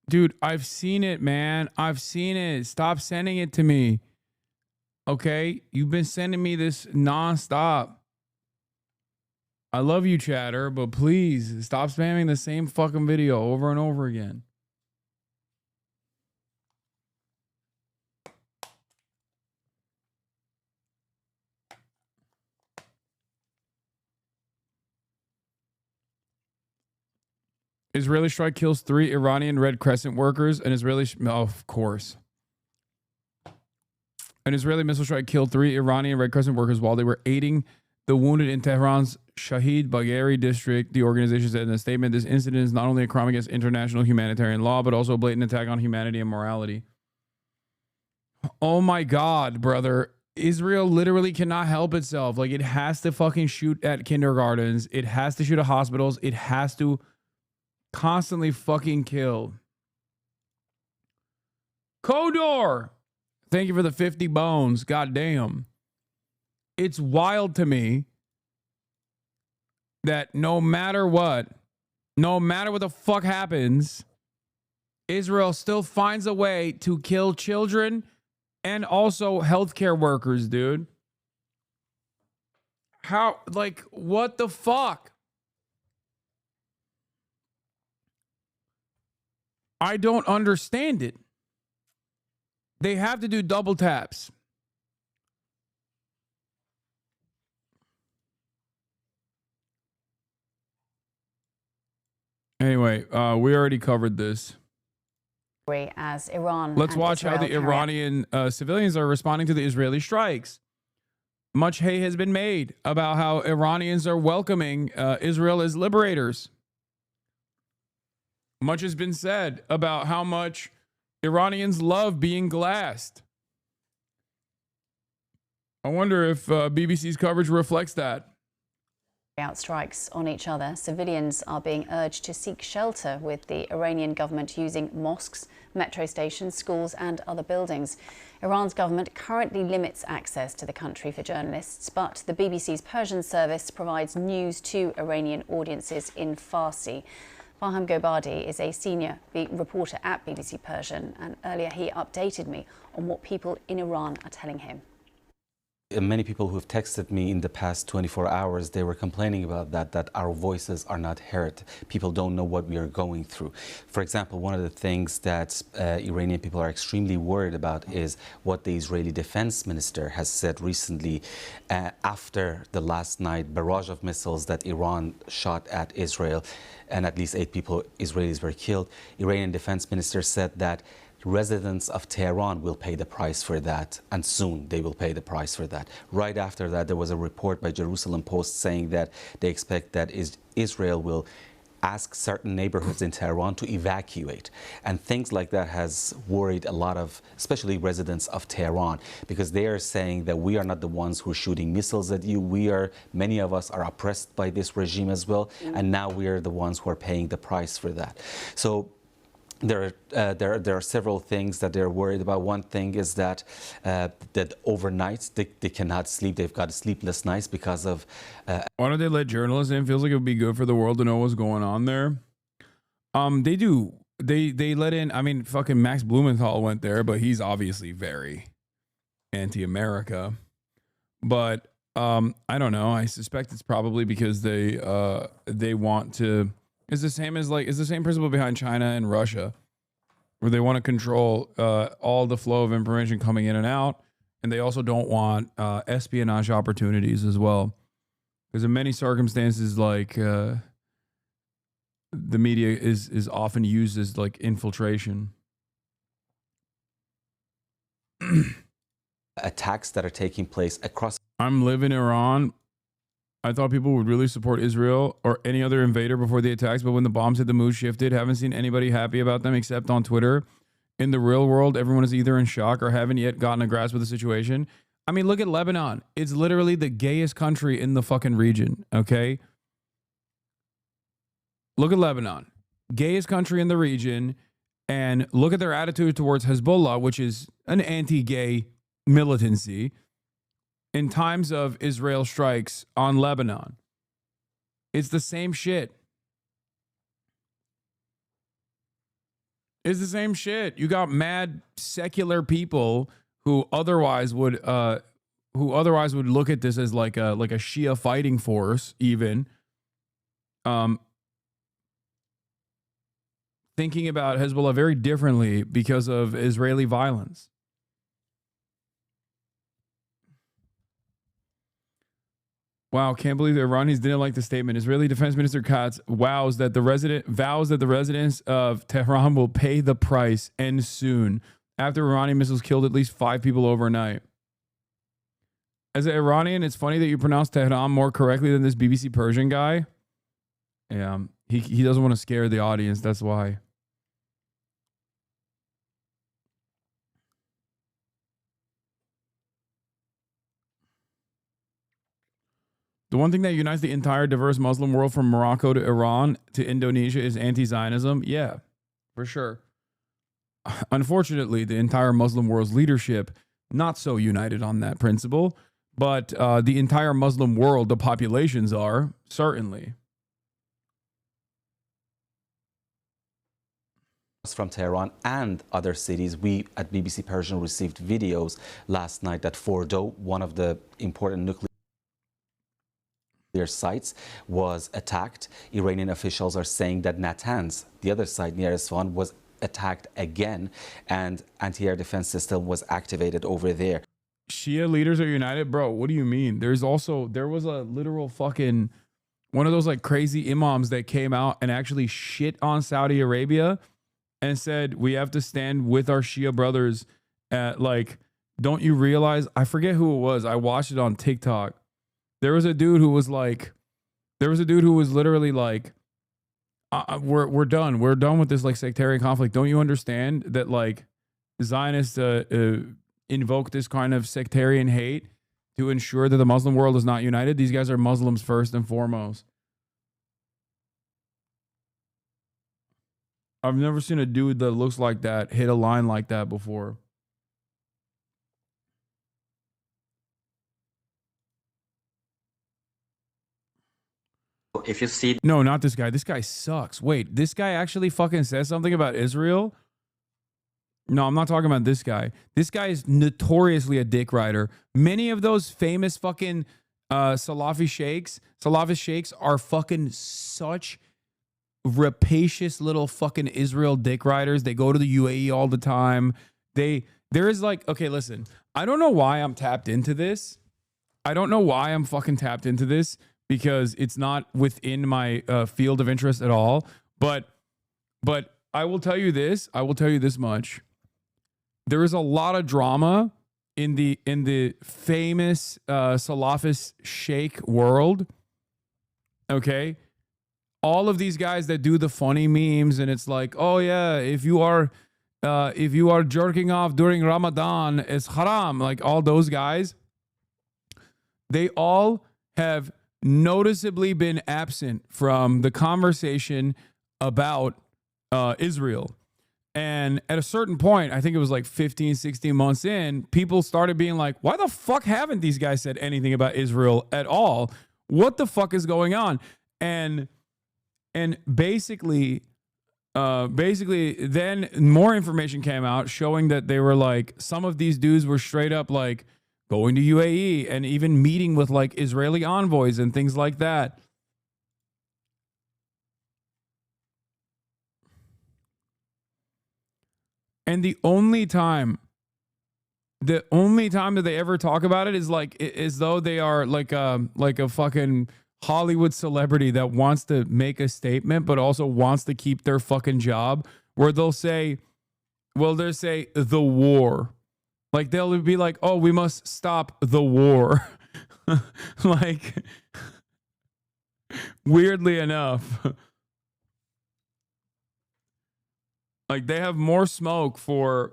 Dude, I've seen it, man. I've seen it. Stop sending it to me. Okay? You've been sending me this nonstop. I love you, chatter, but please stop spamming the same fucking video over and over again. Israeli strike kills 3 Iranian Red Crescent workers. An Israeli, of course. An Israeli missile strike killed 3 Iranian Red Crescent workers while they were aiding the wounded in Tehran's Shahid Bagheri district. The organization said in a statement, this incident is not only a crime against international humanitarian law, but also a blatant attack on humanity and morality. Oh my God, brother. Israel literally cannot help itself. Like, it has to fucking shoot at kindergartens. It has to shoot at hospitals. It has to constantly fucking kill. Kodor, thank you for the 50 bones. God damn. It's wild to me that no matter what the fuck happens, Israel still finds a way to kill children and also healthcare workers, dude. How, like, what the fuck? I don't understand it. They have to do double taps. Anyway, we already covered this. As Iran. Let's watch how the Iranian civilians are responding to the Israeli strikes. Much hay has been made about how Iranians are welcoming Israel as liberators. Much has been said about how much Iranians love being glassed. I wonder if BBC's coverage reflects that. Out strikes on each other, civilians are being urged to seek shelter, with the Iranian government using mosques, metro stations, schools and other buildings. Iran's government currently limits access to the country for journalists, but the BBC's Persian service provides news to Iranian audiences in Farsi. Farham Gobadi is a senior reporter at BBC Persian, and earlier he updated me on what people in Iran are telling him. Many people who have texted me in the past 24 hours, they were complaining about that our voices are not heard. People don't know what we are going through. For example, one of the things that Iranian people are extremely worried about is what the Israeli defense minister has said recently after the last night barrage of missiles that Iran shot at Israel, and at least 8 people, Israelis, were killed. Iranian defense minister said that residents of Tehran will pay the price for that, and soon they will pay the price for that. Right after that, there was a report by Jerusalem Post saying that they expect that Israel will ask certain neighborhoods in Tehran to evacuate. And things like that has worried a lot of, especially residents of Tehran, because they are saying that we are not the ones who are shooting missiles at you. Many of us are oppressed by this regime as well, and now we are the ones who are paying the price for that. So there are several things that they're worried about. One thing is that overnight they cannot sleep. They've got sleepless nights because of. Why don't they let journalists in? Feels like it would be good for the world to know what's going on there. They do. They let in. I mean, fucking Max Blumenthal went there, but he's obviously very anti-America. But I don't know. I suspect it's probably because they want to. It's the same principle behind China and Russia, where they want to control all the flow of information coming in and out, and they also don't want espionage opportunities as well, because in many circumstances, like the media is often used as like infiltration. Attacks that are taking place across. I'm living in Iran. I thought people would really support Israel or any other invader before the attacks, but when the bombs hit, the mood shifted. Haven't seen anybody happy about them except on Twitter. In the real world, everyone is either in shock or haven't yet gotten a grasp of the situation. I mean, look at Lebanon. It's literally the gayest country in the fucking region, okay? Look at Lebanon. Gayest country in the region, and look at their attitude towards Hezbollah, which is an anti-gay militancy. In times of Israel strikes on Lebanon, it's the same shit. It's the same shit. You got mad secular people who otherwise would look at this as like a Shia fighting force, even thinking about Hezbollah very differently because of Israeli violence. Wow, can't believe the Iranians didn't like the statement. Israeli Defense Minister Katz vows that the residents of Tehran will pay the price, and soon, after Iranian missiles killed at least 5 people overnight. As an Iranian, it's funny that you pronounce Tehran more correctly than this BBC Persian guy. Yeah, he doesn't want to scare the audience, that's why. The one thing that unites the entire diverse Muslim world from Morocco to Iran to Indonesia is anti-Zionism. Yeah, for sure. Unfortunately, the entire Muslim world's leadership, not so united on that principle, but the entire Muslim world, the populations are, certainly. From Tehran and other cities. We at BBC Persian received videos last night that Fordo, one of the important nuclear sites, was attacked. Iranian officials are saying that Natanz, the other site near Isfahan, was attacked again, and anti-air defense system was activated over there. Shia leaders are united? Bro, what do you mean? There was a literal fucking one of those like crazy imams that came out and actually shit on Saudi Arabia and said, we have to stand with our Shia brothers. Don't you realize? I forget who it was. I watched it on TikTok. There was a dude who was literally like, we're done. We're done with this like sectarian conflict. Don't you understand that like Zionists invoke this kind of sectarian hate to ensure that the Muslim world is not united? These guys are Muslims first and foremost. I've never seen a dude that looks like that hit a line like that before. If you see... No, not this guy. This guy sucks. Wait, this guy actually fucking says something about Israel? No, I'm not talking about this guy. This guy is notoriously a dick rider. Many of those famous fucking Salafist sheikhs are fucking such rapacious little fucking Israel dick riders. They go to the UAE all the time. There is like, okay, listen, I don't know why I'm tapped into this. I don't know why I'm fucking tapped into this, because it's not within my field of interest at all. But I will tell you this. I will tell you this much. There is a lot of drama in the famous Salafist sheikh world. Okay, all of these guys that do the funny memes, and it's like, oh yeah, if you are jerking off during Ramadan, it's haram. Like all those guys, they all have noticeably been absent from the conversation about Israel. And at a certain point, I think it was like 15, 16 months in, people started being like, why the fuck haven't these guys said anything about Israel at all? What the fuck is going on? And basically then more information came out showing that they were like, some of these dudes were straight up like going to UAE and even meeting with like Israeli envoys and things like that. And the only time that they ever talk about it is like as though they are like a fucking Hollywood celebrity that wants to make a statement but also wants to keep their fucking job, where they'll say the war. Like they'll be like, oh, we must stop the war. Like, weirdly enough, like they have more smoke for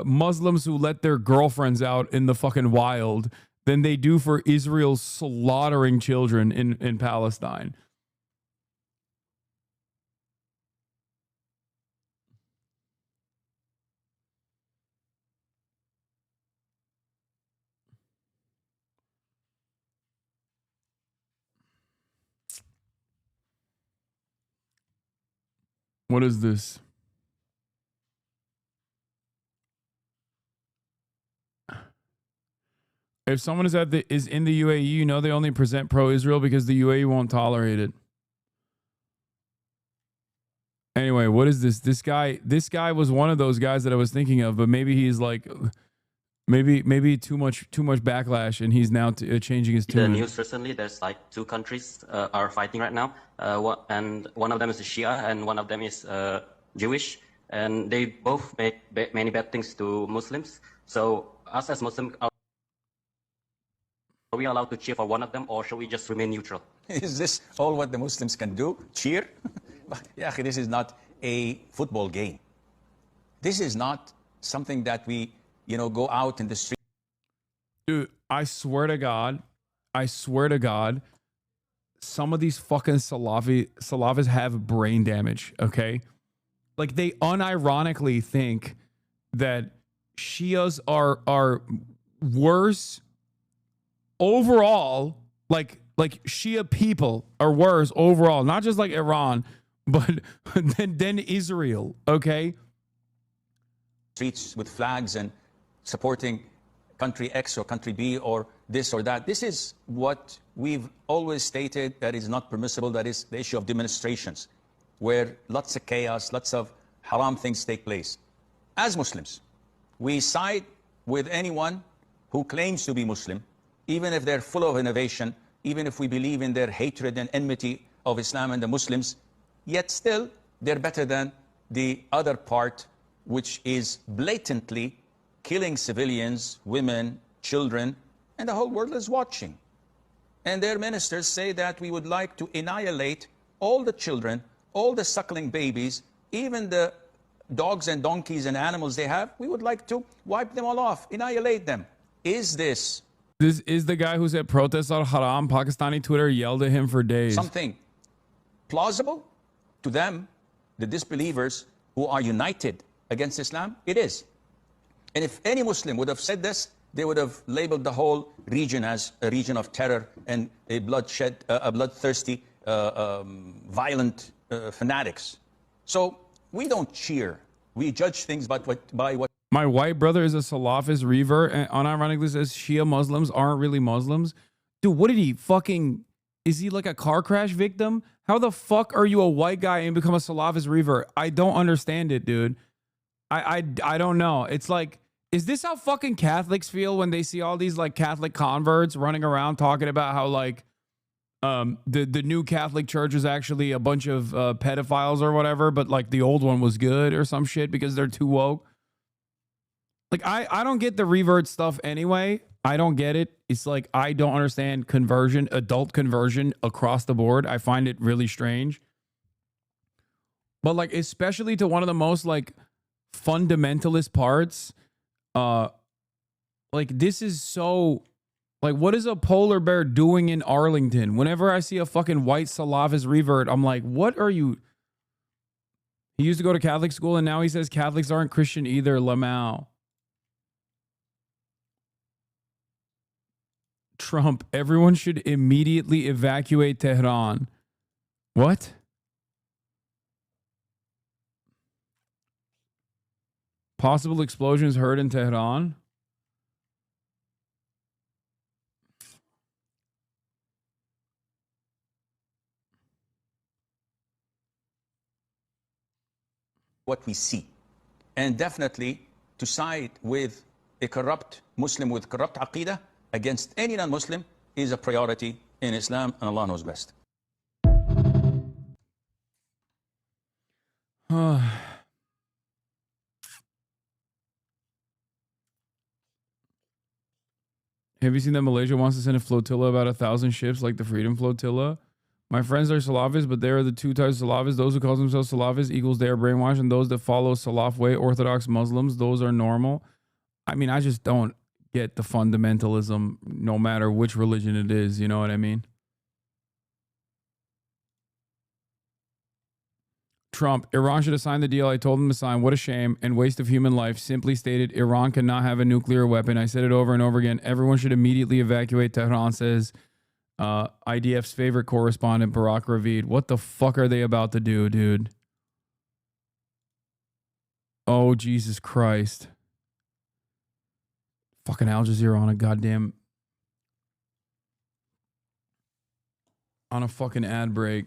Muslims who let their girlfriends out in the fucking wild than they do for Israel slaughtering children in Palestine. What is this? If someone is in the UAE, you know they only present pro-Israel because the UAE won't tolerate it. Anyway, what is this? This guy was one of those guys that I was thinking of, but maybe he's like, maybe too much backlash, and he's now changing his tune. The news recently, there's like two countries are fighting right now, and one of them is Shia, and one of them is Jewish, and they both make many bad things to Muslims. So us as Muslims, are we allowed to cheer for one of them, or should we just remain neutral? Is this all what the Muslims can do? Cheer? Yeah, this is not a football game. This is not something that we, go out in the street. Dude, I swear to God, some of these fucking Salafists have brain damage, okay? Like they unironically think that Shias are worse overall, like Shia people are worse overall, not just like Iran, but then Israel, okay? Streets with flags and supporting country X or country B or this or that. This is what we've always stated that is not permissible. That is the issue of demonstrations, where lots of chaos, lots of haram things take place. As Muslims, we side with anyone who claims to be Muslim, even if they're full of innovation, even if we believe in their hatred and enmity of Islam and the Muslims, yet still they're better than the other part, which is blatantly killing civilians, women, children, and the whole world is watching. and their ministers say that we would like to annihilate all the children, all the suckling babies, even the dogs and donkeys and animals they have. We would like to wipe them all off, annihilate them. Is this is the guy who said protests are haram? Pakistani Twitter yelled at him for days. something plausible to them, the disbelievers who are united against Islam? It is. And if any Muslim would have said this, they would have labeled the whole region as a region of terror and a bloodthirsty, violent fanatics. So we don't cheer. We judge things by what. My white brother is a Salafist revert and unironically says Shia Muslims aren't really Muslims. Dude, what did he fucking... Is he like a car crash victim? How the fuck are you a white guy and become a Salafist revert? I don't understand it, dude. I don't know. It's like... Is this how fucking Catholics feel when they see all these like Catholic converts running around talking about how like the new Catholic Church is actually a bunch of pedophiles or whatever, but like the old one was good or some shit because they're too woke? Like I don't get the revert stuff anyway. I don't get it. It's like I don't understand conversion, adult conversion across the board. I find it really strange. But like especially to one of the most like fundamentalist parts. Like this is so like, what is a polar bear doing in Arlington? Whenever I see a fucking white Salafist revert, I'm like, what are you? He used to go to Catholic school and now he says Catholics aren't Christian either. Lamau. Trump, everyone should immediately evacuate Tehran. What? Possible explosions heard in Tehran. What we see, and definitely to side with a corrupt Muslim with corrupt aqidah against any non-Muslim is a priority in Islam, and Allah knows best. Have you seen that Malaysia wants to send a flotilla about 1,000 ships like the Freedom Flotilla? My friends are Salafists, but they are the two types of Salafists. Those who call themselves Salafists equals they are brainwashed, and those that follow Salaf way, Orthodox Muslims, those are normal. I mean, I just don't get the fundamentalism, no matter which religion it is. You know what I mean? Trump, Iran should have signed the deal I told them to sign. What a shame and waste of human life. Simply stated, Iran cannot have a nuclear weapon. I said it over and over again. Everyone should immediately evacuate Tehran, says IDF's favorite correspondent, Barack Ravid. What the fuck are they about to do, dude? Oh, Jesus Christ. Fucking Al Jazeera on a goddamn... on a fucking ad break.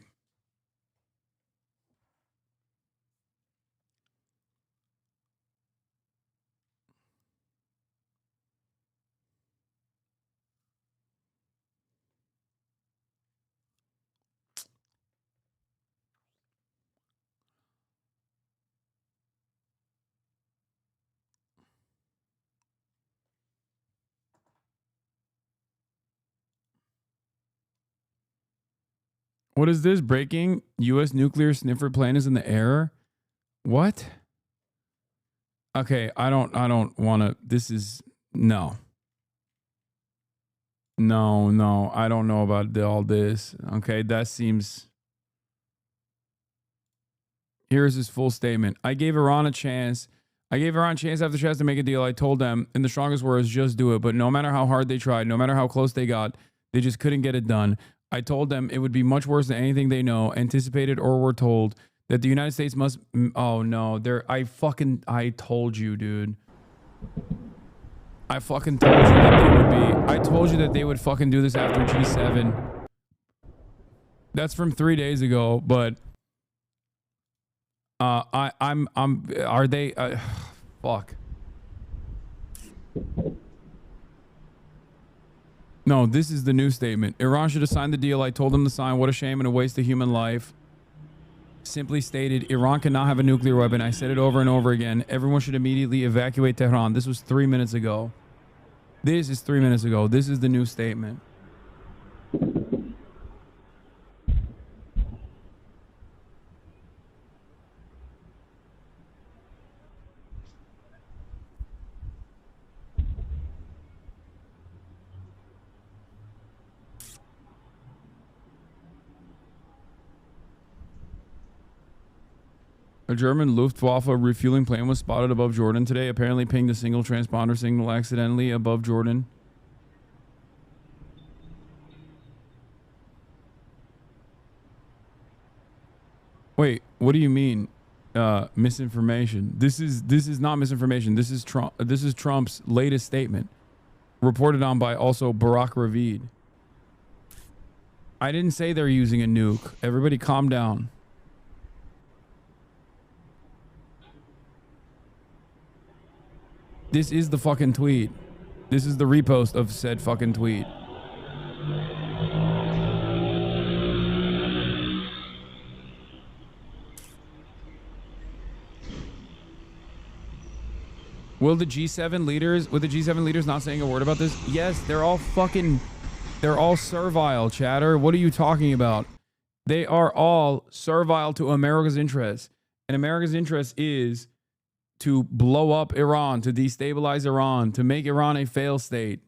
What is this? Breaking U.S. nuclear sniffer plane is in the air? What? Okay, I don't want to. This is no. No, I don't know about all this. Okay, that seems. Here's his full statement. I gave Iran a chance. After chance to make a deal. I told them, in the strongest words, just do it. But no matter how hard they tried, no matter how close they got, they just couldn't get it done. I told them it would be much worse than anything they know, anticipated, or were told. That the United States must... Oh, no. I told you, dude. I fucking told you that they would be... I told you that they would fucking do this after G7. That's from 3 days ago, but... Are they... fuck. No, this is the new statement. Iran should have signed the deal I told them to sign. What a shame and a waste of human life. Simply stated, Iran cannot have a nuclear weapon. I said it over and over again. Everyone should immediately evacuate Tehran. This was 3 minutes ago. This is 3 minutes ago. This is the new statement. A German Luftwaffe refueling plane was spotted above Jordan today. Apparently pinged a single transponder signal accidentally above Jordan. Wait, what do you mean? Misinformation. This is not misinformation. This is Trump's latest statement, reported on by also Barack Ravid. I didn't say they're using a nuke. Everybody calm down. This is the fucking tweet. This is the repost of said fucking tweet. Will the G7 leaders not saying a word about this? Yes, they're all servile, chatter. What are you talking about? They are all servile to America's interests. And America's interest is to blow up Iran, to destabilize Iran, to make Iran a failed state.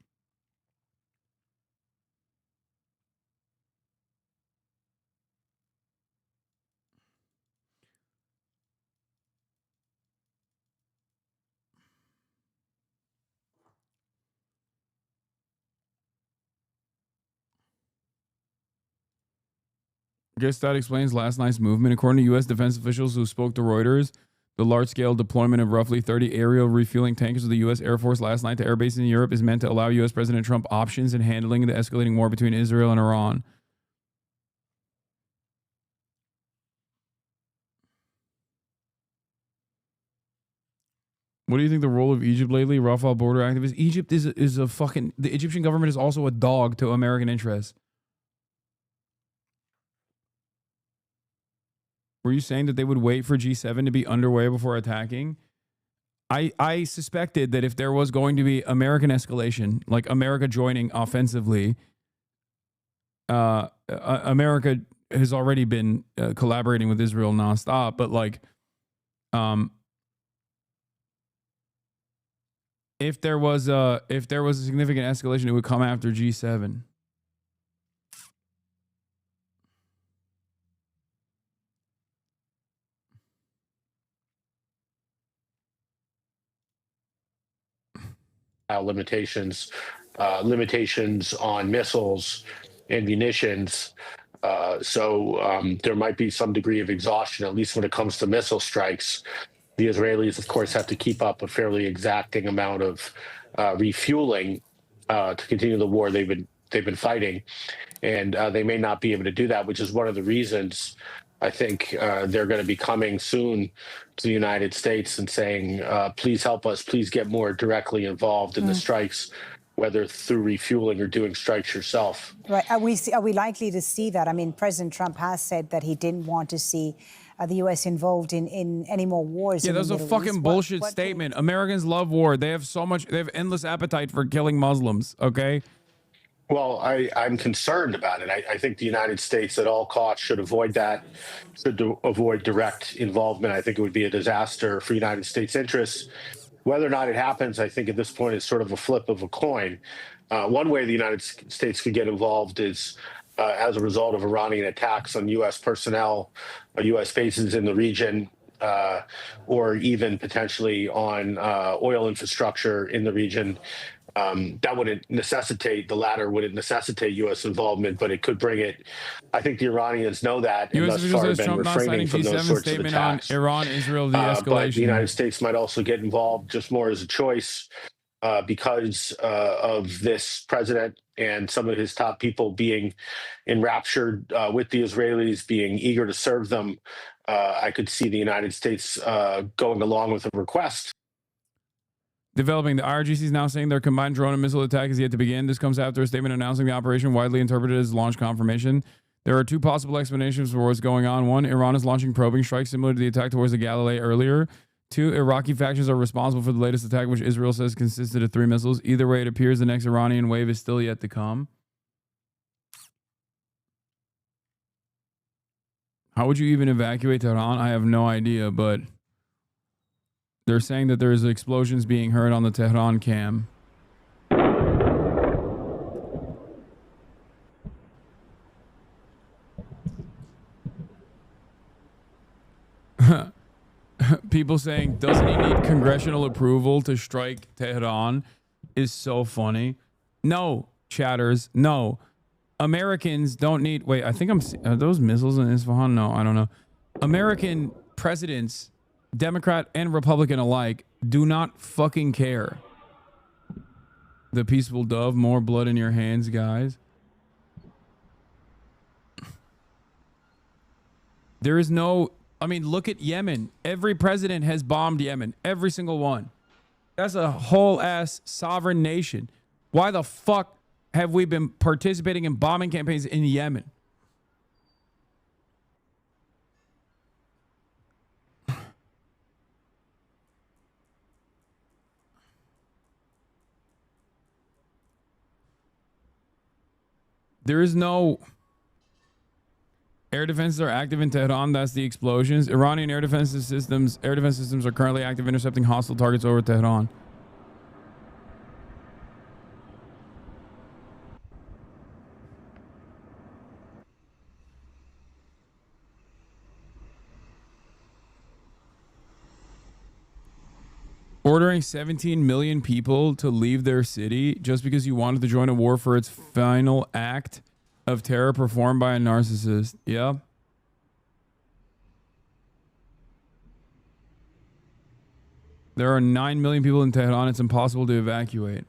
I guess that explains last night's movement. According to U.S. defense officials who spoke to Reuters, the large-scale deployment of roughly 30 aerial refueling tankers of the U.S. Air Force last night to air bases in Europe is meant to allow U.S. President Trump options in handling the escalating war between Israel and Iran. What do you think the role of Egypt lately? Rafah border activists. Egypt is a fucking... The Egyptian government is also a dog to American interests. Were you saying that they would wait for G7 to be underway before attacking? I suspected that if there was going to be American escalation, like America joining offensively, America has already been collaborating with Israel nonstop, but like, if there was a significant escalation, it would come after G7. Limitations on missiles and munitions. So there might be some degree of exhaustion, at least when it comes to missile strikes. The Israelis, of course, have to keep up a fairly exacting amount of refueling to continue the war they've been fighting, and they may not be able to do that, which is one of the reasons I think they're going to be coming soon to the United States and saying, please help us, please get more directly involved in the strikes, whether through refueling or doing strikes yourself. Right. Are we likely to see that? I mean, President Trump has said that he didn't want to see the U.S. involved in any more wars. Yeah, that's a fucking bullshit statement. Americans love war. They have endless appetite for killing Muslims, okay? Well, I'm concerned about it. I think the United States at all costs should avoid that, avoid direct involvement. I think it would be a disaster for United States interests. Whether or not it happens, I think at this point is sort of a flip of a coin. One way the United States could get involved is as a result of Iranian attacks on U.S. personnel, U.S. bases in the region, or even potentially on oil infrastructure in the region. That wouldn't necessitate, the latter wouldn't necessitate U.S. involvement, but it could bring it. I think the Iranians know that, and thus far have been refraining from those sorts of attacks. On Iran, Israel, de-escalation. But the United States might also get involved just more as a choice because of this president and some of his top people being enraptured with the Israelis, being eager to serve them. I could see the United States going along with a request. Developing. The IRGC is now saying their combined drone and missile attack is yet to begin. This comes after a statement announcing the operation, widely interpreted as launch confirmation. There are two possible explanations for what's going on. One, Iran is launching probing strikes similar to the attack towards the Galilee earlier. Two, Iraqi factions are responsible for the latest attack, which Israel says consisted of 3 missiles. Either way, it appears the next Iranian wave is still yet to come. How would you even evacuate Tehran? I have no idea, but they're saying that there's explosions being heard on the Tehran cam. people saying, doesn't he need congressional approval to strike Tehran is so funny. No, chatters, no. Americans don't need, wait, I think are those missiles in Isfahan? No, I don't know. American presidents, Democrat and Republican alike, do not fucking care. The peaceful dove, more blood in your hands, guys. There is no, I mean, look at Yemen. Every president has bombed Yemen. Every single one. That's a whole ass sovereign nation. Why the fuck have we been participating in bombing campaigns in Yemen? There is no air defenses are active in Tehran. That's the explosions. Iranian air defense systems are currently active intercepting hostile targets over Tehran. Ordering 17 million people to leave their city just because you wanted to join a war for its final act of terror performed by a narcissist. Yeah. There are 9 million people in Tehran. It's impossible to evacuate.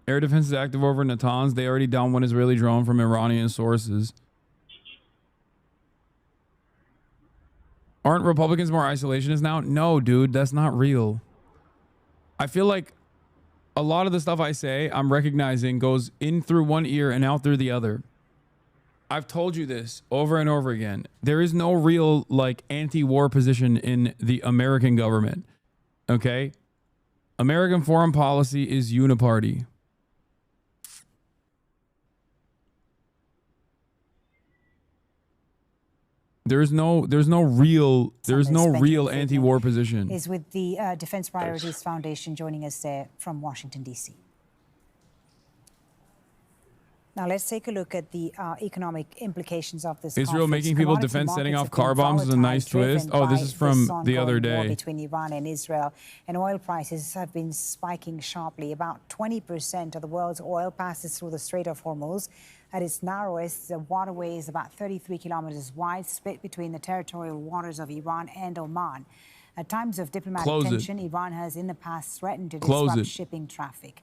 Air defense is active over Natanz. They already downed one Israeli drone from Iranian sources. Aren't Republicans more isolationist now? No, dude, that's not real. I feel like a lot of the stuff I say, I'm recognizing goes in through one ear and out through the other. I've told you this over and over again. There is no real like anti-war position in the American government. Okay? American foreign policy is uniparty. There's no real anti-war position. Is with the Defense Priorities Foundation joining us there from Washington, D.C. Now let's take a look at the economic implications of this. Israel making people defense setting off car bombs is a nice twist. Oh, this is from the other day. Between Iran and Israel, and oil prices have been spiking sharply. About 20% of the world's oil passes through the Strait of Hormuz. At its narrowest, the waterway is about 33 kilometers wide, split between the territorial waters of Iran and Oman. At times of diplomatic tension, Iran has in the past threatened to disrupt shipping traffic.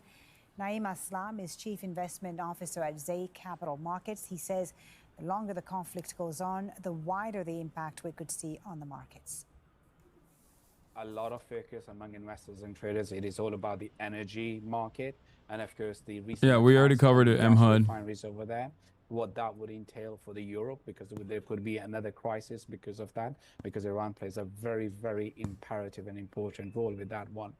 Naeem Aslam is Chief Investment Officer at Zay Capital Markets. He says the longer the conflict goes on, the wider the impact we could see on the markets. A lot of focus among investors and traders, it is all about the energy market. And of course, the recent we already covered it, MHUD. Refineries over there, what that would entail for the Europe, because there could be another crisis because of that, because Iran plays a very, very imperative and important role with that one.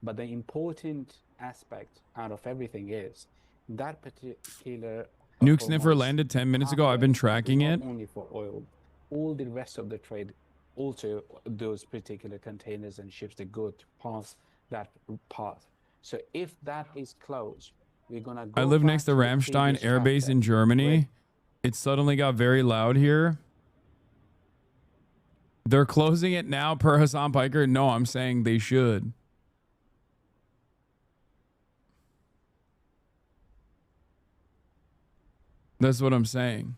But the important aspect out of everything is that particular nuke sniffer landed 10 minutes ago. I've been tracking it. Not only for oil, all the rest of the trade, also those particular containers and ships that go past that path. So if that is closed, we're gonna go. I live next to Ramstein Air Base in Germany. It suddenly got very loud here. They're closing it now per Hasan Piker. No, I'm saying they should. That's what I'm saying.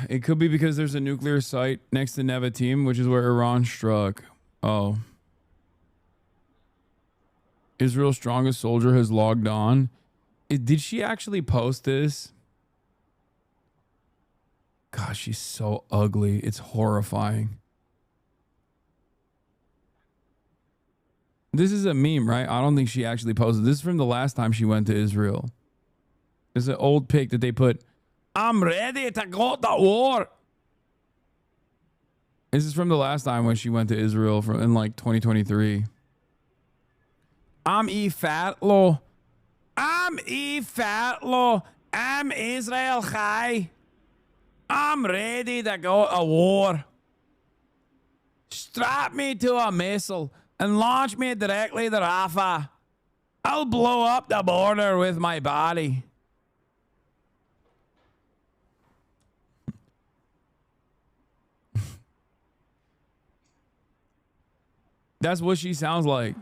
It could be because there's a nuclear site next to Nevatim, which is where Iran struck. Oh. Israel's strongest soldier has logged on. Did she actually post this? Gosh, she's so ugly. It's horrifying. This is a meme, right? I don't think she actually posted. This is from the last time she went to Israel. This is an old pic that they put. I'm ready to go to war. This is from the last time when she went to Israel in like 2023. I'm fatlo. I'm fatlo. I'm Israel Chai. I'm ready to go to war. Strap me to a missile and launch me directly to Rafah. I'll blow up the border with my body. That's what she sounds like.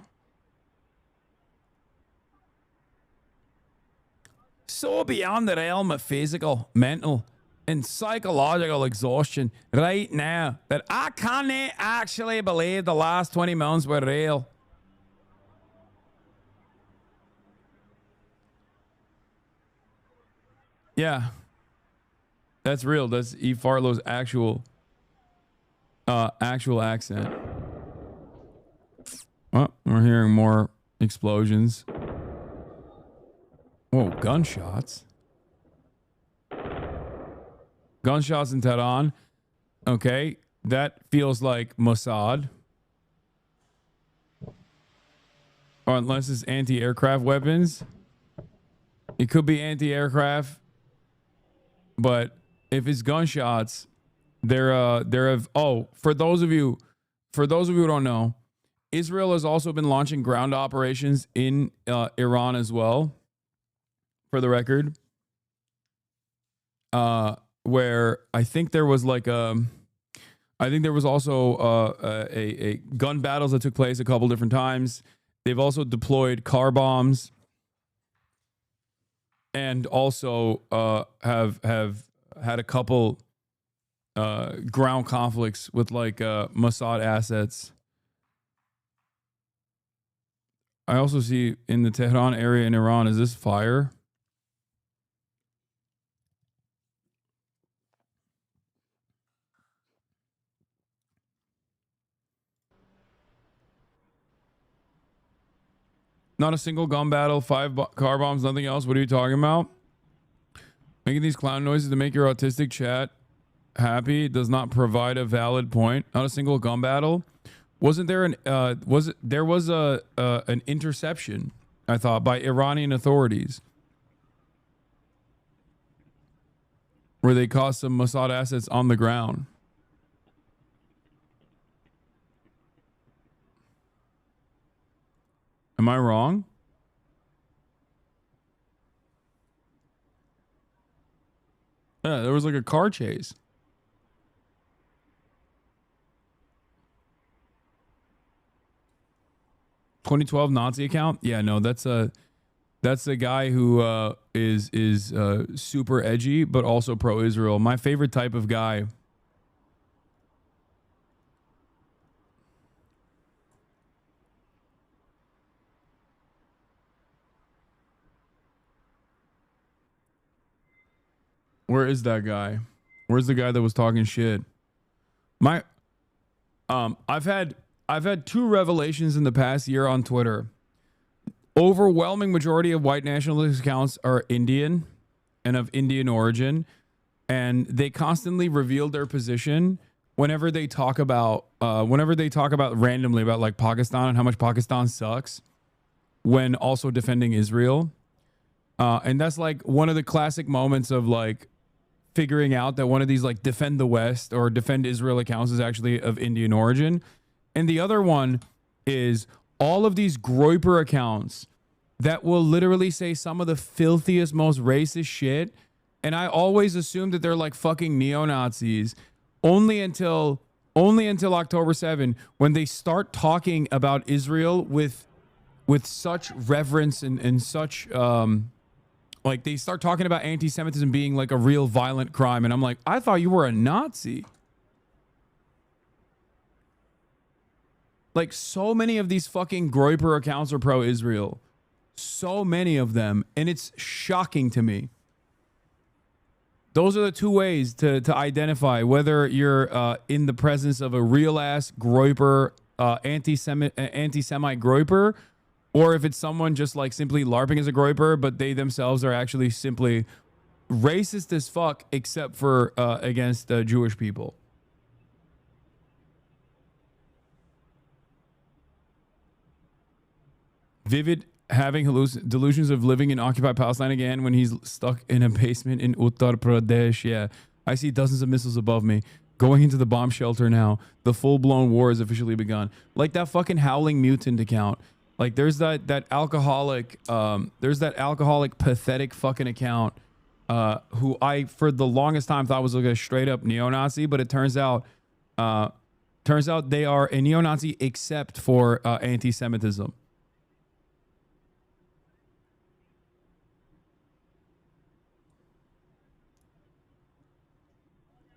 So beyond the realm of physical, mental, and psychological exhaustion right now that I can't actually believe the last 20 months were real. Yeah. That's real. That's E. Farlow's actual accent. Oh, we're hearing more explosions. Whoa, gunshots. Gunshots in Tehran. Okay, that feels like Mossad. Or unless it's anti-aircraft weapons. It could be anti-aircraft. But if it's gunshots, for those of you who don't know, Israel has also been launching ground operations in Iran as well. For the record, where I think there was also a gun battles that took place a couple different times. They've also deployed car bombs, and also have had a couple ground conflicts with Mossad assets. I also see in the Tehran area in Iran, is this fire? Not a single gun battle, 5 car bombs, nothing else. What are you talking about? Making these clown noises to make your autistic chat happy does not provide a valid point. Not a single gun battle. Wasn't there an interception, I thought, by Iranian authorities where they caught some Mossad assets on the ground. Am I wrong? Yeah, there was like a car chase. $2012 Nazi account? Yeah, no, that's a guy who is super edgy but also pro-Israel. My favorite type of guy. Where is that guy? Where's the guy that was talking shit? I've had 2 revelations in the past year on Twitter. Overwhelming majority of white nationalist accounts are Indian and of Indian origin, and they constantly reveal their position whenever they talk about randomly about like Pakistan and how much Pakistan sucks, when also defending Israel. And that's like one of the classic moments of like figuring out that one of these like defend the West or defend Israel accounts is actually of Indian origin. And the other one is all of these Groyper accounts that will literally say some of the filthiest, most racist shit. And I always assume that they're like fucking neo-Nazis only until October 7, when they start talking about Israel with such reverence and such like they start talking about anti-Semitism being like a real violent crime. And I'm like, I thought you were a Nazi. Like so many of these fucking Groyper accounts are pro-Israel. So many of them. And it's shocking to me. Those are the 2 ways to identify whether you're in the presence of a real ass Groyper, anti-Semite Groyper, or if it's someone just like simply LARPing as a Groyper, but they themselves are actually simply racist as fuck, except for against Jewish people. Vivid having delusions of living in occupied Palestine again when he's stuck in a basement in Uttar Pradesh. Yeah, I see dozens of missiles above me. Going into the bomb shelter now. The full-blown war has officially begun. Like that fucking howling mutant account. Like there's that alcoholic, pathetic fucking account who I, for the longest time, thought was like a straight up neo-Nazi, but it turns out Turns out they are a neo-Nazi except for anti-Semitism.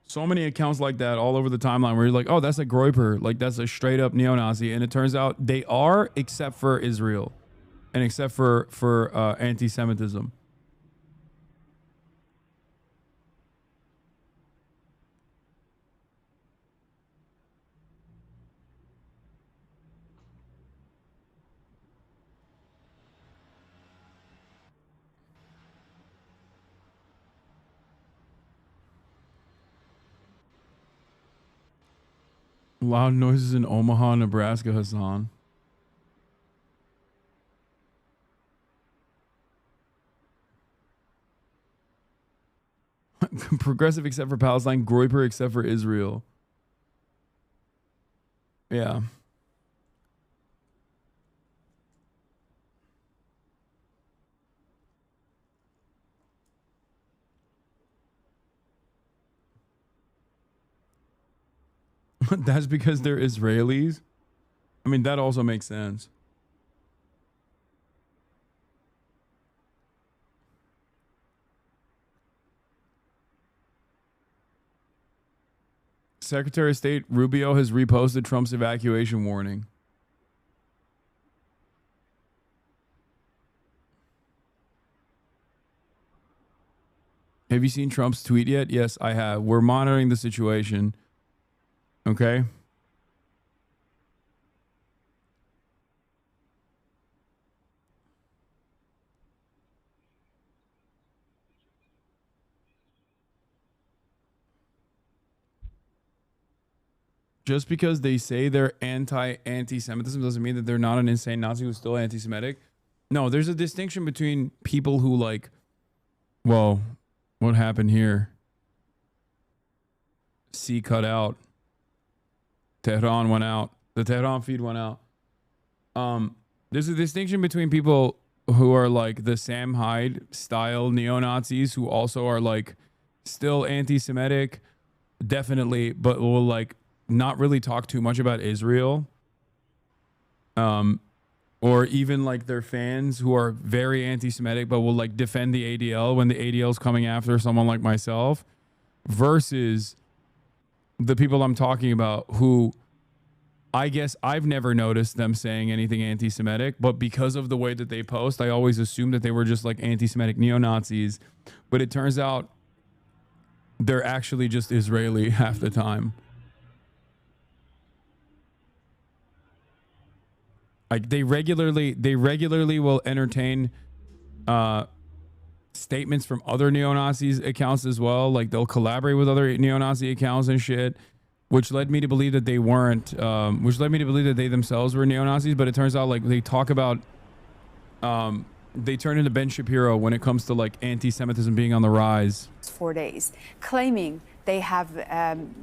So many accounts like that all over the timeline where you're like, oh, that's a Groyper. Like, that's a straight up neo-Nazi. And it turns out they are, except for Israel and except for anti-Semitism. Loud noises in Omaha, Nebraska, Hasan. Progressive except for Palestine, Groyper except for Israel. Yeah. That's because they're Israelis? I mean, that also makes sense. Secretary of State Rubio has reposted Trump's evacuation warning. Have you seen Trump's tweet yet? Yes, I have. We're monitoring the situation. Okay. Just because they say they're anti-Semitism doesn't mean that they're not an insane Nazi who's still anti-Semitic. No, there's a distinction between people who like, well, what happened here? C cut out. Tehran went out. The Tehran feed went out. There's a distinction between people who are like the Sam Hyde style neo-Nazis who also are like still anti-Semitic, definitely, but will like not really talk too much about Israel. Or even like their fans who are very anti-Semitic but will like defend the ADL when the ADL is coming after someone like myself, versus the people I'm talking about who I guess I've never noticed them saying anything anti-Semitic, but because of the way that they post, I always assumed that they were just like anti-Semitic neo-Nazis. But it turns out they're actually just Israeli half the time. Like they regularly will entertain statements from other neo-Nazis accounts as well. Like they'll collaborate with other neo-Nazi accounts and shit, which led me to believe that they weren't, which led me to believe that they themselves were neo-Nazis. But it turns out like they talk about, they turn into Ben Shapiro when it comes to like anti-Semitism being on the rise. 4 days, claiming they have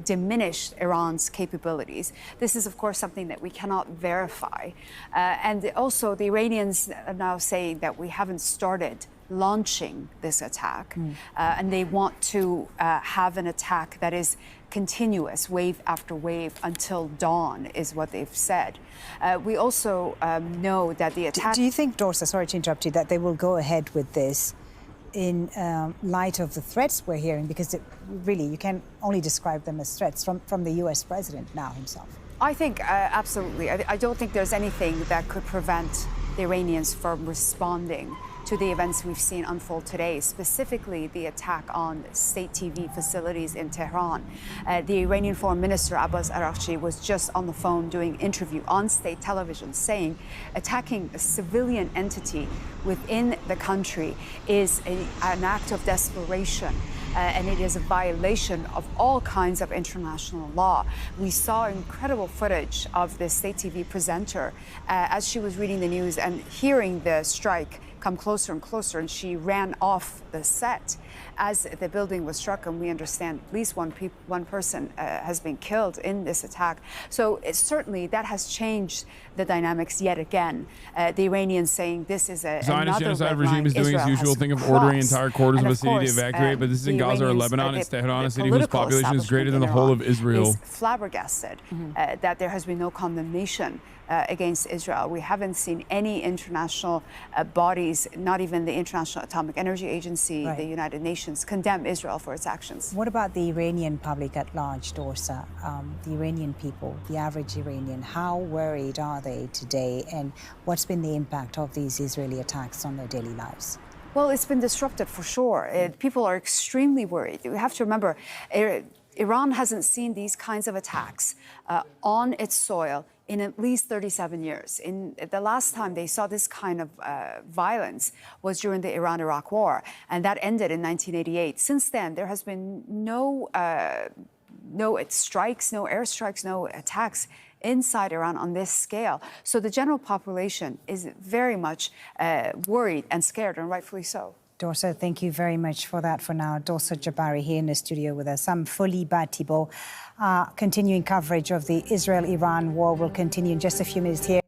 diminished Iran's capabilities. This is, of course, something that we cannot verify. And also, the Iranians are now saying that we haven't started launching this attack. And they want to have an attack that is continuous, wave after wave, until dawn, is what they've said. We also know that the attack... Do you think, Dorsa, sorry to interrupt you, that they will go ahead with this in light of the threats we're hearing? Because really, you can only describe them as threats from the US president now himself. I think absolutely. I don't think there's anything that could prevent the Iranians from responding to the events we've seen unfold today, specifically the attack on state TV facilities in Tehran. The Iranian Foreign Minister Abbas Araghchi was just on the phone doing an interview on state television saying attacking a civilian entity within the country is an act of desperation. And it is a violation of all kinds of international law. We saw incredible footage of the state TV presenter as she was reading the news and hearing the strike, come closer and closer, and she ran off the set as the building was struck. And we understand at least one person has been killed in this attack. So certainly that has changed the dynamics yet again. The Iranians saying this is a Zionist another genocide red regime line is doing its Israel usual has thing of ordering crossed. entire quarters And of a city to evacuate, but this is in the Gaza or Iranians, Lebanon. It's Tehran, a city whose political population is greater than the establishment whole in of Iran Israel. is flabbergasted that there has been no condemnation against Israel. We haven't seen any international bodies, not even the International Atomic Energy Agency, the United Nations, condemn Israel for its actions. What about the Iranian public at large, Dorsa? The Iranian people, the average Iranian, how worried are they today, and what's been the impact of these Israeli attacks on their daily lives? Well, it's been disrupted for sure. People are extremely worried. We have to remember, Iran hasn't seen these kinds of attacks on its soil in at least 37 years. In the last time they saw this kind of violence was during the Iran-Iraq War, and that ended in 1988. Since then, there has been no strikes, no airstrikes, no attacks inside Iran on this scale. So the general population is very much worried and scared, and rightfully so. Dorsa, thank you very much for that for now. Dorsa Jabari here in the studio with us. I'm Foli Batibo. Continuing coverage of the Israel-Iran war will continue in just a few minutes here.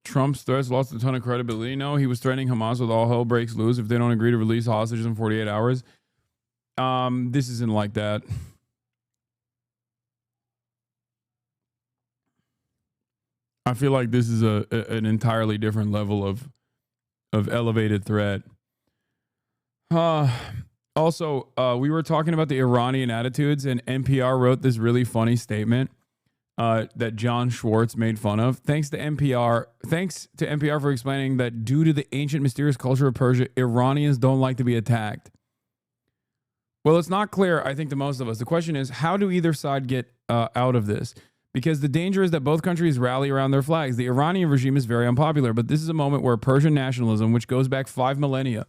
Trump's threats lost a ton of credibility. No, he was threatening Hamas with all hell breaks loose if they don't agree to release hostages in 48 hours. This isn't like that. I feel like this is an entirely different level of elevated threat. Also, we were talking about the Iranian attitudes, and NPR wrote this really funny statement that John Schwartz made fun of. Thanks to NPR for explaining that due to the ancient mysterious culture of Persia, Iranians don't like to be attacked. Well, it's not clear, I think, to most of us. The question is, how do either side get out of this? Because the danger is that both countries rally around their flags. The Iranian regime is very unpopular, but this is a moment where Persian nationalism, which goes back 5 millennia,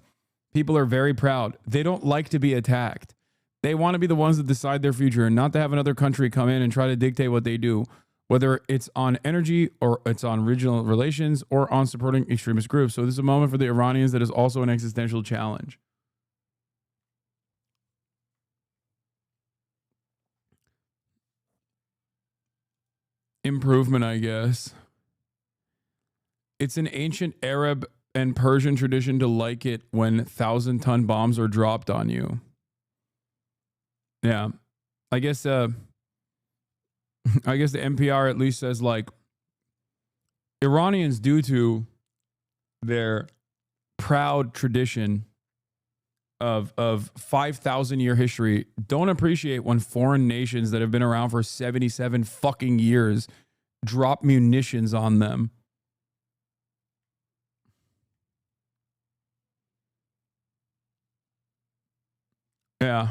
people are very proud. They don't like to be attacked. They want to be the ones that decide their future and not to have another country come in and try to dictate what they do, whether it's on energy or it's on regional relations or on supporting extremist groups. So this is a moment for the Iranians that is also an existential challenge. Improvement, I guess. It's an ancient Arab and Persian tradition to like it when 1,000-ton bombs are dropped on you. Yeah. I guess the NPR at least says, like, Iranians, due to their proud tradition of 5,000-year history, don't appreciate when foreign nations that have been around for 77 fucking years drop munitions on them. Yeah.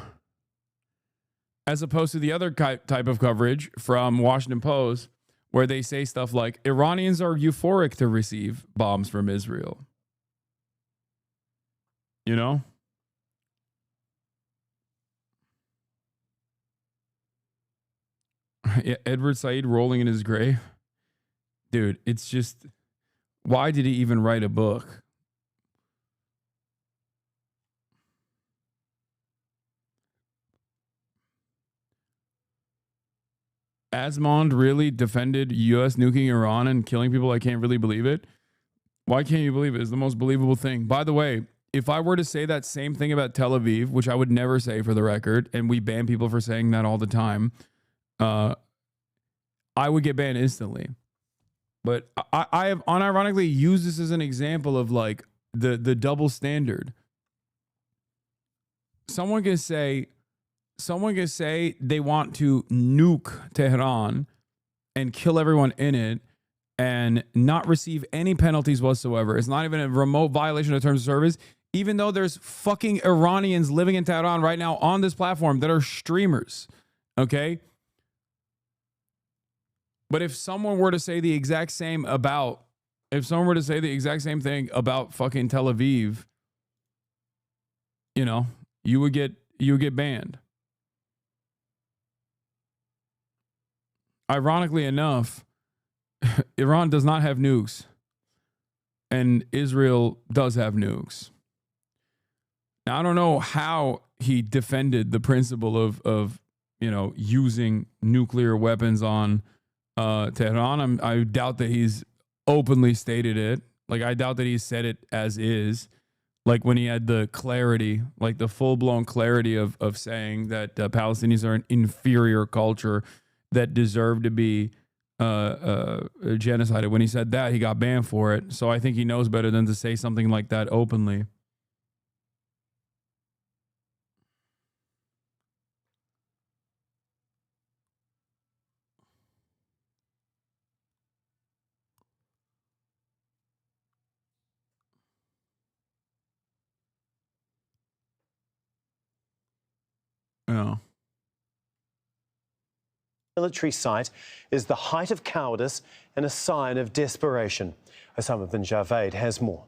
As opposed to the other type of coverage from Washington Post, where they say stuff like, Iranians are euphoric to receive bombs from Israel. You know? Yeah, Edward Said rolling in his grave. Dude, it's just, why did he even write a book? Asmond really defended U.S. nuking Iran and killing people? I can't really believe it. Why can't you believe it? It's the most believable thing. By the way, if I were to say that same thing about Tel Aviv, which I would never say for the record, and we ban people for saying that all the time, I would get banned instantly. But I have unironically used this as an example of like the double standard. Someone can say they want to nuke Tehran and kill everyone in it and not receive any penalties whatsoever. It's not even a remote violation of terms of service, even though there's fucking Iranians living in Tehran right now on this platform that are streamers. Okay? But if someone were to say the exact same thing about fucking Tel Aviv, you know, you would get banned. Ironically enough, Iran does not have nukes. and Israel does have nukes. Now, I don't know how he defended the principle of using nuclear weapons on Tehran. I doubt that he's openly stated it. Like, I doubt that he said it as is. Like when he had the clarity, like the full-blown clarity of saying that Palestinians are an inferior culture that deserve to be genocided. When he said that, he got banned for it. So I think he knows better than to say something like that openly. Yeah. Military site is the height of cowardice and a sign of desperation. Osama bin Javed has more.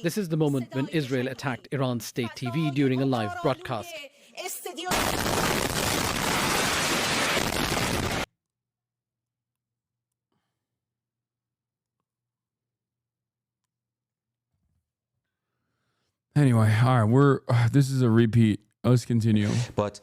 This is the moment when Israel attacked Iran's state TV during a live broadcast. Anyway, all right, this is a repeat. Let's continue. But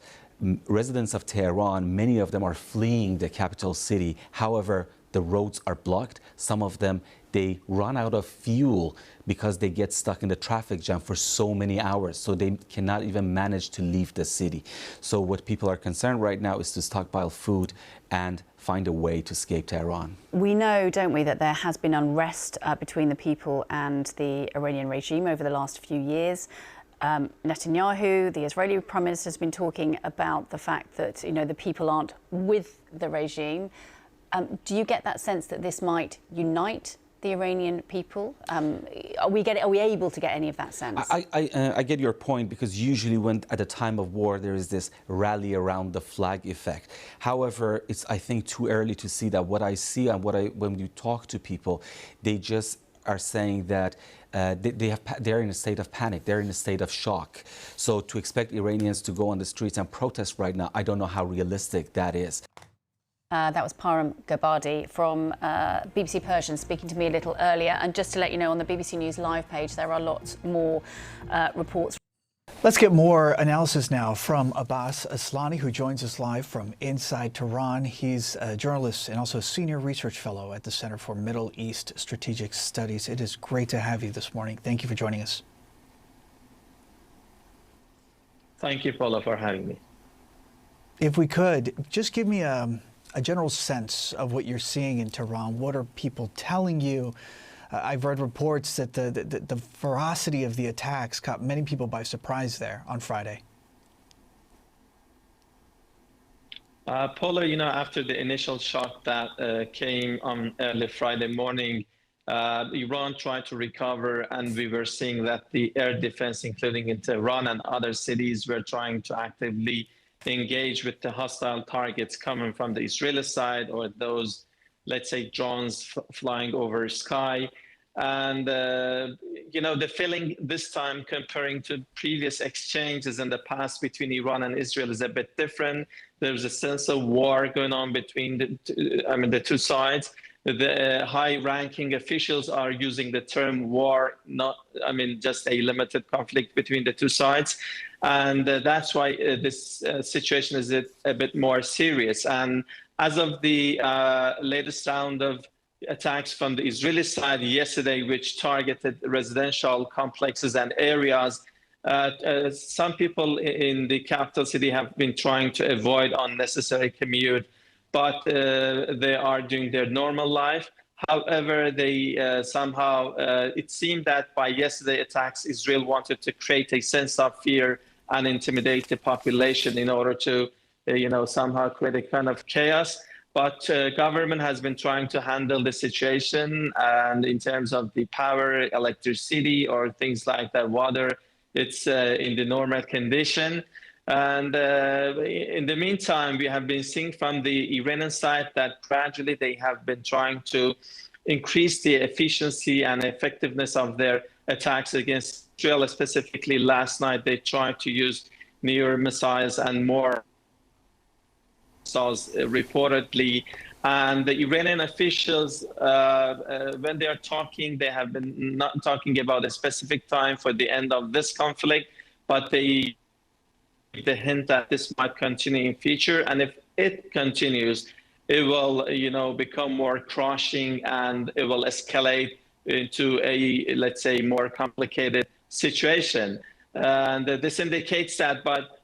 residents of Tehran, many of them are fleeing the capital city. However, the roads are blocked. Some of them, they run out of fuel because they get stuck in the traffic jam for so many hours. So they cannot even manage to leave the city. So what people are concerned right now is to stockpile food and find a way to escape Tehran. We know, don't we, that there has been unrest between the people and the Iranian regime over the last few years. Netanyahu, the Israeli Prime Minister, has been talking about the fact that, the people aren't with the regime. Do you get that sense that this might unite the Iranian people? Are we able to get any of that sense? I get your point, because usually when at a time of war there is this rally around the flag effect. However, it's, I think, too early to see that. What I see and when you talk to people, they just are saying that they're in a state of panic, they're in a state of shock. So to expect Iranians to go on the streets and protest right now, I don't know how realistic that is. That was Param Gabadi from BBC Persian speaking to me a little earlier. And just to let you know, on the BBC News live page, there are lots more reports. Let's get more analysis now from Abbas Aslani, who joins us live from inside Tehran. He's a journalist and also a senior research fellow at the Center for Middle East Strategic Studies. It is great to have you this morning. Thank you for joining us. Thank you, Paula, for having me. If we could, just give me a general sense of what you're seeing in Tehran. What are people telling you? I've read reports that the ferocity of the attacks caught many people by surprise there on Friday. Paula, after the initial shock that came on early Friday morning, Iran tried to recover, and we were seeing that the air defense, including in Tehran and other cities, were trying to actively engage with the hostile targets coming from the Israeli side, or those, let's say, drones flying over sky. And, the feeling this time, comparing to previous exchanges in the past between Iran and Israel, is a bit different. There's a sense of war going on between the two sides. The high-ranking officials are using the term war, just a limited conflict between the two sides. And that's why this situation is a bit more serious. And as of the latest round of attacks from the Israeli side yesterday, which targeted residential complexes and areas, some people in the capital city have been trying to avoid unnecessary commute, but they are doing their normal life. However, they somehow, it seemed that by yesterday attacks, Israel wanted to create a sense of fear and intimidate the population in order to, somehow create a kind of chaos. But government has been trying to handle the situation, and in terms of the power, electricity, or things like that, water, it's in the normal condition. And in the meantime, we have been seeing from the Iranian side that gradually they have been trying to increase the efficiency and effectiveness of their attacks against Israel. Specifically, last night, they tried to use newer missiles and more missiles reportedly. And the Iranian officials, when they are talking, they have been not talking about a specific time for the end of this conflict, but they give the hint that this might continue in future. And if it continues, it will, become more crushing, and it will escalate into a, let's say, more complicated situation. And this indicates that, but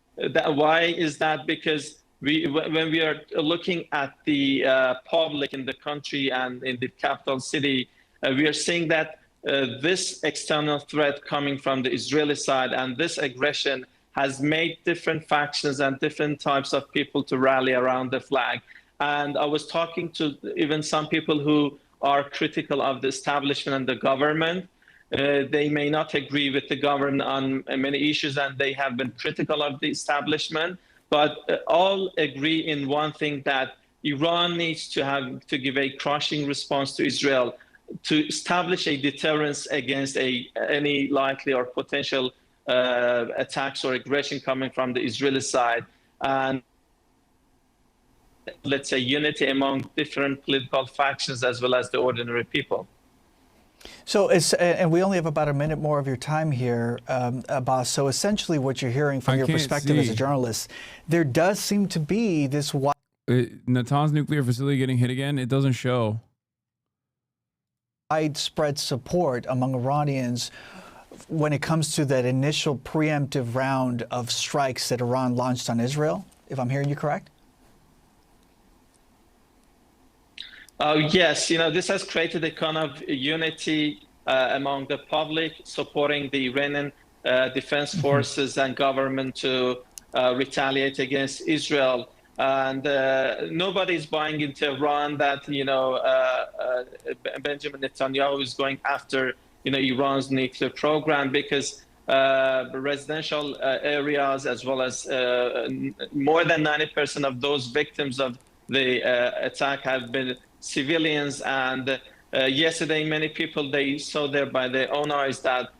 why is that? Because when we are looking at the public in the country and in the capital city, we are seeing that this external threat coming from the Israeli side and this aggression has made different factions and different types of people to rally around the flag. And I was talking to even some people who are critical of the establishment and the government. They may not agree with the government on many issues, and they have been critical of the establishment. But all agree in one thing, that Iran needs to give a crushing response to Israel to establish a deterrence against any likely or potential attacks or aggression coming from the Israeli side, and let's say unity among different political factions as well as the ordinary people. So, and we only have about a minute more of your time here, Abbas. So essentially what you're hearing from your perspective as a journalist, there does seem to be this Natanz nuclear facility getting hit again. It doesn't show widespread support among Iranians when it comes to that initial preemptive round of strikes that Iran launched on Israel, if I'm hearing you correct? Yes, this has created a kind of unity among the public, supporting the Iranian defense forces and government to retaliate against Israel. And nobody's buying into Iran that, Benjamin Netanyahu is going after, Iran's nuclear program, because residential areas, as well as more than 90% of those victims of the attack have been civilians. And yesterday, many people, they saw there by their own eyes that,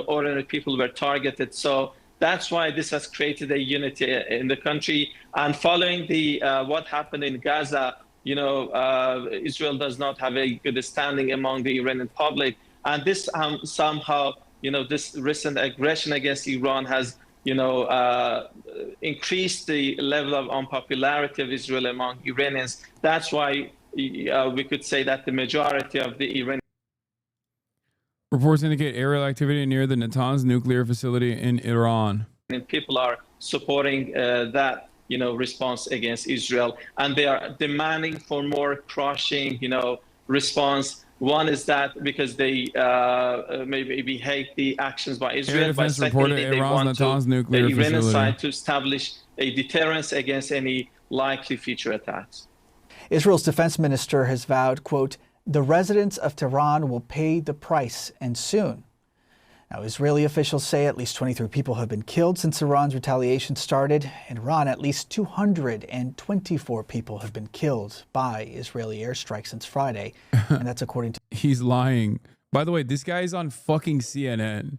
ordinary people were targeted. So that's why this has created a unity in the country. And following the what happened in Gaza, Israel does not have a good standing among the Iranian public. And this somehow, this recent aggression against Iran has, increased the level of unpopularity of Israel among Iranians. That's why we could say that the majority of the Iranian reports indicate aerial activity near the Natanz nuclear facility in Iran. People are supporting that, response against Israel, and they are demanding for more crushing, response. One is that because they maybe hate the actions by Israel, but secondly, they want the Iranian side to establish a deterrence against any likely future attacks. Israel's defense minister has vowed, quote, "The residents of Tehran will pay the price, and soon." Now, Israeli officials say at least 23 people have been killed since Iran's retaliation started. In Iran, at least 224 people have been killed by Israeli airstrikes since Friday. And that's according to... He's lying. By the way, this guy is on fucking CNN.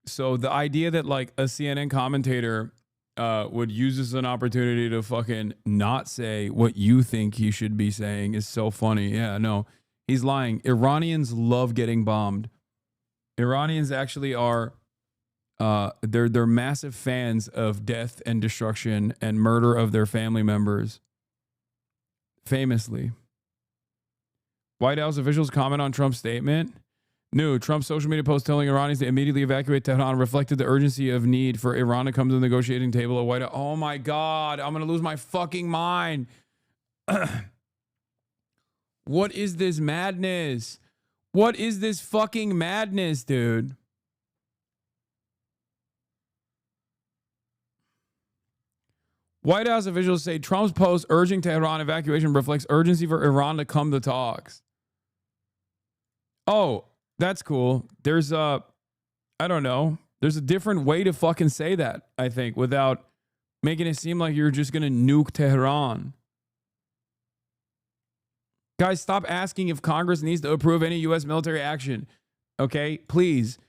So the idea that like a CNN commentator would use this as an opportunity to fucking not say what you think he should be saying is so funny. Yeah, no, he's lying. Iranians love getting bombed. Iranians actually are, they're massive fans of death and destruction and murder of their family members. Famously. White House officials comment on Trump's statement. New Trump's social media post telling Iranians to immediately evacuate Tehran reflected the urgency of need for Iran to come to the negotiating table at White House. Oh my God, I'm going to lose my fucking mind. What is this madness? What is this fucking madness, dude? White House officials say Trump's post urging Tehran evacuation reflects urgency for Iran to come to talks. Oh, that's cool. There's I don't know. There's a different way to fucking say that, I think, without making it seem like you're just going to nuke Tehran. Guys, stop asking if Congress needs to approve any U.S. military action. Okay, please.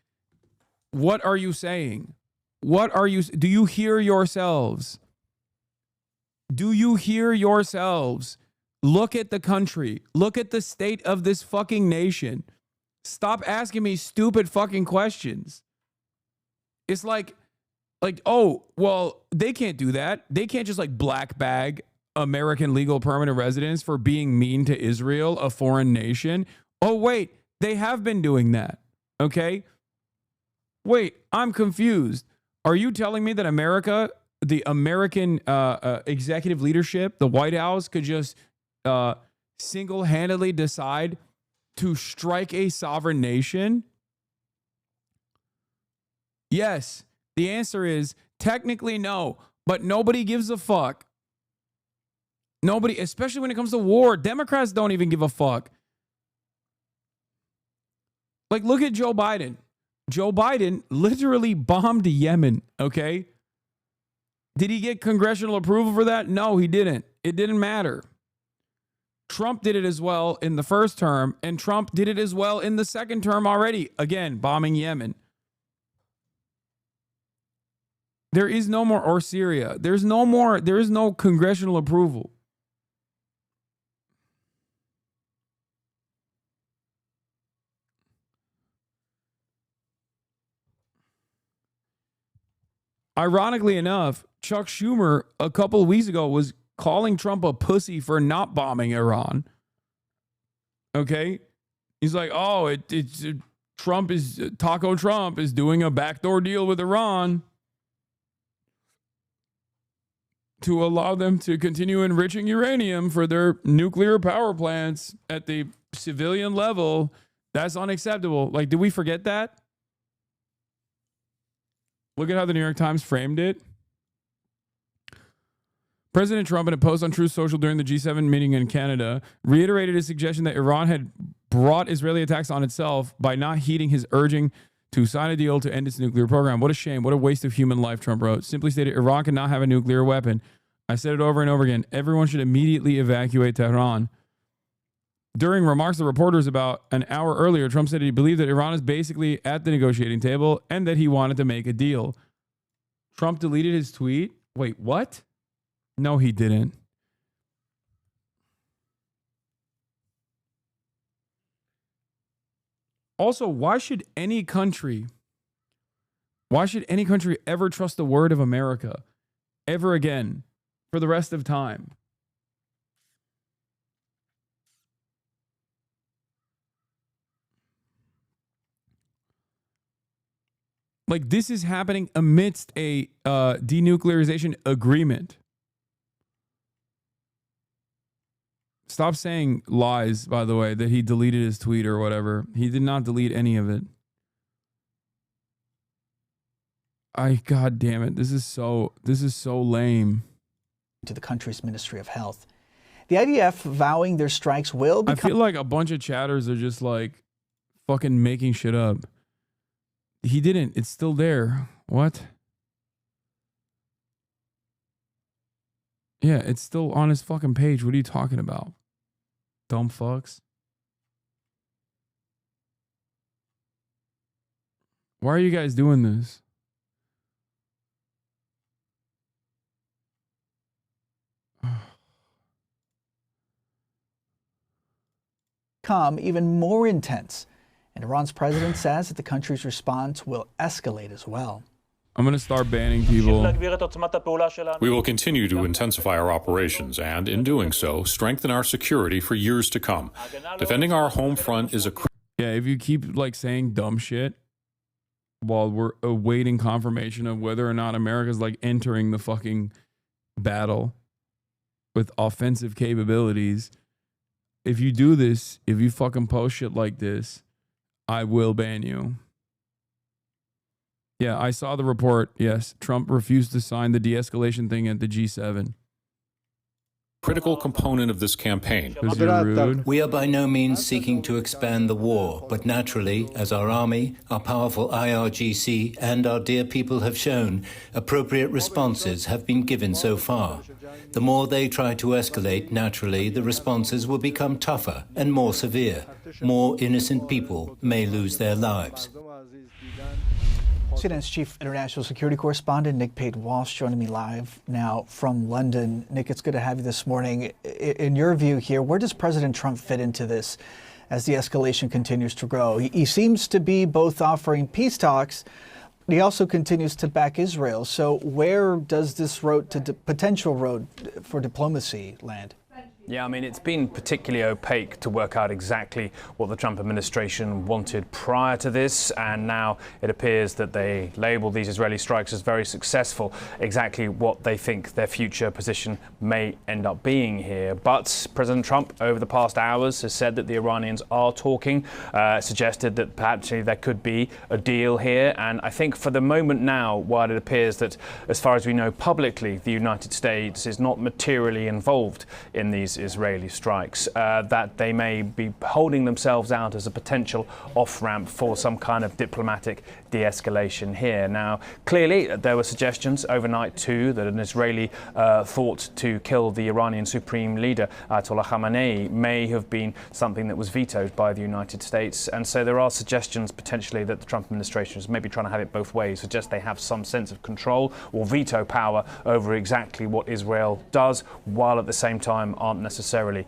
What are you saying? What are you... Do you hear yourselves? Do you hear yourselves? Look at the country. Look at the state of this fucking nation. Stop asking me stupid fucking questions. It's like, oh, well, they can't do that. They can't just like black bag American legal permanent residents for being mean to Israel, a foreign nation. Oh, wait, they have been doing that. Okay. Wait, I'm confused. Are you telling me that America, the American executive leadership, the White House could just single-handedly decide to strike a sovereign nation? Yes. The answer is technically no, but nobody gives a fuck. Nobody, especially when it comes to war. Democrats don't even give a fuck. Like, look at Joe Biden. Joe Biden literally bombed Yemen, okay? Did he get congressional approval for that? No, he didn't. It didn't matter. Trump did it as well in the first term, and Trump did it as well in the second term already. Again, bombing Yemen. There is no more, or Syria. There is no congressional approval. Ironically enough, Chuck Schumer a couple of weeks ago was calling Trump a pussy for not bombing Iran. Okay? He's like, oh, Taco Trump is doing a backdoor deal with Iran to allow them to continue enriching uranium for their nuclear power plants at the civilian level. That's unacceptable. Like, did we forget that? Look at how the New York Times framed it. President Trump, in a post on Truth Social during the G7 meeting in Canada, reiterated his suggestion that Iran had brought Israeli attacks on itself by not heeding his urging to sign a deal to end its nuclear program. What a shame. What a waste of human life, Trump wrote. Simply stated, Iran cannot have a nuclear weapon. I said it over and over again. Everyone should immediately evacuate Tehran. During remarks to reporters about an hour earlier, Trump said he believed that Iran is basically at the negotiating table and that he wanted to make a deal. Trump deleted his tweet. Wait, what? No, he didn't. Also, why should any country ever trust the word of America ever again for the rest of time? Like, this is happening amidst a denuclearization agreement. Stop saying lies, by the way, that he deleted his tweet or whatever. He did not delete any of it. God damn it. This is so lame. To the country's Ministry of Health. The IDF vowing their strikes will become... I feel like a bunch of chatters are just like fucking making shit up. He didn't. It's still there. What? Yeah, it's still on his fucking page. What are you talking about? Dumb fucks. Why are you guys doing this? Become even more intense. And Iran's president says that the country's response will escalate as well. I'm going to start banning people. We will continue to intensify our operations and, in doing so, strengthen our security for years to come. Defending our home front is a... Yeah, if you keep like saying dumb shit while we're awaiting confirmation of whether or not America's like entering the fucking battle with offensive capabilities, if you do this, if you fucking post shit like this, I will ban you. Yeah, I saw the report. Yes, Trump refused to sign the de-escalation thing at the G7. Critical component of this campaign. We are by no means seeking to expand the war, but naturally, as our army, our powerful IRGC, and our dear people have shown, appropriate responses have been given so far. The more they try to escalate, naturally, the responses will become tougher and more severe. More innocent people may lose their lives. CNN's chief international security correspondent, Nick Pate-Walsh, joining me live now from London. Nick, it's good to have you this morning. In your view here, where does President Trump fit into this as the escalation continues to grow? He seems to be both offering peace talks, but he also continues to back Israel. So where does this potential road for diplomacy land? Yeah, I mean, it's been particularly opaque to work out exactly what the Trump administration wanted prior to this, and now it appears that they label these Israeli strikes as very successful, exactly what they think their future position may end up being here. But President Trump, over the past hours, has said that the Iranians are talking, suggested that perhaps there could be a deal here, and I think for the moment now, while it appears that, as far as we know publicly, the United States is not materially involved in these Israeli strikes, that they may be holding themselves out as a potential off-ramp for some kind of diplomatic de-escalation here. Now, clearly, there were suggestions overnight too that an Israeli thought to kill the Iranian Supreme Leader, Ayatollah Khamenei, may have been something that was vetoed by the United States. And so there are suggestions potentially that the Trump administration is maybe trying to have it both ways, suggest they have some sense of control or veto power over exactly what Israel does, while at the same time aren't necessarily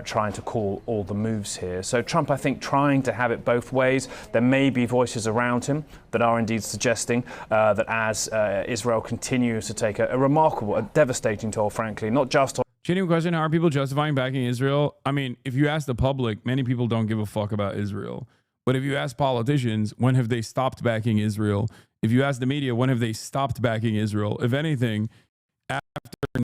trying to call all the moves here. So Trump, I think, trying to have it both ways. There may be voices around him that are indeed suggesting that as Israel continues to take a remarkable, a devastating toll, frankly, not just on... Genuine question, how are people justifying backing Israel? I mean, if you ask the public, many people don't give a fuck about Israel. But if you ask politicians, when have they stopped backing Israel? If you ask the media, when have they stopped backing Israel? If anything, after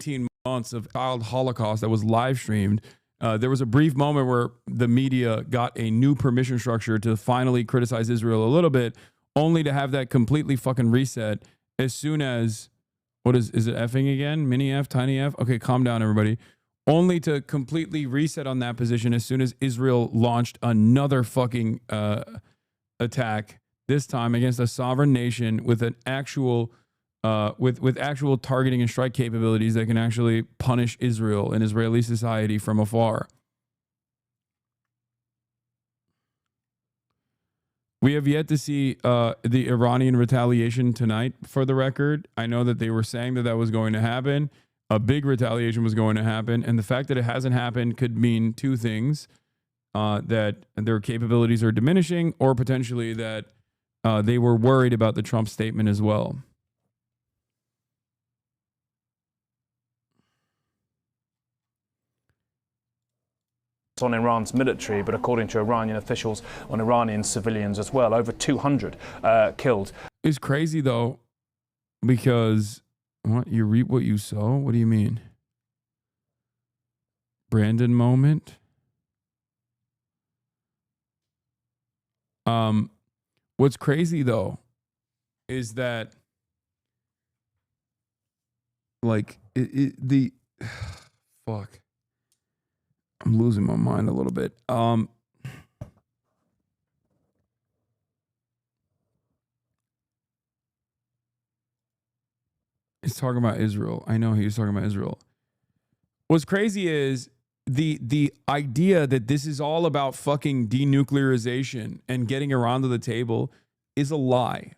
19 months of child Holocaust that was live streamed, there was a brief moment where the media got a new permission structure to finally criticize Israel a little bit, only to have that completely fucking reset as soon as, what is it effing again? Mini F, tiny F? Okay, calm down, everybody. Only to completely reset on that position as soon as Israel launched another fucking attack, this time against a sovereign nation with an actual with actual targeting and strike capabilities that can actually punish Israel and Israeli society from afar. We have yet to see the Iranian retaliation tonight, for the record. I know that they were saying that that was going to happen. A big retaliation was going to happen. And the fact that it hasn't happened could mean two things. That their capabilities are diminishing, or potentially that they were worried about the Trump statement as well. On Iran's military, but according to Iranian officials, on Iranian civilians as well. Over 200 killed. It's crazy though, because what, you reap what you sow? What do you mean? Brandon moment? What's crazy though is that, like, fuck. I'm losing my mind a little bit. He's talking about Israel. I know he's talking about Israel. What's crazy is the idea that this is all about fucking denuclearization and getting Iran to the table is a lie.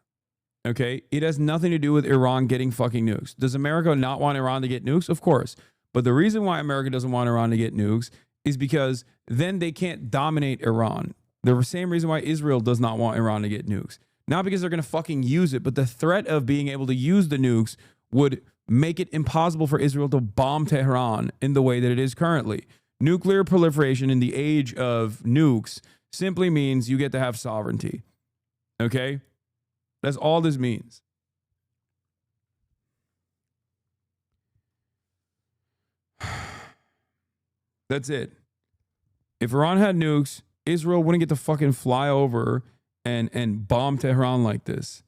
Okay? It has nothing to do with Iran getting fucking nukes. Does America not want Iran to get nukes? Of course. But the reason why America doesn't want Iran to get nukes is because then they can't dominate Iran. The same reason why Israel does not want Iran to get nukes. Not because they're going to fucking use it, but the threat of being able to use the nukes would make it impossible for Israel to bomb Tehran in the way that it is currently. Nuclear proliferation in the age of nukes simply means you get to have sovereignty. Okay? That's all this means. That's it. If Iran had nukes, Israel wouldn't get to fucking fly over and bomb Tehran like this.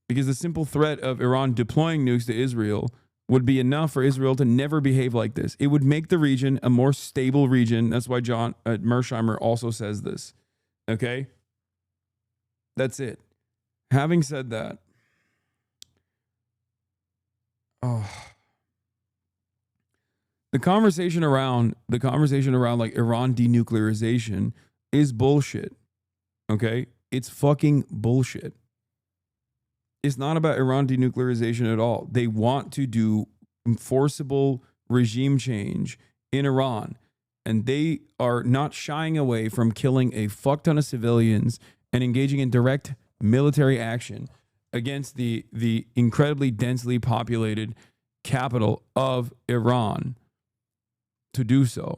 Because the simple threat of Iran deploying nukes to Israel would be enough for Israel to never behave like this. It would make the region a more stable region. That's why John Mersheimer also says this. Okay? That's it. Having said that, the conversation around like Iran denuclearization is bullshit. Okay? It's fucking bullshit. It's not about Iran denuclearization at all. They want to do forcible regime change in Iran, and they are not shying away from killing a fuck ton of civilians and engaging in direct military action against the incredibly densely populated capital of Iran to do so.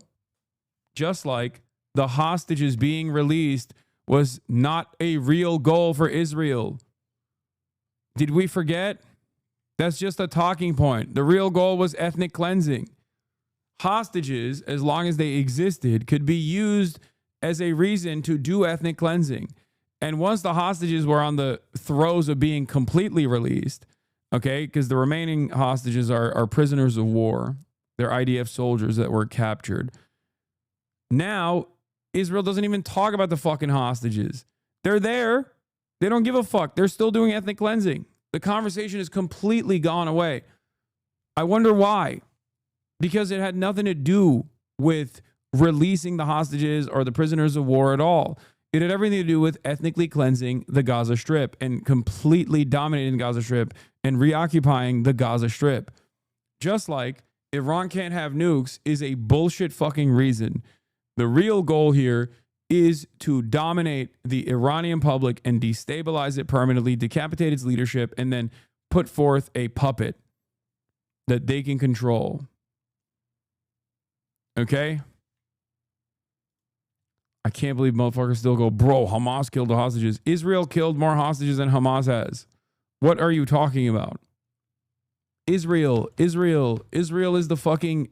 Just like the hostages being released was not a real goal for Israel. Did we forget? That's just a talking point. The real goal was ethnic cleansing. Hostages, as long as they existed, could be used as a reason to do ethnic cleansing. And once the hostages were on the throes of being completely released, okay, because the remaining hostages are prisoners of war. They're IDF soldiers that were captured. Now, Israel doesn't even talk about the fucking hostages. They're there. They don't give a fuck. They're still doing ethnic cleansing. The conversation has completely gone away. I wonder why. Because it had nothing to do with releasing the hostages or the prisoners of war at all. It had everything to do with ethnically cleansing the Gaza Strip and completely dominating the Gaza Strip and reoccupying the Gaza Strip. Just like Iran can't have nukes is a bullshit fucking reason. The real goal here is to dominate the Iranian public and destabilize it permanently, decapitate its leadership, and then put forth a puppet that they can control. Okay? I can't believe motherfuckers still go, bro, Hamas killed the hostages. Israel killed more hostages than Hamas has. What are you talking about? Israel is the fucking,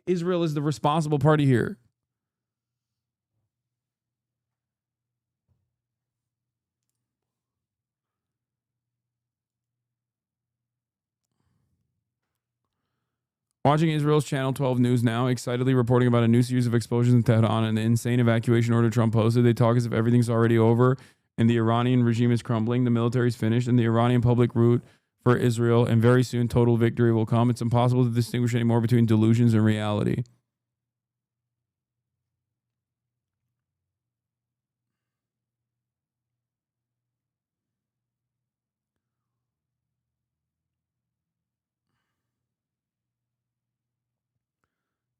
Israel is the responsible party here. Watching Israel's Channel 12 News now, excitedly reporting about a new series of explosions in Tehran and the insane evacuation order Trump posted. They talk as if everything's already over and the Iranian regime is crumbling, the military's finished, and the Iranian public root for Israel, and very soon total victory will come. It's impossible to distinguish anymore between delusions and reality.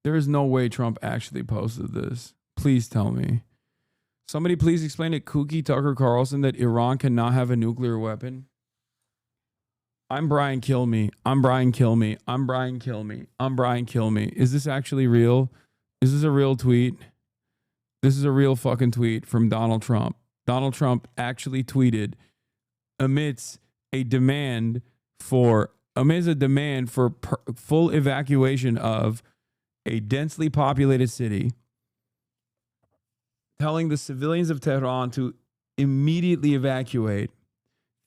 There is no way Trump actually posted this. Please tell me. Somebody please explain to Kooky Tucker Carlson that Iran cannot have a nuclear weapon. I'm Brian Kill Me. I'm Brian Kill Me. I'm Brian Kill Me. I'm Brian Kill Me. Is this actually real? Is this a real tweet? This is a real fucking tweet from Donald Trump. Donald Trump actually tweeted amidst a demand for full evacuation of a densely populated city, telling the civilians of Tehran to immediately evacuate,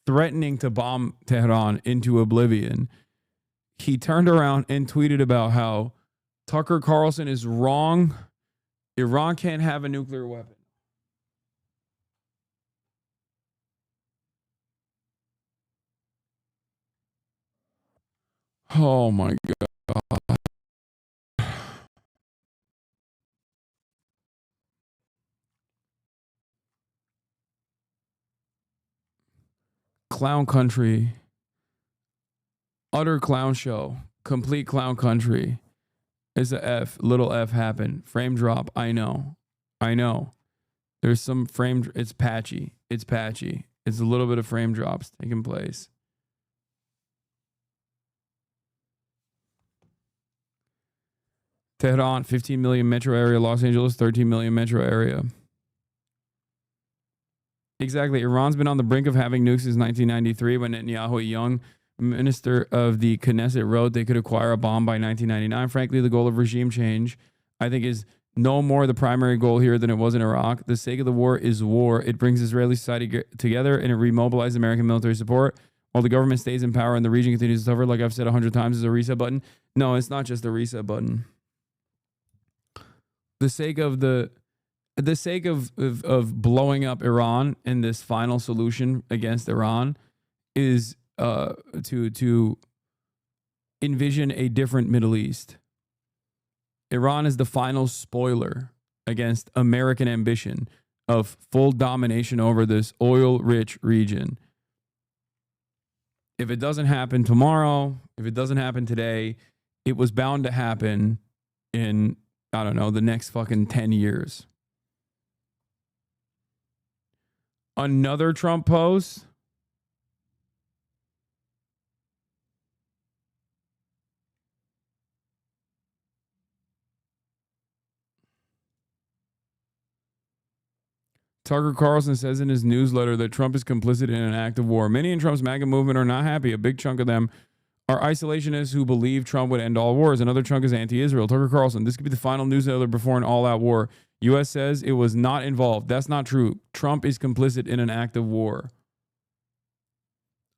threatening to bomb Tehran into oblivion. He turned around and tweeted about how Tucker Carlson is wrong. Iran can't have a nuclear weapon. Oh my God. Clown country. Utter clown show. Complete clown country. It's a F. Little F happened. Frame drop. I know. There's some frame. It's patchy. It's a little bit of frame drops taking place. Tehran, 15 million metro area. Los Angeles, 13 million metro area. Exactly. Iran's been on the brink of having nukes since 1993 when Netanyahu, a young minister of the Knesset, wrote they could acquire a bomb by 1999. Frankly, the goal of regime change, I think, is no more the primary goal here than it was in Iraq. The sake of the war is war. It brings Israeli society together and it remobilizes American military support while the government stays in power and the region continues to suffer. Like I've said 100 times, is a reset button. No, it's not just a reset button. The sake of blowing up Iran and this final solution against Iran is to envision a different Middle East. Iran is the final spoiler against American ambition of full domination over this oil-rich region. If it doesn't happen tomorrow, if it doesn't happen today, it was bound to happen in, I don't know, the next fucking 10 years. Another Trump post. Tucker Carlson says in his newsletter that Trump is complicit in an act of war. Many in Trump's MAGA movement are not happy. A big chunk of them are isolationists who believe Trump would end all wars. Another chunk is anti-Israel. Tucker Carlson, this could be the final newsletter before an all-out war. U.S. says it was not involved. That's not true. Trump is complicit in an act of war.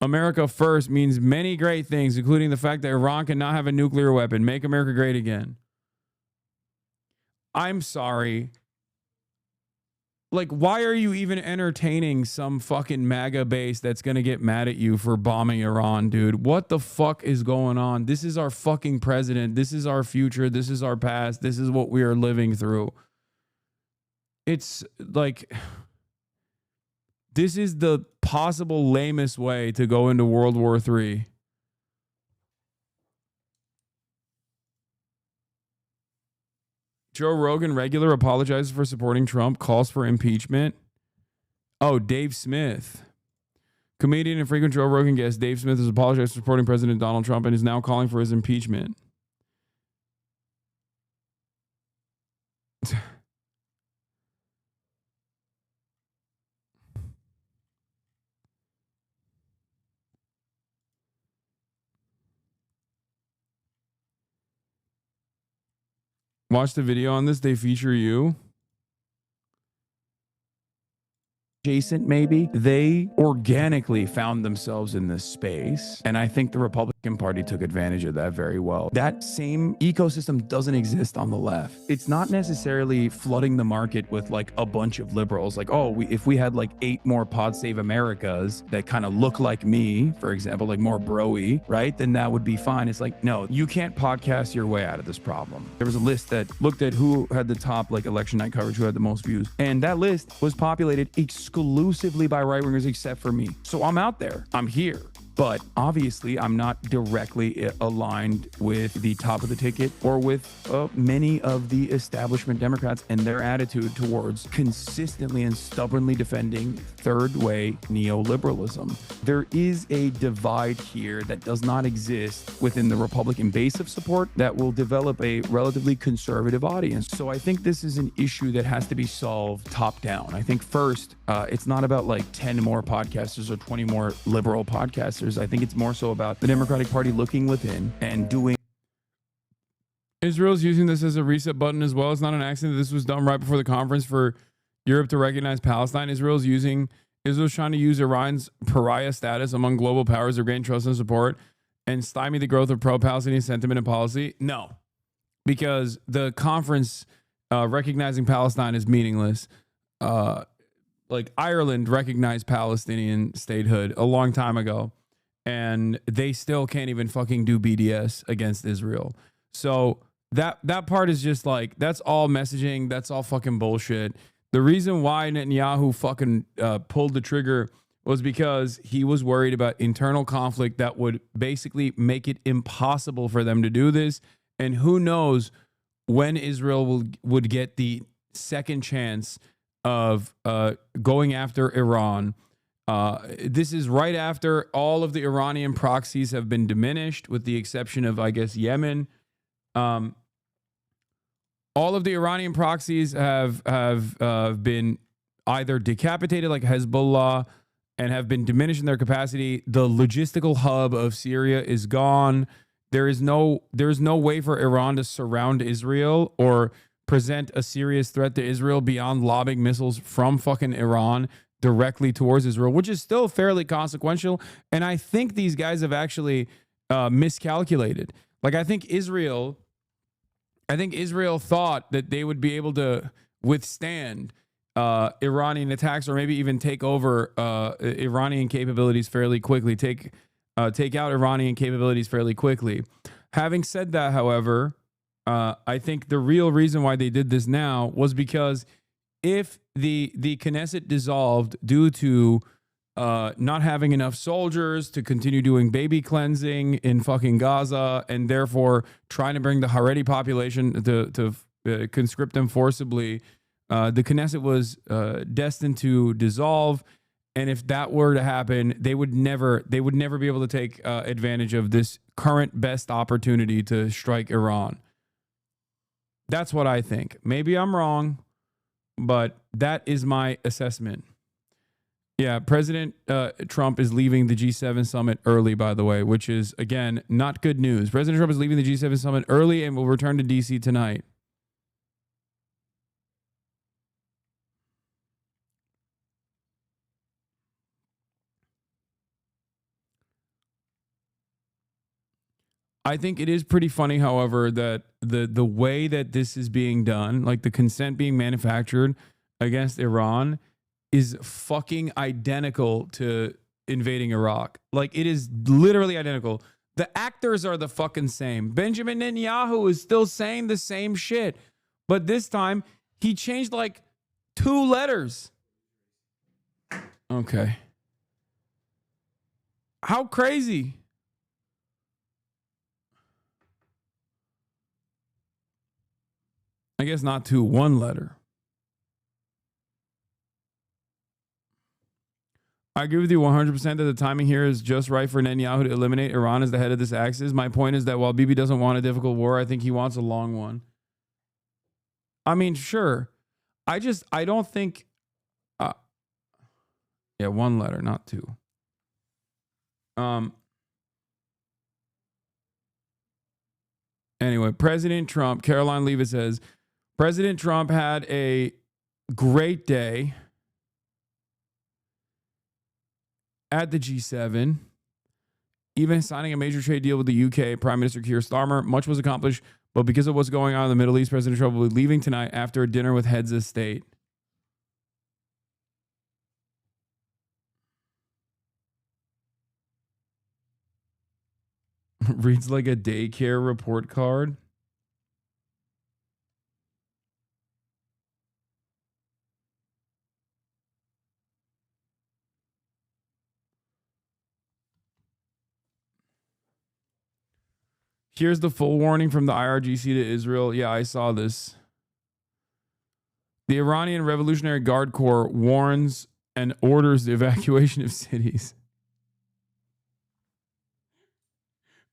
America first means many great things, including the fact that Iran cannot have a nuclear weapon. Make America great again. I'm sorry. Like, why are you even entertaining some fucking MAGA base that's going to get mad at you for bombing Iran, dude? What the fuck is going on? This is our fucking president. This is our future. This is our past. This is what we are living through. It's like, this is the possible lamest way to go into World War III. Joe Rogan, regular, apologizes for supporting Trump, calls for impeachment. Oh, Dave Smith. Comedian and frequent Joe Rogan guest Dave Smith has apologized for supporting President Donald Trump and is now calling for his impeachment. Watch the video on this. They feature you. Adjacent, maybe. They organically found themselves in this space. And I think the Republican Party took advantage of that very well. That same ecosystem doesn't exist on the left. It's not necessarily flooding the market with like a bunch of liberals. Like, oh, if we had like 8 more Pod Save Americas that kind of look like me, for example, like more bro-y, right? Then that would be fine. It's like, no, you can't podcast your way out of this problem. There was a list that looked at who had the top like election night coverage, who had the most views. And that list was populated exclusively by right-wingers except for me. So I'm out there. I'm here. But obviously, I'm not directly aligned with the top of the ticket or with many of the establishment Democrats and their attitude towards consistently and stubbornly defending third-way neoliberalism. There is a divide here that does not exist within the Republican base of support that will develop a relatively conservative audience. So I think this is an issue that has to be solved top-down. I think first, it's not about like 10 more podcasters or 20 more liberal podcasters. I think it's more so about the Democratic Party looking within and doing. Israel's using this as a reset button as well. It's not an accident that this was done right before the conference for Europe to recognize Palestine. Israel's trying to use Iran's pariah status among global powers to gain trust and support and stymie the growth of pro-Palestinian sentiment and policy. No, because the conference recognizing Palestine is meaningless. Like Ireland recognized Palestinian statehood a long time ago, and they still can't even fucking do BDS against Israel. So that part is just like, that's all messaging. That's all fucking bullshit. The reason why Netanyahu fucking pulled the trigger was because he was worried about internal conflict that would basically make it impossible for them to do this. And who knows when Israel would get the second chance of going after Iran. This is right after all of the Iranian proxies have been diminished, with the exception of, I guess, Yemen. All of the Iranian proxies have been either decapitated, like Hezbollah, and have been diminished in their capacity. The logistical hub of Syria is gone. There is no way for Iran to surround Israel or present a serious threat to Israel beyond lobbing missiles from fucking Iran directly towards Israel, which is still fairly consequential. And I think these guys have actually miscalculated. Like, I think Israel thought that they would be able to withstand Iranian attacks, or maybe even take over Iranian capabilities fairly quickly, take out Iranian capabilities fairly quickly. Having said that, however, I think the real reason why they did this now was because if the Knesset dissolved due to not having enough soldiers to continue doing baby cleansing in fucking Gaza, and therefore trying to bring the Haredi population to conscript them forcibly, the Knesset was destined to dissolve. And if that were to happen, they would never be able to take advantage of this current best opportunity to strike Iran. That's what I think. Maybe I'm wrong, but that is my assessment. Yeah, President Trump is leaving the G7 summit early, by the way, which is, again, not good news. President Trump is leaving the G7 summit early and will return to D.C. tonight. I think it is pretty funny, however, that the way that this is being done, like the consent being manufactured against Iran, is fucking identical to invading Iraq. Like, it is literally identical. The actors are the fucking same. Benjamin Netanyahu is still saying the same shit, but this time he changed like 2 letters. Okay. How crazy? I guess not 2, 1 letter. I agree with you 100% that the timing here is just right for Netanyahu to eliminate Iran as the head of this axis. My point is that while Bibi doesn't want a difficult war, I think he wants a long one. I mean, sure. I don't think... yeah, 1 letter, not 2. Anyway, President Trump, Caroline Leavitt says, President Trump had a great day at the G7, even signing a major trade deal with the UK Prime Minister Keir Starmer. Much was accomplished, but because of what's going on in the Middle East, President Trump will be leaving tonight after a dinner with heads of state. Reads like a daycare report card. Here's the full warning from the IRGC to Israel. Yeah, I saw this. The Iranian Revolutionary Guard Corps warns and orders the evacuation of cities.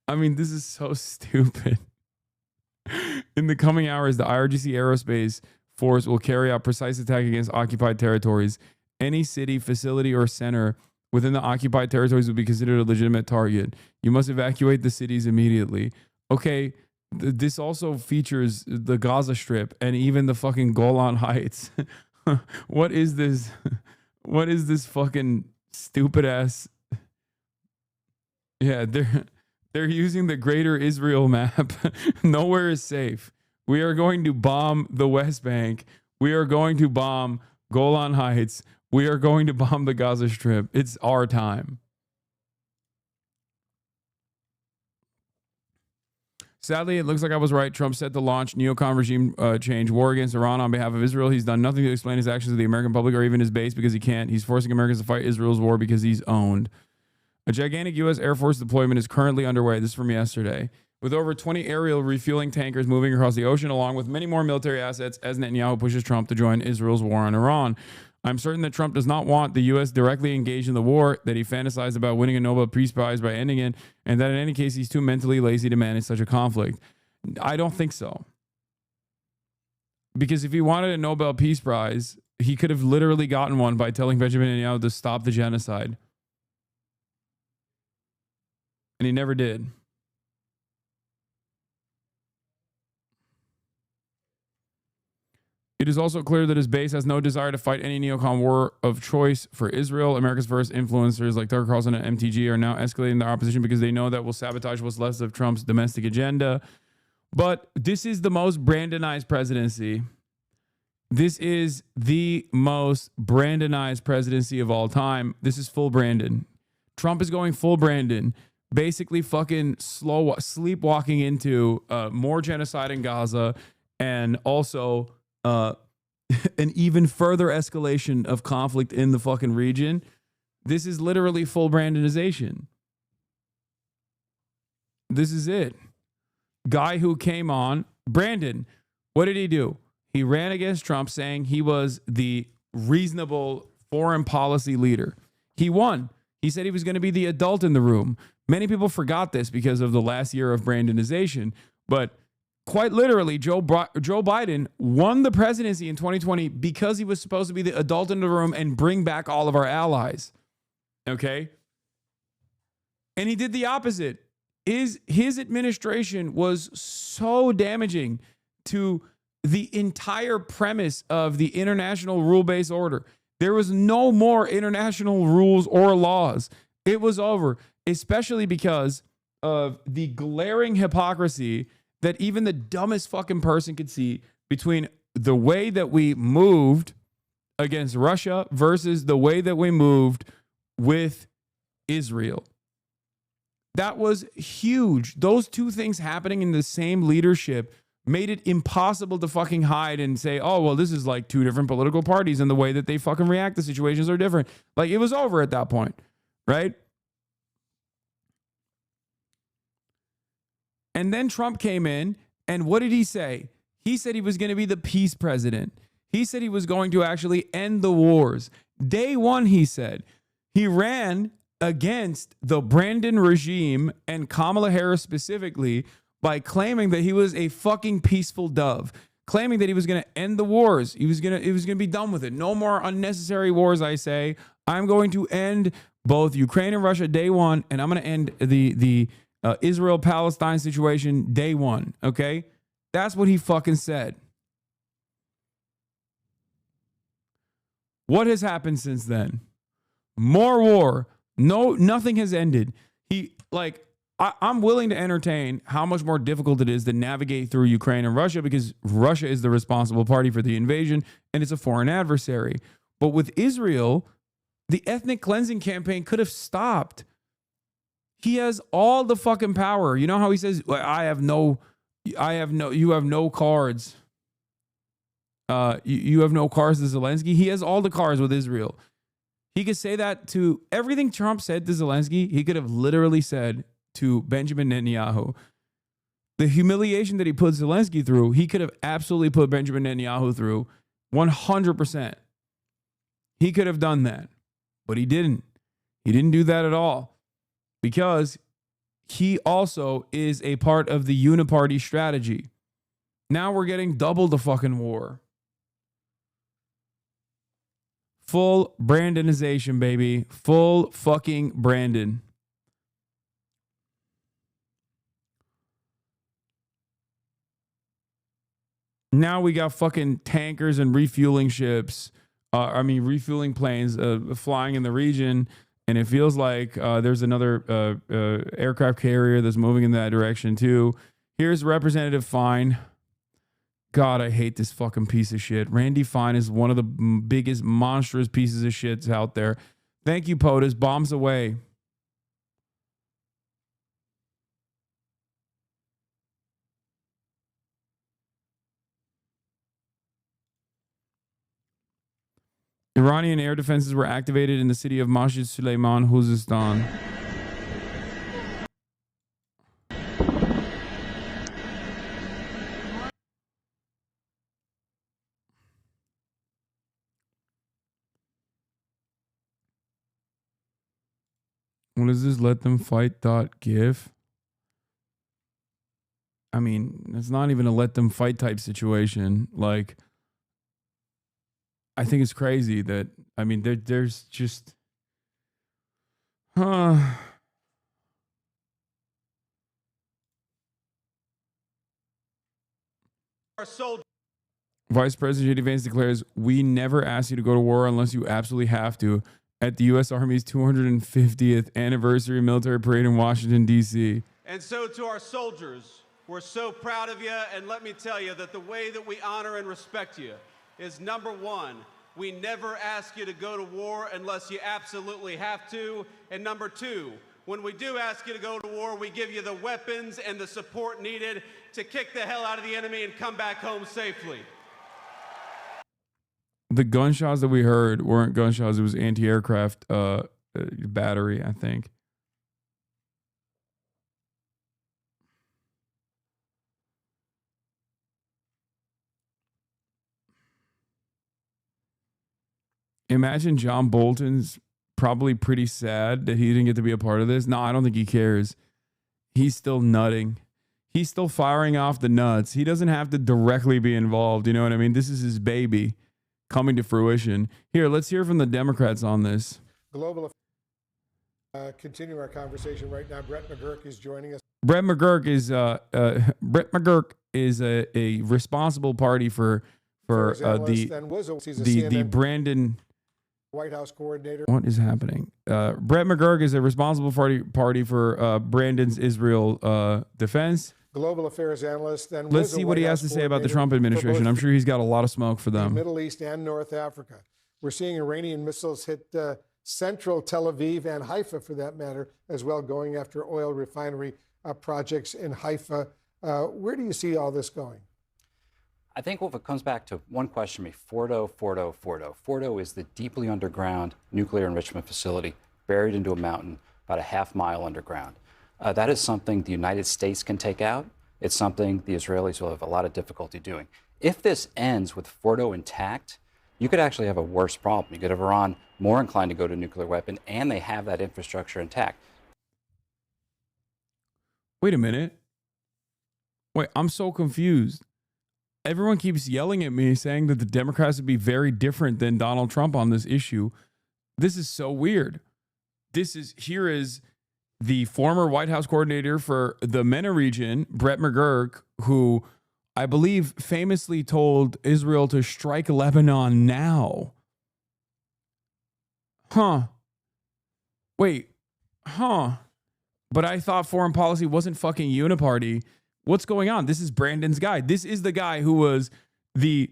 I mean, this is so stupid. In the coming hours, the IRGC Aerospace Force will carry out precise attack against occupied territories. Any city, facility, or center within the occupied territories will be considered a legitimate target. You must evacuate the cities immediately. Okay, this also features the Gaza Strip and even the fucking Golan Heights. What is this? What is this fucking stupid ass? Yeah, they're using the Greater Israel map. Nowhere is safe. We are going to bomb the West Bank. We are going to bomb Golan Heights. We are going to bomb the Gaza Strip. It's our time. Sadly, it looks like I was right. Trump set to launch neocon regime change war against Iran on behalf of Israel. He's done nothing to explain his actions to the American public or even his base because he can't. He's forcing Americans to fight Israel's war because he's owned. A gigantic U.S. Air Force deployment is currently underway. This is from yesterday. With over 20 aerial refueling tankers moving across the ocean, along with many more military assets, as Netanyahu pushes Trump to join Israel's war on Iran. I'm certain that Trump does not want the U.S. directly engaged in the war, that he fantasized about winning a Nobel Peace Prize by ending it, and that in any case, he's too mentally lazy to manage such a conflict. I don't think so. Because if he wanted a Nobel Peace Prize, he could have literally gotten one by telling Benjamin Netanyahu to stop the genocide. And he never did. It is also clear that his base has no desire to fight any neocon war of choice for Israel. America's first influencers like Tucker Carlson and MTG are now escalating their opposition because they know that will sabotage what's left of Trump's domestic agenda. But this is the most Brandonized presidency. This is the most Brandonized presidency of all time. This is full Brandon. Trump is going full Brandon. Basically fucking sleepwalking into more genocide in Gaza and also an even further escalation of conflict in the fucking region. This is literally full Brandonization. This is it. Guy who came on, Brandon, what did he do? He ran against Trump saying he was the reasonable foreign policy leader. He won. He said he was going to be the adult in the room. Many people forgot this because of the last year of Brandonization, but quite literally, Joe Biden won the presidency in 2020 because he was supposed to be the adult in the room and bring back all of our allies. Okay? And he did the opposite. His administration was so damaging to the entire premise of the international rule-based order. There was no more international rules or laws. It was over, especially because of the glaring hypocrisy that even the dumbest fucking person could see between the way that we moved against Russia versus the way that we moved with Israel. That was huge. Those two things happening in the same leadership made it impossible to fucking hide and say, oh, well, this is like two different political parties and the way that they fucking react to situations are different. Like, it was over at that point, right? And then Trump came in, and what did he say? He said he was going to be the peace president. He said he was going to actually end the wars. Day one, he said. He ran against the Brandon regime and Kamala Harris specifically by claiming that he was a fucking peaceful dove, claiming that he was going to end the wars. He was going to be done with it. No more unnecessary wars, I say. I'm going to end both Ukraine and Russia day one, and I'm going to end the Israel-Palestine situation day one, okay? That's what he fucking said. What has happened since then? More war. No, nothing has ended. I'm willing to entertain how much more difficult it is to navigate through Ukraine and Russia because Russia is the responsible party for the invasion and it's a foreign adversary. But with Israel, the ethnic cleansing campaign could have stopped. He has all the fucking power. You know how he says, you have no cards. You have no cards to Zelensky. He has all the cards with Israel. He could say that to everything Trump said to Zelensky. He could have literally said to Benjamin Netanyahu. The humiliation that he put Zelensky through, he could have absolutely put Benjamin Netanyahu through 100%. He could have done that, but he didn't. He didn't do that at all because he also is a part of the uniparty strategy. Now we're getting double the fucking war. Full Brandonization, baby. Full fucking Brandon. Now we got fucking tankers and refueling ships. Refueling planes flying in the region. And it feels like there's another aircraft carrier that's moving in that direction too. Here's Representative Fine. God, I hate this fucking piece of shit. Randy Fine is one of the biggest monstrous pieces of shit out there. Thank you, POTUS. Bombs away. Iranian air defenses were activated in the city of Masjid Suleiman, Khuzestan. What is this? Let them fight.gif. I mean, it's not even a let them fight type situation. Like, I think it's crazy that, I mean, there's just, Vice President J.D. Vance declares, we never ask you to go to war unless you absolutely have to at the U.S. Army's 250th anniversary military parade in Washington, D.C. And so to our soldiers, we're so proud of you, and let me tell you that the way that we honor and respect you is, number one, we never ask you to go to war unless you absolutely have to, and number two, when we do ask you to go to war, we give you the weapons and the support needed to kick the hell out of the enemy and come back home safely. the gunshots that we heard weren't gunshots. It was anti-aircraft battery, I think. Imagine John Bolton's probably pretty sad that he didn't get to be a part of this. No, I don't think he cares. He's still nutting. He's still firing off the nuts. He doesn't have to directly be involved. You know what I mean? This is his baby coming to fruition. Here, let's hear from the Democrats on this. Global. Continue our conversation right now. Brett McGurk is joining us. Brett McGurk is a responsible party for the Brandon White House coordinator. What is happening? Brett McGurk is a responsible party for Brandon's Israel defense. Global affairs analyst. And let's see what he has to say about the Trump administration. I'm sure he's got a lot of smoke for them. Middle East and North Africa. We're seeing Iranian missiles hit central Tel Aviv and Haifa, for that matter, as well, going after oil refinery projects in Haifa. Where do you see all this going? I think if it comes back to one question, Fordo. Fordo is the deeply underground nuclear enrichment facility buried into a mountain about a half-mile underground. That is something the United States can take out. It's something the Israelis will have a lot of difficulty doing. If this ends with Fordo intact, you could actually have a worse problem. You could have Iran more inclined to go to a nuclear weapon, and they have that infrastructure intact. Wait a minute. Wait, I'm so confused. Everyone keeps yelling at me saying that the Democrats would be very different than Donald Trump on this issue. This is so weird. Here is the former White House coordinator for the MENA region, Brett McGurk, who I believe famously told Israel to strike Lebanon now. Wait. But I thought foreign policy wasn't fucking uniparty. What's going on? This is Brandon's guy. This is the guy who was the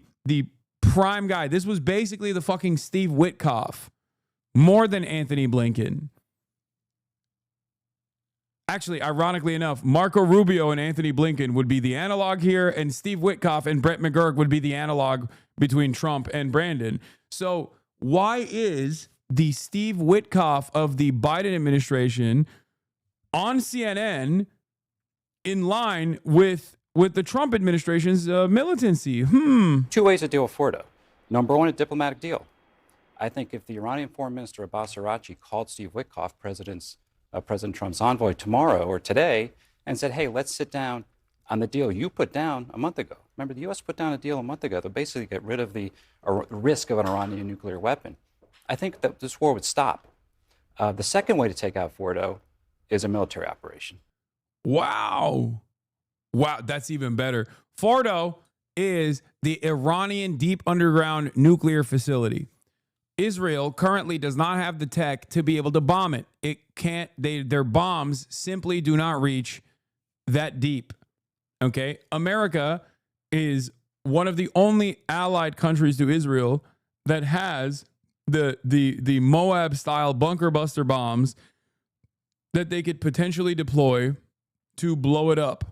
prime guy. This was basically the fucking Steve Witkoff, more than Anthony Blinken. Actually, ironically enough, Marco Rubio and Anthony Blinken would be the analog here, and Steve Witkoff and Brett McGurk would be the analog between Trump and Brandon. So why is the Steve Witkoff of the Biden administration on CNN in line with the Trump administration's militancy? Two ways to deal with Fordo. Number one, a diplomatic deal. I think if the Iranian Foreign Minister Abbas Araghchi called Steve Witkoff, President Trump's envoy, tomorrow or today, and said, hey, let's sit down on the deal you put down a month ago. Remember, the U.S. put down a deal a month ago to basically get rid of the risk of an Iranian nuclear weapon. I think that this war would stop. The second way to take out Fordo is a military operation. Wow, that's even better. Fordo is the Iranian deep underground nuclear facility. Israel currently does not have the tech to be able to bomb it. Their bombs simply do not reach that deep. Okay? America is one of the only allied countries to Israel that has the Moab style bunker buster bombs that they could potentially deploy to blow it up.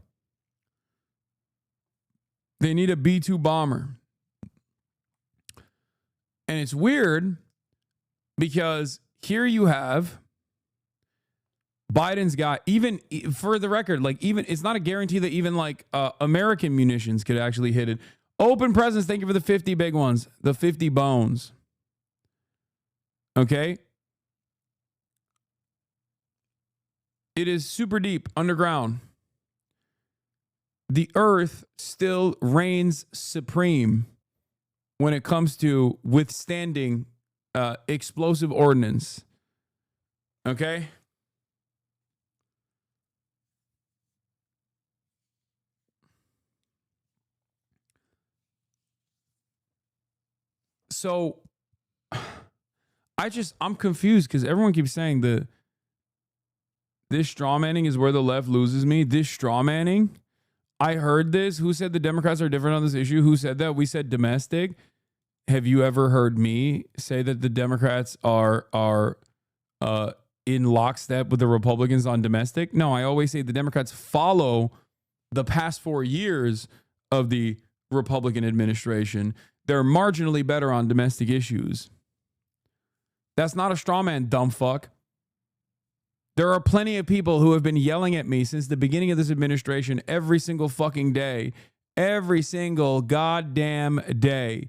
They need a B-2 bomber. And it's weird because here you have Biden's got, even for the record, like even it's not a guarantee that even like American munitions could actually hit it. Open presents, thank you for the 50 big ones, the 50 bones. Okay? It is super deep underground. The earth still reigns supreme when it comes to withstanding explosive ordnance. Okay? So I'm confused because everyone keeps saying this straw manning is where the left loses me. This straw manning, I heard this. Who said the Democrats are different on this issue? Who said that? We said domestic. Have you ever heard me say that the Democrats are in lockstep with the Republicans on domestic? No, I always say the Democrats follow the past 4 years of the Republican administration. they're marginally better on domestic issues. That's not a straw man, dumb fuck. There are plenty of people who have been yelling at me since the beginning of this administration every single fucking day, every single goddamn day,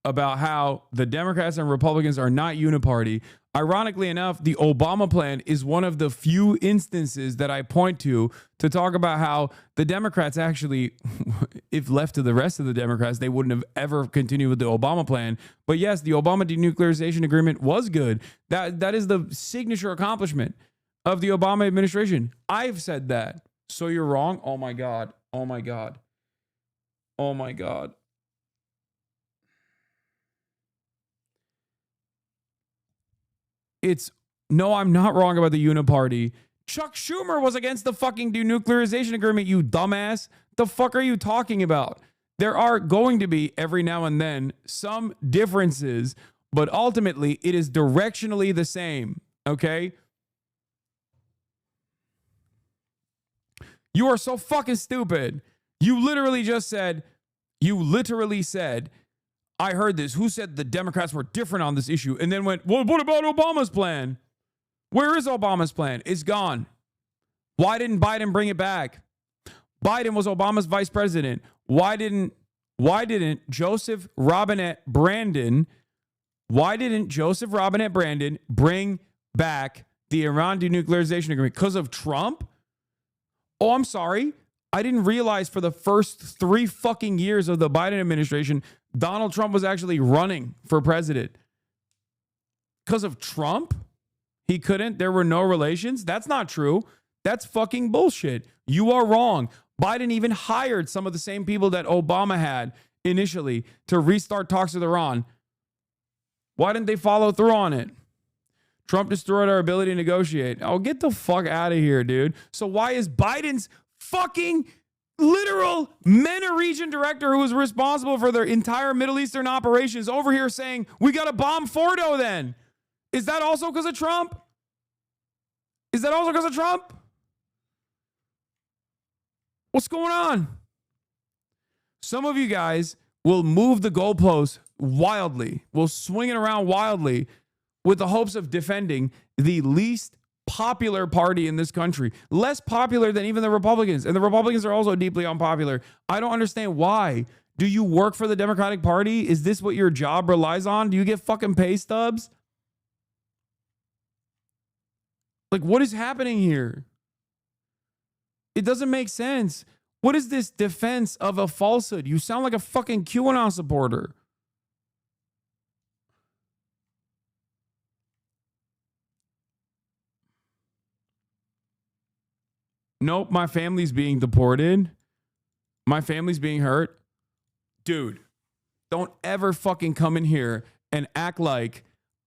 about how the Democrats and Republicans are not uniparty. Ironically enough, the Obama plan is one of the few instances that I point to talk about how the Democrats actually, if left to the rest of the Democrats, they wouldn't have ever continued with the Obama plan. But yes, the Obama denuclearization agreement was good. That is the signature accomplishment of the Obama administration. I've said that. So you're wrong? Oh my God. Oh my God. Oh my God. No, I'm not wrong about the uniparty. Chuck Schumer was against the fucking denuclearization agreement, you dumbass. The fuck are you talking about? There are going to be every now and then some differences, but ultimately it is directionally the same, okay? You are so fucking stupid. You literally said, I heard this. Who said the Democrats were different on this issue? And then went, well, what about Obama's plan? Where is Obama's plan? It's gone. Why didn't Biden bring it back? Biden was Obama's vice president. Why didn't Joseph Robinette Brandon bring back the Iran denuclearization agreement? Because of Trump? Oh, I'm sorry. I didn't realize for the first 3 fucking years of the Biden administration, Donald Trump was actually running for president. Because of Trump? He couldn't? There were no relations? That's not true. That's fucking bullshit. You are wrong. Biden even hired some of the same people that Obama had initially to restart talks with Iran. Why didn't they follow through on it? Trump destroyed our ability to negotiate. Oh, get the fuck out of here, dude. So why is Biden's fucking literal MENA region director, who was responsible for their entire Middle Eastern operations, over here saying, we got to bomb Fordo then? Is that also because of Trump? Is that also because of Trump? What's going on? Some of you guys will move the goalposts wildly, will swing it around wildly with the hopes of defending the least popular party in this country, less popular than even the Republicans. And the Republicans are also deeply unpopular. I don't understand why. Do you work for the Democratic Party? Is this what your job relies on? Do you get fucking pay stubs? Like, what is happening here? It doesn't make sense. What is this defense of a falsehood? You sound like a fucking QAnon supporter. Nope, my family's being deported. My family's being hurt. Dude, don't ever fucking come in here and act like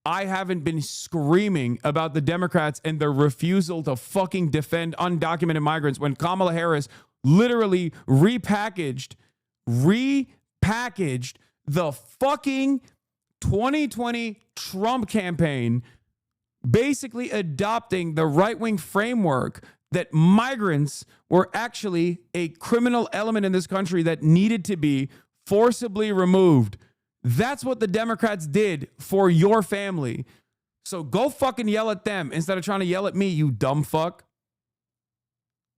I haven't been screaming about the Democrats and their refusal to fucking defend undocumented migrants when Kamala Harris literally repackaged the fucking 2020 Trump campaign, basically adopting the right-wing framework that migrants were actually a criminal element in this country that needed to be forcibly removed. That's what the Democrats did for your family. So go fucking yell at them instead of trying to yell at me, you dumb fuck.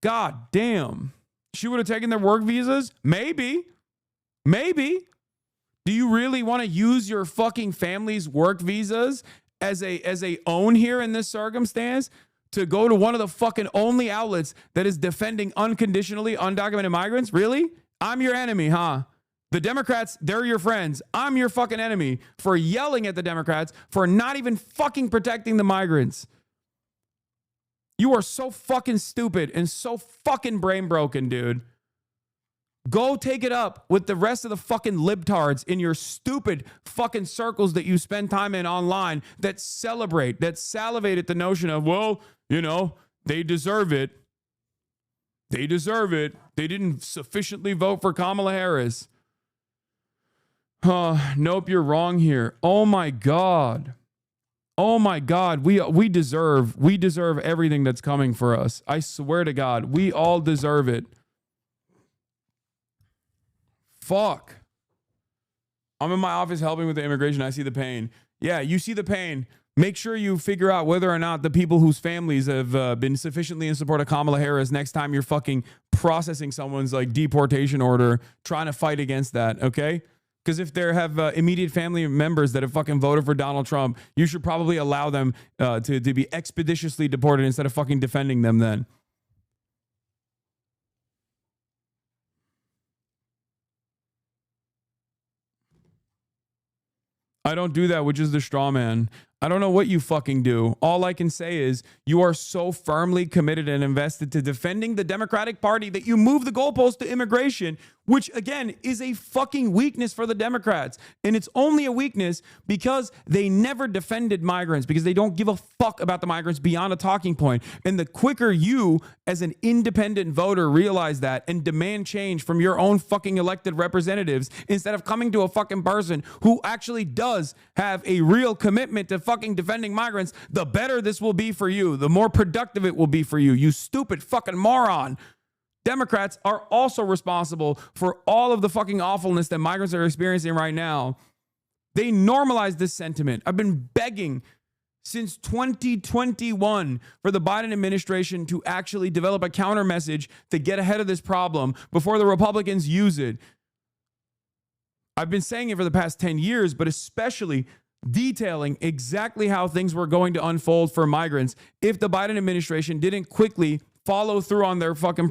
God damn. She would have taken their work visas? Maybe. Maybe. Do you really want to use your fucking family's work visas as a own here in this circumstance to go to one of the fucking only outlets that is defending unconditionally undocumented migrants? Really? I'm your enemy, huh? The Democrats, they're your friends. I'm your fucking enemy for yelling at the Democrats for not even fucking protecting the migrants. You are so fucking stupid and so fucking brain broken, dude. Go take it up with the rest of the fucking libtards in your stupid fucking circles that you spend time in online that celebrate, that salivate at the notion of, well, you know, they deserve it. They deserve it. They didn't sufficiently vote for Kamala Harris. Nope, you're wrong here. Oh my God. Oh my God. We deserve everything that's coming for us. I swear to God, we all deserve it. Fuck. I'm in my office helping with the immigration. I see the pain. Yeah, you see the pain. Make sure you figure out whether or not the people whose families have been sufficiently in support of Kamala Harris next time you're fucking processing someone's like deportation order, trying to fight against that, okay? Because if they have immediate family members that have fucking voted for Donald Trump, you should probably allow them to be expeditiously deported instead of fucking defending them then. I don't do that, which is the straw man. I don't know what you fucking do. All I can say is you are so firmly committed and invested to defending the Democratic Party that you move the goalpost to immigration, which again is a fucking weakness for the Democrats. And it's only a weakness because they never defended migrants, because they don't give a fuck about the migrants beyond a talking point. And the quicker you, as an independent voter, realize that and demand change from your own fucking elected representatives instead of coming to a fucking person who actually does have a real commitment to fucking defending migrants, the better this will be for you, the more productive it will be for you, you stupid fucking moron. Democrats are also responsible for all of the fucking awfulness that migrants are experiencing right now. They normalize this sentiment. I've been begging since 2021 for the Biden administration to actually develop a counter message to get ahead of this problem before the Republicans use it. I've been saying it for the past 10 years, but especially detailing exactly how things were going to unfold for migrants if the Biden administration didn't quickly follow through on their fucking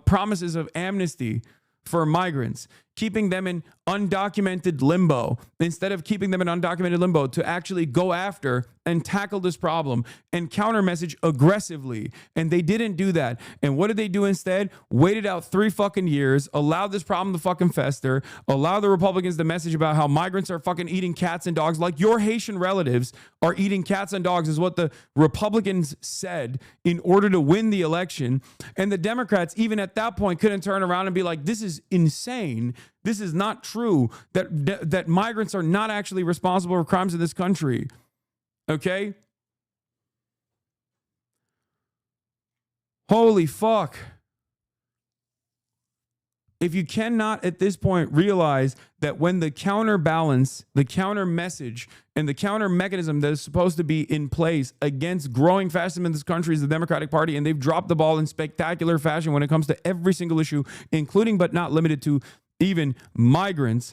promises of amnesty for migrants, keeping them in undocumented limbo instead of keeping them in undocumented limbo, to actually go after and tackle this problem and counter message aggressively. And they didn't do that. And what did they do instead? Waited out 3 fucking years, allowed this problem to fucking fester, allow the Republicans to message about how migrants are fucking eating cats and dogs, like your Haitian relatives are eating cats and dogs, is what the Republicans said in order to win the election. And the Democrats, even at that point, couldn't turn around and be like, this is insane. This is not true, that migrants are not actually responsible for crimes in this country. Okay? Holy fuck. If you cannot at this point realize that when the counterbalance, the counter message, and the counter mechanism that is supposed to be in place against growing fascism in this country is the Democratic Party, and they've dropped the ball in spectacular fashion when it comes to every single issue, including but not limited to even migrants,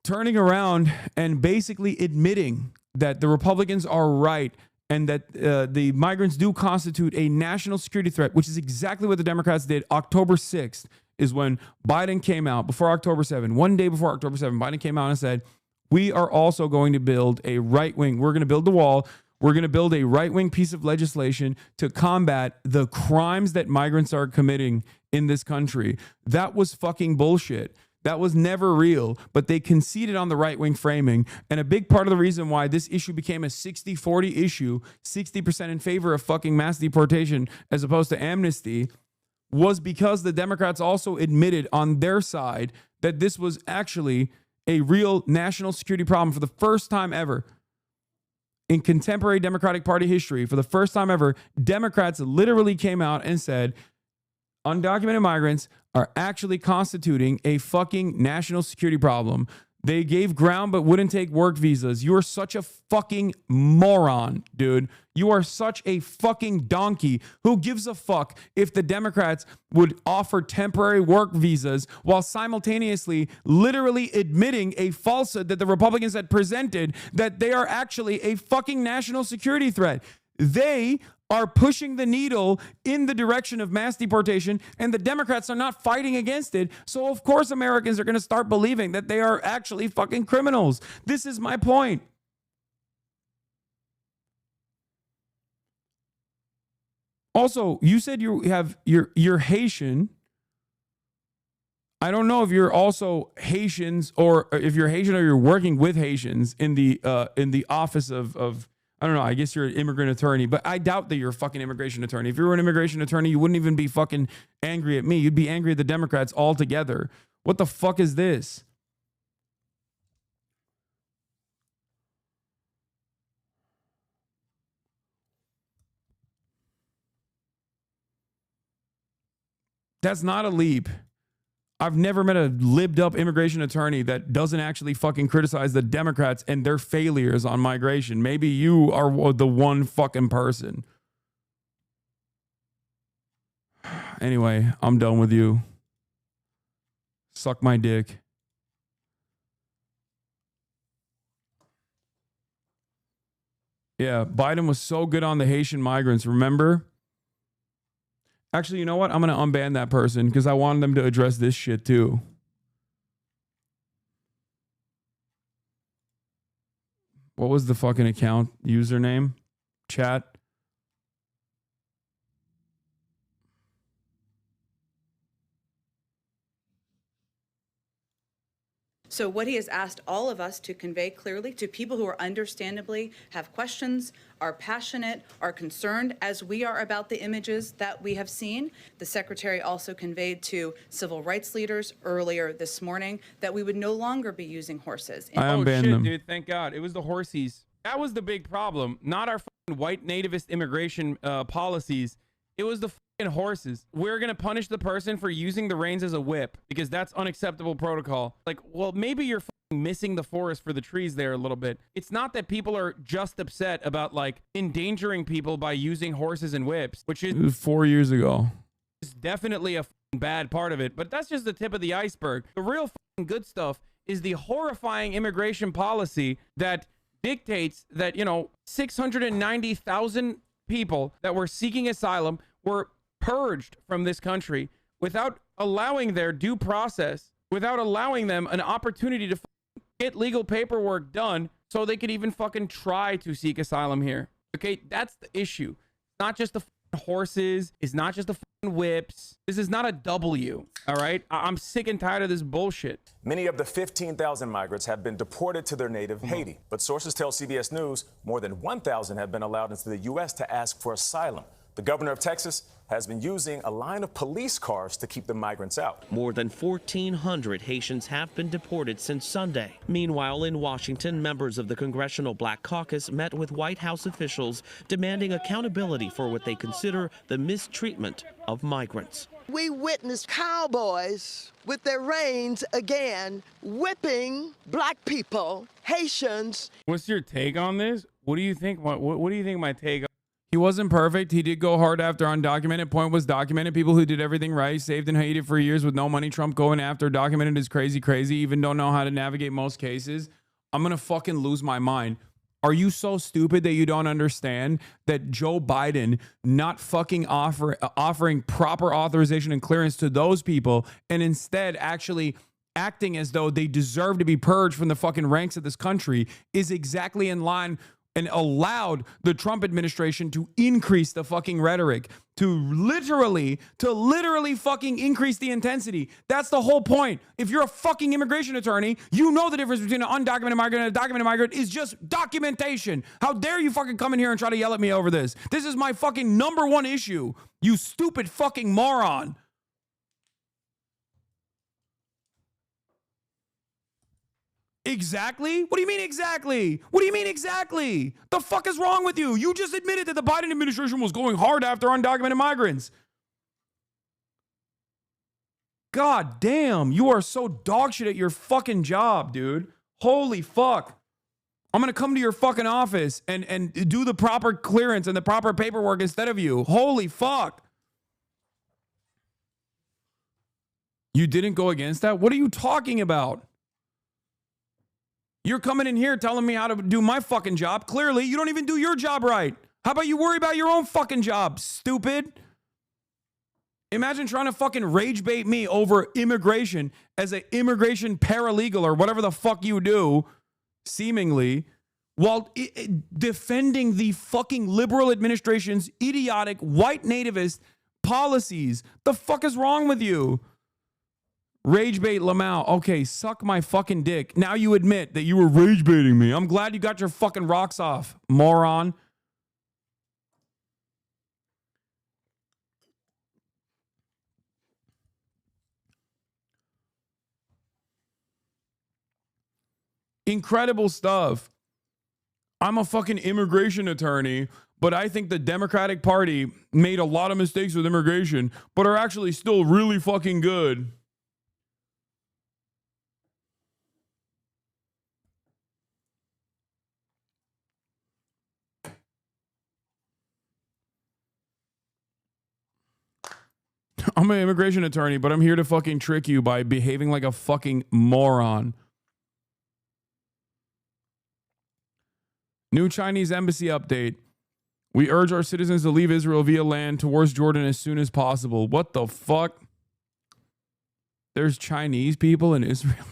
turning around and basically admitting that the Republicans are right and that the migrants do constitute a national security threat, which is exactly what the Democrats did. October 6th is when Biden came out, before October 7th, one day before October 7th, Biden came out and said, we are also going to build a right wing. We're going to build the wall. We're going to build a right-wing piece of legislation to combat the crimes that migrants are committing in this country. That was fucking bullshit. That was never real, but they conceded on the right-wing framing. And a big part of the reason why this issue became a 60-40 issue, 60% in favor of fucking mass deportation as opposed to amnesty, was because the Democrats also admitted on their side that this was actually a real national security problem. For the first time ever in contemporary Democratic Party history, for the first time ever, Democrats literally came out and said undocumented migrants are actually constituting a fucking national security problem. They gave ground but wouldn't take work visas. You are such a fucking moron, dude. You are such a fucking donkey. Who gives a fuck if the Democrats would offer temporary work visas while simultaneously literally admitting a falsehood that the Republicans had presented, that they are actually a fucking national security threat? They are pushing the needle in the direction of mass deportation, and the Democrats are not fighting against it. So of course Americans are going to start believing that they are actually fucking criminals. This is my point. Also, you said you're Haitian. I don't know if you're also Haitians, or if you're Haitian or you're working with Haitians in the office of I don't know, I guess you're an immigrant attorney, but I doubt that you're a fucking immigration attorney. If you were an immigration attorney, you wouldn't even be fucking angry at me. You'd be angry at the Democrats altogether. What the fuck is this? That's not a leap. I've never met a libbed up immigration attorney that doesn't actually fucking criticize the Democrats and their failures on migration. Maybe you are the one fucking person. Anyway, I'm done with you. Suck my dick. Yeah, Biden was so good on the Haitian migrants, remember? Actually, you know what? I'm going to unban that person because I wanted them to address this shit too. What was the fucking account username? Chat. So what he has asked all of us to convey clearly to people who are understandably have questions, are passionate, are concerned, as we are about the images that we have seen. The Secretary also conveyed to civil rights leaders earlier this morning that we would no longer be using horses. I unbanned them. Dude, thank God. It was the horsies. That was the big problem, not our fucking white nativist immigration policies. It was the fucking horses. We're going to punish the person for using the reins as a whip because that's unacceptable protocol. Like, well, maybe you're fucking missing the forest for the trees there a little bit. It's not that people are just upset about like endangering people by using horses and whips, which is It was 4 years ago. definitely a fucking bad part of it, but that's just the tip of the iceberg. The real fucking good stuff is the horrifying immigration policy that dictates that, you know, 690,000 people that were seeking asylum were purged from this country without allowing their due process, without allowing them an opportunity to get legal paperwork done so they could even fucking try to seek asylum here. Okay, that's the issue. It's not just the horses. It's not just the whips. This is not a W, all right? I'm sick and tired of this bullshit. Many of the 15,000 migrants have been deported to their native Haiti, but sources tell CBS News more than 1,000 have been allowed into the U.S. to ask for asylum. The governor of Texas has been using a line of police cars to keep the migrants out. More than 1,400 Haitians have been deported since Sunday. Meanwhile, in Washington, members of the Congressional Black Caucus met with White House officials demanding accountability for what they consider the mistreatment of migrants. We witnessed cowboys with their reins again, whipping black people, Haitians. What's your take on this? What do you think? What do you think my take on? He wasn't perfect. He did go hard after undocumented. Point was documented. People who did everything right, saved in Haiti for years with no money. Trump going after documented is crazy, even don't know how to navigate most cases. I'm going to fucking lose my mind. Are you so stupid that you don't understand that Joe Biden not fucking offering proper authorization and clearance to those people and instead actually acting as though they deserve to be purged from the fucking ranks of this country is exactly in line and allowed the Trump administration to increase the fucking rhetoric, to literally fucking increase the intensity. That's the whole point. If you're a fucking immigration attorney, you know the difference between an undocumented migrant and a documented migrant is just documentation. How dare you fucking come in here and try to yell at me over this? This is my fucking number one issue, you stupid fucking moron. Exactly? What do you mean exactly? What do you mean exactly? The fuck is wrong with you? You just admitted that the Biden administration was going hard after undocumented migrants. God damn, you are so dog shit at your fucking job, dude. Holy fuck. I'm going to come to your fucking office and do the proper clearance and the proper paperwork instead of you. Holy fuck. You didn't go against that? What are you talking about? You're coming in here telling me how to do my fucking job. Clearly, you don't even do your job right. How about you worry about your own fucking job, stupid? Imagine trying to fucking rage bait me over immigration as an immigration paralegal or whatever the fuck you do, seemingly, while defending the fucking liberal administration's idiotic white nativist policies. The fuck is wrong with you? Rage bait Lamau. Okay, suck my fucking dick. Now you admit that you were rage baiting me. I'm glad you got your fucking rocks off, moron. Incredible stuff. I'm a fucking immigration attorney, but I think the Democratic Party made a lot of mistakes with immigration, but are actually still really fucking good. I'm an immigration attorney, but I'm here to fucking trick you by behaving like a fucking moron. New Chinese embassy update. We urge our citizens to leave Israel via land towards Jordan as soon as possible. What the fuck? There's Chinese people in Israel.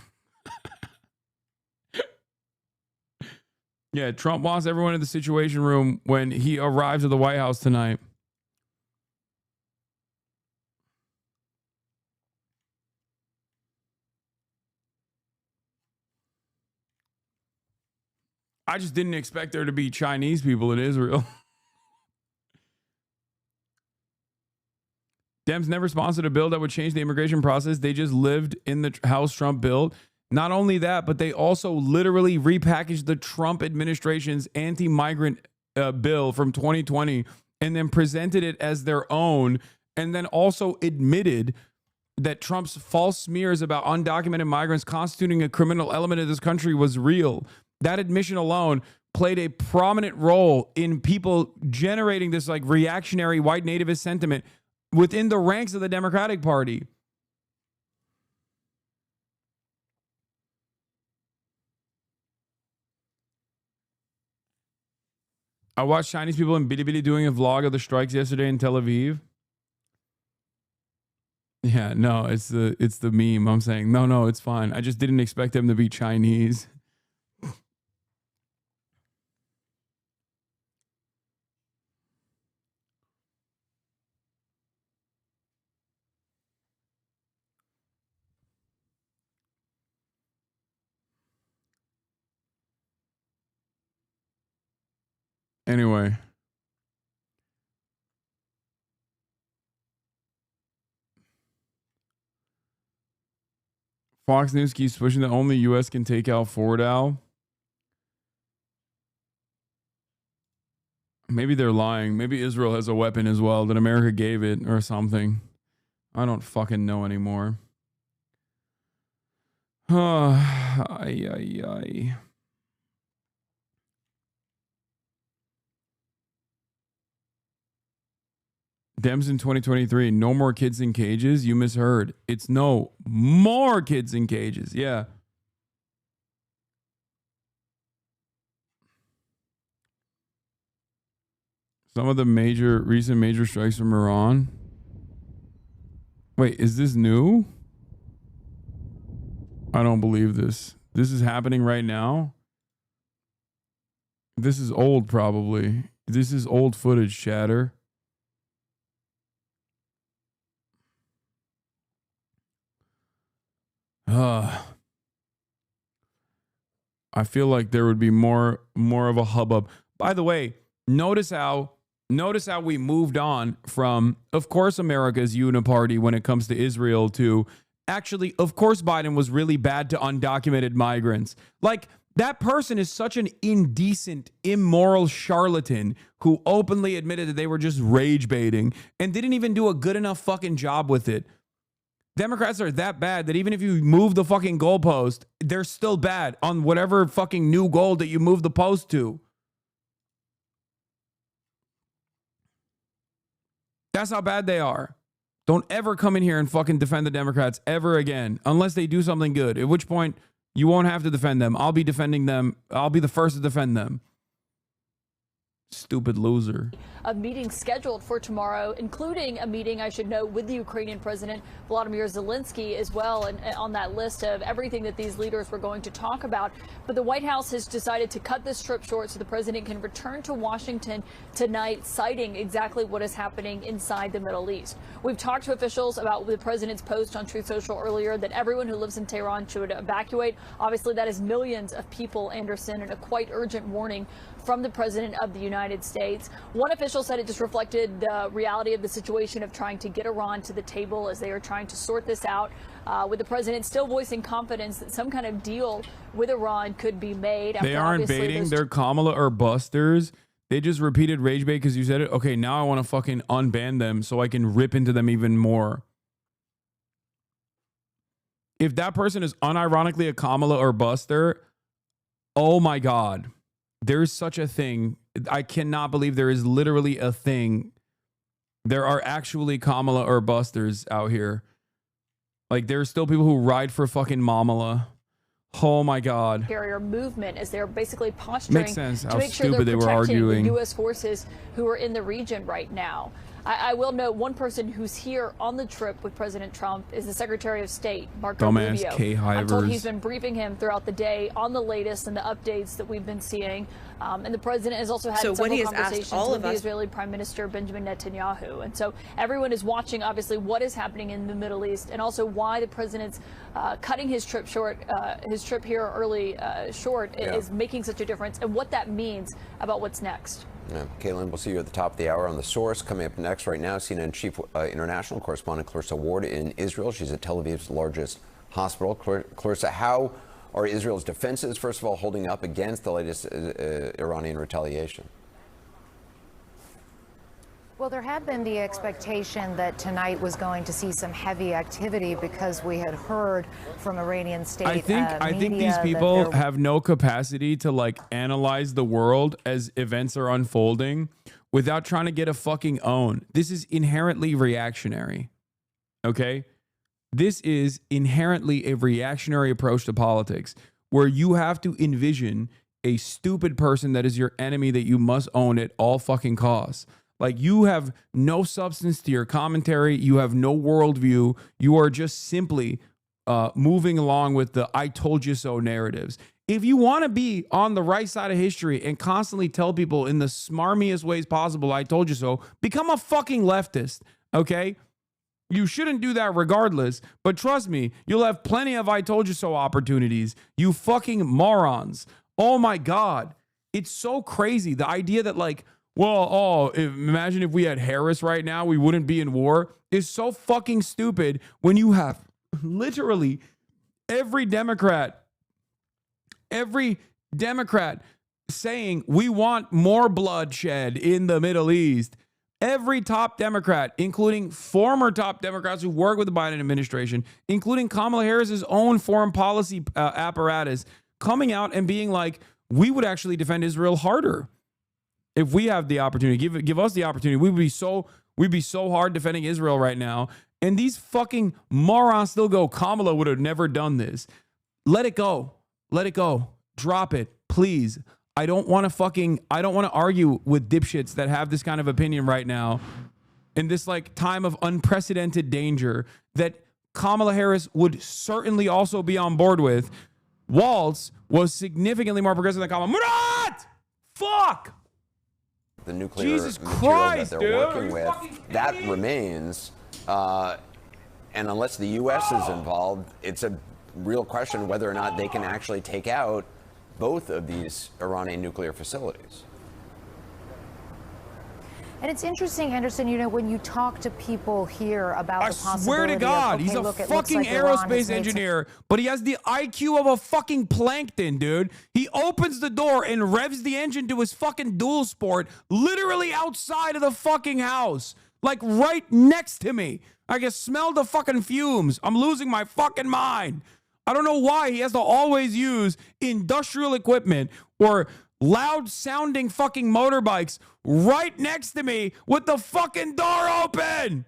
Yeah, Trump wants everyone in the Situation Room when he arrives at the White House tonight. I just didn't expect there to be Chinese people in Israel. Dems never sponsored a bill that would change the immigration process. They just lived in the house Trump built. Not only that, but they also literally repackaged the Trump administration's anti-migrant bill from 2020 and then presented it as their own, and then also admitted that Trump's false smears about undocumented migrants constituting a criminal element of this country was real. That admission alone played a prominent role in people generating this like reactionary white nativist sentiment within the ranks of the Democratic Party. I watched Chinese people in Bilibili doing a vlog of the strikes yesterday in Tel Aviv. Yeah, no, it's the meme. I'm saying, no, it's fine. I just didn't expect them to be Chinese. Anyway. Fox News keeps pushing that only U.S. can take out Fordow. Maybe they're lying. Maybe Israel has a weapon as well that America gave it or something. I don't fucking know anymore. Ay. Dems in 2023, no more kids in cages. You misheard. It's no more kids in cages. Yeah. Some of the recent major strikes from Iran. Wait, is this new? I don't believe this. This is happening right now. This is old, probably. This is old footage, chatter. I feel like there would be more of a hubbub. By the way, notice how we moved on from, of course, America's uniparty when it comes to Israel to actually, of course, Biden was really bad to undocumented migrants. Like, that person is such an indecent, immoral charlatan who openly admitted that they were just rage baiting and didn't even do a good enough fucking job with it. Democrats are that bad that even if you move the fucking goalpost, they're still bad on whatever fucking new goal that you move the post to. That's how bad they are. Don't ever come in here and fucking defend the Democrats ever again, unless they do something good, at which point you won't have to defend them. I'll be defending them. I'll be the first to defend them. Stupid loser. A meeting scheduled for tomorrow, including a meeting, I should note, with the Ukrainian President Volodymyr Zelensky as well, and on that list of everything that these leaders were going to talk about. But the White House has decided to cut this trip short so the president can return to Washington tonight, citing exactly what is happening inside the Middle East. We've talked to officials about the president's post on Truth Social earlier that everyone who lives in Tehran should evacuate. Obviously, that is millions of people, Anderson, and a quite urgent warning from the President of the United States. One official said it just reflected the reality of the situation of trying to get Iran to the table as they are trying to sort this out, with the president still voicing confidence that some kind of deal with Iran could be made. They aren't baiting. They're Kamala or busters. They just repeated rage bait because you said it. Okay, now I want to fucking unban them so I can rip into them even more. If that person is unironically a Kamala or buster, oh my God. There's such a thing. I cannot believe there is literally a thing There are actually Kamala or busters out here. Like, there's still people who ride for fucking Mamala. Oh my God. Carrier movement as they're basically posturing Makes sense to how make sure stupid they're they were protecting arguing. the U.S. forces who are in the region right now. I will note one person who's here on the trip with President Trump is the Secretary of State, Marco Dumbass Rubio. K-hivers. I'm told he's been briefing him throughout the day on the latest and the updates that we've been seeing. And the president has also had several conversations with the Israeli Prime Minister Benjamin Netanyahu. And so everyone is watching, obviously, what is happening in the Middle East and also why the president's cutting his trip short, his trip here early short is making such a difference and what that means about what's next. Yeah. Caitlin, we'll see you at the top of the hour on The Source. Coming up next right now, CNN Chief International Correspondent Clarissa Ward in Israel. She's at Tel Aviv's largest hospital. Clarissa, how are Israel's defenses, first of all, holding up against the latest Iranian retaliation? Well, there had been the expectation that tonight was going to see some heavy activity because we had heard from Iranian state I think these people have no capacity to like analyze the world as events are unfolding without trying to get a fucking own. This is inherently reactionary. Okay? This is inherently a reactionary approach to politics where you have to envision a stupid person that is your enemy that you must own at all fucking costs. Like, you have no substance to your commentary. You have no worldview. You are just simply moving along with the I told you so narratives. If you want to be on the right side of history and constantly tell people in the smarmiest ways possible, I told you so, become a fucking leftist, okay? You shouldn't do that regardless, but trust me, you'll have plenty of I told you so opportunities, you fucking morons. Oh my God. It's so crazy. The idea that like, well, imagine if we had Harris right now, we wouldn't be in war, is so fucking stupid when you have literally every Democrat saying we want more bloodshed in the Middle East. Every top Democrat, including former top Democrats who work with the Biden administration, including Kamala Harris's own foreign policy apparatus, coming out and being like, we would actually defend Israel harder. If we have the opportunity, give us the opportunity, we'd be so hard defending Israel right now. And these fucking morons still go, Kamala would have never done this. Let it go. Let it go. Drop it, please. I don't want to argue with dipshits that have this kind of opinion right now in this like time of unprecedented danger that Kamala Harris would certainly also be on board with. Waltz was significantly more progressive than Kamala. Murat! Fuck! The nuclear Jesus material Christ, that they're dude. working with, that remains. And unless the U.S. is involved, it's a real question whether or not they can actually take out both of these Iranian nuclear facilities. And it's interesting, Henderson, you know, when you talk to people here about the possibility Swear to God, of, okay, he's a look, it looks fucking like Iran has aerospace made engineer, but he has the IQ of a fucking plankton, dude. He opens the door and revs the engine to his fucking dual sport, literally outside of the fucking house, like right next to me. I can smell the fucking fumes. I'm losing my fucking mind. I don't know why he has to always use industrial equipment or loud sounding fucking motorbikes right next to me with the fucking door open.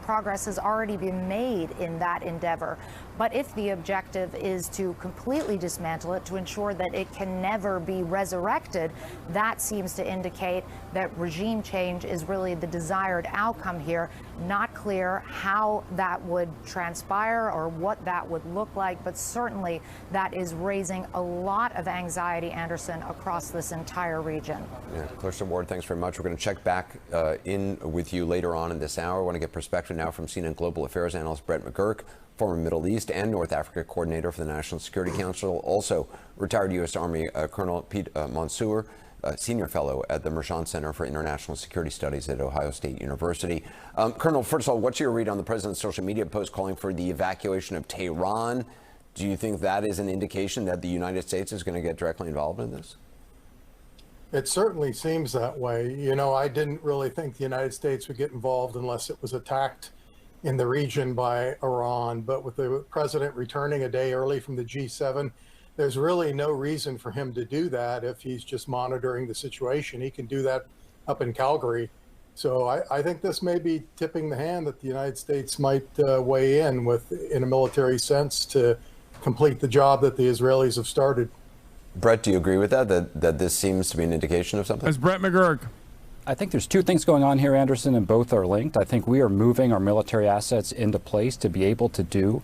Progress has already been made in that endeavor. But if the objective is to completely dismantle it, to ensure that it can never be resurrected, that seems to indicate that regime change is really the desired outcome here. Not clear how that would transpire or what that would look like, but certainly that is raising a lot of anxiety, Anderson, across this entire region. Yeah, Clarissa Ward, thanks very much. We're going to check back in with you later on in this hour. I want to get perspective now from CNN Global Affairs analyst Brett McGurk, former Middle East and North Africa coordinator for the National Security Council, also retired U.S. Army Colonel Pete Mansour, senior fellow at the Mershon Center for International Security Studies at Ohio State University. Colonel, first of all, what's your read on the president's social media post calling for the evacuation of Tehran? Do you think that is an indication that the United States is going to get directly involved in this? It certainly seems that way. You know, I didn't really think the United States would get involved unless it was attacked in the region by Iran. But with the president returning a day early from the G7, there's really no reason for him to do that if he's just monitoring the situation. He can do that up in Calgary. So I think this may be tipping the hand that the United States might weigh in a military sense to complete the job that the Israelis have started. Brett, do you agree with that this seems to be an indication of something? As Brett McGurk. I think there's two things going on here, Anderson, and both are linked. I think we are moving our military assets into place to be able to do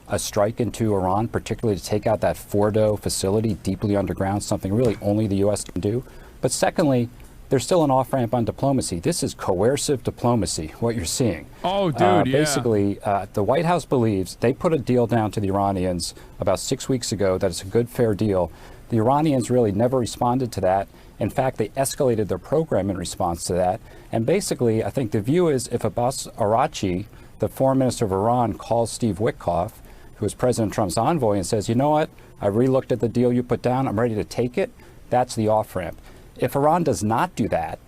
a strike into Iran, particularly to take out that Fordo facility deeply underground, something really only the U.S. can do. But secondly, there's still an off-ramp on diplomacy. This is coercive diplomacy, what you're seeing. Oh, dude, yeah. Basically, the White House believes they put a deal down to the Iranians about 6 weeks ago that it's a good, fair deal. The Iranians really never responded to that. In fact, they escalated their program in response to that. And basically, I think the view is if Abbas Araghchi, the foreign minister of Iran, calls Steve Witkoff, who is President Trump's envoy, and says, you know what, I re-looked at the deal you put down, I'm ready to take it, that's the off-ramp. If Iran does not do that,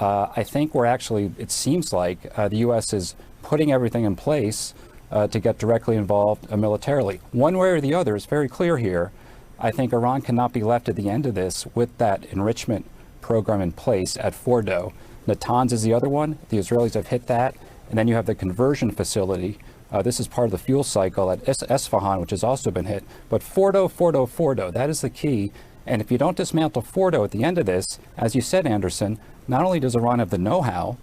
I think we're actually, it seems like the U.S. is putting everything in place to get directly involved militarily. One way or the other, it's very clear here. I think Iran cannot be left at the end of this with that enrichment program in place at Fordo. Natanz is the other one. The Israelis have hit that. And then you have the conversion facility. This is part of the fuel cycle at Esfahan, which has also been hit. But Fordo, that is the key. And if you don't dismantle Fordo at the end of this, as you said, Anderson, not only does Iran have the know-how,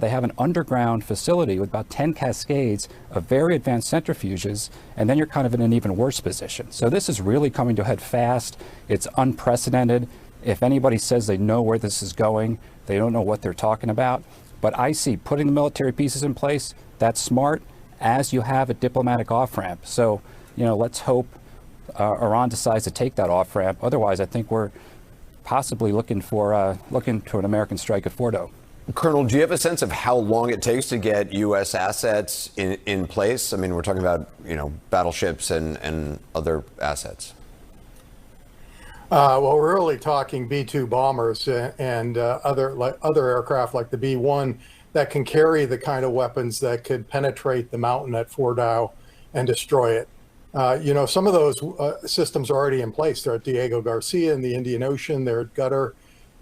they have an underground facility with about 10 cascades of very advanced centrifuges, and then you're kind of in an even worse position. So this is really coming to a head fast. It's unprecedented. If anybody says they know where this is going, they don't know what they're talking about. But I see putting the military pieces in place, that's smart, as you have a diplomatic off-ramp. So, you know, let's hope Iran decides to take that off-ramp. Otherwise, I think we're possibly looking to an American strike at Fordo. Colonel, do you have a sense of how long it takes to get U.S. assets in place? I mean, we're talking about, you know, battleships and other assets. Well, we're really talking B-2 bombers and other aircraft like the B-1 that can carry the kind of weapons that could penetrate the mountain at Fordo and destroy it. You know, some of those systems are already in place. They're at Diego Garcia in the Indian Ocean. They're at Qatar.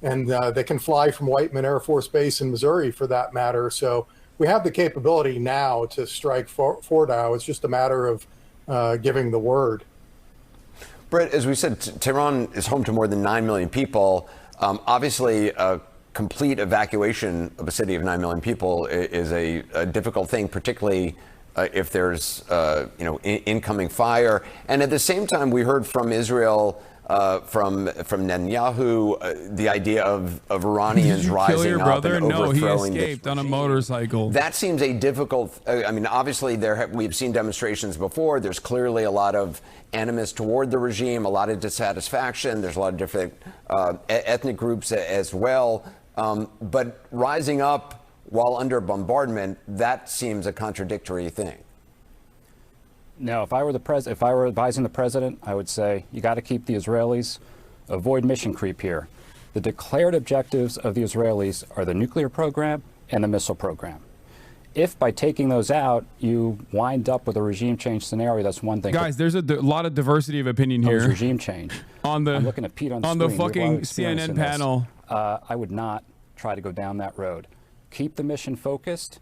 And they can fly from Whiteman Air Force Base in Missouri, for that matter. So we have the capability now to strike Fordo. It's just a matter of giving the word. Brett, as we said, Tehran is home to more than 9 million people. Obviously, a complete evacuation of a city of 9 million people is a difficult thing, particularly if there's incoming fire. And at the same time, we heard from Israel, from Netanyahu, the idea of Iranians rising up and overthrowing. No, he escaped on a motorcycle. That seems a difficult. I mean, obviously, we've seen demonstrations before. There's clearly a lot of animus toward the regime, a lot of dissatisfaction. There's a lot of different ethnic groups as well. But rising up while under bombardment, that seems a contradictory thing. No, if I were advising the president, I would say you got to keep the Israelis, avoid mission creep here. The declared objectives of the Israelis are the nuclear program and the missile program. If by taking those out, you wind up with a regime change scenario, that's one thing. Guys, there's a lot of diversity of opinion here. Regime change. I'm looking at Pete on the fucking CNN panel. I would not try to go down that road. Keep the mission focused.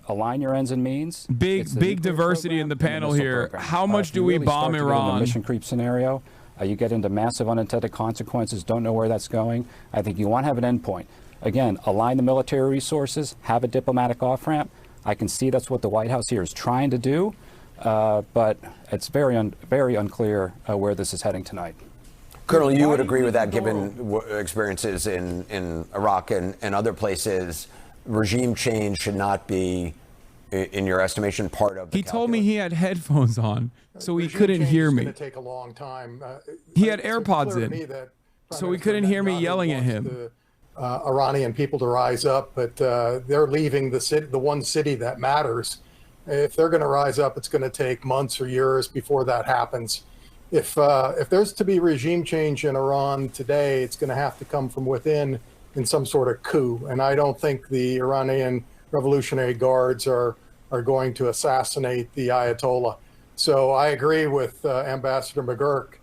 Align your ends and means. Big diversity in the panel here. Program. How much do we bomb Iran? Mission creep scenario. You get into massive unintended consequences. Don't know where that's going. I think you want to have an endpoint. Again, align the military resources. Have a diplomatic off-ramp. I can see that's what the White House here is trying to do, but it's very unclear where this is heading tonight. Colonel, you would agree with that, given experiences in Iraq and other places. Regime change should not be, in your estimation, part of the He told me he had headphones on, so he couldn't hear me. It's going to take a long time. He had AirPods in, so he couldn't hear me yelling at him. Iranian people to rise up, but they're leaving the one city that matters. If they're going to rise up, it's going to take months or years before that happens. If there's to be regime change in Iran today, it's going to have to come from within in some sort of coup. And I don't think the Iranian Revolutionary Guards are going to assassinate the Ayatollah. So I agree with Ambassador McGurk.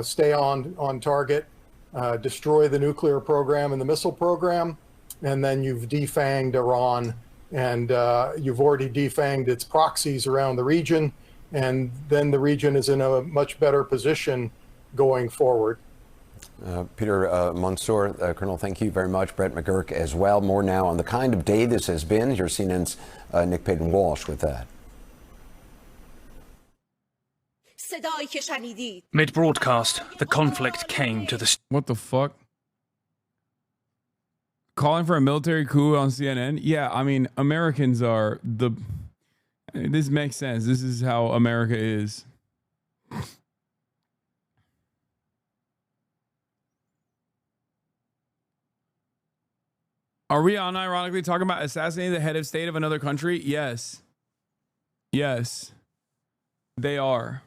stay on target, destroy the nuclear program and the missile program, and then you've defanged Iran, and you've already defanged its proxies around the region, and then the region is in a much better position going forward. Peter Mansour, Colonel, thank you very much. Brett McGurk as well. More now on the kind of day this has been. Here's CNN's Nick Payton-Walsh with that. Mid-broadcast, the conflict came to the... What the fuck? Calling for a military coup on CNN? Yeah, I mean, Americans are the... This makes sense. This is how America is. Are we unironically talking about assassinating the head of state of another country? Yes. Yes. They are.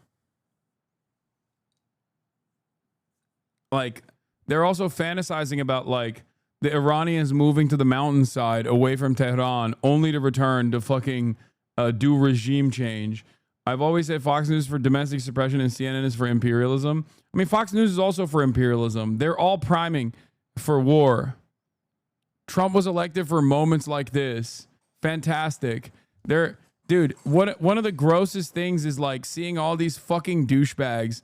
Like, they're also fantasizing about, like, the Iranians moving to the mountainside away from Tehran only to return to fucking do regime change. I've always said Fox News is for domestic suppression and CNN is for imperialism. I mean, Fox News is also for imperialism. They're all priming for war. Trump was elected for moments like this. Fantastic. Dude, one of the grossest things is like seeing all these fucking douchebags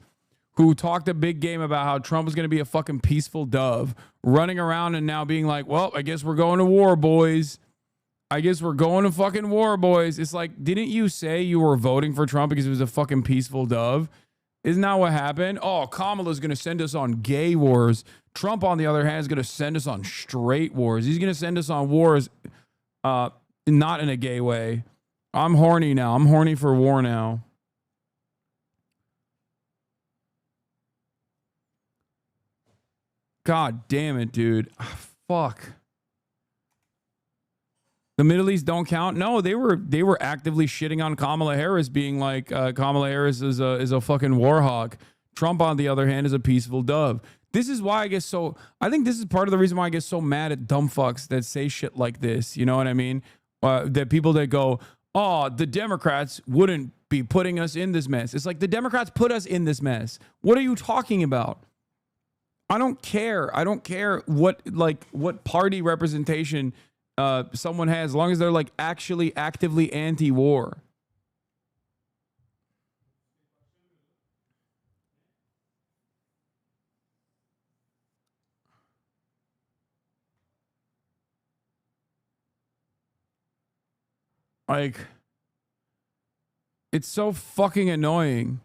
who talked a big game about how Trump was going to be a fucking peaceful dove, running around and now being like, well, I guess we're going to war, boys. I guess we're going to fucking war, boys. It's like, didn't you say you were voting for Trump because he was a fucking peaceful dove? Isn't that what happened? Oh, Kamala's going to send us on gay wars. Trump, on the other hand, is going to send us on straight wars. He's going to send us on wars, not in a gay way. I'm horny now. I'm horny for war now. God damn it, dude. Fuck. The Middle East don't count. No, they were actively shitting on Kamala Harris, being like Kamala Harris is a fucking war hawk. Trump, on the other hand, is a peaceful dove. This is why I get so. I think this is part of the reason why I get so mad at dumb fucks that say shit like this. You know what I mean? That people that go, oh, the Democrats wouldn't be putting us in this mess. It's like the Democrats put us in this mess. What are you talking about? I don't care. I don't care what party representation someone has, as long as they're like actually actively anti-war. Like, it's so fucking annoying.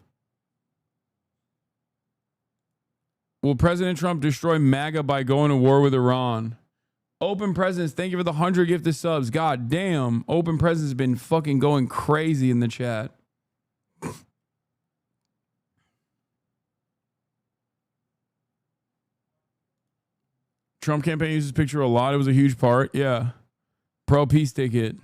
Will President Trump destroy MAGA by going to war with Iran? Open Presence, thank you for the 100 gifted subs. God damn, Open Presence has been fucking going crazy in the chat. Trump campaign uses this picture a lot. It was a huge part. Yeah. Pro peace ticket.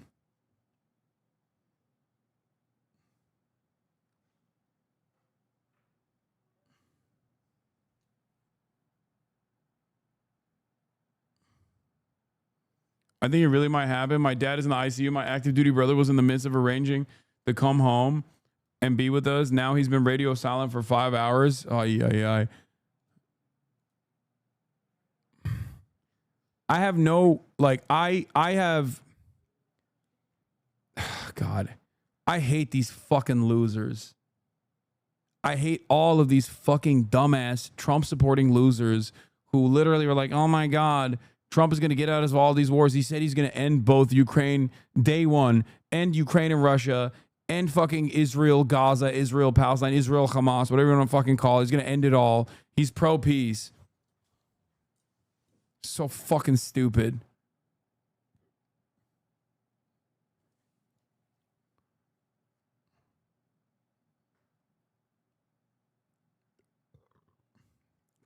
I think it really might happen. My dad is in the ICU. My active duty brother was in the midst of arranging to come home and be with us. Now he's been radio silent for 5 hours. Oh, yeah. I have no, like, I have, God, I hate these fucking losers. I hate all of these fucking dumbass Trump supporting losers who literally were like, oh my God, Trump is going to get out of all these wars. He said he's going to end both Ukraine day one, end Ukraine and Russia, end fucking Israel, Gaza, Israel, Palestine, Israel, Hamas, whatever you want to fucking call it. He's going to end it all. He's pro-peace. So fucking stupid.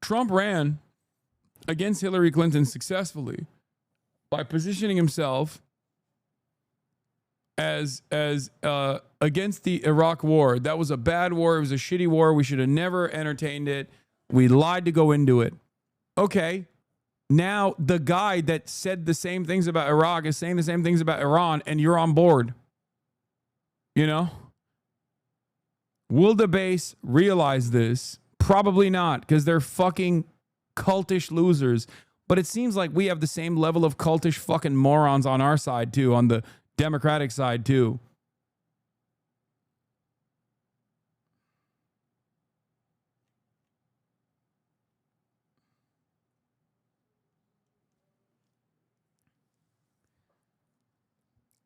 Trump ran against Hillary Clinton successfully by positioning himself as against the Iraq war. That was a bad war. It was a shitty war. We should have never entertained it. We lied to go into it. Okay. Now the guy that said the same things about Iraq is saying the same things about Iran, and you're on board. You know? Will the base realize this? Probably not, because they're fucking cultish losers. But it seems like we have the same level of cultish fucking morons on our side, too, on the Democratic side, too.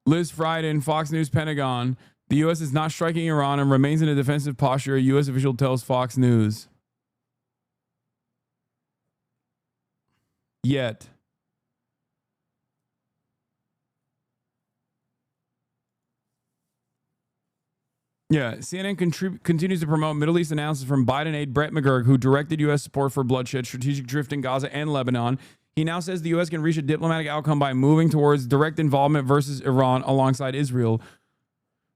Liz Frieden, Fox News Pentagon. The U.S. is not striking Iran and remains in a defensive posture, a U.S. official tells Fox News. Yet. Yeah, CNN continues to promote Middle East announcements from Biden aide Brett McGurk, who directed U.S. support for bloodshed, strategic drift in Gaza and Lebanon. He now says the U.S. can reach a diplomatic outcome by moving towards direct involvement versus Iran alongside Israel.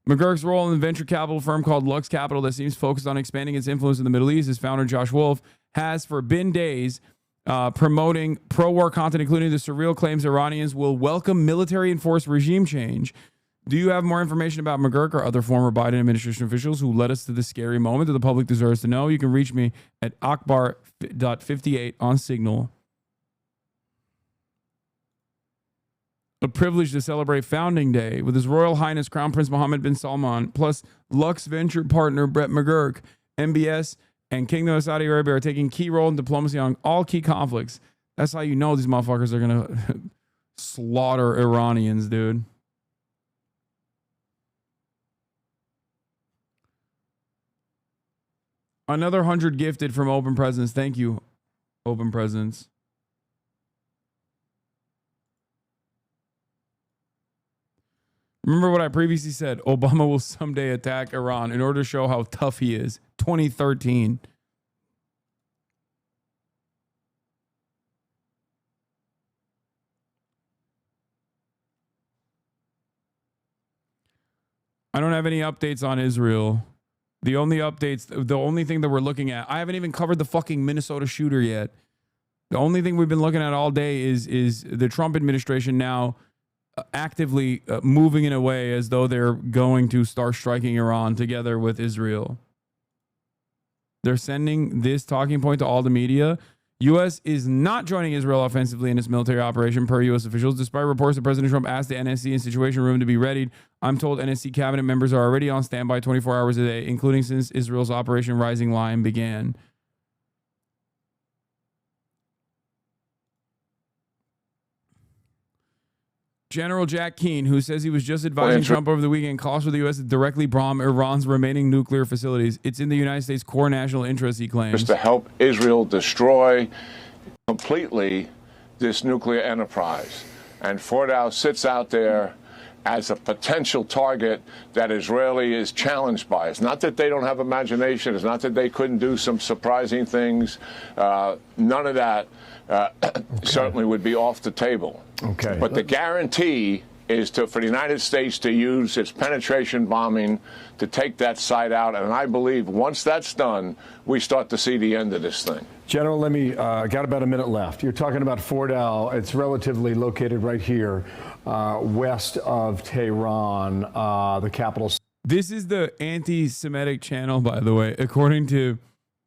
McGurk's role in the venture capital firm called Lux Capital that seems focused on expanding its influence in the Middle East, his founder Josh Wolf, has for been days promoting pro-war content, including the surreal claims Iranians will welcome military-enforced regime change. Do you have more information about McGurk or other former Biden administration officials who led us to this scary moment that the public deserves to know? You can reach me at akbar.58 on Signal. A privilege to celebrate Founding Day with His Royal Highness Crown Prince Mohammed bin Salman, plus Lux venture partner Brett McGurk. MBS and Kingdom of Saudi Arabia are taking key role in diplomacy on all key conflicts. That's how you know these motherfuckers are going to slaughter Iranians, dude. Another 100 gifted from Open Presence. Thank you, Open Presence. Remember what I previously said. Obama will someday attack Iran in order to show how tough he is. 2013. I don't have any updates on Israel. The only thing that we're looking at, I haven't even covered the fucking Minnesota shooter yet. The only thing we've been looking at all day is the Trump administration now actively moving in a way as though they're going to start striking Iran together with Israel. They're sending this talking point to all the media. U.S. is not joining Israel offensively in its military operation, per U.S. officials, despite reports that President Trump asked the NSC and Situation Room to be readied. I'm told NSC cabinet members are already on standby 24 hours a day, including since Israel's Operation Rising Lion began. General Jack Keane, who says he was just advising Trump over the weekend, calls for the U.S. to directly bomb Iran's remaining nuclear facilities. It's in the United States' core national interest, he claims. To help Israel destroy completely this nuclear enterprise. And Fordow sits out there as a potential target that Israeli is challenged by. It's not that they don't have imagination. It's not that they couldn't do some surprising things. None of that certainly would be off the table. Okay. But the guarantee is for the United States to use its penetration bombing to take that site out. And I believe once that's done, we start to see the end of this thing. General, let me, got about a minute left. You're talking about Fordow. It's relatively located right here, west of Tehran, the capital. This is the anti-Semitic channel, by the way, according to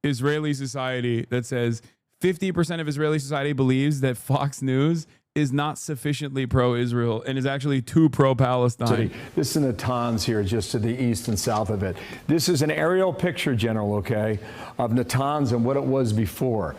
Israeli Society, that says 50% of Israeli society believes that Fox News is not sufficiently pro-Israel and is actually too pro-Palestine. This is Natanz here, just to the east and south of it. This is an aerial picture, General, okay, of Natanz and what it was before.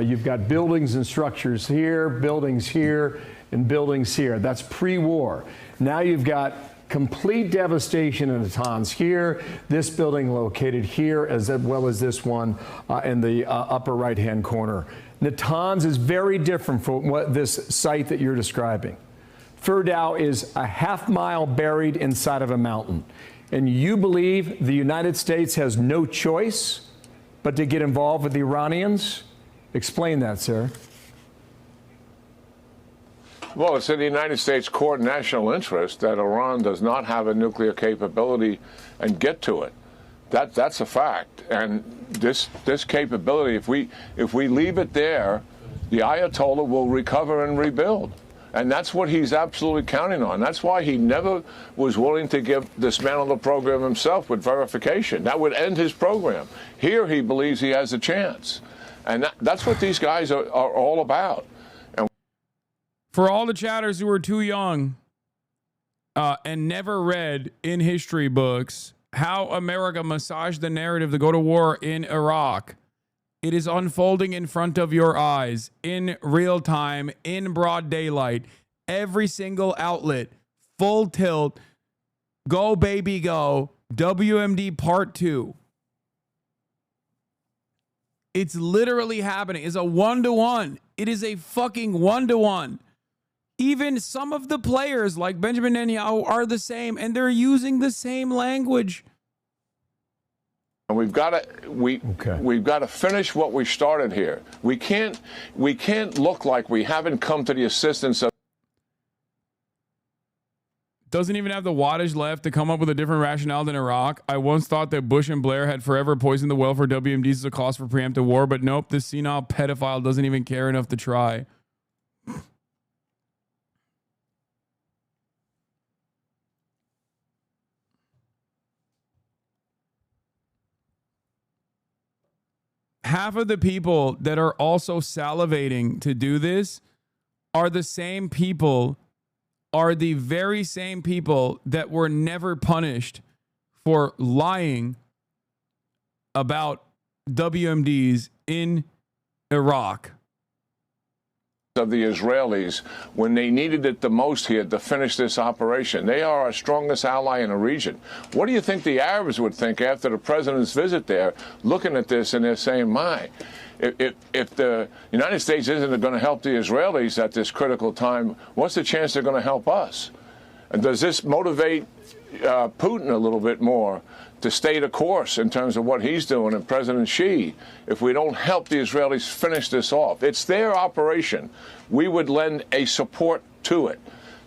You've got buildings and structures here, buildings here, and buildings here. That's pre-war. Now you've got complete devastation in Natanz here, this building located here, as well as this one in the upper right-hand corner. Natanz is very different from what this site that you're describing. Fordow is a half-mile buried inside of a mountain. And you believe the United States has no choice but to get involved with the Iranians? Explain that, sir. Well, it's in the United States' core national interest that Iran does not have a nuclear capability and get to it. That's a fact. And this capability, if we leave it there, the Ayatollah will recover and rebuild. And that's what he's absolutely counting on. That's why he never was willing to dismantle the program himself with verification. That would end his program. Here he believes he has a chance. And that's what these guys are all about. And for all the chatters who are too young and never read in history books how America massaged the narrative to go to war in Iraq, it is unfolding in front of your eyes in real time, in broad daylight. Every single outlet, full tilt, go baby go, WMD part 2. It's literally happening. It's a 1-to-1. It is a fucking 1-to-1. Even some of the players like Benjamin Netanyahu are the same, and they're using the same language. And we've got to finish what we started here. We can't look like we haven't come to the assistance of. Doesn't even have the wattage left to come up with a different rationale than Iraq. I once thought that Bush and Blair had forever poisoned the well for WMDs as a cause for preemptive war, but nope, this senile pedophile doesn't even care enough to try. Half of the people that are also salivating to do this are the same people, are the very same people that were never punished for lying about WMDs in Iraq. Of the Israelis when they needed it the most here to finish this operation. They are our strongest ally in the region. What do you think the Arabs would think after the president's visit there, looking at this and they're saying, my, if the United States isn't going to help the Israelis at this critical time, what's the chance they're going to help us? And does this motivate Putin a little bit more to stay the course in terms of what he's doing, and President Xi, if we don't help the Israelis finish this off? It's their operation. We would lend a support to it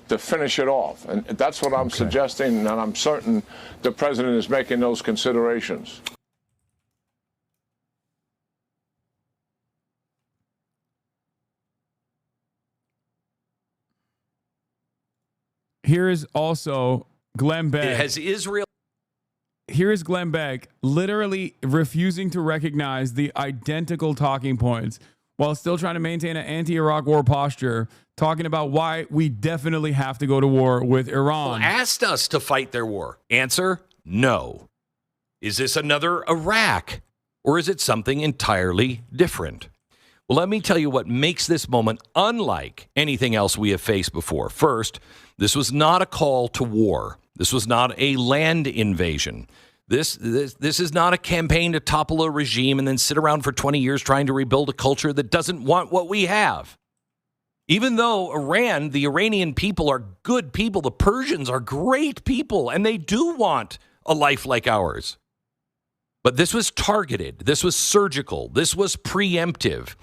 to finish it off. And that's what I'm suggesting, and I'm certain the president is making those considerations. Here is also Glenn Beck. Has Israel... Here is Glenn Beck literally refusing to recognize the identical talking points while still trying to maintain an anti-Iraq war posture, talking about why we definitely have to go to war with Iran. Asked us to fight their war. Answer, no. Is this another Iraq, or is it something entirely different? Well, let me tell you what makes this moment unlike anything else we have faced before. First, this was not a call to war. This was not a land invasion. This is not a campaign to topple a regime and then sit around for 20 years trying to rebuild a culture that doesn't want what we have. Even though Iran, the Iranian people are good people, the Persians are great people, and they do want a life like ours. But this was targeted. This was surgical. This was preemptive.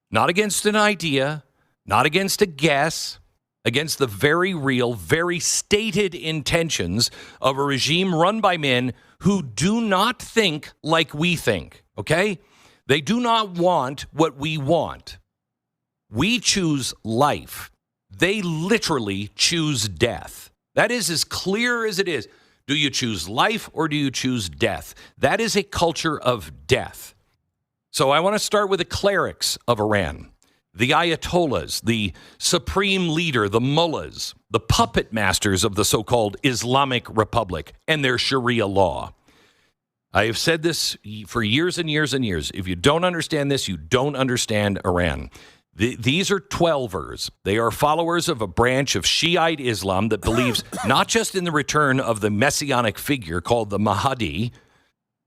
Not against an idea, not against a guess, against the very real, very stated intentions of a regime run by men who do not think like we think, okay? They do not want what we want. We choose life. They literally choose death. That is as clear as it is. Do you choose life or do you choose death? That is a culture of death. So I want to start with the clerics of Iran. The Ayatollahs, the supreme leader, the mullahs, the puppet masters of the so-called Islamic Republic and their Sharia law. I have said this for years and years and years. If you don't understand this, you don't understand Iran. These are 12ers. They are followers of a branch of Shiite Islam that believes not just in the return of the messianic figure called the Mahdi,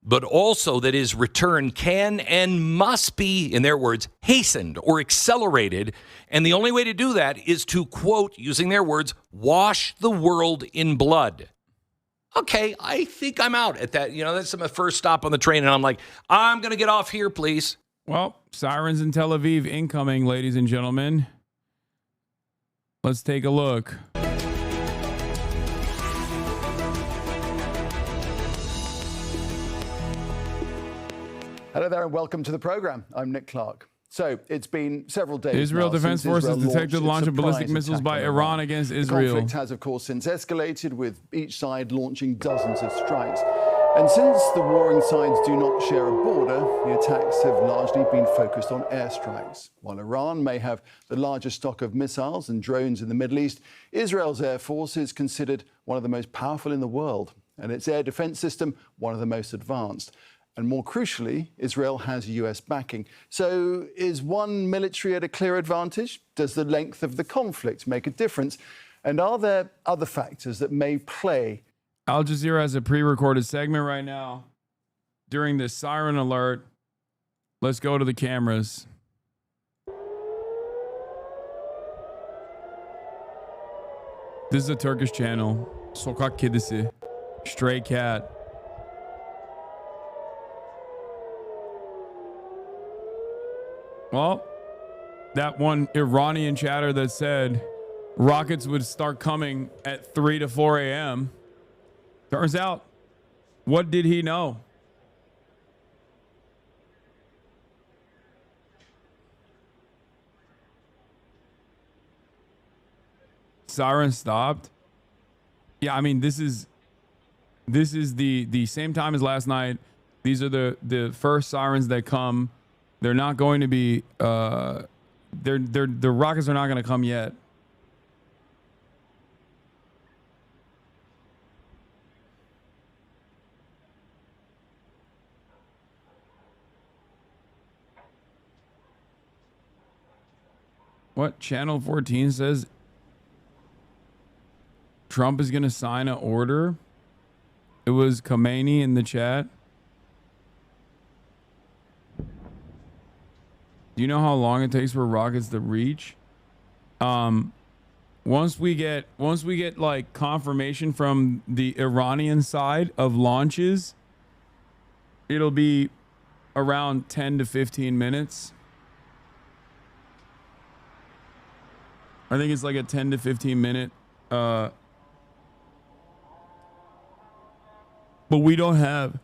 but also that his return can and must be, in their words, hastened or accelerated. And the only way to do that is to, quote, using their words, wash the world in blood. Okay, I think I'm out at that. You know, that's my first stop on the train, and I'm like, I'm going to get off here, please. Well, sirens in Tel Aviv incoming, ladies and gentlemen. Let's take a look. Hello there and welcome to the program. I'm Nick Clark. So it's been several days. Israel now Defense since Forces Israel detected the launch of ballistic missiles by Iran against Israel. The conflict has, of course, since escalated, with each side launching dozens of strikes. And since the warring sides do not share a border, the attacks have largely been focused on airstrikes. While Iran may have the largest stock of missiles and drones in the Middle East, Israel's air force is considered one of the most powerful in the world, and its air defense system one of the most advanced. And more crucially, Israel has US backing. So is one military at a clear advantage? Does the length of the conflict make a difference? And are there other factors that may play? Al Jazeera has a pre-recorded segment right now during this siren alert. Let's go to the cameras. This is a Turkish channel. Sokak Kedisi. Stray cat. Well, that one Iranian chatter that said rockets would start coming at 3 to 4 a.m. Turns out, what did he know? Siren stopped. Yeah, I mean, this is the same time as last night. These are the first sirens that come. They're not going to be the rockets are not going to come yet. What Channel 14 says Trump is going to sign an order. It was Khamenei in the chat. Do you know how long it takes for rockets to reach? Once we get like confirmation from the Iranian side of launches, it'll be around 10 to 15 minutes. I think it's like a 10 to 15 minute but we don't have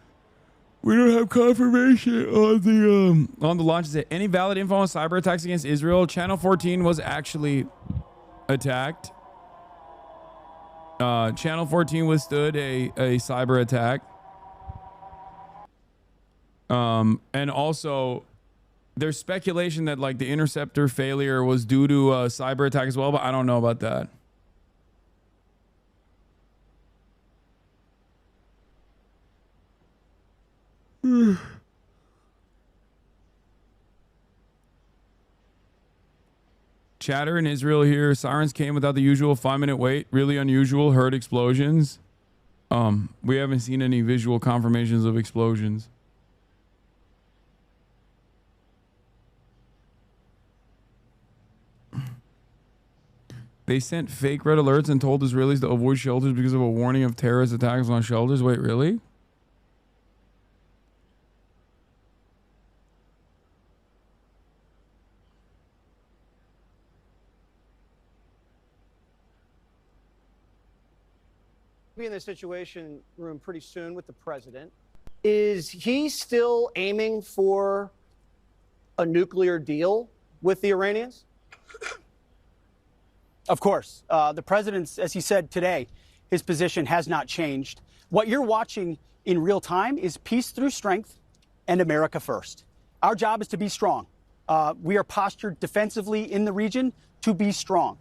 confirmation on the launches. Any valid info on cyber attacks against Israel? Channel 14 was actually attacked. Channel 14 withstood a cyber attack. And also there's speculation that like the interceptor failure was due to a cyber attack as well, but I don't know about that. Chatter in Israel here. Sirens came without the usual 5-minute wait. Really unusual. Heard explosions. We haven't seen any visual confirmations of explosions. They sent fake red alerts and told Israelis to avoid shelters because of a warning of terrorist attacks on shelters. Wait, really? Be in the Situation Room pretty soon with the president. Is he still aiming for a nuclear deal with the Iranians? Of course. The president's, as he said today, his position has not changed. What you're watching in real time is peace through strength and America first. Our job is to be strong. We are postured defensively in the region to be strong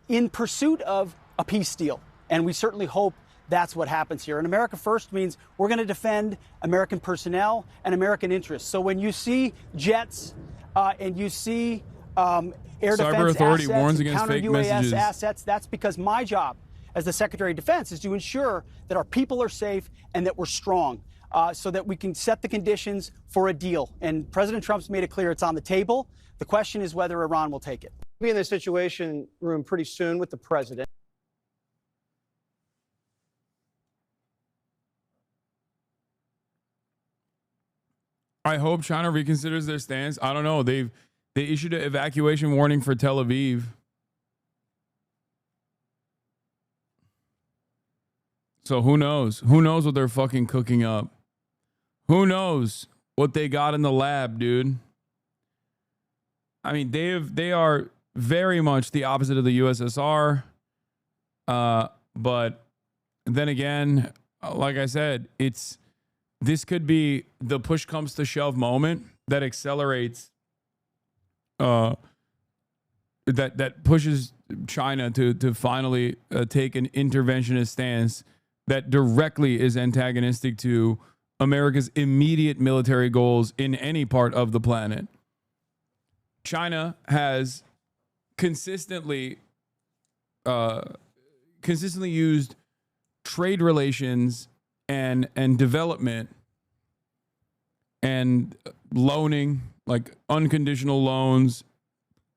in pursuit of a peace deal. And we certainly hope that's what happens here. And America first means we're going to defend American personnel and American interests. So when you see jets and you see air defense Authority assets, warns against counter fake UAS messages. assets, that's because my job as the Secretary of Defense is to ensure that our people are safe and that we're strong so that we can set the conditions for a deal. And President Trump's made it clear it's on the table. The question is whether Iran will take it. Be in the Situation Room pretty soon with the president. I hope China reconsiders their stance. I don't know. They issued an evacuation warning for Tel Aviv. So who knows? Who knows what they're fucking cooking up? Who knows what they got in the lab, dude? I mean, they are very much the opposite of the USSR. But then again, like I said, this could be the push comes to shove moment that accelerates, that pushes China to finally take an interventionist stance that directly is antagonistic to America's immediate military goals in any part of the planet. China has consistently used trade relations and development and loaning, like unconditional loans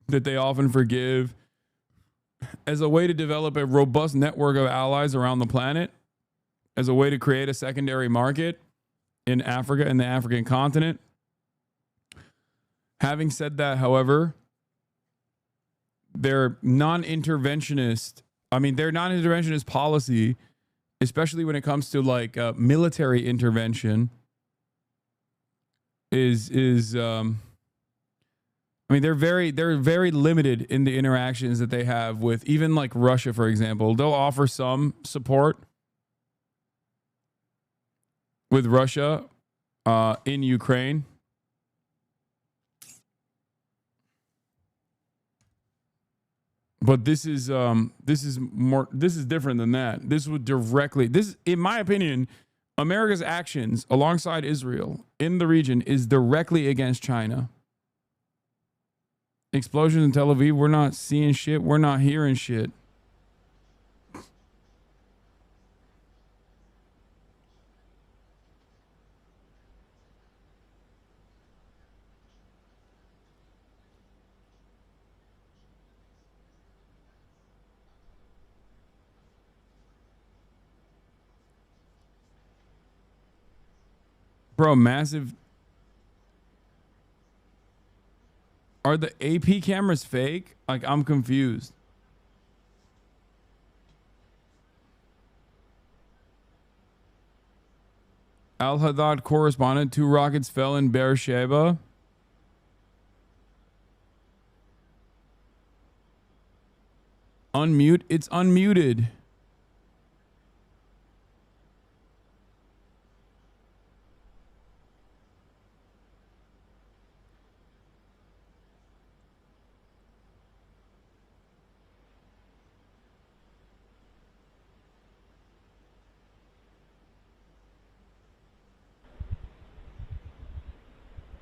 that they often forgive, as a way to develop a robust network of allies around the planet, as a way to create a secondary market in Africa and the African continent. Having said that, however, their non-interventionist policy, especially when it comes to like military intervention, they're very limited in the interactions that they have with even like Russia, for example. They'll offer some support with Russia in Ukraine. But this is different than that. This would directly, in my opinion, America's actions alongside Israel in the region is directly against China. Explosions in Tel Aviv, we're not seeing shit, we're not hearing shit. Bro, massive. Are the AP cameras fake? Like, I'm confused. Al-Haddad correspondent, 2 rockets fell in Beersheba. Unmute. It's unmuted.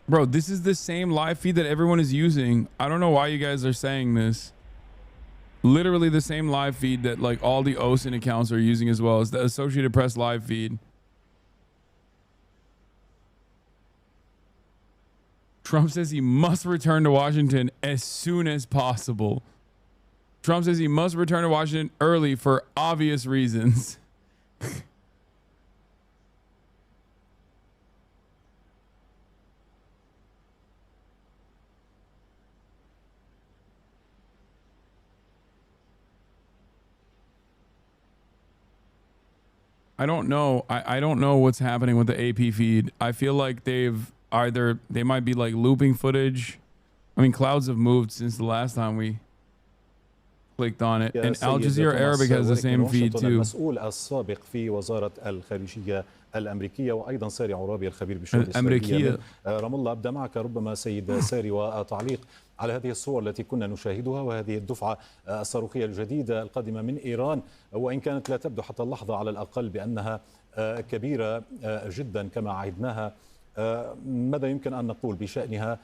Bro, this is the same live feed that everyone is using. I don't know why you guys are saying this. Literally the same live feed that like all the OSIN accounts are using as well as the Associated Press live feed. Trump says he must return to Washington as soon as possible. Trump says he must return to Washington early for obvious reasons. I don't know. I don't know what's happening with the AP feed. I feel like they might be like looping footage. I mean, clouds have moved since the last time we clicked on it. And Al Jazeera Arabic has the same feed too. المسؤول السابق في وزارة الخارجية الأمريكية وأيضا ساري عرابي الخبير بالشؤون الإسرائيلية من رام الله. أبدأ معك ربما سيد ساري وتعليق على هذه الصور التي كنا نشاهدها وهذه الدفعة الصاروخية الجديدة القادمة من إيران، وإن كانت لا تبدو حتى اللحظة على الأقل بأنها كبيرة جدا كما عهدناها. ماذا يمكن أن نقول بشأنها؟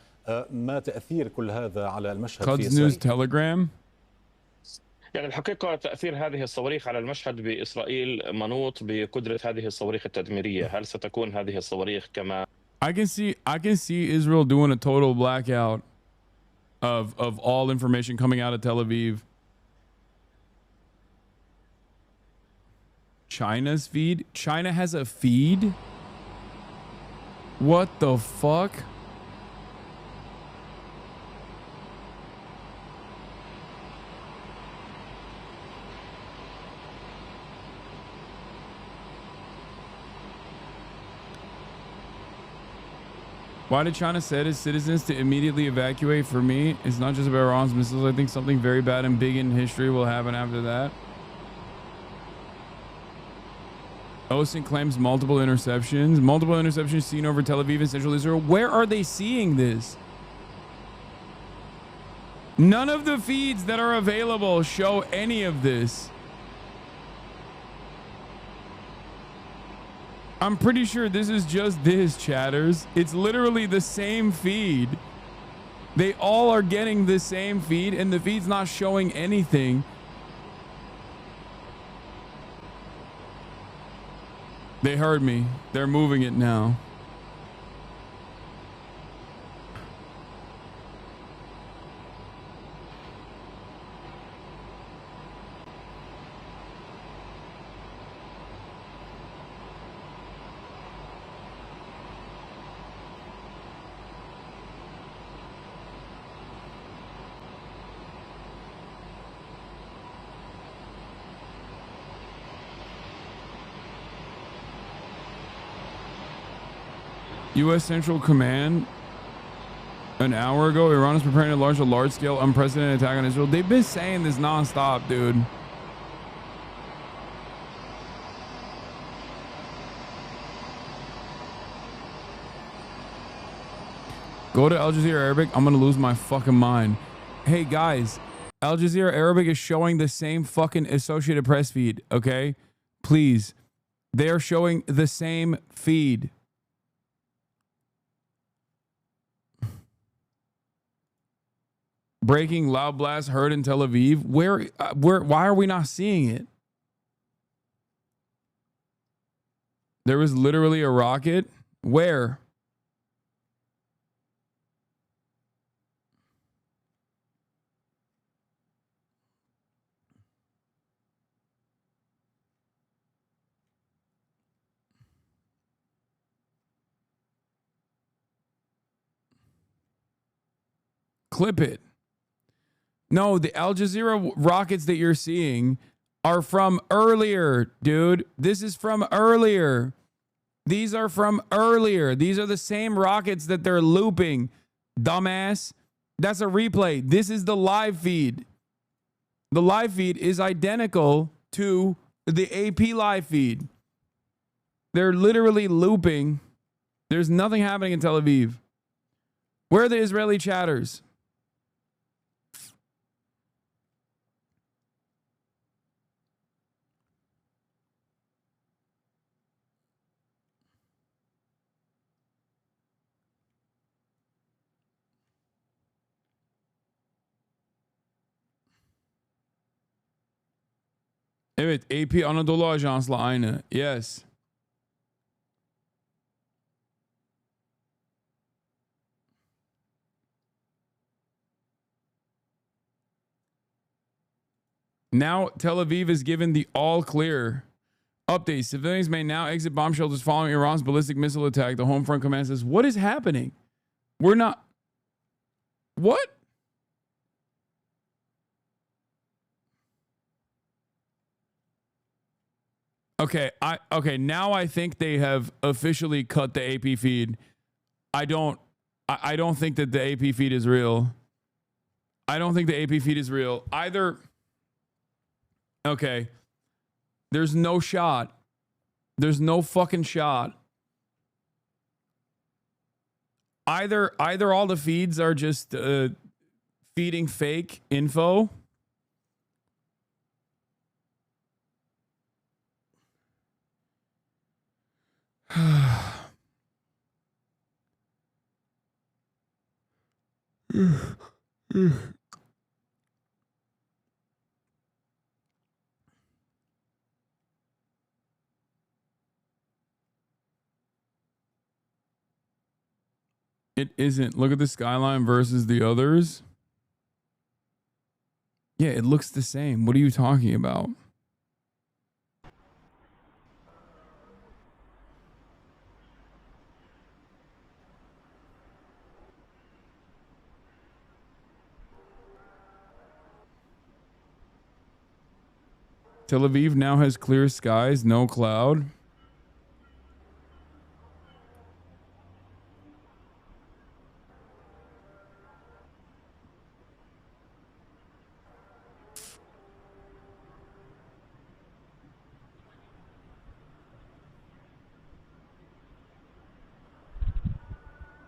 ما تأثير كل هذا على المشهد في إسرائيل؟ يعني الحقيقة تأثير هذه الصواريخ على المشهد بإسرائيل منوط بقدرة هذه الصواريخ التدميرية. هل ستكون هذه الصواريخ كما I can see Israel doing a total blackout of all information coming out of Tel Aviv. China's feed? China has a feed? What the fuck? Why did China set its citizens to immediately evacuate? For me, it's not just about Iran's missiles. I think something very bad and big in history will happen after that. Osin claims multiple interceptions. Multiple interceptions seen over Tel Aviv and central Israel. Where are they seeing this? None of the feeds that are available show any of this. I'm pretty sure this is just this, chatters. It's literally the same feed. They all are getting the same feed, and the feed's not showing anything. They heard me. They're moving it now. U.S. Central Command an hour ago, Iran is preparing to launch a large-scale, unprecedented attack on Israel. They've been saying this nonstop, dude. Go to Al Jazeera Arabic. I'm going to lose my fucking mind. Hey, guys. Al Jazeera Arabic is showing the same fucking Associated Press feed, okay? Please. They are showing the same feed. Breaking loud blast heard in Tel Aviv. Why are we not seeing it? There was literally a rocket. Where? Clip it. No, the Al Jazeera rockets that you're seeing are from earlier, dude. This is from earlier. These are from earlier. These are the same rockets that they're looping, dumbass. That's a replay. This is the live feed. The live feed is identical to the AP live feed. They're literally looping. There's nothing happening in Tel Aviv. Where are the Israeli chatters? Evet, AP Anadolu Ajans'la aynı. Yes. Now Tel Aviv is given the all clear. Update. Civilians may now exit bomb shelters following Iran's ballistic missile attack. The home front command says, what is happening? We're not... What? Okay, now I think they have officially cut the AP feed. I don't think that the AP feed is real. I don't think the AP feed is real. Either okay. There's no shot. There's no fucking shot. Either all the feeds are just feeding fake info. It isn't. Look at the skyline versus the others. Yeah, it looks the same. What are you talking about? Tel Aviv now has clear skies, no cloud.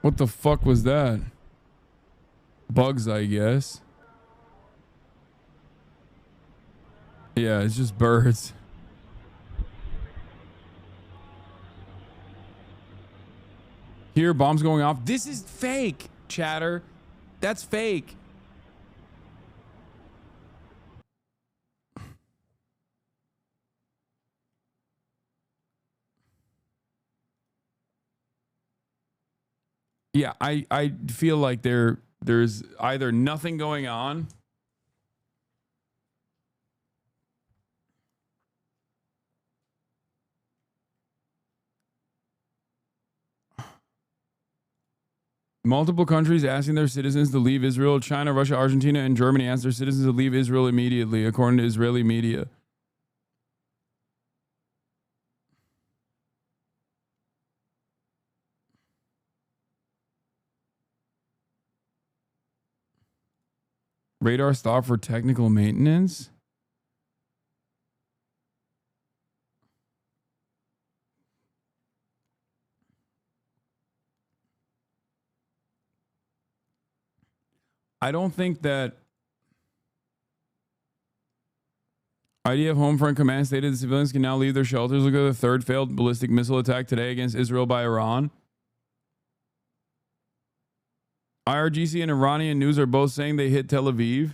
What the fuck was that? Bugs, I guess. Yeah, it's just birds. Here, bombs going off. This is fake, chatter. That's fake. Yeah, I feel like there's either nothing going on multiple countries asking their citizens to leave Israel. China, Russia, Argentina, and Germany asked their citizens to leave Israel immediately, according to Israeli media. Radar stop for technical maintenance. I don't think that IDF Home Front Command stated the civilians can now leave their shelters. Look at the third failed ballistic missile attack today against Israel by Iran. IRGC and Iranian news are both saying they hit Tel Aviv.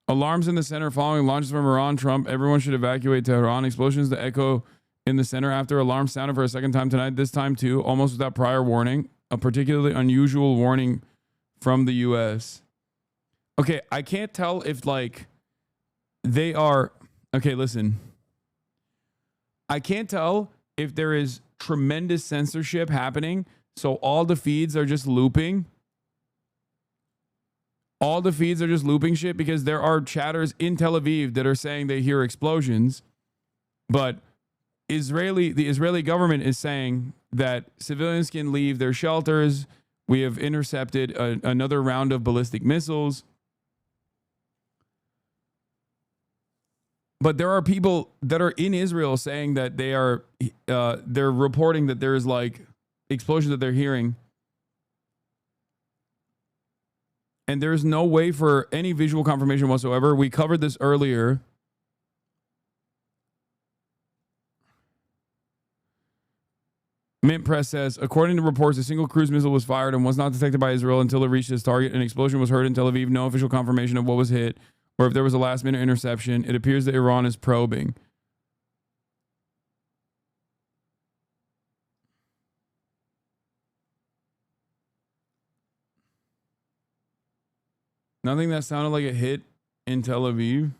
Alarms in the center following launches from Iran. Trump, everyone should evacuate Tehran. Explosions to echo in the center after alarms sounded for a second time tonight. This time too, almost without prior warning. A particularly unusual warning from the U.S. Okay, I can't tell if like they are... Okay, listen. I can't tell if there is tremendous censorship happening, so all the feeds are just looping. All the feeds are just looping shit because there are chatters in Tel Aviv that are saying they hear explosions, but the Israeli government is saying that civilians can leave their shelters. We have intercepted another round of ballistic missiles. But there are people that are in Israel saying that they're reporting that there's like explosions that they're hearing. And there's no way for any visual confirmation whatsoever. We covered this earlier. Mint Press says, according to reports, a single cruise missile was fired and was not detected by Israel until it reached its target. An explosion was heard in Tel Aviv. No official confirmation of what was hit or if there was a last-minute interception. It appears that Iran is probing. Nothing that sounded like a hit in Tel Aviv.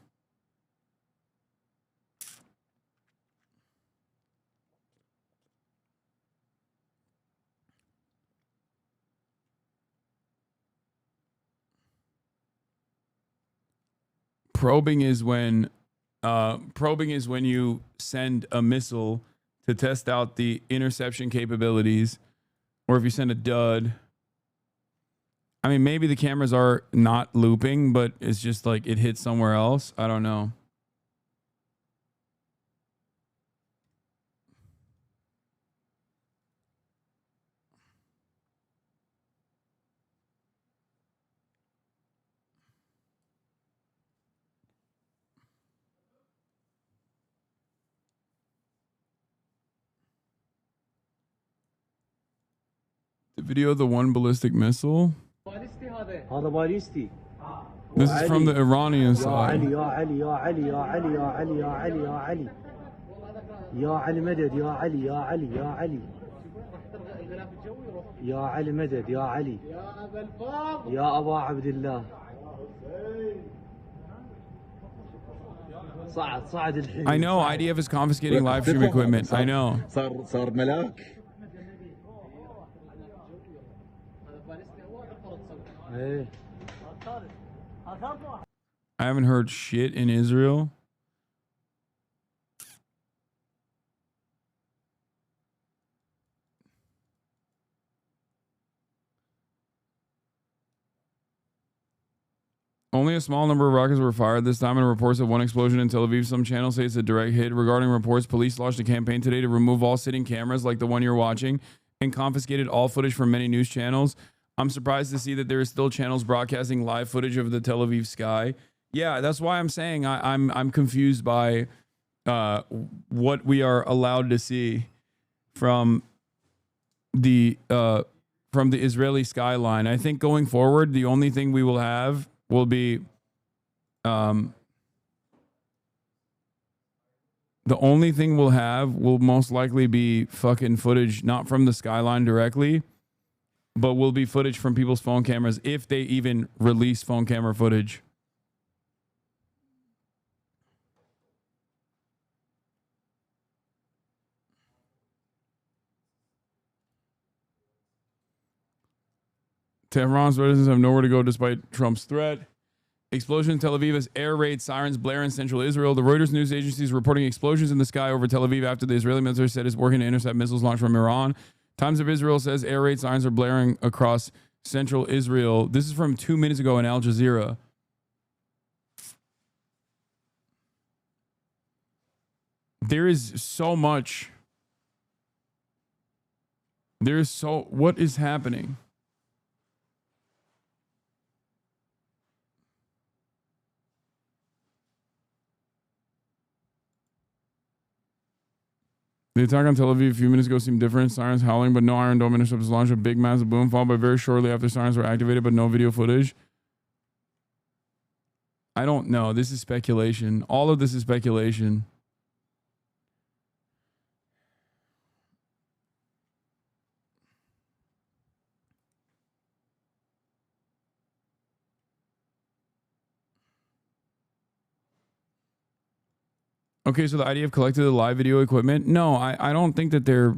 Probing is when you send a missile to test out the interception capabilities, or if you send a dud. I mean, maybe the cameras are not looping, but it's just like it hits somewhere else. I don't know. The video of the one ballistic missile. This is from the Iranian side. I know IDF is confiscating live stream equipment. I know. I haven't heard shit in Israel. Only a small number of rockets were fired this time, and reports of one explosion in Tel Aviv. Some channels say it's a direct hit. Regarding reports, police launched a campaign today to remove all sitting cameras like the one you're watching and confiscated all footage from many news channels. I'm surprised to see that there are still channels broadcasting live footage of the Tel Aviv sky. Yeah, that's why I'm saying I'm confused by what we are allowed to see from the Israeli skyline. I think going forward, the only thing we will have will be the only thing we'll have will most likely be fucking footage, not from the skyline directly, but will be footage from people's phone cameras, if they even release phone camera footage. Tehran's residents have nowhere to go despite Trump's threat. Explosion in Tel Aviv as air raid sirens blare in central Israel. The Reuters news agency is reporting explosions in the sky over Tel Aviv after the Israeli military said it's working to intercept missiles launched from Iran. Times of Israel says air raid sirens are blaring across central Israel. This is from 2 minutes ago in Al Jazeera. There is so much. What is happening? The attack on Tel Aviv a few minutes ago seemed different. Sirens howling, but no Iron Dome interceptors launched a big massive boom, followed by very shortly after sirens were activated, but no video footage. I don't know. This is speculation. All of this is speculation. Okay, so the IDF collected the live video equipment. No, I don't think that they're...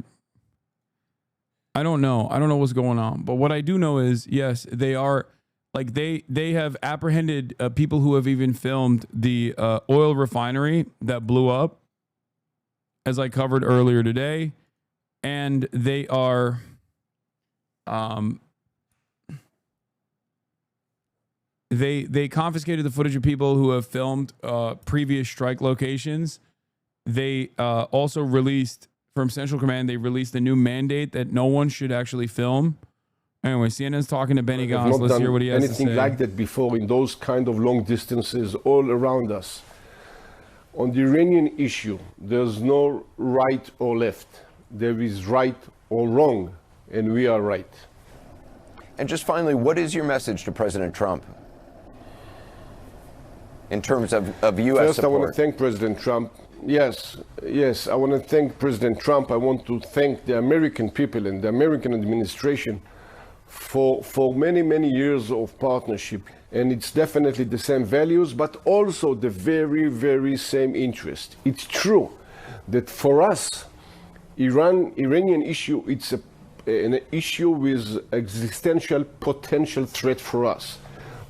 I don't know. I don't know what's going on. But what I do know is, yes, they are... Like, they have apprehended people who have even filmed the oil refinery that blew up, as I covered earlier today. And they are... They confiscated the footage of people who have filmed previous strike locations. They also released, from Central Command, they released a new mandate that no one should actually film. Anyway, CNN's talking to Benny Gantz. Let's hear what he has to say. Anything like that before in those kind of long distances all around us. On the Iranian issue, there's no right or left. There is right or wrong, and we are right. And just finally, what is your message to President Trump in terms of U.S. First, support? I want to thank President Trump. Yes, I want to thank President Trump. I want to thank the American people and the American administration for many, many years of partnership. And it's definitely the same values, but also the very, very same interest. It's true that for us, Iranian issue, it's an issue with existential potential threat for us.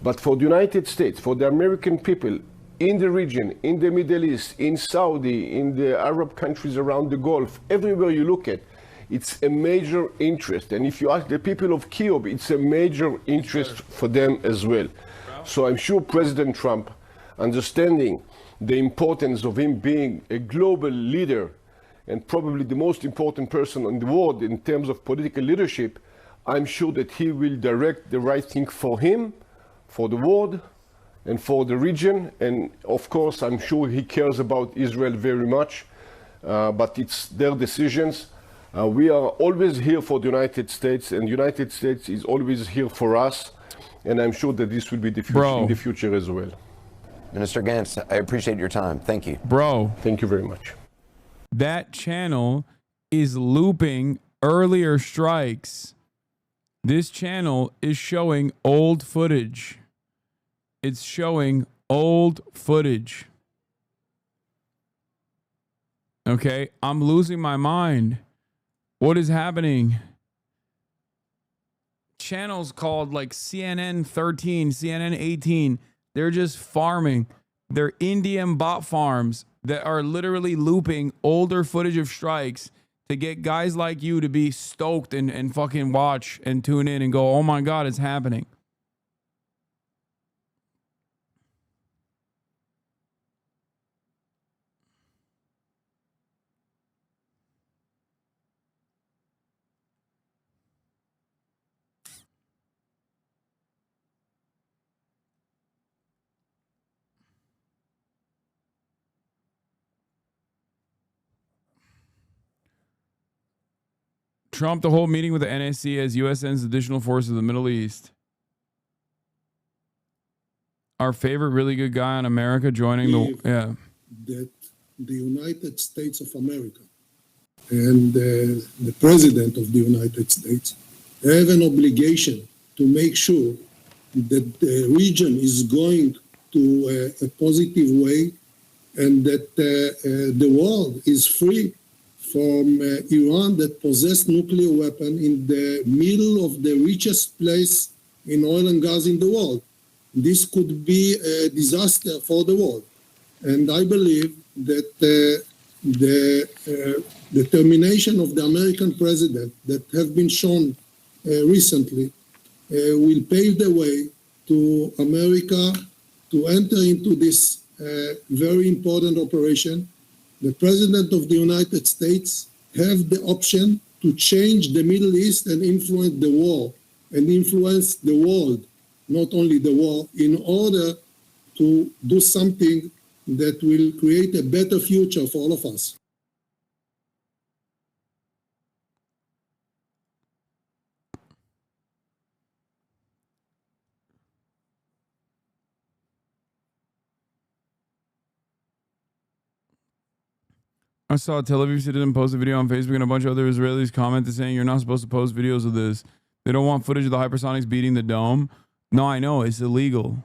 But for the United States, for the American people in the region, in the Middle East, in Saudi, in the Arab countries around the Gulf, everywhere you look at, it's a major interest. And if you ask the people of Kyiv, it's a major interest for them as well. So I'm sure President Trump, understanding the importance of him being a global leader and probably the most important person in the world in terms of political leadership, I'm sure that he will direct the right thing for him, for the world, and for the region. And of course, I'm sure he cares about Israel very much, but it's their decisions. We are always here for the United States, and the United States is always here for us. And I'm sure that this will be the future, in the future as well. Minister Gantz, I appreciate your time. Thank you. Bro. Thank you very much. That channel is looping earlier strikes. This channel is showing old footage. It's showing old footage. Okay, I'm losing my mind. What is happening? Channels called like CNN 13, CNN 18, they're just farming. They're Indian bot farms that are literally looping older footage of strikes to get guys like you to be stoked and fucking watch and tune in and go, oh my God, it's happening. Trump, the whole meeting with the NSC as U.S. sends additional forces to the Middle East. Our favorite really good guy in America joining the... Yeah. That the United States of America and the President of the United States have an obligation to make sure that the region is going to a positive way and that the world is free from Iran that possessed nuclear weapon in the middle of the richest place in oil and gas in the world. This could be a disaster for the world. And I believe that the determination of the American president that have been shown recently will pave the way to America to enter into this very important operation. The President of the United States have the option to change the Middle East and influence the war and influence the world, not only the war, in order to do something that will create a better future for all of us. I saw Tel Aviv citizen post a video on Facebook and a bunch of other Israelis commented saying you're not supposed to post videos of this. They don't want footage of the hypersonics beating the dome. No, I know. It's illegal.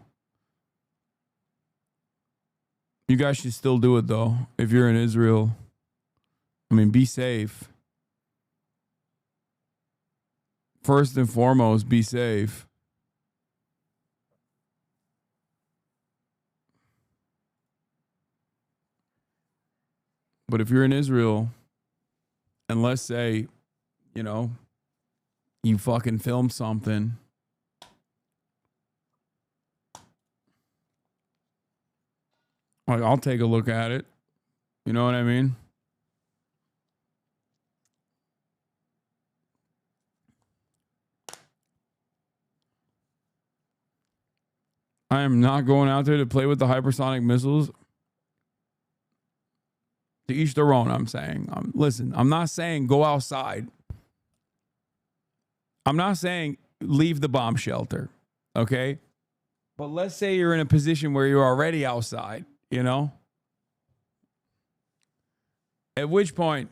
You guys should still do it, though, if you're in Israel. I mean, be safe. First and foremost, be safe. But if you're in Israel, and let's say, you know, you fucking film something, like, I'll take a look at it. You know what I mean? I am not going out there to play with the hypersonic missiles. To each their own, I'm saying. Listen, I'm not saying go outside. I'm not saying leave the bomb shelter, okay? But let's say you're in a position where you're already outside, you know? At which point,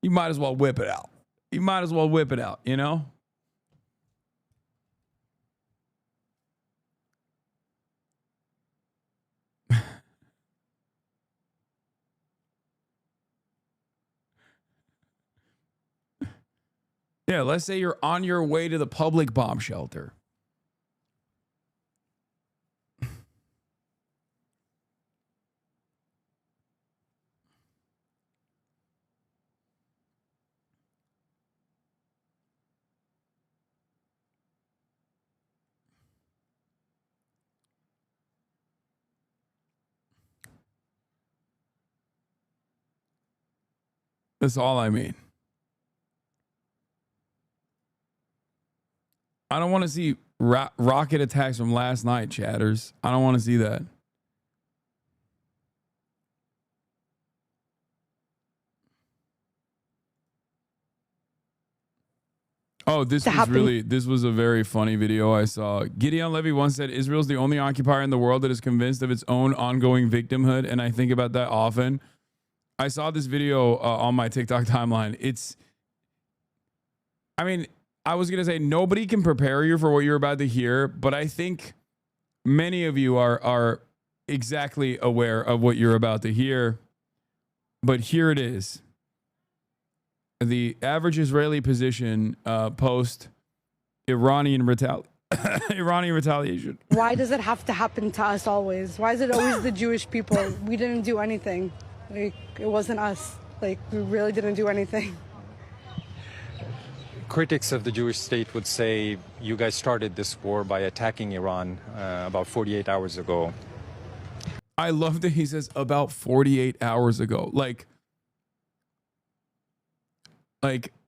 you might as well whip it out. You might as well whip it out, you know? Yeah, let's say you're on your way to the public bomb shelter. That's all I mean. I don't want to see rocket attacks from last night, chatters. I don't want to see that. Oh, this was a very funny video I saw. Gideon Levy once said, Israel's the only occupier in the world that is convinced of its own ongoing victimhood, and I think about that often. I saw this video on my TikTok timeline. I was going to say nobody can prepare you for what you're about to hear, but I think many of you are exactly aware of what you're about to hear. But here it is. The average Israeli position post Iranian retaliation. Why does it have to happen to us always? Why is it always the Jewish people? We didn't do anything. Like, it wasn't us. Like, we really didn't do anything. Critics of the Jewish state would say you guys started this war by attacking Iran about 48 hours ago. I love that he says about 48 hours ago. Like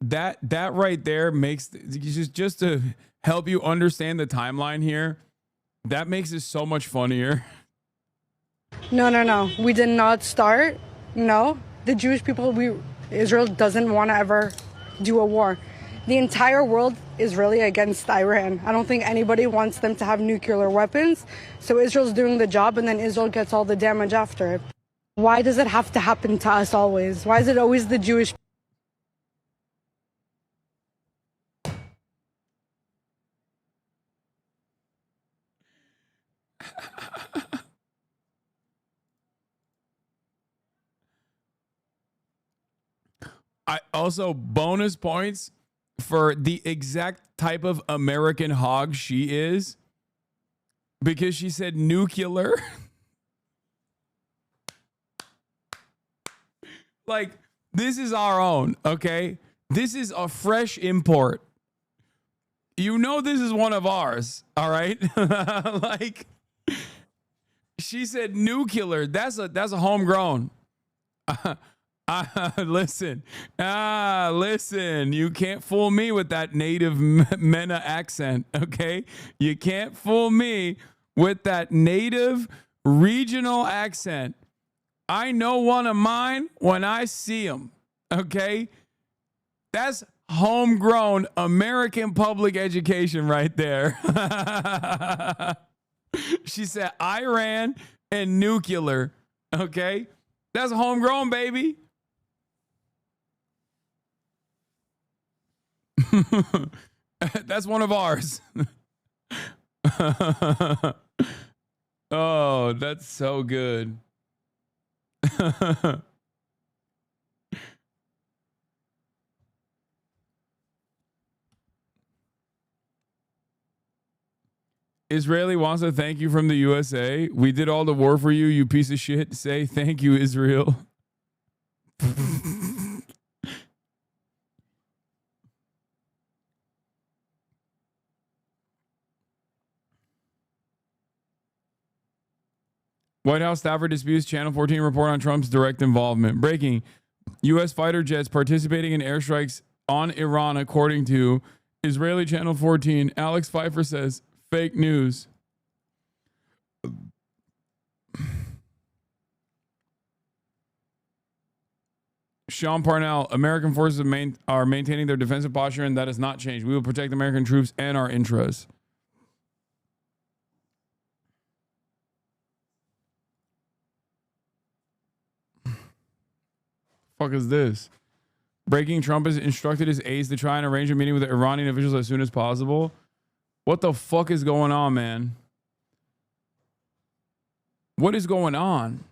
that right there makes just to help you understand the timeline here. That makes it so much funnier. No. We did not start. No, the Jewish people, Israel doesn't want to ever do a war. The entire world is really against Iran. I don't think anybody wants them to have nuclear weapons. So Israel's doing the job, and then Israel gets all the damage after it. Why does it have to happen to us always? Why is it always the Jewish? I also bonus points for the exact type of American hog she is, because she said nuclear. Like, this is our own, okay? This is a fresh import. You know this is one of ours, all right? Like, she said nuclear. That's a homegrown. Listen, you can't fool me with that native MENA accent, okay? You can't fool me with that native regional accent. I know one of mine when I see them, okay? That's homegrown American public education right there. She said Iran and nuclear, okay? That's homegrown, baby. That's one of ours. Oh, that's so good. Israeli wants to thank you from the USA. We did all the war for you, you piece of shit. Say thank you, Israel. White House staffer disputes Channel 14 report on Trump's direct involvement. Breaking. U.S. fighter jets participating in airstrikes on Iran, according to Israeli Channel 14. Alex Pfeiffer says, fake news. Sean Parnell, American forces are maintaining their defensive posture, and that has not changed. We will protect American troops and our interests. Fuck is this? Breaking. Trump has instructed his aides to try and arrange a meeting with the Iranian officials as soon as possible. What the fuck is going on, man? What is going on?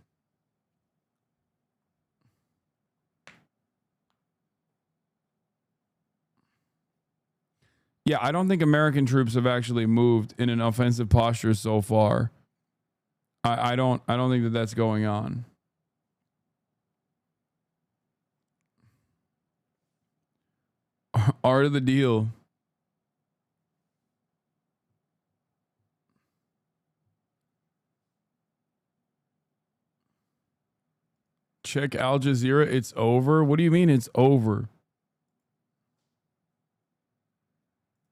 Yeah, I don't think American troops have actually moved in an offensive posture so far. I don't think that that's going on. Art of the deal. Check Al Jazeera. It's over. What do you mean it's over?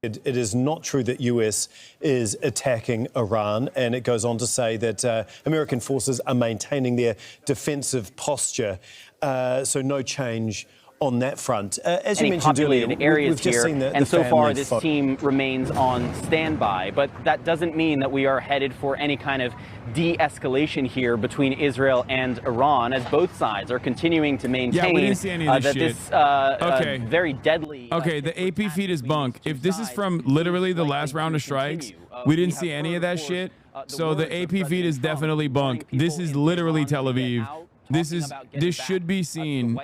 It is not true that US is attacking Iran, and it goes on to say that American forces are maintaining their defensive posture, so no change on that front. As you mentioned earlier, areas we've just seen the and so far family this team remains on standby, but that doesn't mean that we are headed for any kind of de-escalation here between Israel and Iran, as both sides are continuing to maintain we didn't see any of this that shit. this very deadly. Okay, the AP feed is bunk. If this is from literally the last round of strikes, we didn't see any of that shit. So the AP feed is definitely bunk. This is literally Tel Aviv. This should be seen.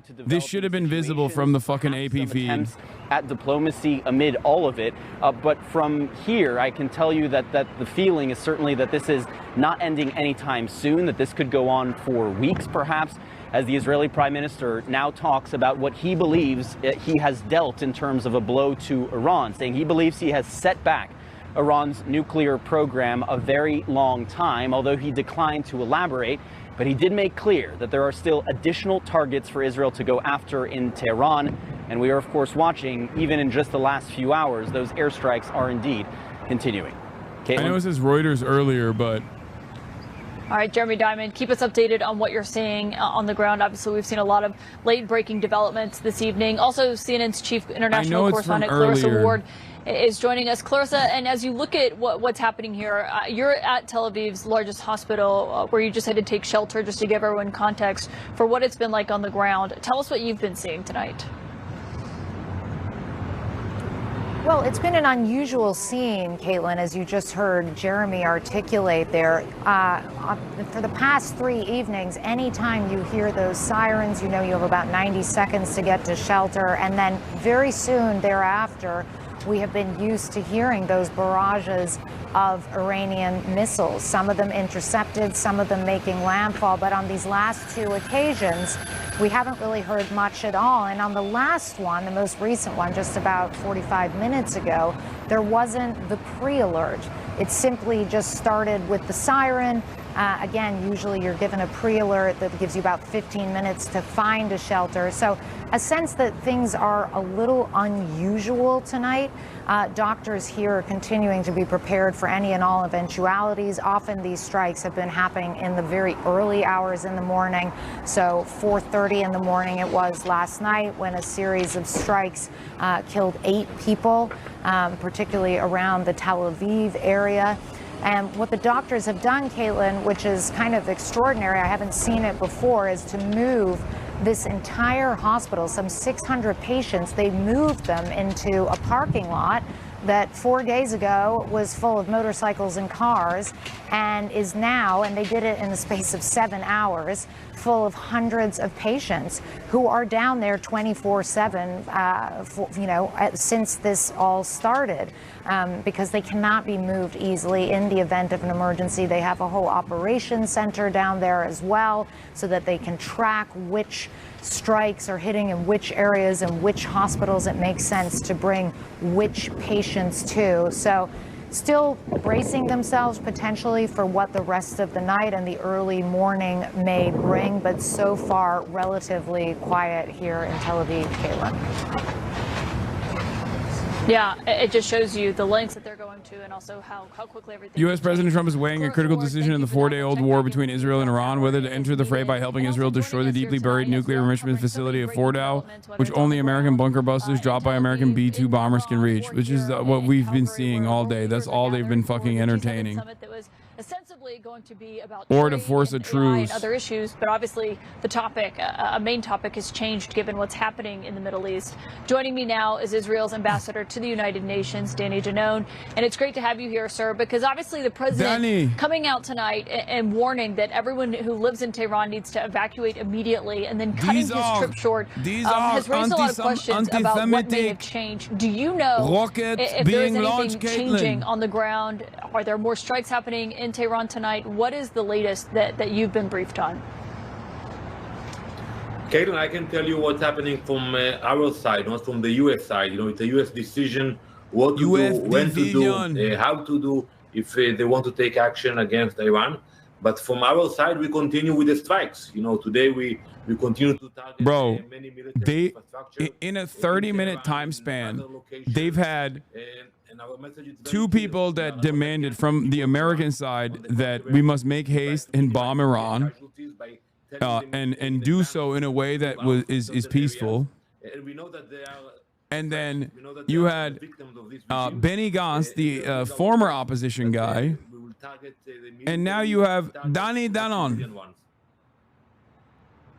This should have been visible from the fucking AP feed. At diplomacy amid all of it, but from here, I can tell you that the feeling is certainly that this is not ending anytime soon. That this could go on for weeks, perhaps, as the Israeli Prime Minister now talks about what he believes he has dealt in terms of a blow to Iran, saying he believes he has set back Iran's nuclear program a very long time, although he declined to elaborate. But he did make clear that there are still additional targets for Israel to go after in Tehran. And we are, of course, watching, even in just the last few hours, those airstrikes are indeed continuing. Caitlin? I know it says Reuters earlier, but All right, Jeremy Diamond, keep us updated on what you're seeing on the ground. Obviously, we've seen a lot of late-breaking developments this evening. Also, CNN's chief international correspondent Clarissa Ward is joining us. Clarissa, and as you look at what's happening here, you're at Tel Aviv's largest hospital where you just had to take shelter, just to give everyone context for what it's been like on the ground. Tell us what you've been seeing tonight. Well, it's been an unusual scene, Caitlin, as you just heard Jeremy articulate there. For the past 3 evenings, anytime you hear those sirens, you know you have about 90 seconds to get to shelter. And then very soon thereafter, we have been used to hearing those barrages of Iranian missiles, some of them intercepted, some of them making landfall. But on these last 2 occasions, we haven't really heard much at all. And on the last one, the most recent one, just about 45 minutes ago, there wasn't the pre-alert. It simply just started with the siren. Again, usually you're given a pre-alert that gives you about 15 minutes to find a shelter. So a sense that things are a little unusual tonight. Doctors here are continuing to be prepared for any and all eventualities. Often these strikes have been happening in the very early hours in the morning. So 4:30 in the morning it was last night when a series of strikes killed 8 people, particularly around the Tel Aviv area. And what the doctors have done, Caitlin, which is kind of extraordinary, I haven't seen it before, is to move this entire hospital, some 600 patients, they moved them into a parking lot that 4 days ago was full of motorcycles and cars and is now, and they did it in the space of 7 hours, full of hundreds of patients who are down there 24/7, since this all started, because they cannot be moved easily in the event of an emergency. They have a whole operations center down there as well so that they can track which strikes are hitting in which areas and which hospitals it makes sense to bring which patients to. So still bracing themselves potentially for what the rest of the night and the early morning may bring, but so far relatively quiet here in Tel Aviv, Caitlin. Yeah, it just shows you the lengths that they're going to and also how quickly everything. U.S. President Trump is weighing a critical decision in the 4-day-old war between Israel and Iran, whether to enter the fray by helping Israel destroy the deeply buried nuclear enrichment facility of Fordow, which only American bunker busters dropped by American B-2 bombers can reach, which is what we've been seeing all day. That's all they've been fucking entertaining. Ostensibly going to be about or to force a truce. And other issues, but obviously the topic, a main topic, has changed given what's happening in the Middle East. Joining me now is Israel's ambassador to the United Nations, Danny Janone, and it's great to have you here, sir, because obviously the president coming out tonight and warning that everyone who lives in Tehran needs to evacuate immediately, and then cutting his trip short has raised a lot of questions about what may have changed. Do you know if there is anything changing on the ground? Are there more strikes happening in Tehran tonight? What is the latest that you've been briefed on? Caitlin, I can tell you what's happening from our side, not from the U.S. side. It's a U.S. decision what to do, when to do, how to do, if they want to take action against Iran. But from our side, we continue with the strikes. Today we continue to target many military infrastructure. In a 30-minute time span, they've had 2 people that demanded from the American side that we must make haste and bomb Iran, and do so in a way that is peaceful. And then you had Benny Gantz, the former opposition guy, and now you have Danny Danon,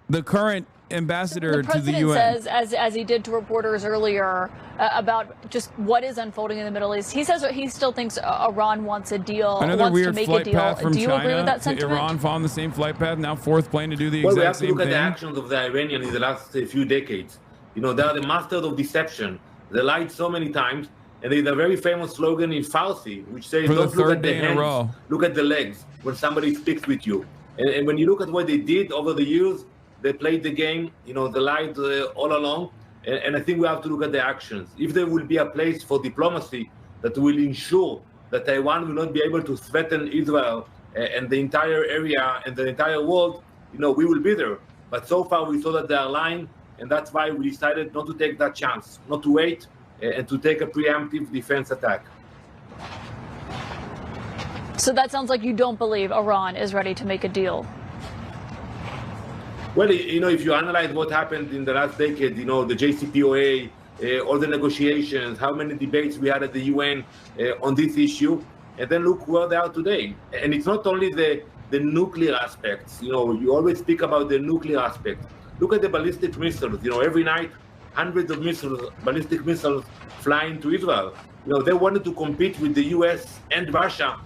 the current ambassador to the UN. The president says, as he did to reporters earlier, about just what is unfolding in the Middle East. He says he still thinks Iran wants a deal, Another wants weird to make flight a deal. path from Do you China agree with that to sentiment? Iran following the same flight path, now 4th plane to do the exact same thing? Well, we have to look at the actions of the Iranians in the last few decades. They are the masters of deception. They lied so many times, and there's a very famous slogan in Farsi, which says, don't look at the hands, look at the legs when somebody speaks with you. And when you look at what they did over the years, they played the game, they lied all along. And I think we have to look at the actions. If there will be a place for diplomacy that will ensure that Taiwan will not be able to threaten Israel and the entire area and the entire world, we will be there. But so far we saw that they are lying, and that's why we decided not to take that chance, not to wait and to take a preemptive defense attack. So that sounds like you don't believe Iran is ready to make a deal. Well, if you analyze what happened in the last decade, the JCPOA, all the negotiations, how many debates we had at the UN on this issue, and then look where they are today. And it's not only the nuclear aspects. You always speak about the nuclear aspect. Look at the ballistic missiles. Every night, hundreds of ballistic missiles fly into Israel. They wanted to compete with the US and Russia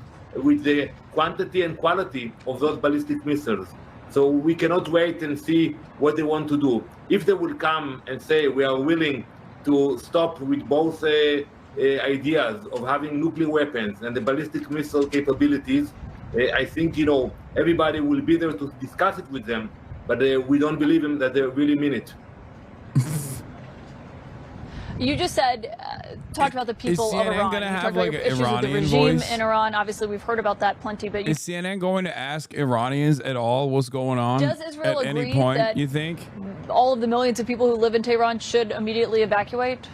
with the quantity and quality of those ballistic missiles. So we cannot wait and see what they want to do. If they will come and say we are willing to stop with both ideas of having nuclear weapons and the ballistic missile capabilities, I think everybody will be there to discuss it with them, but we don't believe them that they really mean it. You just said, talked about the people of Iran. Going to have like an issues with the Iranian regime voice? in Iran. Obviously, we've heard about that plenty. But is CNN going to ask Iranians at all what's going on? Does Israel at agree any point? that You think all of the millions of people who live in Tehran should immediately evacuate?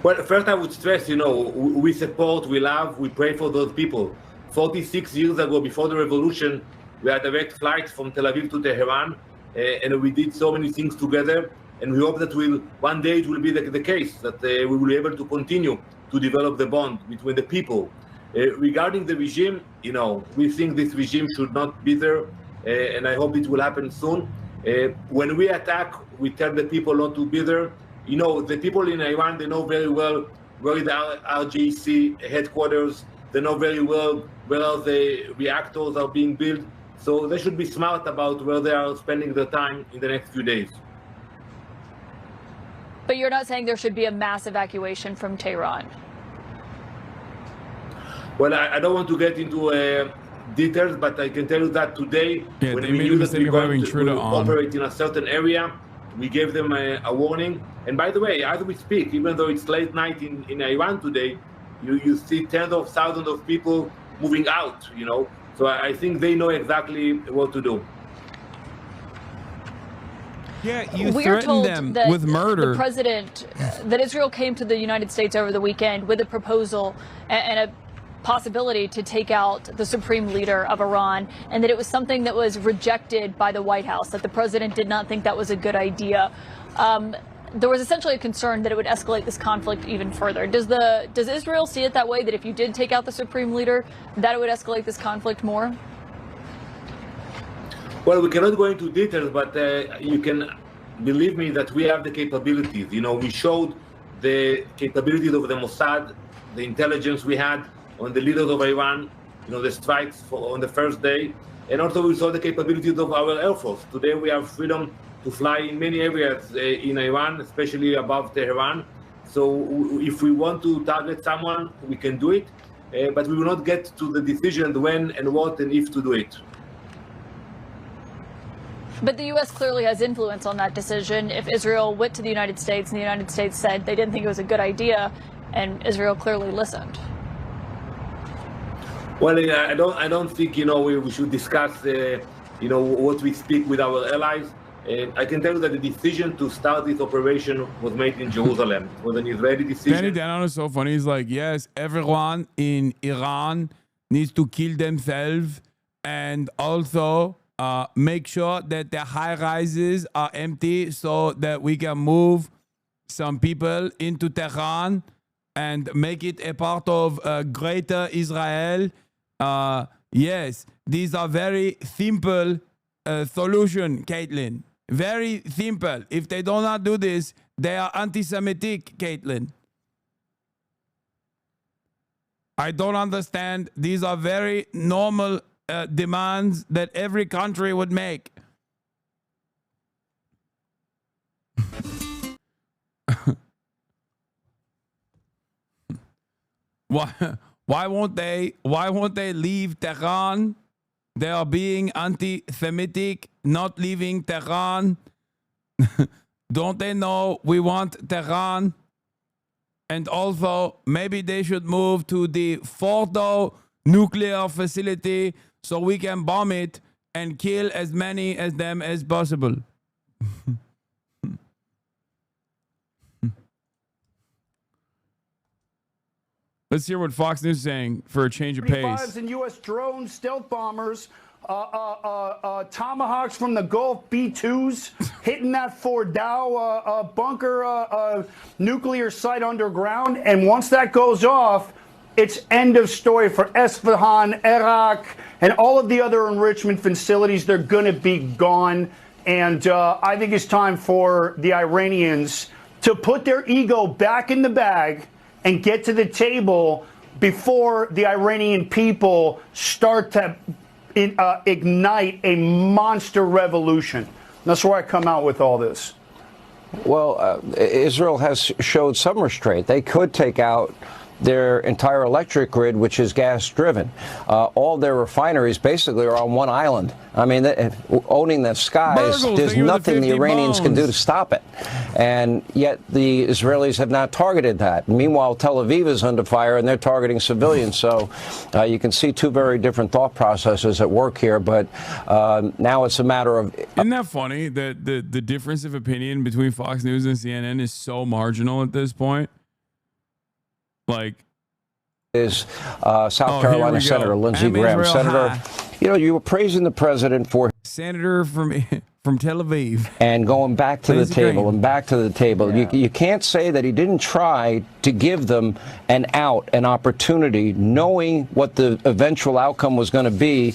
Well, first I would stress, we support, we love, we pray for those people. 46 years ago, before the revolution, we had direct flights from Tel Aviv to Tehran, and we did so many things together. And we hope that one day it will be the case, that we will be able to continue to develop the bond between the people. Regarding the regime, we think this regime should not be there, and I hope it will happen soon. When we attack, we tell the people not to be there. The people in Iran, they know very well where the RGC headquarters, they know very well where the reactors are being built. So they should be smart about where they are spending their time in the next few days. But you're not saying there should be a mass evacuation from Tehran? Well, I don't want to get into details, but I can tell you that today, when we knew that we were going to operate in a certain area, we gave them a warning. And by the way, as we speak, even though it's late night in Iran today, you see tens of thousands of people moving out, So I think they know exactly what to do. Yeah, you We're threatened told them that with murder. The president, that Israel came to the United States over the weekend with a proposal and a possibility to take out the supreme leader of Iran, and that it was something that was rejected by the White House, that the president did not think that was a good idea. There was essentially a concern that it would escalate this conflict even further. Does Israel see it that way, that if you did take out the supreme leader, that it would escalate this conflict more? Well, we cannot go into details, but you can believe me that we have the capabilities. We showed the capabilities of the Mossad, the intelligence we had on the leaders of Iran, the strikes on the first day. And also we saw the capabilities of our Air Force. Today we have freedom to fly in many areas in Iran, especially above Tehran. So if we want to target someone, we can do it. But we will not get to the decision when and what and if to do it. But the U.S. clearly has influence on that decision. If Israel went to the United States and the United States said they didn't think it was a good idea, and Israel clearly listened. Well, I don't think we should discuss what we speak with our allies. I can tell you that the decision to start this operation was made in Jerusalem. It was an Israeli decision. Danny Danon is so funny. He's like, yes, everyone in Iran needs to kill themselves, and also make sure that the high rises are empty so that we can move some people into Tehran and make it a part of greater Israel. Yes, these are very simple solution, Caitlin. Very simple. If they do not do this, they are anti-Semitic, Caitlin. I don't understand. These are very normal demands that every country would make. Why won't they leave Tehran? They are being anti-Semitic, not leaving Tehran. Don't they know we want Tehran? And also, maybe they should move to the Fordo nuclear facility so we can bomb it and kill as many of them as possible. Let's hear what Fox News is saying for a change of pace. And U.S. drones, stealth bombers, tomahawks from the Gulf, B-2s, hitting that Fort Dow bunker nuclear site underground. And once that goes off, it's end of story for Isfahan, Iraq, and all of the other enrichment facilities. They're going to be gone. And I think it's time for the Iranians to put their ego back in the bag and get to the table before the Iranian people start to ignite a monster revolution. That's where I come out with all this. Well, Israel has showed some restraint. They could take out their entire electric grid, which is gas-driven. All their refineries basically are on one island. I mean, owning the skies, there's nothing the Iranians can do to stop it. And yet the Israelis have not targeted that. Meanwhile, Tel Aviv is under fire, and they're targeting civilians. So you can see two very different thought processes at work here. But now it's a matter of... Isn't that funny that the difference of opinion between Fox News and CNN is so marginal at this point? Like, is South Carolina Senator Lindsey Graham. Senator, you know, you were praising the president for Senator from Tel Aviv and going back to the table and back to the table. Yeah. You can't say that he didn't try to give them an out, an opportunity, knowing what the eventual outcome was going to be.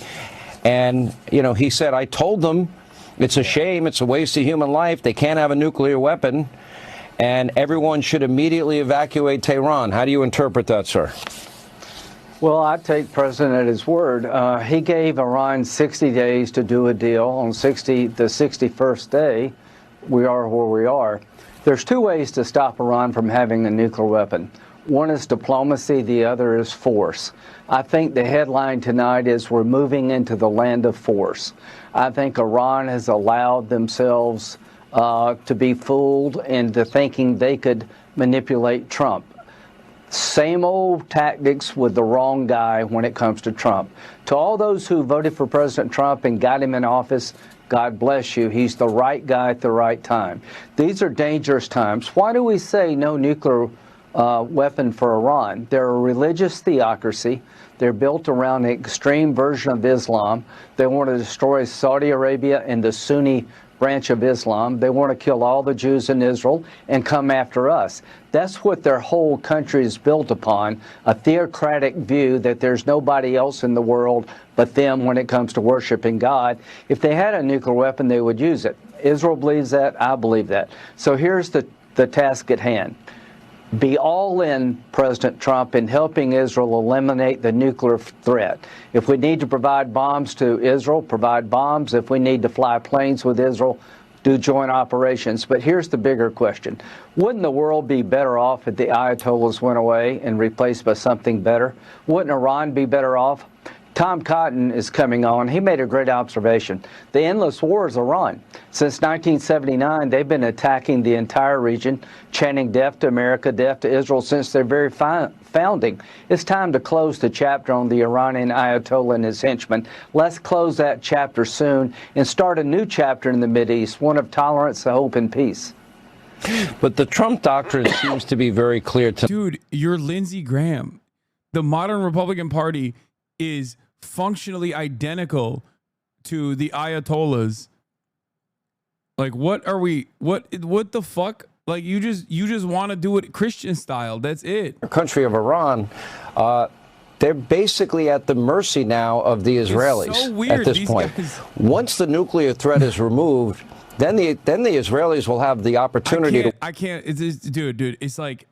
And, you know, he said, I told them it's a shame, it's a waste of human life, they can't have a nuclear weapon, and everyone should immediately evacuate Tehran. How do you interpret that, sir? Well, I take President at his word. He gave Iran 60 days to do a deal. On the 61st day, we are where we are. There's two ways to stop Iran from having a nuclear weapon. One is diplomacy, the other is force. I think the headline tonight is we're moving into the land of force. I think Iran has allowed themselves to be fooled into thinking they could manipulate Trump. Same old tactics with the wrong guy when it comes to Trump. To all those who voted for President Trump and got him in office, God bless you. He's the right guy at the right time. These are dangerous times. Why do we say no nuclear weapon for Iran? They're a religious theocracy. They're built around an extreme version of Islam. They want to destroy Saudi Arabia and the Sunni branch of Islam. They want to kill all the Jews in Israel and come after us. That's what their whole country is built upon, a theocratic view that there's nobody else in the world but them when it comes to worshiping God. If they had a nuclear weapon, they would use it. Israel believes that. I believe that. So here's the task at hand. Be all in, President Trump, in helping Israel eliminate the nuclear threat. If we need to provide bombs to Israel, provide bombs. If we need to fly planes with Israel, do joint operations. But here's the bigger question. Wouldn't the world be better off if the Ayatollahs went away and replaced by something better? Wouldn't Iran be better off? Tom Cotton is coming on. He made a great observation. The endless war is Iran. Since 1979, they've been attacking the entire region, chanting death to America, death to Israel since their very founding. It's time to close the chapter on the Iranian Ayatollah and his henchmen. Let's close that chapter soon and start a new chapter in the Mideast, one of tolerance, hope, and peace. But the Trump doctrine seems to be very clear to... Dude, you're Lindsey Graham. The modern Republican Party is functionally identical to the Ayatollahs. Like, what are we? What the fuck? Like, you just want to do it Christian style. That's it. The country of Iran, they're basically at the mercy now of the Israelis. It's so weird, at this point. Once the nuclear threat is removed, then the Israelis will have the opportunity I can't. Dude. It's like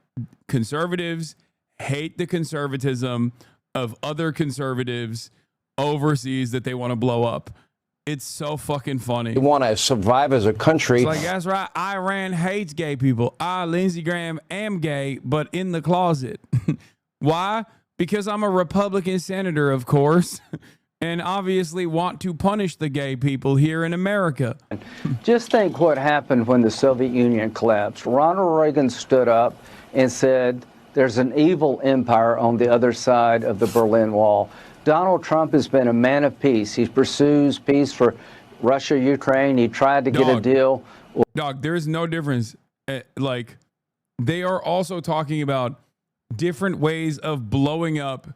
conservatives hate the conservatism of other conservatives overseas that they want to blow up. It's so fucking funny. They want to survive as a country. It's like, that's right. Iran hates gay people. I, Lindsey Graham, am gay, but in the closet. Why? Because I'm a Republican senator, of course, and obviously want to punish the gay people here in America. Just think what happened when the Soviet Union collapsed. Ronald Reagan stood up and said, there's an evil empire on the other side of the Berlin Wall. Donald Trump has been a man of peace. He pursues peace for Russia, Ukraine. He tried to get a deal. Dog, there is no difference. Like, they are also talking about different ways of blowing up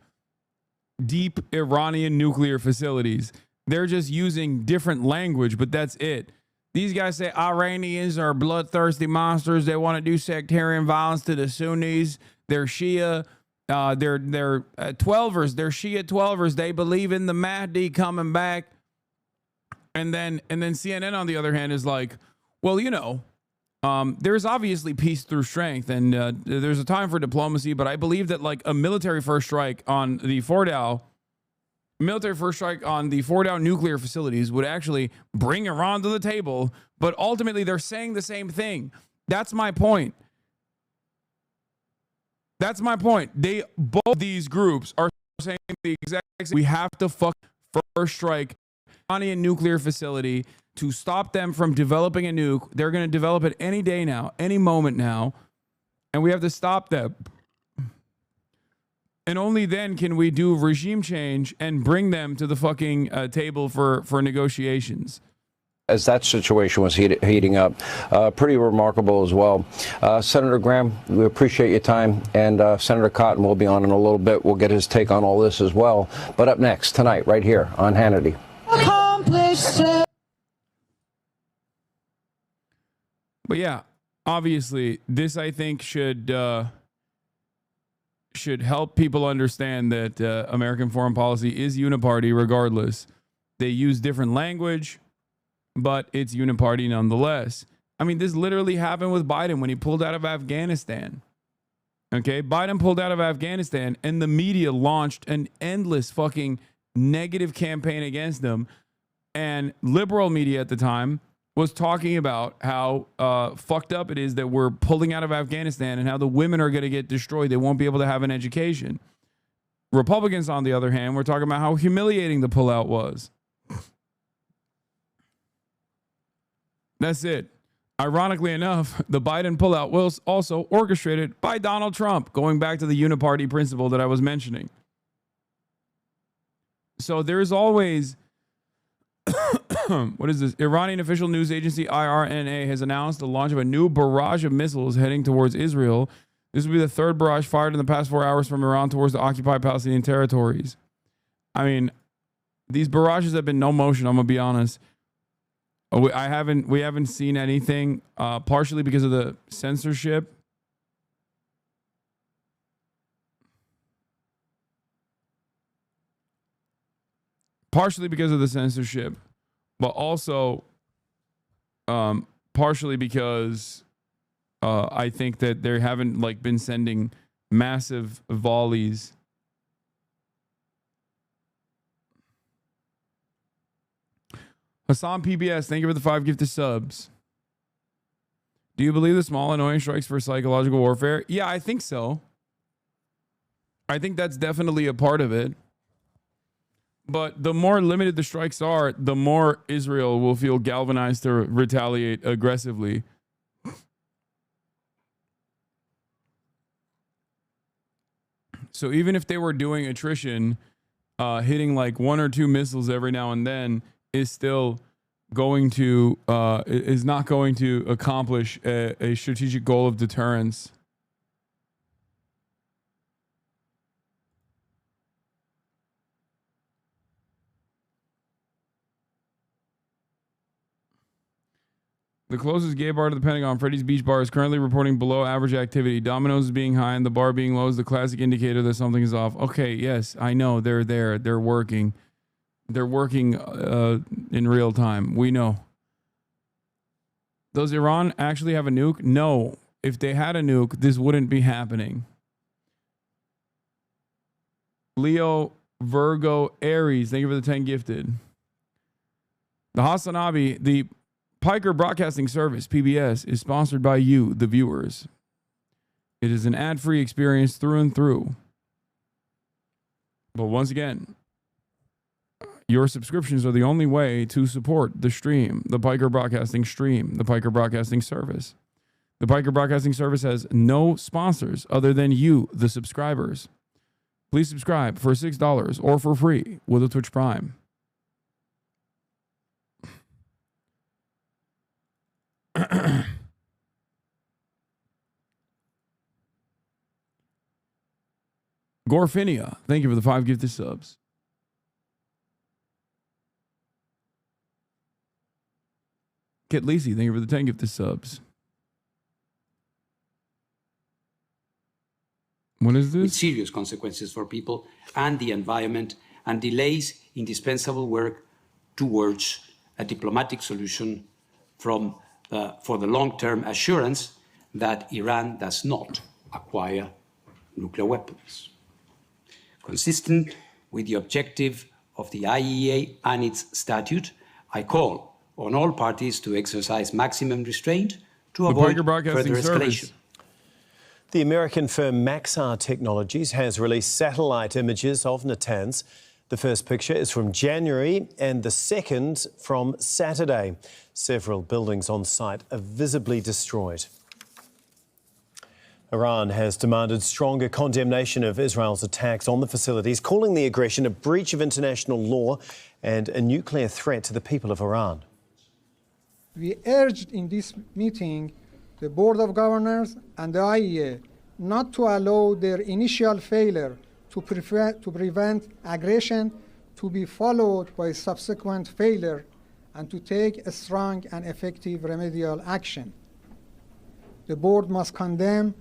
deep Iranian nuclear facilities. They're just using different language, but that's it. These guys say Iranians are bloodthirsty monsters. They want to do sectarian violence to the Sunnis. They're Shia. They're 12ers. They're Shia 12ers. They believe in the Mahdi coming back. And then CNN, on the other hand, is like, well, you know, there's obviously peace through strength, and there's a time for diplomacy. But I believe that like a military first strike on the Fordow nuclear facilities would actually bring Iran to the table. But ultimately, they're saying the same thing. That's my point. Both these groups are saying the exact same. We have to first strike Iranian nuclear facility to stop them from developing a nuke. They're going to develop it any day now, any moment now, and we have to stop them. And only then can we do regime change and bring them to the fucking table for negotiations. As that situation was heating up, pretty remarkable as well. Senator Graham, we appreciate your time, and Senator Cotton will be on in a little bit. We'll get his take on all this as well. But up next tonight, right here on Hannity. But yeah, obviously, this I think should help people understand that American foreign policy is uniparty regardless. They use different language, but it's uniparty nonetheless. I mean, this literally happened with Biden when he pulled out of Afghanistan. Okay, Biden pulled out of Afghanistan, and the media launched an endless fucking negative campaign against him. And liberal media at the time was talking about how fucked up it is that we're pulling out of Afghanistan and how the women are going to get destroyed. They won't be able to have an education. Republicans, on the other hand, were talking about how humiliating the pullout was. That's it. Ironically enough, the Biden pullout was also orchestrated by Donald Trump, going back to the uniparty principle that I was mentioning. So there's always... What is this? Iranian official news agency IRNA has announced the launch of a new barrage of missiles heading towards Israel. This will be the third barrage fired in the past 4 hours from Iran towards the occupied Palestinian territories. I mean, these barrages have been no motion, I'm going to be honest. We haven't seen anything, partially because of the censorship. Partially because of the censorship, but also partially because I think that they haven't like been sending massive volleys. Hasan PBS, thank you for the 5 gifted subs. Do you believe the small annoying strikes for psychological warfare? Yeah, I think so. I think that's definitely a part of it. But the more limited the strikes are, the more Israel will feel galvanized to retaliate aggressively. So even if they were doing attrition, hitting like 1 or 2 missiles every now and then is still going to is not going to accomplish a strategic goal of deterrence. The closest gay bar to the Pentagon, Freddy's Beach Bar, is currently reporting below average activity. Domino's is being high and the bar being low is the classic indicator that something is off. Okay, yes, I know. They're there. They're working. They're working in real time. We know. Does Iran actually have a nuke? No. If they had a nuke, this wouldn't be happening. Leo, Virgo, Aries, thank you for the 10 gifted. The HasanAbi, the Piker Broadcasting Service, PBS, is sponsored by you, the viewers. It is an ad-free experience through and through. But once again, your subscriptions are the only way to support the stream, the Piker Broadcasting stream, the Piker Broadcasting Service. The Piker Broadcasting Service has no sponsors other than you, the subscribers. Please subscribe for $6 or for free with a Twitch Prime. Gorfinia, thank you for the 5 gifted subs. Kit Lisi, thank you for the 10 gifted subs. What is this? With serious consequences for people and the environment, and delays indispensable work towards a diplomatic solution for the long-term assurance that Iran does not acquire nuclear weapons. Consistent with the objective of the IAEA and its statute, I call on all parties to exercise maximum restraint to avoid further escalation. The American firm Maxar Technologies has released satellite images of Natanz. The first picture is from January and the second from Saturday. Several buildings on site are visibly destroyed. Iran has demanded stronger condemnation of Israel's attacks on the facilities, calling the aggression a breach of international law and a nuclear threat to the people of Iran. We urged in this meeting the Board of Governors and the IAEA not to allow their initial failure to prevent aggression to be followed by subsequent failure and to take a strong and effective remedial action. The board must condemn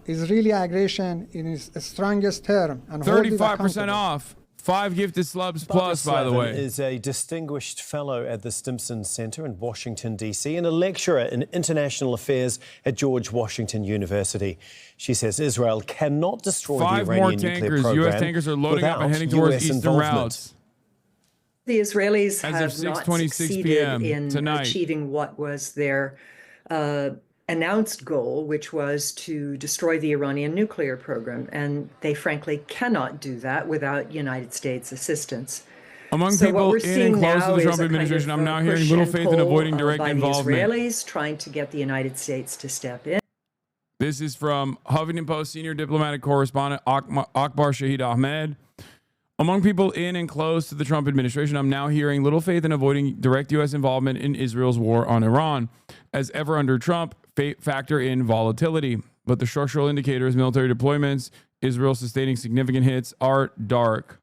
Israeli aggression in its strongest term and 35% off. 5 gifted subs plus, by the way. Is a distinguished fellow at the Stimson Center in Washington, D.C., and a lecturer in international affairs at George Washington University. She says Israel cannot destroy the Iranian nuclear program. U.S. tankers are loading up and heading towards eastern routes. The Israelis have not succeeded in achieving what was their announced goal, which was to destroy the Iranian nuclear program. And they frankly cannot do that without United States assistance. Among people in and close to the Trump administration, I'm now hearing little faith in avoiding direct involvement. The Israelis trying to get the United States to step in. This is from Huffington Post senior diplomatic correspondent Akbar Shahid Ahmed. Among people in and close to the Trump administration, I'm now hearing little faith in avoiding direct U.S. involvement in Israel's war on Iran. As ever under Trump, factor in volatility. But the structural indicators, military deployments, Israel sustaining significant hits are dark.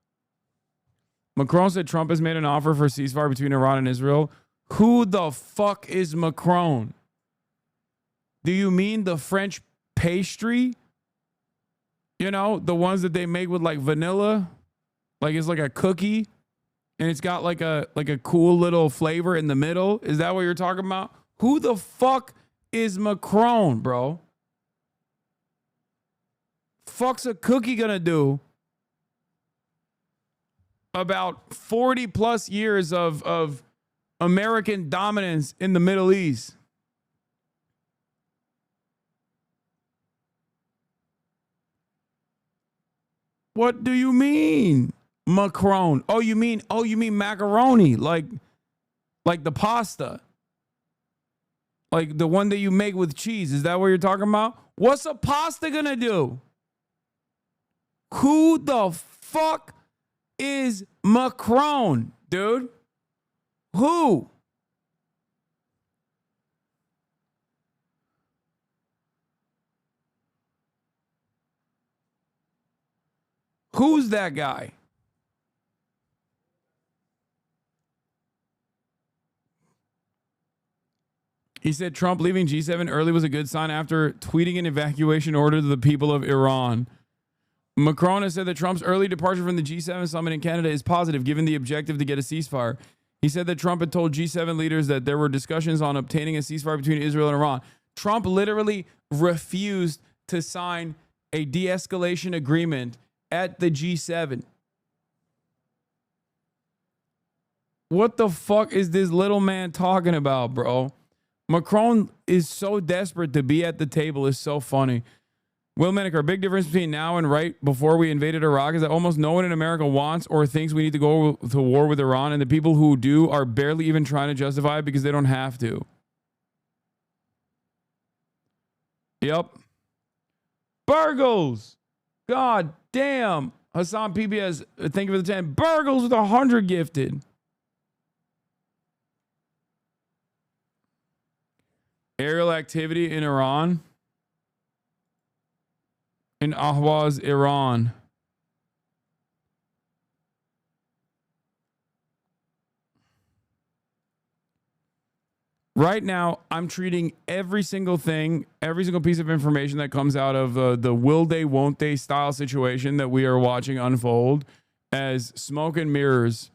Macron said Trump has made an offer for a ceasefire between Iran and Israel. Who the fuck is Macron? Do you mean the French pastry? You know, the ones that they make with like vanilla? Like it's like a cookie and it's got like a cool little flavor in the middle. Is that what you're talking about? Who the fuck is Macron, bro? Fuck's a cookie gonna do about 40 plus years of American dominance in the Middle East? What do you mean, Macron? Oh, you mean macaroni, like the pasta. Like the one that you make with cheese. Is that what you're talking about? What's a pasta gonna do? Who the fuck is Macron, dude? Who? Who's that guy? He said Trump leaving G7 early was a good sign after tweeting an evacuation order to the people of Iran. Macron has said that Trump's early departure from the G7 summit in Canada is positive, given the objective to get a ceasefire. He said that Trump had told G7 leaders that there were discussions on obtaining a ceasefire between Israel and Iran. Trump literally refused to sign a de-escalation agreement at the G7. What the fuck is this little man talking about, bro? Macron is so desperate to be at the table. It's so funny. Will Maneker, big difference between now and right before we invaded Iraq is that almost no one in America wants or thinks we need to go to war with Iran, and the people who do are barely even trying to justify it because they don't have to. Yep. Burgles. God damn. Hasan PBS, thank you for the 10. Burgles with 100 gifted. Aerial activity in Iran. In Ahwaz, Iran. Right now, I'm treating every single thing, every single piece of information that comes out of the will they, won't they style situation that we are watching unfold as smoke and mirrors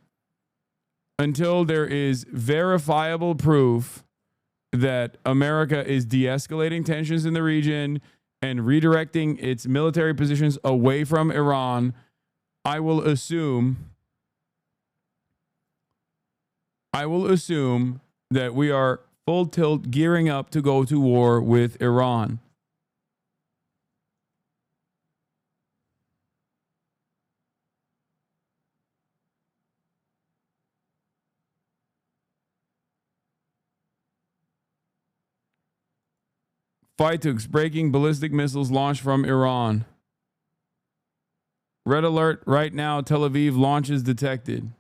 until there is verifiable proof that America is de-escalating tensions in the region and redirecting its military positions away from Iran. I will assume that we are full tilt gearing up to go to war with Iran. Fightux breaking ballistic missiles launched from Iran. Red alert right now, Tel Aviv launches detected.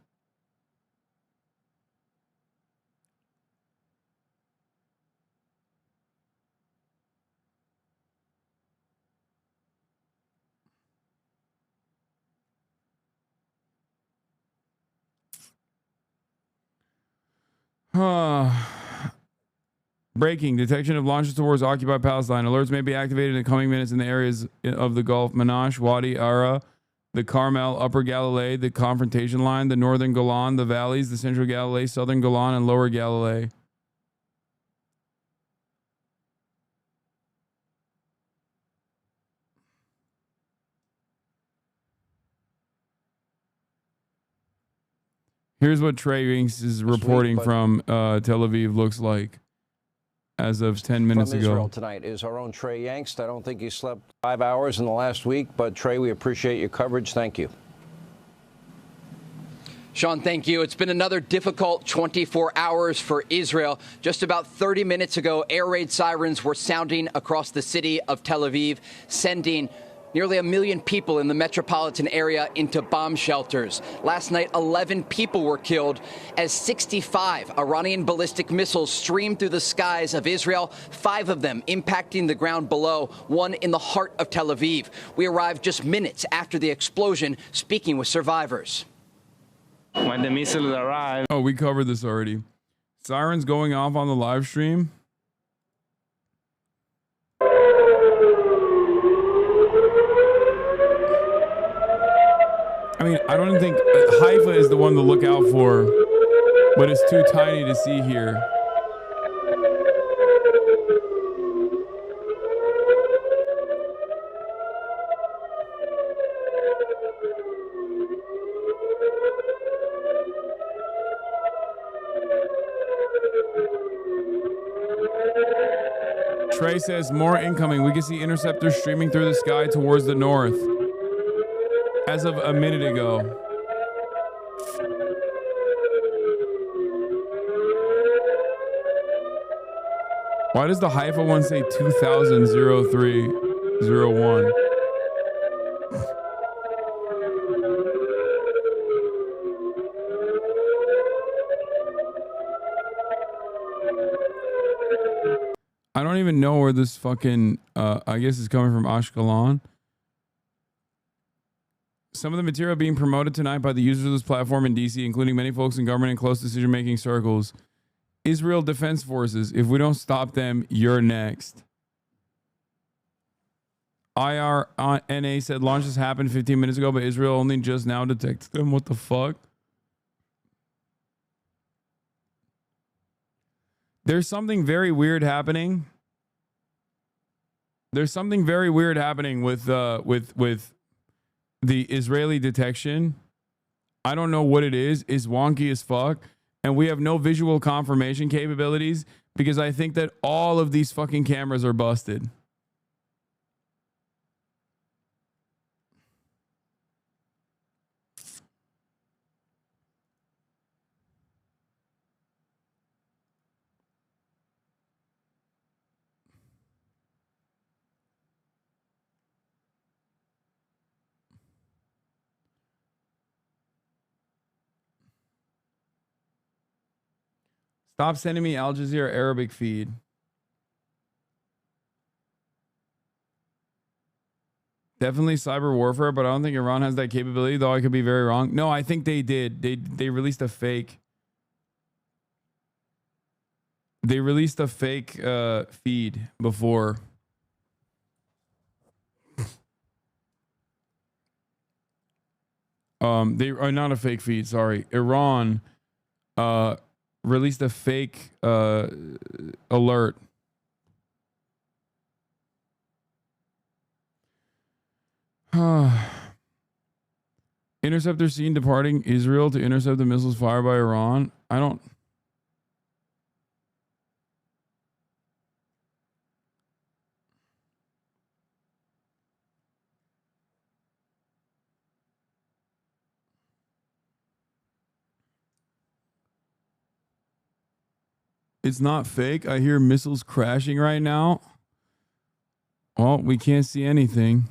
Breaking. Detection of launches towards occupied Palestine. Alerts may be activated in the coming minutes in the areas of the Gulf, Manash, Wadi Ara, the Carmel, Upper Galilee, the Confrontation Line, the Northern Golan, the Valleys, the Central Galilee, Southern Golan, and Lower Galilee. Here's what Trey Rinks is reporting from Tel Aviv looks like as of 10 minutes from ago. Israel tonight is our own Trey Yangst. I don't think he slept 5 hours in the last week, but Trey, we appreciate your coverage. Thank you. Sean, thank you. It's been another difficult 24 hours for Israel. Just about 30 minutes ago, air raid sirens were sounding across the city of Tel Aviv, sending nearly 1 million people in the metropolitan area into bomb shelters. Last night, 11 people were killed as 65 Iranian ballistic missiles streamed through the skies of Israel, 5 of them impacting the ground below, 1 in the heart of Tel Aviv. We arrived just minutes after the explosion, speaking with survivors. When the missiles arrived... Oh, we covered this already. Sirens going off on the live stream. I mean, I don't think Haifa is the one to look out for, but it's too tiny to see here. Trey says more incoming. We can see interceptors streaming through the sky towards the north. As of a minute ago. Why does the Haifa one say 2003-01? I don't even know where this fucking, I guess it's coming from Ashkelon. Some of the material being promoted tonight by the users of this platform in DC, including many folks in government and close decision-making circles. Israel Defense Forces, if we don't stop them, you're next. IRANxISRAEL said launches happened 15 minutes ago, but Israel only just now detected them. What the fuck? There's something very weird happening. There's something very weird happening with the Israeli detection. I don't know what it is. It's wonky as fuck. And we have no visual confirmation capabilities because I think that all of these fucking cameras are busted. Stop sending me Al Jazeera Arabic feed. Definitely cyber warfare, but I don't think Iran has that capability, though I could be very wrong. No, I think they did. They released a fake. They released a fake feed before. They are not a fake feed. Sorry, Iran released a fake alert. Interceptor seen departing Israel to intercept the missiles fired by Iran. I don't. It's not fake. I hear missiles crashing right now. Well, we can't see anything.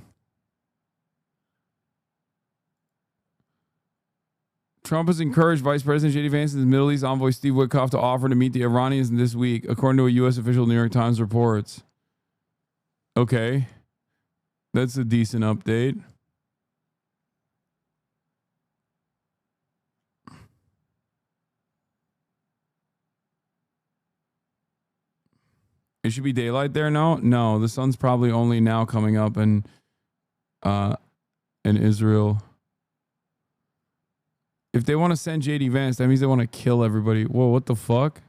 Trump has encouraged Vice President J.D. Vance and his Middle East envoy Steve Witkoff to offer to meet the Iranians this week, according to a U.S. official New York Times reports. Okay. That's a decent update. It should be daylight there now? No, the sun's probably only now coming up in Israel. If they want to send JD Vance, that means they want to kill everybody. Whoa, what the fuck?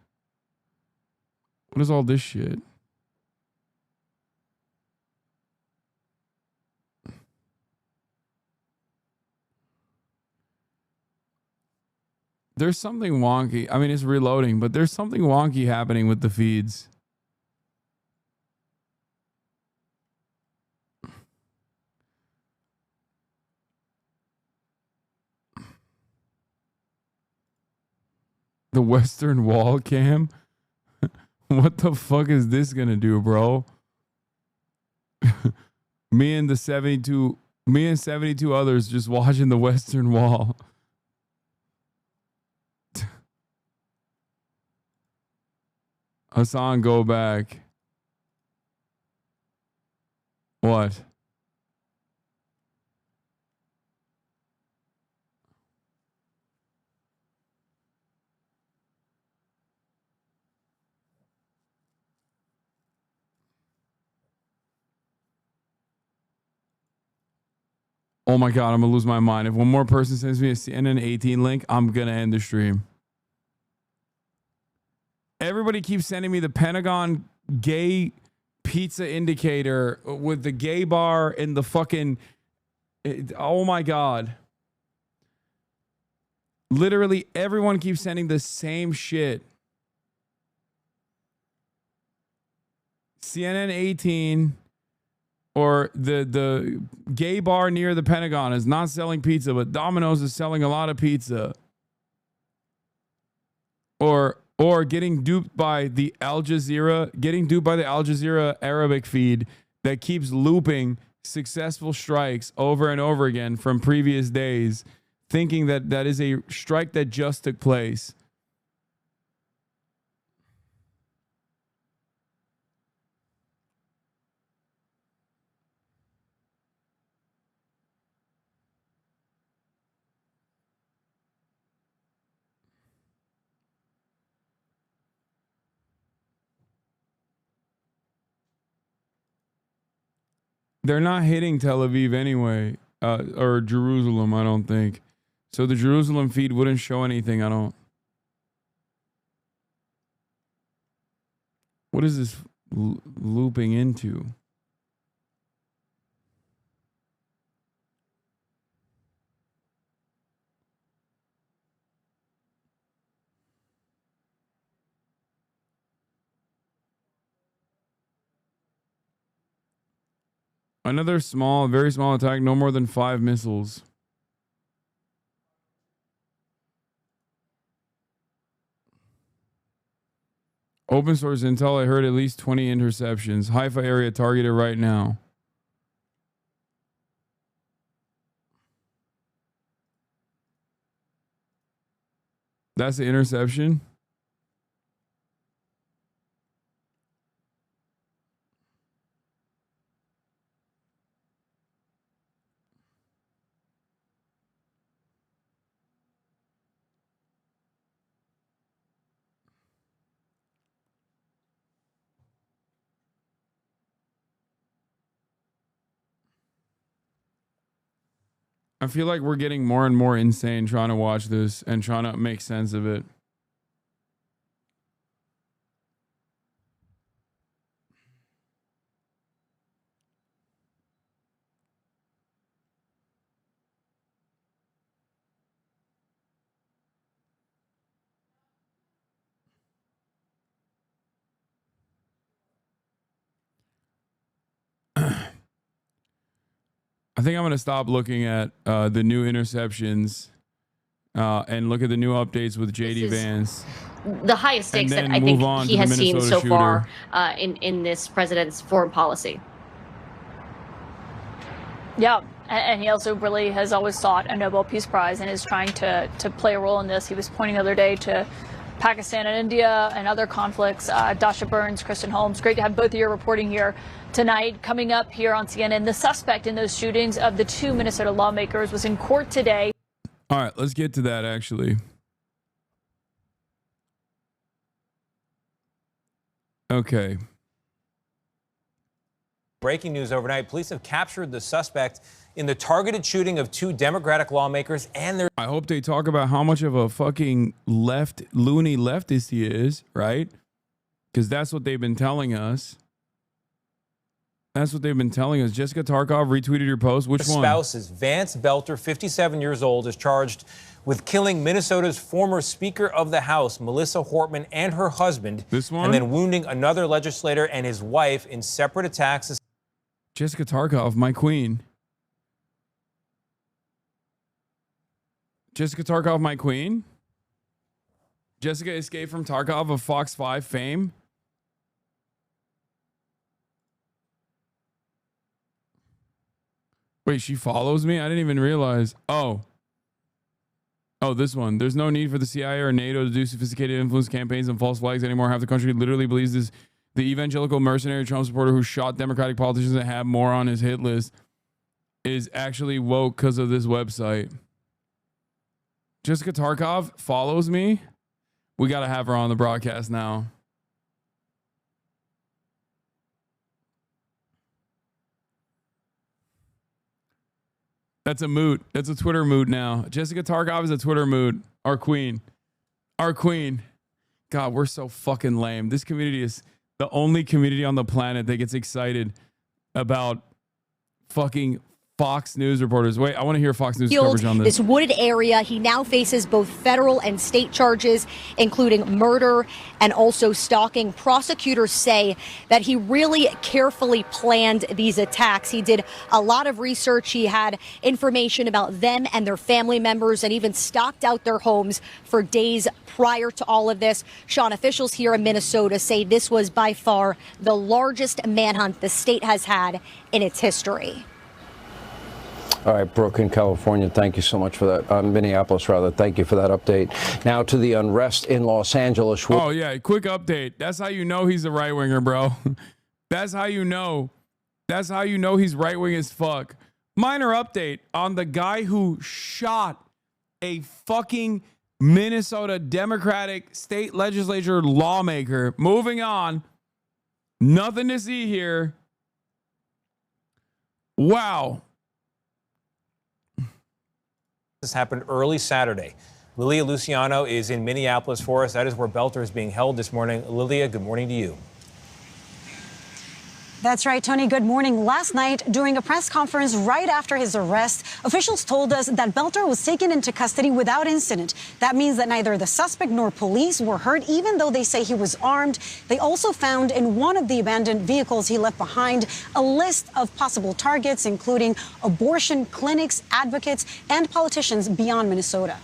What is all this shit? There's something wonky. I mean, it's reloading, but there's something wonky happening with the feeds. The Western Wall cam? What the fuck is this gonna do, bro? me and 72 others just watching the Western Wall. Hasan, go back. What? Oh my God, I'm gonna lose my mind. If one more person sends me a CNN 18 link, I'm gonna end the stream. Everybody keeps sending me the Pentagon gay pizza indicator with the gay bar and the fucking... Oh my God. Literally everyone keeps sending the same shit. CNN 18 or the gay bar near the Pentagon is not selling pizza, but Domino's is selling a lot of pizza. Or getting duped by the Al Jazeera Arabic feed that keeps looping successful strikes over and over again from previous days, thinking that that is a strike that just took place. They're not hitting Tel Aviv anyway, or Jerusalem, I don't think. So the Jerusalem feed wouldn't show anything, I don't. What is this looping into? Another small, very small attack, no more than 5 missiles. Open source intel, I heard at least 20 interceptions. Haifa area targeted right now. That's the interception? I feel like we're getting more and more insane trying to watch this and trying to make sense of it. I think I'm going to stop looking at the new interceptions and look at the new updates with JD Vance. The highest stakes that I think he has seen so far in this president's foreign policy. Yeah, and he also really has always sought a Nobel Peace Prize and is trying to play a role in this. He was pointing the other day to Pakistan and India and other conflicts. Dasha Burns, Kristen Holmes, great to have both of you reporting here tonight. Coming up here on CNN, the suspect in those shootings of the 2 Minnesota lawmakers was in court today. All right, let's get to that actually. Okay. Breaking news overnight, police have captured the suspect in the targeted shooting of 2 Democratic lawmakers and their... I hope they talk about how much of a fucking loony leftist he is, right? Because that's what they've been telling us. That's what they've been telling us. Jessica Tarkov retweeted your post. Which one? Spouses. Vance Belter, 57 years old, is charged with killing Minnesota's former Speaker of the House, Melissa Hortman, and her husband. This one? And then wounding another legislator and his wife in separate attacks. Jessica Tarkov, my queen. Jessica Tarkov, my queen. Jessica escaped from Tarkov of Fox 5 fame. Wait, she follows me? I didn't even realize. Oh, this one. There's no need for the CIA or NATO to do sophisticated influence campaigns and false flags anymore. Half the country literally believes this. The evangelical mercenary Trump supporter who shot Democratic politicians that have more on his hit list is actually woke because of this website. Jessica Tarkov follows me. We got to have her on the broadcast now. That's a moot. That's a Twitter moot now. Jessica Tarkov is a Twitter moot. Our queen. Our queen. God, we're so fucking lame. This community is the only community on the planet that gets excited about fucking Fox News reporters. Wait, I want to hear Fox News coverage on this. This wooded area, he now faces both federal and state charges, including murder and also stalking. Prosecutors say that he really carefully planned these attacks. He did a lot of research. He had information about them and their family members and even stalked out their homes for days prior to all of this. Sean, officials here in Minnesota say this was by far the largest manhunt the state has had in its history. All right, Brooke in California, thank you so much for that. Minneapolis, rather, thank you for that update. Now to the unrest in Los Angeles. Oh, yeah, quick update. That's how you know he's a right-winger, bro. That's how you know. That's how you know he's right-wing as fuck. Minor update on the guy who shot a fucking Minnesota Democratic state legislature lawmaker. Moving on. Nothing to see here. Wow. This happened early Saturday. Lilia Luciano is in Minneapolis for us. That is where Belter is being held this morning. Lilia, good morning to you. That's right, Tony. Good morning. Last night, during a press conference right after his arrest, officials told us that Belter was taken into custody without incident. That means that neither the suspect nor police were hurt, even though they say he was armed. They also found in one of the abandoned vehicles he left behind a list of possible targets, including abortion clinics, advocates, and politicians beyond Minnesota.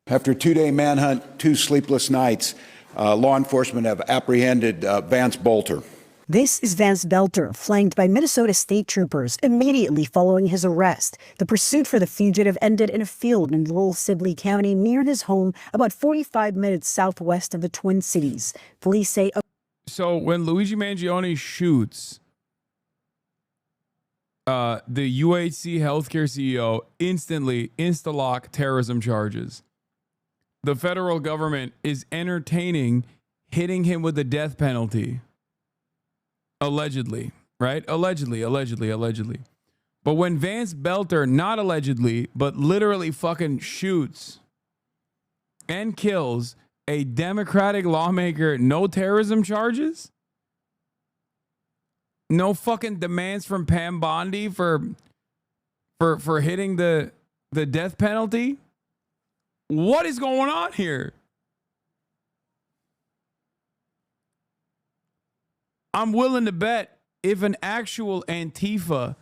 After a two-day manhunt, 2 sleepless nights, law enforcement have apprehended Vance Belter. This is Vance Belter, flanked by Minnesota state troopers immediately following his arrest. The pursuit for the fugitive ended in a field in rural Sibley County near his home, about 45 minutes southwest of the Twin Cities. Police say... So when Luigi Mangione shoots the UHC healthcare CEO, instantly, insta-lock terrorism charges. The federal government is entertaining hitting him with the death penalty. Allegedly, right? Allegedly. But when Vance Belter, not allegedly, but literally fucking shoots and kills a Democratic lawmaker, no terrorism charges? No fucking demands from Pam Bondi for hitting the death penalty? What is going on here? I'm willing to bet if an actual Antifa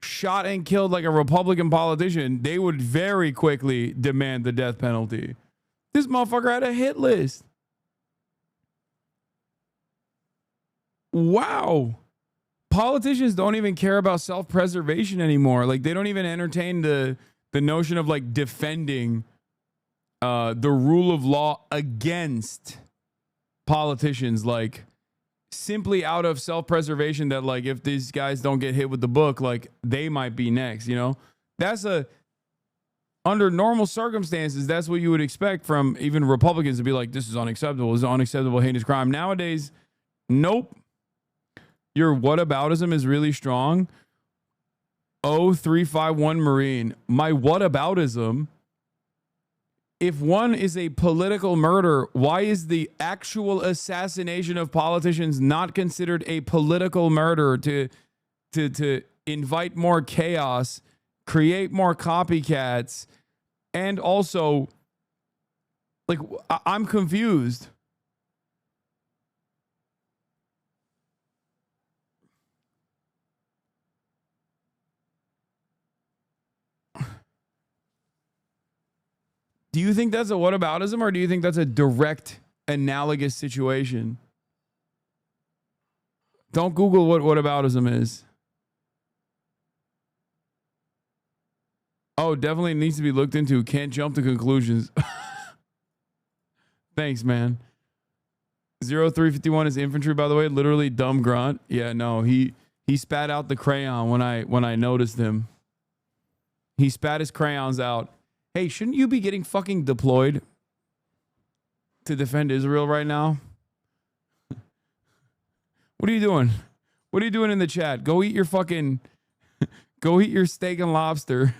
shot and killed like a Republican politician, they would very quickly demand the death penalty. This motherfucker had a hit list. Wow. Politicians don't even care about self-preservation anymore. Like, they don't even entertain the notion of like defending the rule of law against politicians, like simply out of self-preservation that like if these guys don't get hit with the book, like they might be next, you know? That's under normal circumstances, that's what you would expect from even Republicans to be like, this is unacceptable. This is unacceptable, heinous crime. Nowadays, nope. Your whataboutism is really strong. 0351 Marine. My whataboutism. If one is a political murder, why is the actual assassination of politicians not considered a political murder to invite more chaos, create more copycats, and also, like, I'm confused. Do you think that's a whataboutism, or do you think that's a direct analogous situation? Don't Google what whataboutism is. Oh, definitely needs to be looked into. Can't jump to conclusions. Thanks, man. 0351 is infantry, by the way. Literally dumb grunt. Yeah, no, he spat out the crayon when I noticed him. He spat his crayons out. Hey, shouldn't you be getting fucking deployed to defend Israel right now? What are you doing? What are you doing in the chat? Go eat your fucking, go eat your steak and lobster.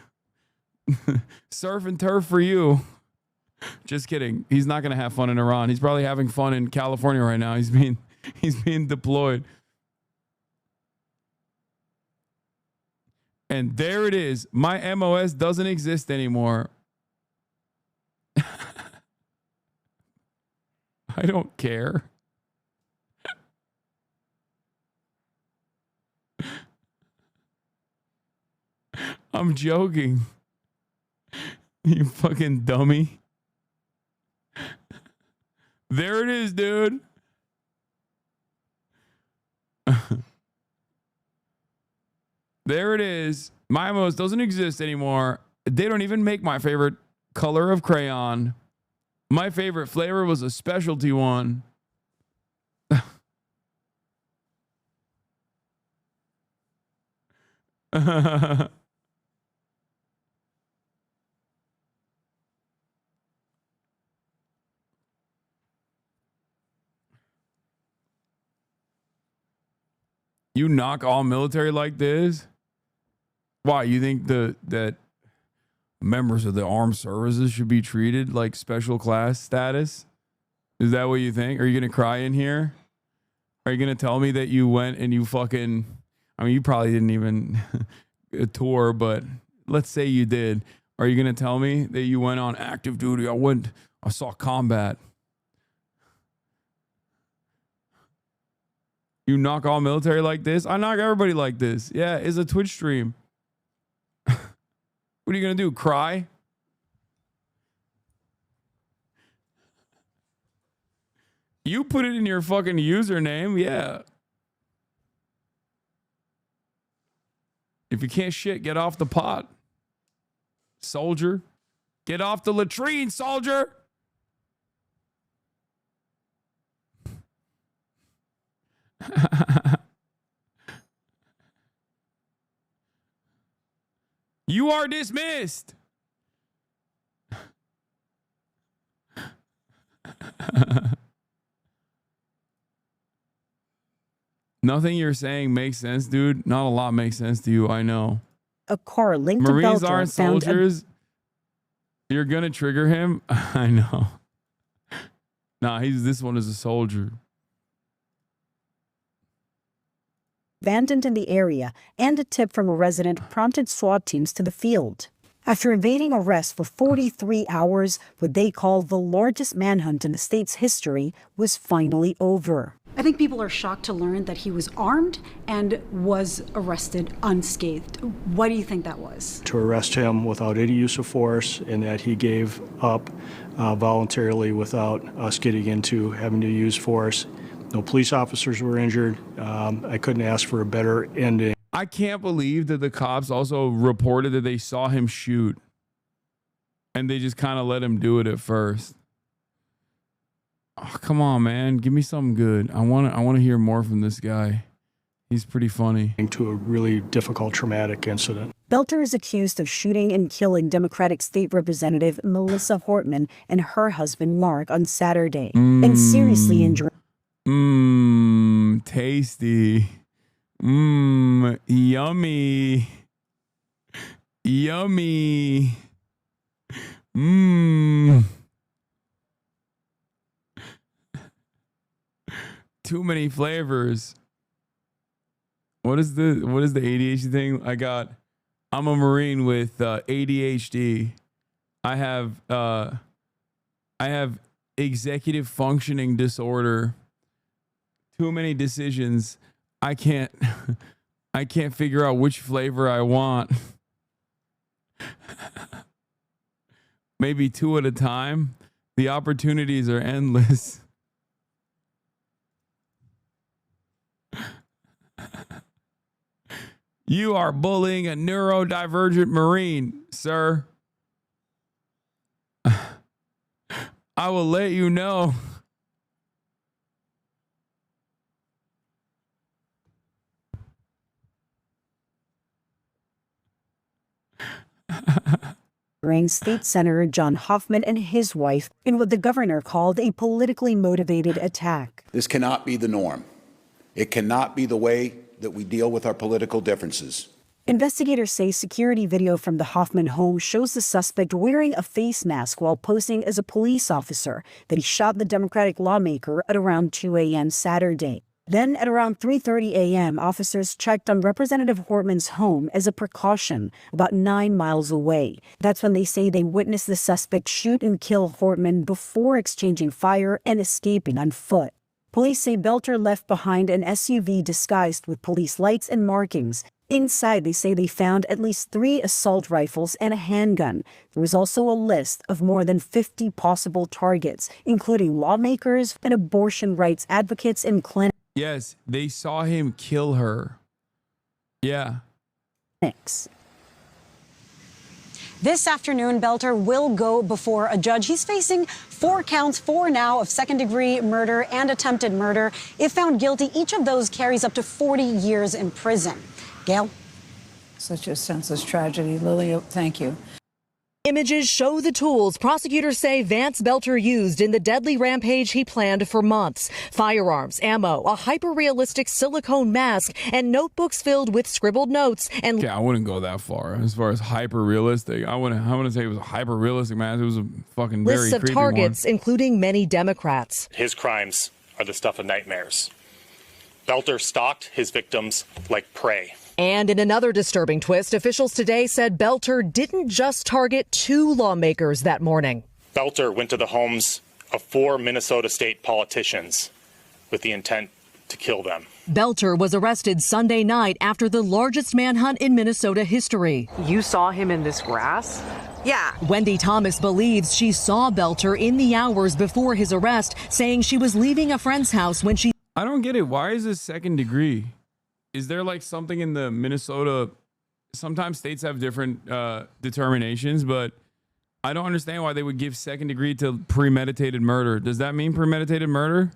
Surf and turf for you. Just kidding. He's not gonna have fun in Iran. He's probably having fun in California right now. He's being deployed. And there it is. My MOS doesn't exist anymore. I don't care. I'm joking. You fucking dummy. There it is, dude. There it is. My MOS doesn't exist anymore. They don't even make my favorite color of crayon. My favorite flavor was a specialty one. You knock all military like this? Why, you think that members of the armed services should be treated like special class status? Is that what you think? Are you going to cry in here? Are you going to tell me that you went and you fucking, I mean, you probably didn't even tour, but let's say you did. Are you going to tell me that you went on active duty? I saw combat. You knock all military like this? I knock everybody like this. Yeah, it's a Twitch stream. What are you going to do? Cry? You put it in your fucking username. Yeah. If you can't shit, get off the pot. Soldier. Get off the latrine, soldier. You are dismissed. Nothing you're saying makes sense, dude. Not a lot makes sense to you, I know. A car linked Marines to Belter aren't found soldiers. You're gonna trigger him. I know. Nah, this one is a soldier. abandoned in the area, and a tip from a resident prompted SWAT teams to the field. After evading arrest for 43 hours, what they call the largest manhunt in the state's history was finally over. I think people are shocked to learn that he was armed and was arrested unscathed. What do you think that was? To arrest him without any use of force, and that he gave up voluntarily without us getting into having to use force. No police officers were injured. I couldn't ask for a better ending. I can't believe that the cops also reported that they saw him shoot, and they just kind of let him do it at first. Oh, come on, man. Give me something good. I want to hear more from this guy. He's pretty funny. To a really difficult, traumatic incident. Belter is accused of shooting and killing Democratic State Representative Melissa Hortman and her husband Mark on Saturday, and seriously injuring. Tasty. Yummy. Yummy. Too many flavors. What is the ADHD thing? I'm a Marine with ADHD. I have executive functioning disorder. Too many decisions. I can't figure out which flavor I want. Maybe 2 at a time. The opportunities are endless. You are bullying a neurodivergent Marine, sir. I will let you know. State Senator John Hoffman and his wife in what the governor called a politically motivated attack. This cannot be the norm. It cannot be the way that we deal with our political differences. Investigators say security video from the Hoffman home shows the suspect wearing a face mask while posing as a police officer, that he shot the Democratic lawmaker at around 2 a.m. Saturday. Then at around 3:30 a.m., officers checked on Representative Hortman's home as a precaution, about 9 miles away. That's when they say they witnessed the suspect shoot and kill Hortman before exchanging fire and escaping on foot. Police say Belter left behind an SUV disguised with police lights and markings. Inside, they say they found at least 3 assault rifles and a handgun. There was also a list of more than 50 possible targets, including lawmakers and abortion rights advocates and clinics. Yes, they saw him kill her. Yeah. This afternoon, Belter will go before a judge. He's facing 4 counts, 4 now, of second-degree murder and attempted murder. If found guilty, each of those carries up to 40 years in prison. Gail? Such a senseless tragedy. Lily, thank you. Images show the tools prosecutors say Vance Belter used in the deadly rampage he planned for months. Firearms, ammo, a hyper-realistic silicone mask, and notebooks filled with scribbled notes. And yeah, I wouldn't go that far as hyper-realistic. I wouldn't say it was a hyper-realistic mask. It was a fucking very lists of creepy targets, one. including many Democrats. His crimes are the stuff of nightmares. Belter stalked his victims like prey. And in another disturbing twist, officials today said Belter didn't just target 2 lawmakers that morning. Belter went to the homes of 4 Minnesota state politicians with the intent to kill them. Belter was arrested Sunday night after the largest manhunt in Minnesota history. You saw him in this grass? Yeah. Wendy Thomas believes she saw Belter in the hours before his arrest, saying she was leaving a friend's house when she... I don't get it. Why is this second degree? Is there like something in the Minnesota? Sometimes states have different determinations, but I don't understand why they would give second degree to premeditated murder. Does that mean premeditated murder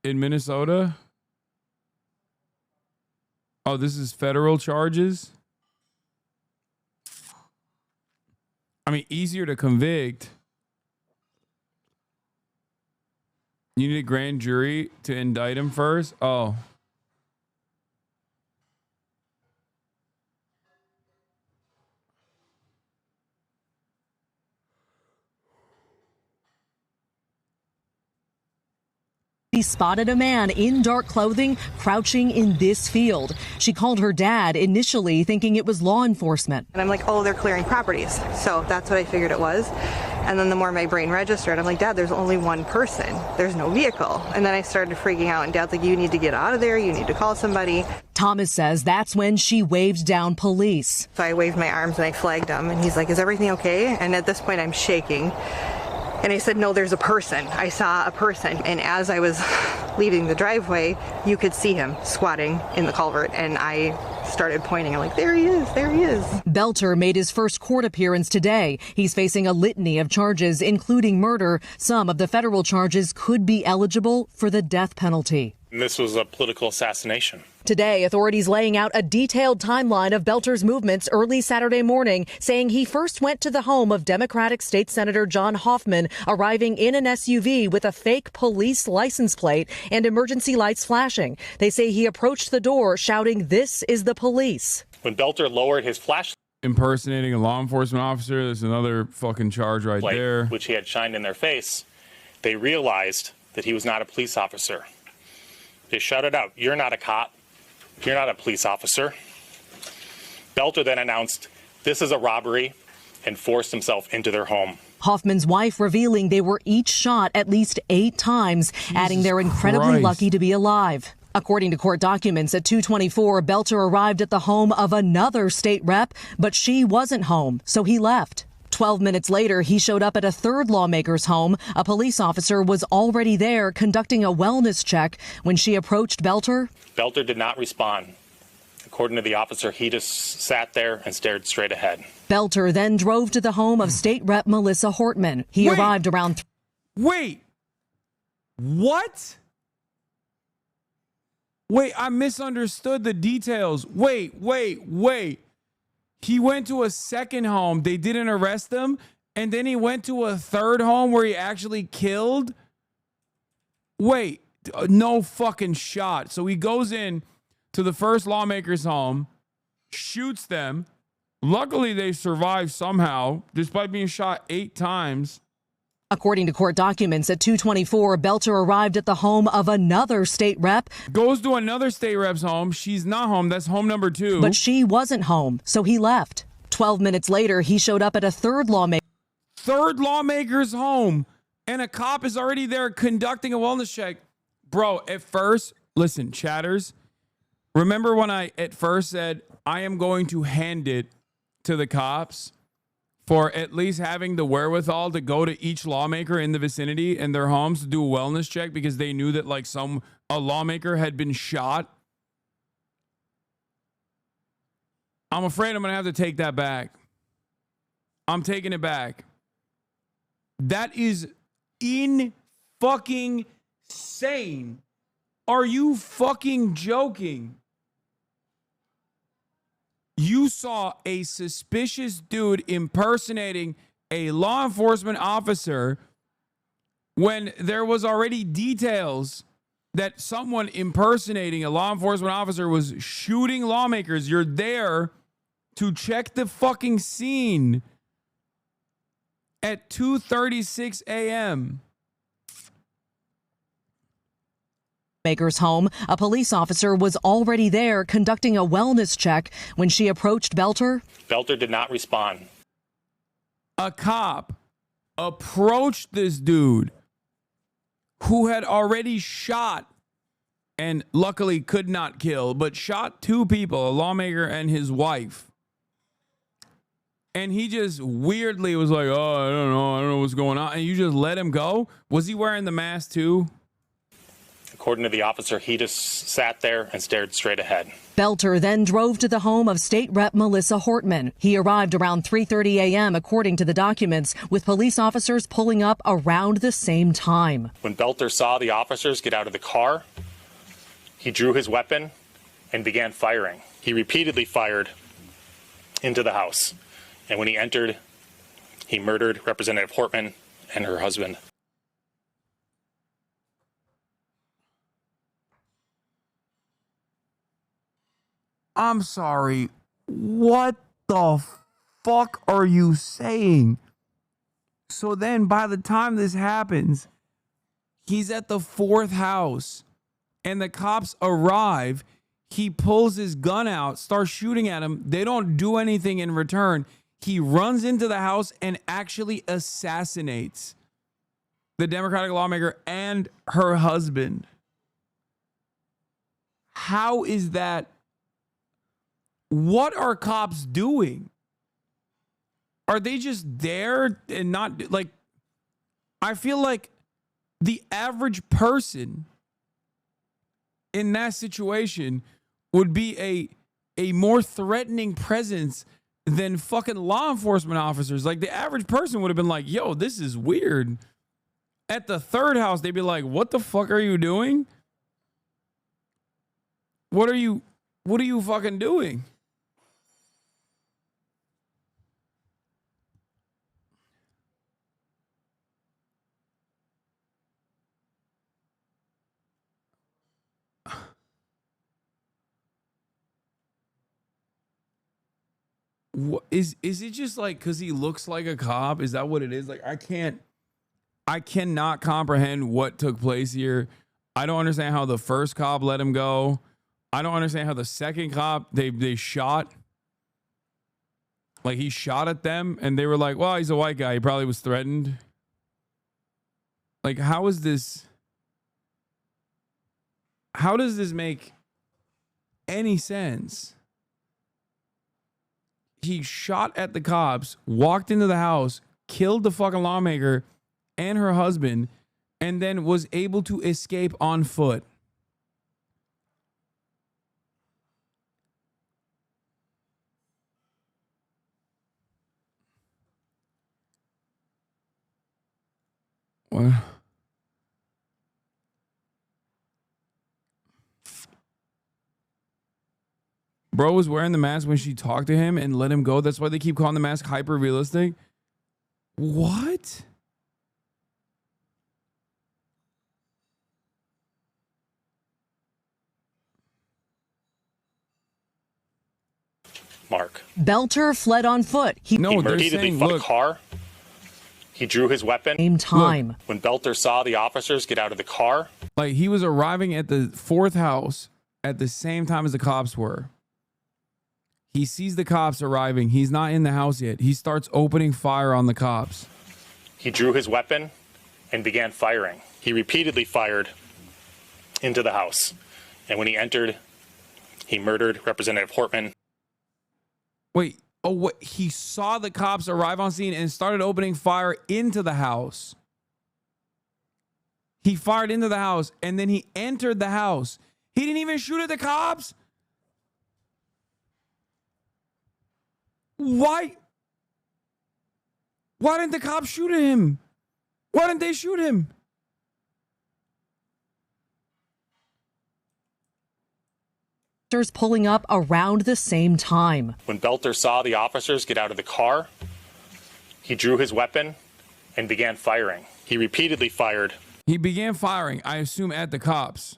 in Minnesota? Oh, this is federal charges? I mean, easier to convict. You need a grand jury to indict him first? Oh. She spotted a man in dark clothing crouching in this field. She called her dad, initially thinking it was law enforcement. And I'm like, oh, they're clearing properties. So that's what I figured it was. And then the more my brain registered, I'm like, Dad, there's only one person. There's no vehicle. And then I started freaking out. And Dad's like, you need to get out of there. You need to call somebody. Thomas says that's when she waved down police. So I waved my arms and I flagged him. And he's like, is everything okay? And at this point, I'm shaking. And I said, no, there's a person. I saw a person. And as I was leaving the driveway, you could see him squatting in the culvert. And I started pointing. I'm like, there he is, there he is. Belter made his first court appearance today. He's facing a litany of charges, including murder. Some of the federal charges could be eligible for the death penalty. This was a political assassination. Today, authorities laying out a detailed timeline of Belter's movements early Saturday morning, saying he first went to the home of Democratic State Senator John Hoffman, arriving in an SUV with a fake police license plate and emergency lights flashing. They say he approached the door shouting, "This is the police." When Belter lowered his flashlight, impersonating a law enforcement officer, there's another fucking charge right there, which he had shined in their face, they realized that he was not a police officer. They shouted out, "You're not a cop. You're not a police officer." Belter then announced, "This is a robbery," and forced himself into their home. Hoffman's wife revealing they were each shot at least 8 times, adding they're incredibly lucky to be alive. According to court documents, at 2:24, Belter arrived at the home of another state rep, but she wasn't home, so he left. 12 minutes later, he showed up at a third lawmaker's home. A police officer was already there conducting a wellness check when she approached Belter. Belter did not respond. According to the officer, he just sat there and stared straight ahead. Belter then drove to the home of State Rep Melissa Hortman. He arrived around... Wait. What? Wait, I misunderstood the details. Wait. He went to a second home. They didn't arrest him. And then he went to a third home where he actually killed. Wait, no fucking shot. So he goes in to the first lawmaker's home, shoots them. Luckily, they survived somehow, despite being shot 8 times. According to court documents, at 2:24, Belter arrived at the home of another state rep. Goes to another state rep's home. She's not home. That's home number 2. But she wasn't home, so he left. 12 minutes later, he showed up at a third lawmaker's home, and a cop is already there conducting a wellness check. Bro, at first, listen, chatters, remember when I at first said, I am going to hand it to the cops for at least having the wherewithal to go to each lawmaker in the vicinity and their homes to do a wellness check because they knew that like a lawmaker had been shot? I'm afraid I'm going to have to take that back. I'm taking it back. That is fucking insane. Are you fucking joking? You saw a suspicious dude impersonating a law enforcement officer when there was already details that someone impersonating a law enforcement officer was shooting lawmakers. You're there to check the fucking scene at 2:36 a.m. Maker's home. A police officer was already there conducting a wellness check when she approached Belter. Belter did not respond. A cop approached this dude who had already shot and luckily could not kill, but shot 2 people, a lawmaker and his wife. And he just weirdly was like, oh, I don't know what's going on. And you just let him go? Was he wearing the mask too? According to the officer, he just sat there and stared straight ahead. Belter then drove to the home of State Rep Melissa Hortman. He arrived around 3:30 a.m., according to the documents, with police officers pulling up around the same time. When Belter saw the officers get out of the car, he drew his weapon and began firing. He repeatedly fired into the house. And when he entered, he murdered Representative Hortman and her husband. I'm sorry. What the fuck are you saying? So then by the time this happens, He's at the 4th house and the cops arrive. He pulls his gun out, starts shooting at him. They don't do anything in return. He runs into the house and actually assassinates the Democratic lawmaker and her husband. How is that? What are cops doing? Are they just there and not like, I feel like the average person in that situation would be a more threatening presence than fucking law enforcement officers. Like the average person would have been like, yo, this is weird. At the 3rd house, they'd be like, what the fuck are you doing? What are you fucking doing? What, is it just like because he looks like a cop? Is that what it is? Like I cannot comprehend what took place here. I don't understand how the first cop let him go. I don't understand how the second cop they shot. Like he shot at them and they were like, well, he's a white guy. He probably was threatened. Like, how is this? How does this make any sense? He shot at the cops, walked into the house, killed the fucking lawmaker and her husband, and then was able to escape on foot. What? Bro was wearing the mask when she talked to him and let him go. That's why they keep calling the mask hyper realistic. What? Mark. Belter fled on foot. He repeatedly fought a car. He drew his weapon. Same time. Look, when Belter saw the officers get out of the car. Like he was arriving at the 4th house at the same time as the cops were. He sees the cops arriving. He's not in the house yet. He starts opening fire on the cops. He drew his weapon and began firing. He repeatedly fired into the house. And when he entered, he murdered Representative Hortman. Wait, oh, what? He saw the cops arrive on scene and started opening fire into the house. He fired into the house and then he entered the house. He didn't even shoot at the cops. Why? Why didn't the cops shoot at him? Why didn't they shoot him? Pulling up around the same time. When Belter saw the officers get out of the car, he drew his weapon and began firing. He repeatedly fired. He began firing, I assume, at the cops.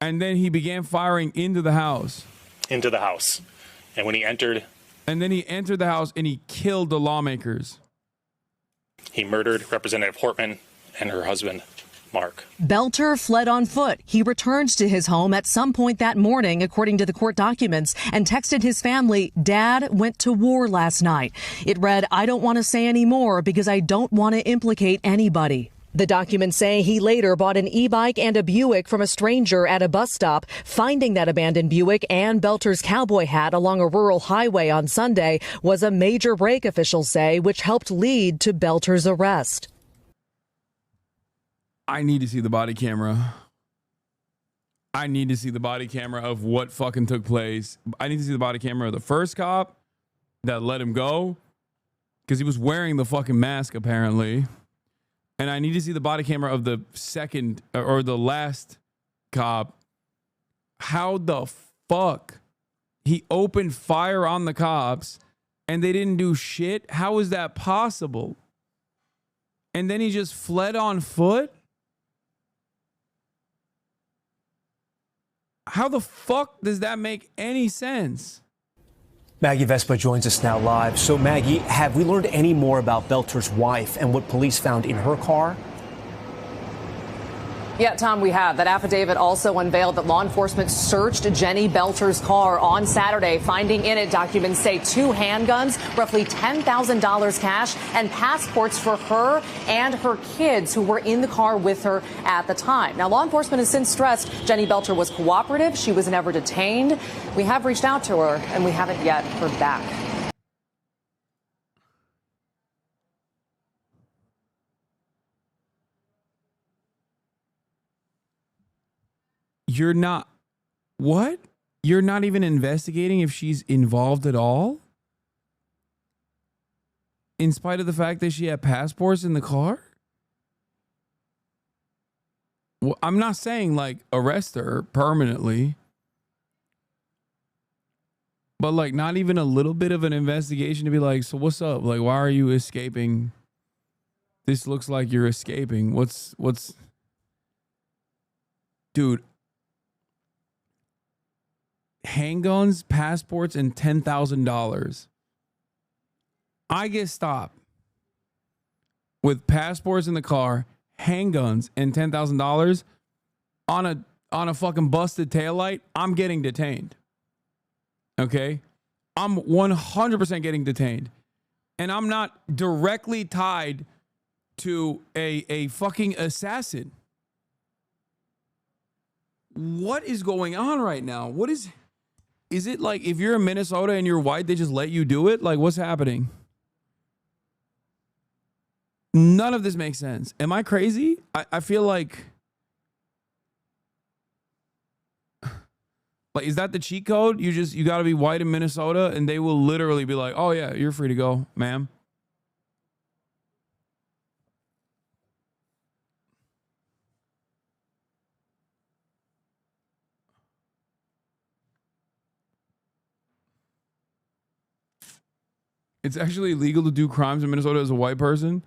And then he began firing into the house. Into the house. And when he entered. And then he entered the house and he killed the lawmakers. He murdered Representative Hortman and her husband, Mark. Belter fled on foot. He returned to his home at some point that morning, according to the court documents, and texted his family, "Dad went to war last night." It read, "I don't want to say any more because I don't want to implicate anybody." The documents say he later bought an e-bike and a Buick from a stranger at a bus stop. Finding that abandoned Buick and Belter's cowboy hat along a rural highway on Sunday was a major break, officials say, which helped lead to Belter's arrest. I need to see the body camera. I need to see the body camera of what fucking took place. I need to see the body camera of the first cop that let him go because he was wearing the fucking mask apparently. And I need to see the body camera of the second or the last cop. How the fuck he opened fire on the cops and they didn't do shit? How is that possible? And then he just fled on foot? How the fuck does that make any sense? Maggie Vespa joins us now live. So, Maggie, have we learned any more about Belter's wife and what police found in her car? Yeah, Tom, we have. That affidavit also unveiled that law enforcement searched Jenny Belter's car on Saturday, finding in it, documents say, 2 handguns, roughly $10,000 cash, and passports for her and her kids who were in the car with her at the time. Now, law enforcement has since stressed Jenny Belter was cooperative. She was never detained. We have reached out to her, and we haven't yet heard back. You're not, what? You're not even investigating if she's involved at all? In spite of the fact that she had passports in the car? Well, I'm not saying like arrest her permanently, but like not even a little bit of an investigation to be like, so what's up? Like, why are you escaping? This looks like you're escaping. What's, dude? Handguns, passports, and $10,000. I get stopped with passports in the car, handguns, and $10,000 on a fucking busted taillight. I'm getting detained. Okay? I'm 100% getting detained. And I'm not directly tied to a fucking assassin. What is going on right now? What is it like if you're in Minnesota and you're white, they just let you do it? Like, what's happening? None of this makes sense. Am I crazy? I feel like is that the cheat code? You got to be white in Minnesota and they will literally be like, oh yeah, you're free to go, ma'am. It's actually illegal to do crimes in Minnesota as a white person.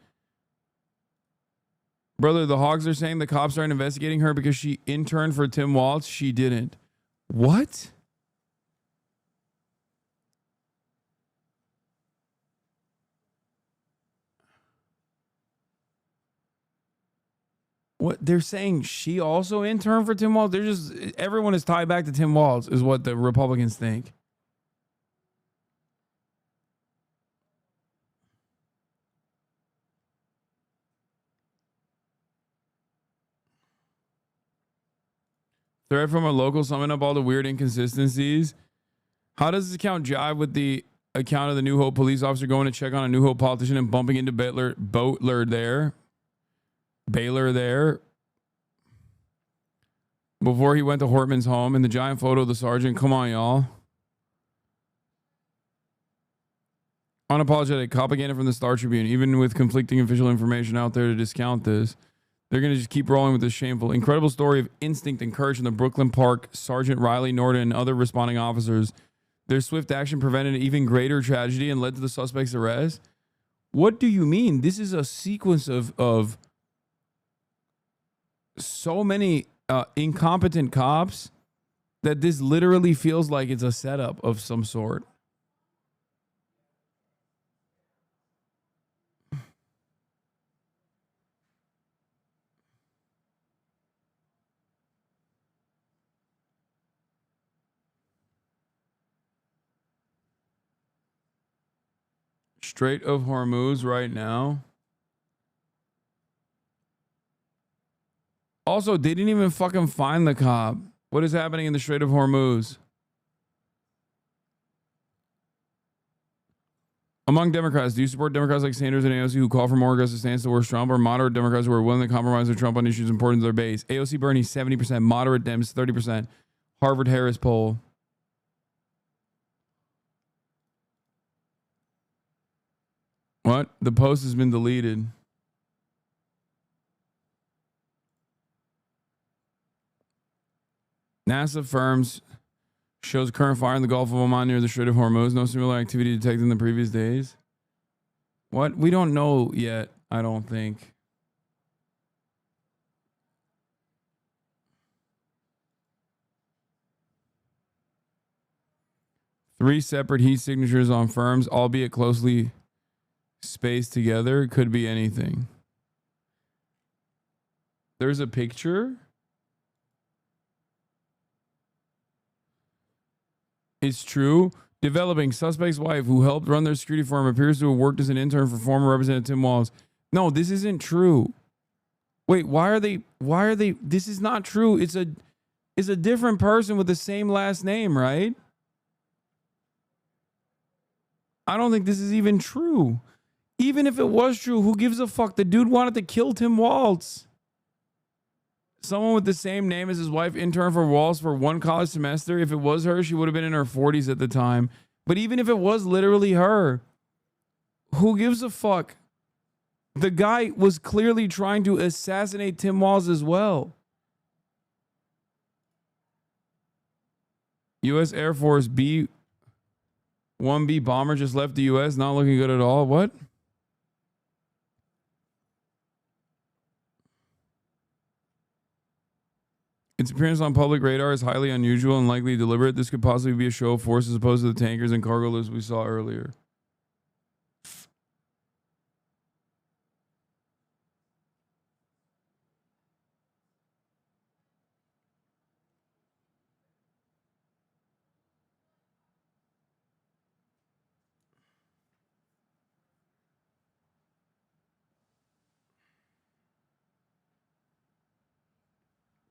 Brother, the Hogs are saying the cops aren't investigating her because she interned for Tim Walz. She didn't. What? What? They're saying she also interned for Tim Walz? Everyone is tied back to Tim Walz is what the Republicans think. Thread from a local summing up all the weird inconsistencies. How does this account jive with the account of the New Hope police officer going to check on a New Hope politician and bumping into Baylor there before he went to Hortman's home, and the giant photo of the sergeant? Come on, y'all. Unapologetic propaganda from the Star Tribune, even with conflicting official information out there to discount this. They're going to just keep rolling with this shameful, incredible story of instinct and courage from the Brooklyn Park, Sergeant Riley Norton, and other responding officers. Their swift action prevented an even greater tragedy and led to the suspect's arrest. What do you mean? This is a sequence of so many incompetent cops that this literally feels like it's a setup of some sort. Strait of Hormuz right now. Also, they didn't even fucking find the cop. What is happening in the Strait of Hormuz? Among Democrats, do you support Democrats like Sanders and AOC who call for more aggressive stance towards Trump, or moderate Democrats who are willing to compromise with Trump on issues important to their base? AOC Bernie, 70%. Moderate Dems, 30%. Harvard-Harris poll. What? The post has been deleted. NASA firms shows current fire in the Gulf of Oman near the Strait of Hormuz. No similar activity detected in the previous days. What? We don't know yet, I don't think. 3 separate heat signatures on firms, albeit closely spaced together. Could be anything. There's a picture. It's true. Developing suspect's wife who helped run their security firm appears to have worked as an intern for former Representative Tim Walz. No, this isn't true. Wait, why are they, this is not true. It's a different person with the same last name, right? I don't think this is even true. Even if it was true, who gives a fuck? The dude wanted to kill Tim Walz. Someone with the same name as his wife interned for Walz for 1 college semester. If it was her, she would have been in her 40s at the time. But even if it was literally her, who gives a fuck? The guy was clearly trying to assassinate Tim Walz as well. U.S. Air Force B-1B bomber just left the U.S. Not looking good at all. What? Its appearance on public radar is highly unusual and likely deliberate. This could possibly be a show of force as opposed to the tankers and cargo lifts we saw earlier.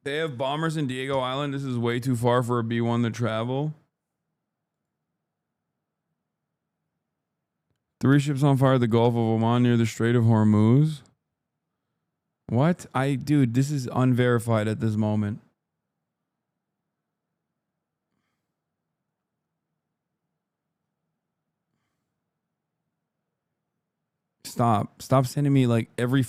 They have bombers in Diego Island. This is way too far for a B-1 to travel. 3 ships on fire at the Gulf of Oman near the Strait of Hormuz. What? Dude, this is unverified at this moment. Stop sending me like every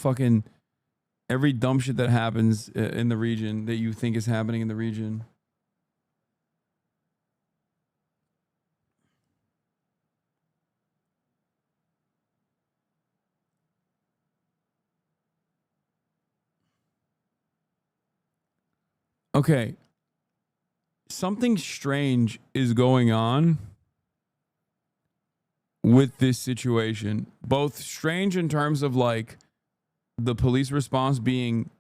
dumb shit that happens in the region that you think is happening in the region. Okay. Something strange is going on with this situation. Both strange in terms of like the police response being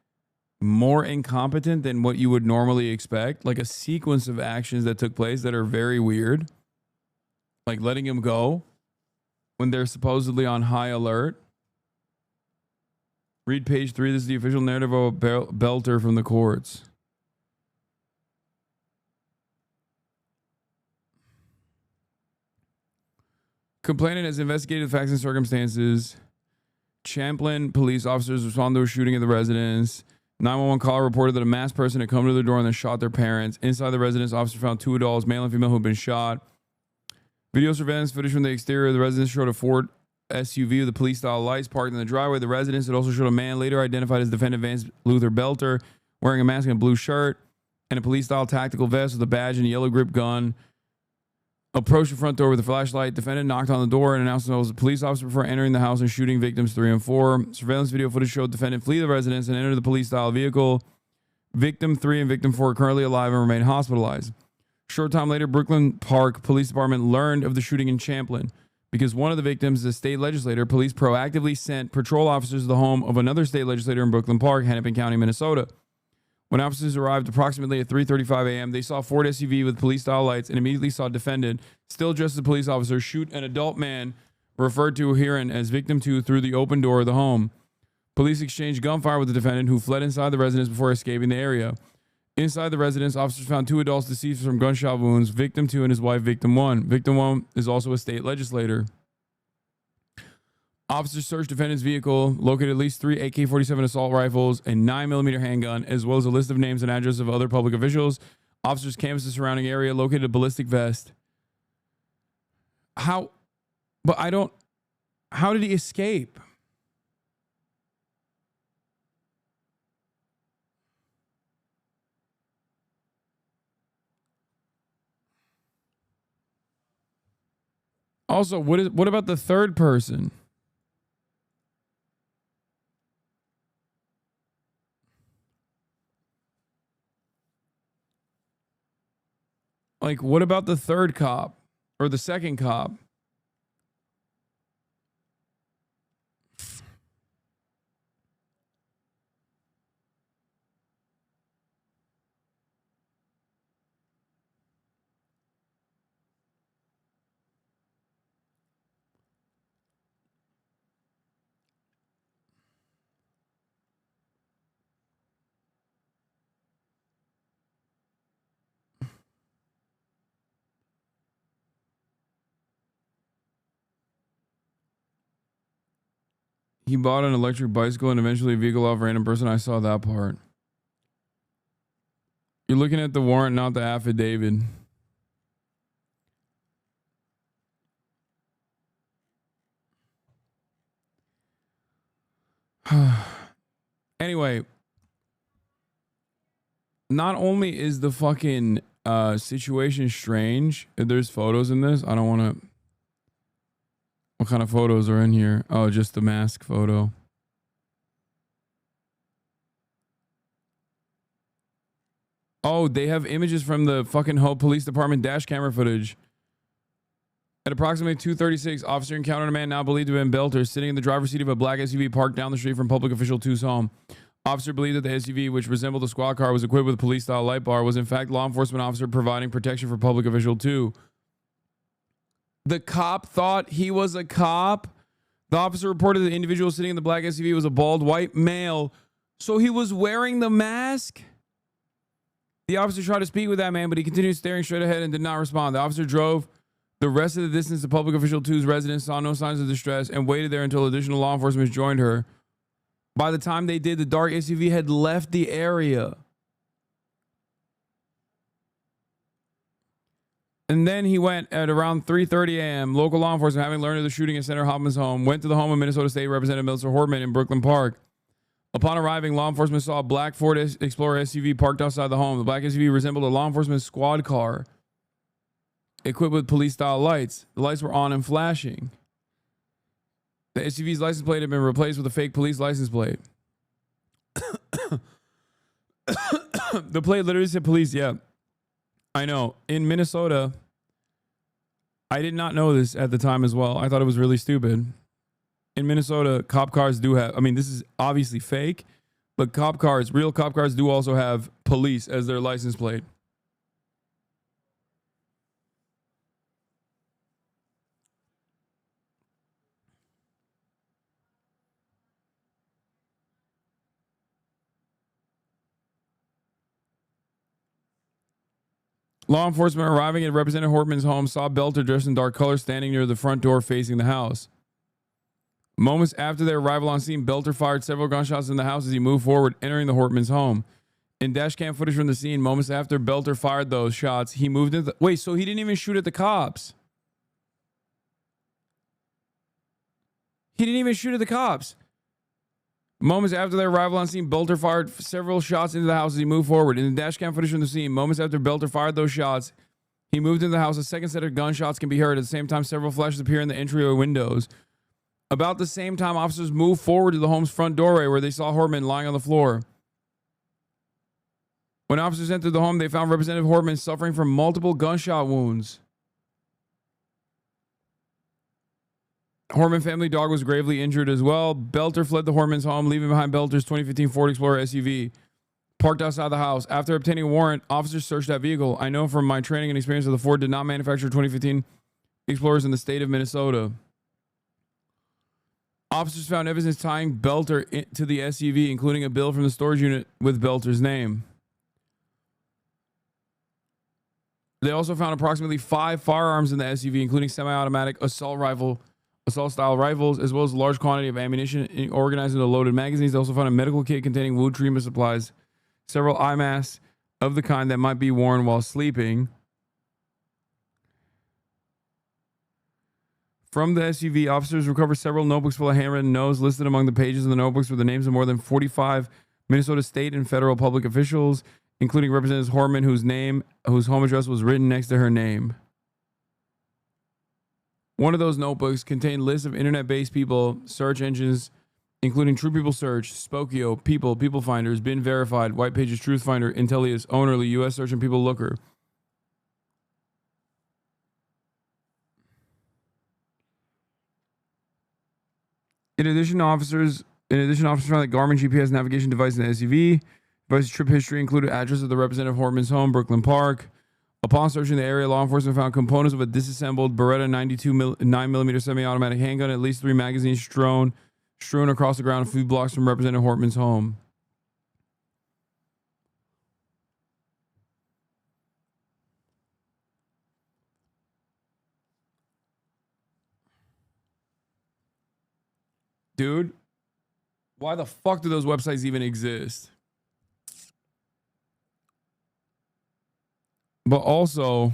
more incompetent than what you would normally expect, like a sequence of actions that took place that are very weird, like letting him go when they're supposedly on high alert. Read page 3. This is the official narrative of BOELTER from the courts. Complainant has investigated the facts and circumstances. Champlain police officers responded to a shooting at the residence. 911 caller reported that a masked person had come to the door and then shot their parents. Inside the residence, officers found 2 adults, male and female, who had been shot. Video surveillance footage from the exterior of the residence showed a Ford SUV with the police-style lights parked in the driveway of the residence. It also showed a man later identified as defendant Vance Luther BOELTER wearing a mask and a blue shirt and a police-style tactical vest with a badge and a yellow grip gun. Approached the front door with a flashlight. Defendant knocked on the door and announced himself as a police officer before entering the house and shooting victims 3 and 4. Surveillance video footage showed defendant flee the residence and enter the police-style vehicle. Victim 3 and victim 4 are currently alive and remain hospitalized. Short time later, Brooklyn Park Police Department learned of the shooting in Champlain. Because one of the victims is a state legislator, police proactively sent patrol officers to the home of another state legislator in Brooklyn Park, Hennepin County, Minnesota. When officers arrived approximately at 3:35 a.m., they saw a Ford SUV with police-style lights and immediately saw a defendant, still dressed as a police officer, shoot an adult man, referred to herein as Victim 2, through the open door of the home. Police exchanged gunfire with the defendant, who fled inside the residence before escaping the area. Inside the residence, officers found 2 adults deceased from gunshot wounds, Victim 2 and his wife, Victim 1. Victim 1 is also a state legislator. Officers searched defendant's vehicle, located at least 3 AK-47 assault rifles, a 9mm handgun, as well as a list of names and addresses of other public officials. Officers canvassed the surrounding area, located a ballistic vest. How did he escape? Also, what about the third person? Like, what about the third cop or the second cop. He bought an electric bicycle and eventually a vehicle off a random person. I saw that part. You're looking at the warrant, not the affidavit. Anyway, not only is the fucking situation strange, there's photos in this. I don't want to... What kind of photos are in here? Oh, just the mask photo. Oh, they have images from the fucking Hope Police Department dash camera footage. At approximately 2:36, officer encountered a man now believed to have been BOELTER sitting in the driver's seat of a black SUV parked down the street from public official 2's home. Officer believed that the SUV, which resembled a squad car, was equipped with a police-style light bar, was in fact law enforcement officer providing protection for public official 2. The cop thought he was a cop. The officer reported the individual sitting in the black SUV was a bald white male. So he was wearing the mask? The officer tried to speak with that man, but he continued staring straight ahead and did not respond. The officer drove the rest of the distance to public official 2's residence, saw no signs of distress, and waited there until additional law enforcement joined her. By the time they did, the dark SUV had left the area. And then he went at around 3:30 a.m. Local law enforcement, having learned of the shooting at Senator Hoffman's home, went to the home of Minnesota State Representative Melissa Hortman in Brooklyn Park. Upon arriving, law enforcement saw a black Ford Explorer SUV parked outside the home. The black SUV resembled a law enforcement squad car equipped with police-style lights. The lights were on and flashing. The SUV's license plate had been replaced with a fake police license plate. The plate literally said police, yeah. I know. In Minnesota, I did not know this at the time as well. I thought it was really stupid. In Minnesota, cop cars do have, I mean, this is obviously fake, but cop cars, real cop cars do also have police as their license plate. Law enforcement arriving at Representative Hortman's home saw BOELTER dressed in dark colors standing near the front door facing the house. Moments after their arrival on scene, BOELTER fired several gunshots in the house as he moved forward, entering the Hortman's home. In dashcam footage from the scene, moments after BOELTER fired those shots, he moved into the... Wait, so he didn't even shoot at the cops? He didn't even shoot at the cops. Moments after their arrival on scene, BOELTER fired several shots into the house as he moved forward. In the dashcam footage from the scene, moments after BOELTER fired those shots, he moved into the house. A second set of gunshots can be heard. At the same time, several flashes appear in the entryway windows. About the same time, officers moved forward to the home's front doorway where they saw Hortman lying on the floor. When officers entered the home, they found Representative Hortman suffering from multiple gunshot wounds. Hortman family dog was gravely injured as well. BOELTER fled the Hortman's home, leaving behind BOELTER's 2015 Ford Explorer SUV parked outside the house. After obtaining a warrant, officers searched that vehicle. I know from my training and experience that the Ford did not manufacture 2015 Explorers in the state of Minnesota. Officers found evidence tying BOELTER to the SUV, including a bill from the storage unit with BOELTER's name. They also found approximately 5 firearms in the SUV, including semi-automatic assault-style rifles, as well as a large quantity of ammunition organized into loaded magazines. They also found a medical kit containing wound treatment supplies, several eye masks of the kind that might be worn while sleeping. From the SUV, officers recovered several notebooks full of handwritten notes. Listed among the pages of the notebooks were the names of more than 45 Minnesota state and federal public officials, including Representative Hortman, whose home address was written next to her name. One of those notebooks contained lists of internet-based people, search engines, including True People Search, Spokio, People, People Finders, Been Verified, White Pages, Truth Finder, Intellius, Ownerly, US Search, and People Looker. In addition, officers found that Garmin GPS navigation device in the SUV. Device's trip history included address of the Representative Hortman's home, Brooklyn Park. Upon searching the area, law enforcement found components of a disassembled Beretta 9mm semi-automatic handgun, at least 3 magazines strewn across the ground a few blocks from Representative Hortman's home. Dude, why the fuck do those websites even exist? But also,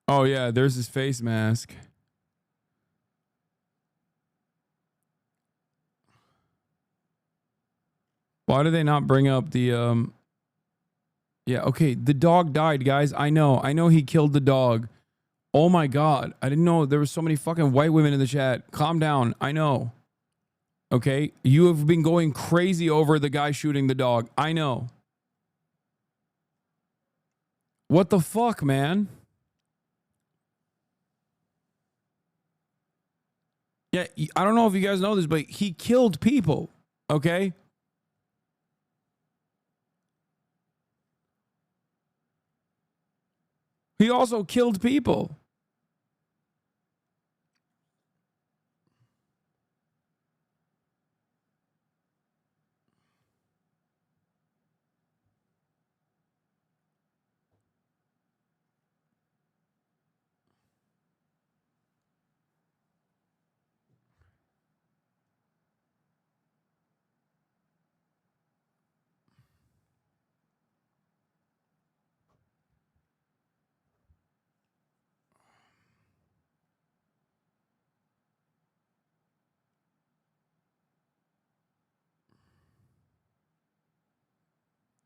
oh yeah, there's his face mask. Why do they not bring up the yeah, okay, the dog died, guys. I know he killed the dog. Oh my god, I didn't know there were so many fucking white women in the chat. Calm down. I know. Okay, you have been going crazy over the guy shooting the dog. I know. What the fuck, man? Yeah, I don't know if you guys know this, but he killed people, okay? He also killed people.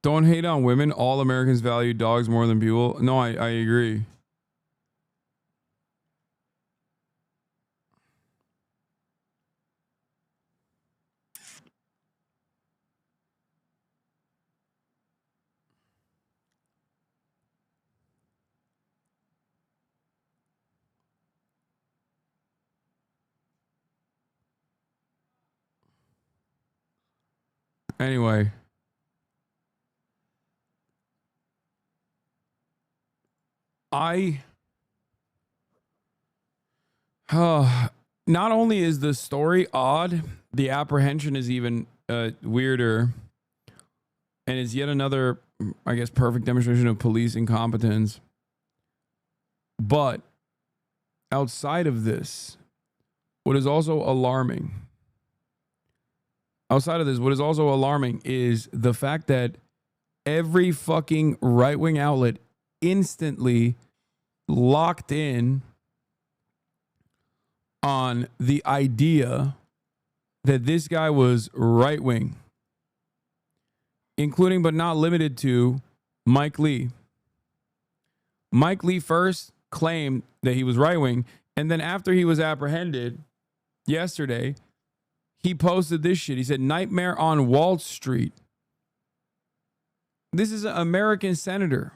Don't hate on women. All Americans value dogs more than people. No, I agree. Anyway. Not only is the story odd, the apprehension is even weirder, and is yet another, I guess, perfect demonstration of police incompetence. But outside of this, what is also alarming is the fact that every fucking right-wing outlet instantly locked in on the idea that this guy was right-wing, including but not limited to Mike Lee. Mike Lee first claimed that he was right-wing, and then after he was apprehended yesterday, he posted this shit. He said, "Nightmare on Wall Street." This is an American senator.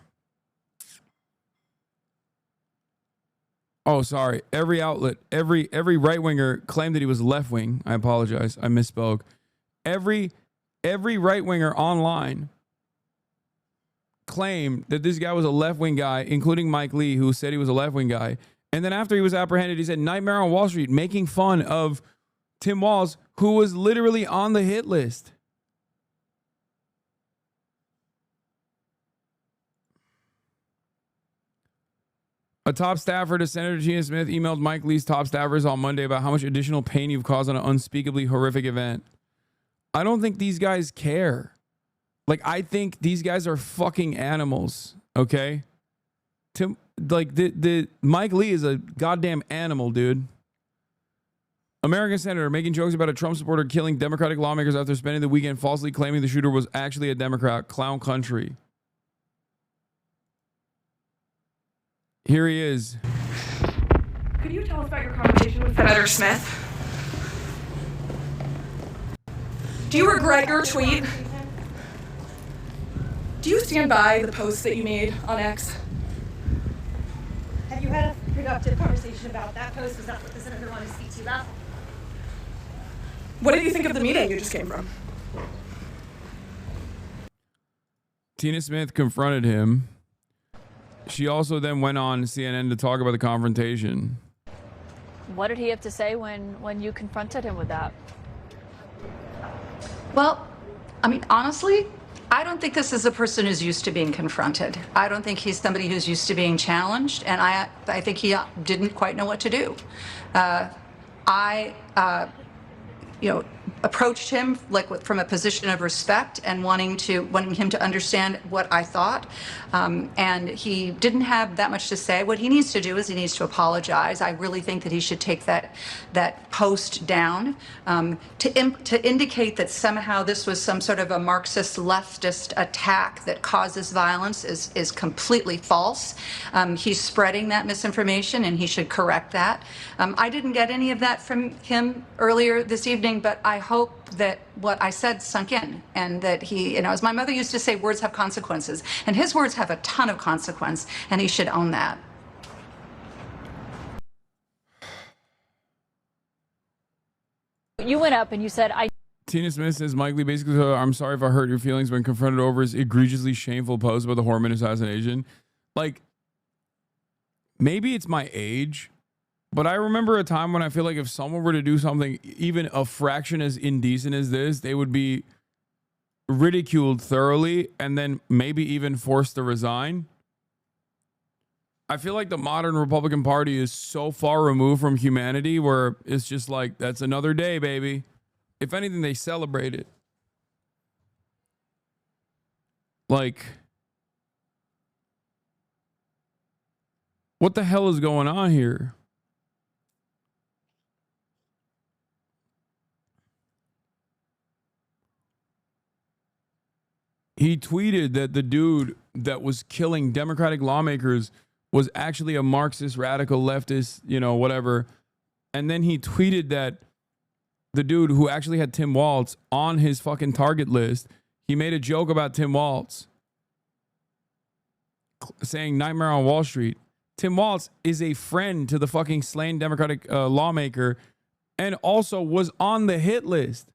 Oh, sorry. Every outlet, every right-winger claimed that he was left-wing. I apologize. I misspoke. Every right-winger online claimed that this guy was a left-wing guy, including Mike Lee, who said he was a left-wing guy. And then after he was apprehended, he said, "Nightmare on Wall Street," making fun of Tim Walz, who was literally on the hit list. A top staffer to Senator Gina Smith emailed Mike Lee's top staffers on Monday about how much additional pain you've caused on an unspeakably horrific event. I don't think these guys care. Like, I think these guys are fucking animals, okay? The Mike Lee is a goddamn animal, dude. American senator making jokes about a Trump supporter killing Democratic lawmakers after spending the weekend falsely claiming the shooter was actually a Democrat. Clown country. Here he is. Could you tell us about your conversation with Senator Smith? Do you regret your tweet? Do you stand by the post that you made on X? Have you had a productive conversation about that post? Was that what the senator wanted to speak to you about? What did you think of the meeting you just came from? Tina Smith confronted him. She also then went on CNN to talk about the confrontation. What did he have to say when you confronted him with that? Well, I mean, honestly, I don't think this is a person who's used to being confronted. I don't think he's somebody who's used to being challenged, and I think he didn't quite know what to do. Approached him from a position of respect and wanting him to understand what I thought. And he didn't have that much to say. What he needs to do is he needs to apologize. I really think that he should take that post down. To indicate that somehow this was some sort of a Marxist leftist attack that causes violence is completely false. He's spreading that misinformation and he should correct that. I didn't get any of that from him earlier this evening, but I hope that what I said sunk in, and that he, as my mother used to say, words have consequences, and his words have a ton of consequence, and he should own that. You went up and you said, Tina Smith says, Mike Lee basically said, I'm sorry if I hurt your feelings when confronted over his egregiously shameful post about the Horman assassination. Like, maybe it's my age, but I remember a time when I feel like if someone were to do something even a fraction as indecent as this, they would be ridiculed thoroughly and then maybe even forced to resign. I feel like the modern Republican Party is so far removed from humanity where it's just like, that's another day, baby. If anything, they celebrate it. Like, what the hell is going on here? He tweeted that the dude that was killing Democratic lawmakers was actually a Marxist, radical, leftist, whatever. And then he tweeted that the dude who actually had Tim Walz on his fucking target list, he made a joke about Tim Walz, saying Nightmare on Wall Street. Tim Walz is a friend to the fucking slain Democratic lawmaker and also was on the hit list.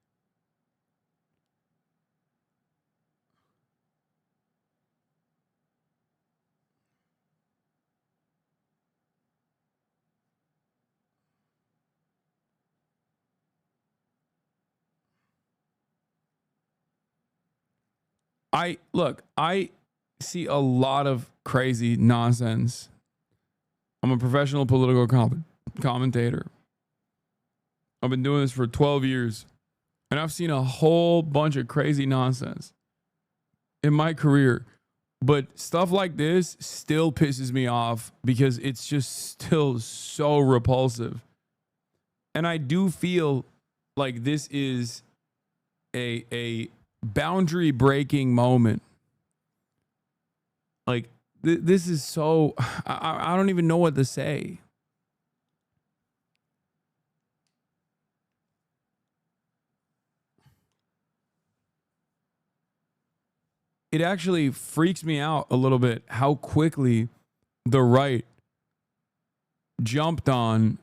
I see a lot of crazy nonsense. I'm a professional political commentator. I've been doing this for 12 years, and I've seen a whole bunch of crazy nonsense in my career. But stuff like this still pisses me off because it's just still so repulsive. And I do feel like this is a boundary breaking moment. Like this is so, I don't even know what to say. It actually freaks me out a little bit how quickly the right jumped on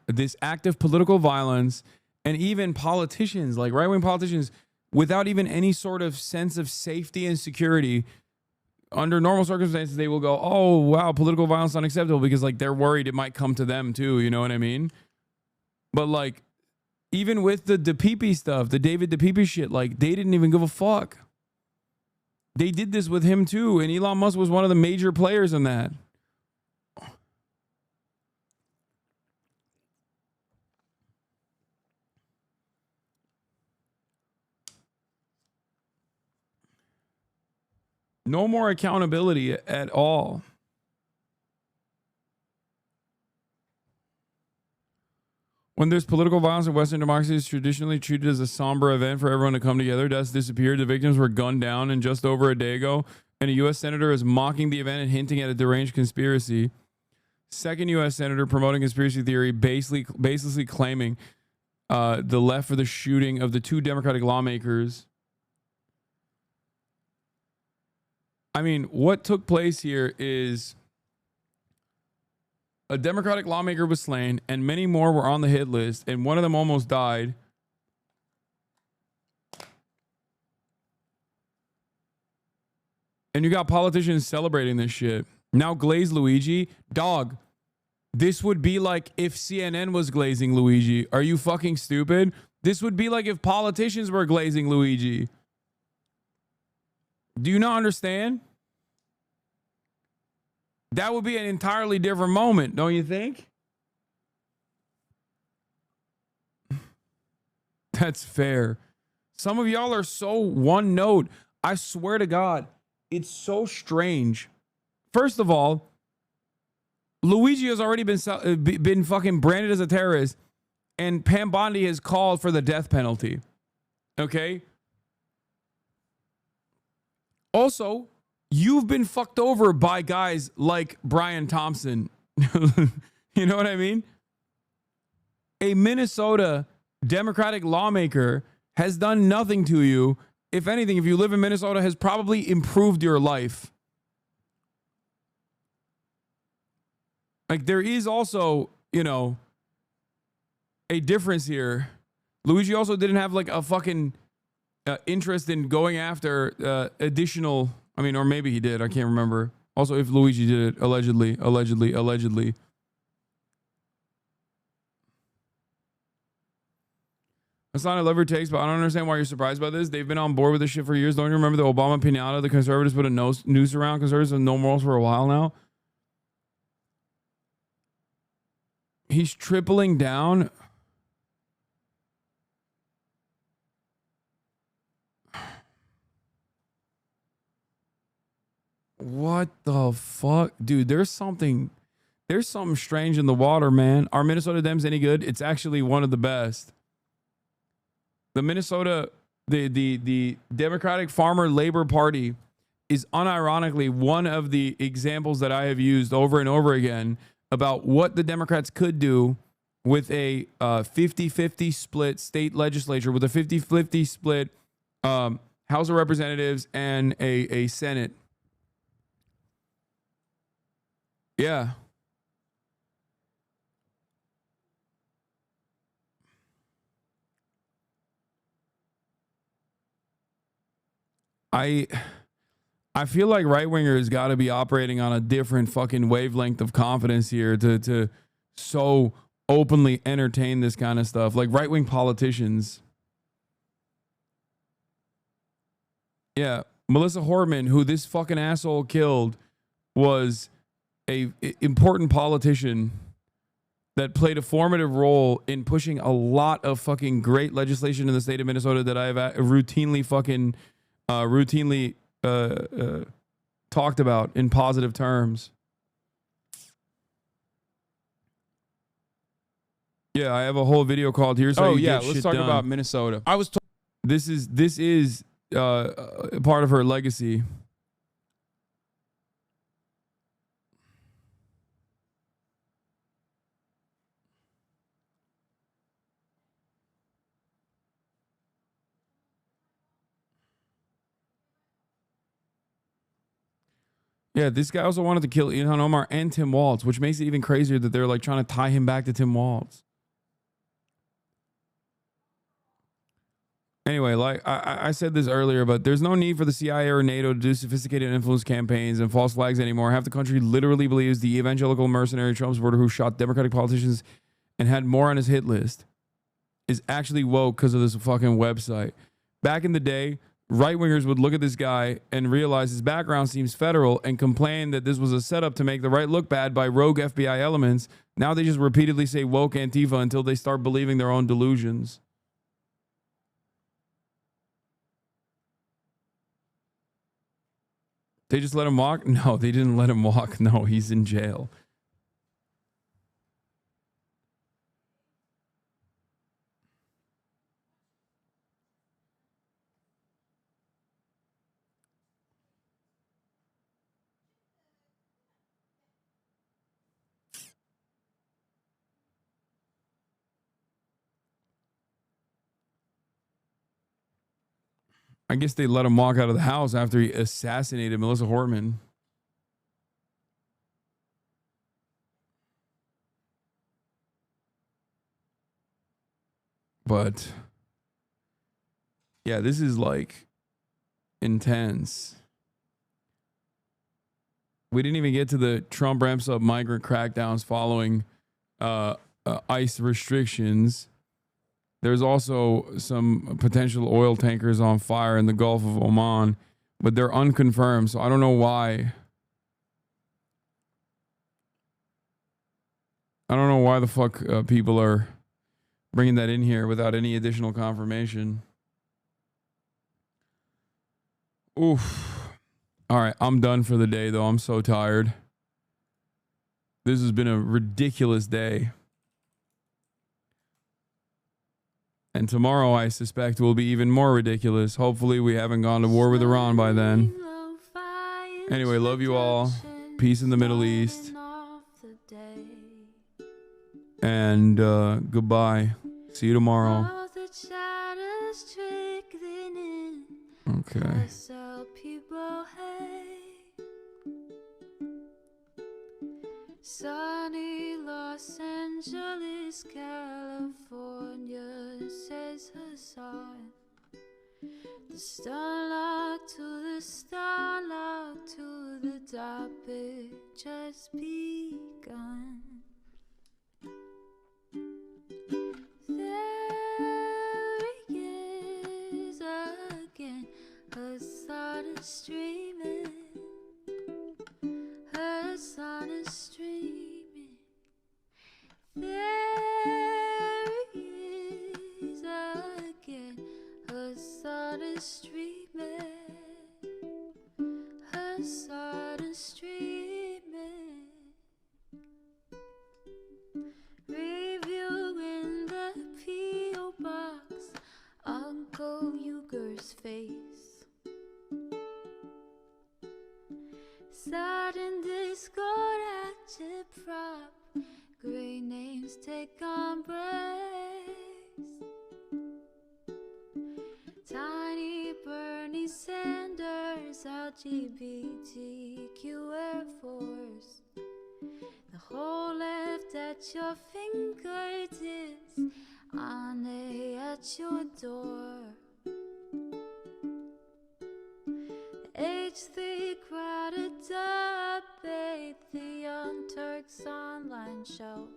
this act of political violence, and even politicians, like right-wing politicians, without even any sort of sense of safety and security. Under normal circumstances, they will go, oh, wow, political violence is unacceptable, because like they're worried it might come to them too. You know what I mean? But like, even with the DePipe stuff, the David DePipe shit, like they didn't even give a fuck. They did this with him too. And Elon Musk was one of the major players in that. No more accountability at all. When there's political violence in Western democracies, traditionally treated as a somber event for everyone to come together. Deaths disappeared. The victims were gunned down, and just over a day ago, and a U.S. senator is mocking the event and hinting at a deranged conspiracy. Second U.S. senator promoting conspiracy theory, basically claiming the left for the shooting of the two Democratic lawmakers. I mean, what took place here is a Democratic lawmaker was slain, and many more were on the hit list, and one of them almost died. And you got politicians celebrating this shit. Now glaze Luigi. Dog, this would be like if CNN was glazing Luigi. Are you fucking stupid? This would be like if politicians were glazing Luigi. Do you not understand? That would be an entirely different moment, don't you think? That's fair. Some of y'all are so one note. I swear to God, it's so strange. First of all, Luigi has already been fucking branded as a terrorist, and Pam Bondi has called for the death penalty. Okay? Also, you've been fucked over by guys like Brian Thompson. You know what I mean? A Minnesota Democratic lawmaker has done nothing to you. If anything, if you live in Minnesota, has probably improved your life. Like, there is also, you know, a difference here. Luigi also didn't have like a fucking interest in going after additional, I mean, or maybe he did, I can't remember. Also, if Luigi did it, allegedly. Hasan, I love your takes, but I don't understand why you're surprised by this. They've been on board with this shit for years. Don't you remember the Obama pinata? The conservatives put a noose around conservatives with no morals for a while now. He's tripling down. What the fuck? Dude, there's something strange in the water, man. Are Minnesota Dems any good? It's actually one of the best. The Minnesota, the Democratic Farmer Labor Party is unironically one of the examples that I have used over and over again about what the Democrats could do with a 50-50 split state legislature, with a 50-50 split House of Representatives and a Senate. Yeah. I feel like right-wingers got to be operating on a different fucking wavelength of confidence here to so openly entertain this kind of stuff. Like right-wing politicians. Yeah. Melissa Hortman, who this fucking asshole killed, was a important politician that played a formative role in pushing a lot of fucking great legislation in the state of Minnesota that I have routinely talked about in positive terms. Yeah, I have a whole video called "Here's How You Get Shit Done." Let's talk about Minnesota. This is part of her legacy. Yeah, this guy also wanted to kill Ilhan Omar and Tim Walz, which makes it even crazier that they're like trying to tie him back to Tim Walz. Anyway, like I said this earlier, but there's no need for the CIA or NATO to do sophisticated influence campaigns and false flags anymore. Half the country literally believes the evangelical mercenary Trump supporter who shot Democratic politicians and had more on his hit list is actually woke because of this fucking website. Back in the day, right-wingers would look at this guy and realize his background seems federal and complain that this was a setup to make the right look bad by rogue FBI elements. Now they just repeatedly say woke Antifa until they start believing their own delusions. They just let him walk? No, they didn't let him walk. No, he's in jail. I guess they let him walk out of the house after he assassinated Melissa Hortman. But yeah, this is like intense. We didn't even get to the Trump ramps up migrant crackdowns following ICE restrictions. There's also some potential oil tankers on fire in the Gulf of Oman, but they're unconfirmed, so I don't know why. I don't know why the fuck people are bringing that in here without any additional confirmation. Oof. All right, I'm done for the day, though. I'm so tired. This has been a ridiculous day. And tomorrow, I suspect, will be even more ridiculous. Hopefully, we haven't gone to war with Iran by then. Anyway, love you all. Peace in the Middle East. And goodbye. See you tomorrow. Okay. Sunny Los Angeles, California, says Hasan. The starlock to the starlock to the topic just begun. There he is again, Hasan is streaming. Hasan is streaming. There he is again. Hasan is streaming. Hasan is streaming. Reviewing the P.O. box, Uncle Uyghur's face. Sudden discord agitprop, great names take embrace. Tiny Bernie Sanders, LGBTQ Air Force. The whole left at your fingertips, Ane at your door. H3 crowded debate, the Young Turks online show.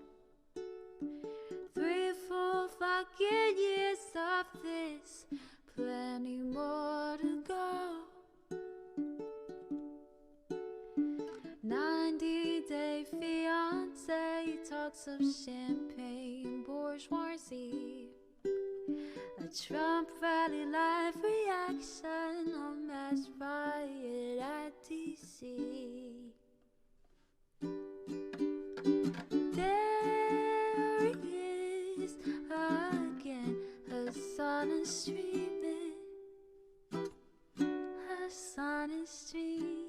3 full fucking years of this, plenty more to go. 90-day fiance talks of champagne bourgeoisie. A Trump rally live reaction on mass riot at DC. There he is again, Hasan is streaming. Hasan is streaming.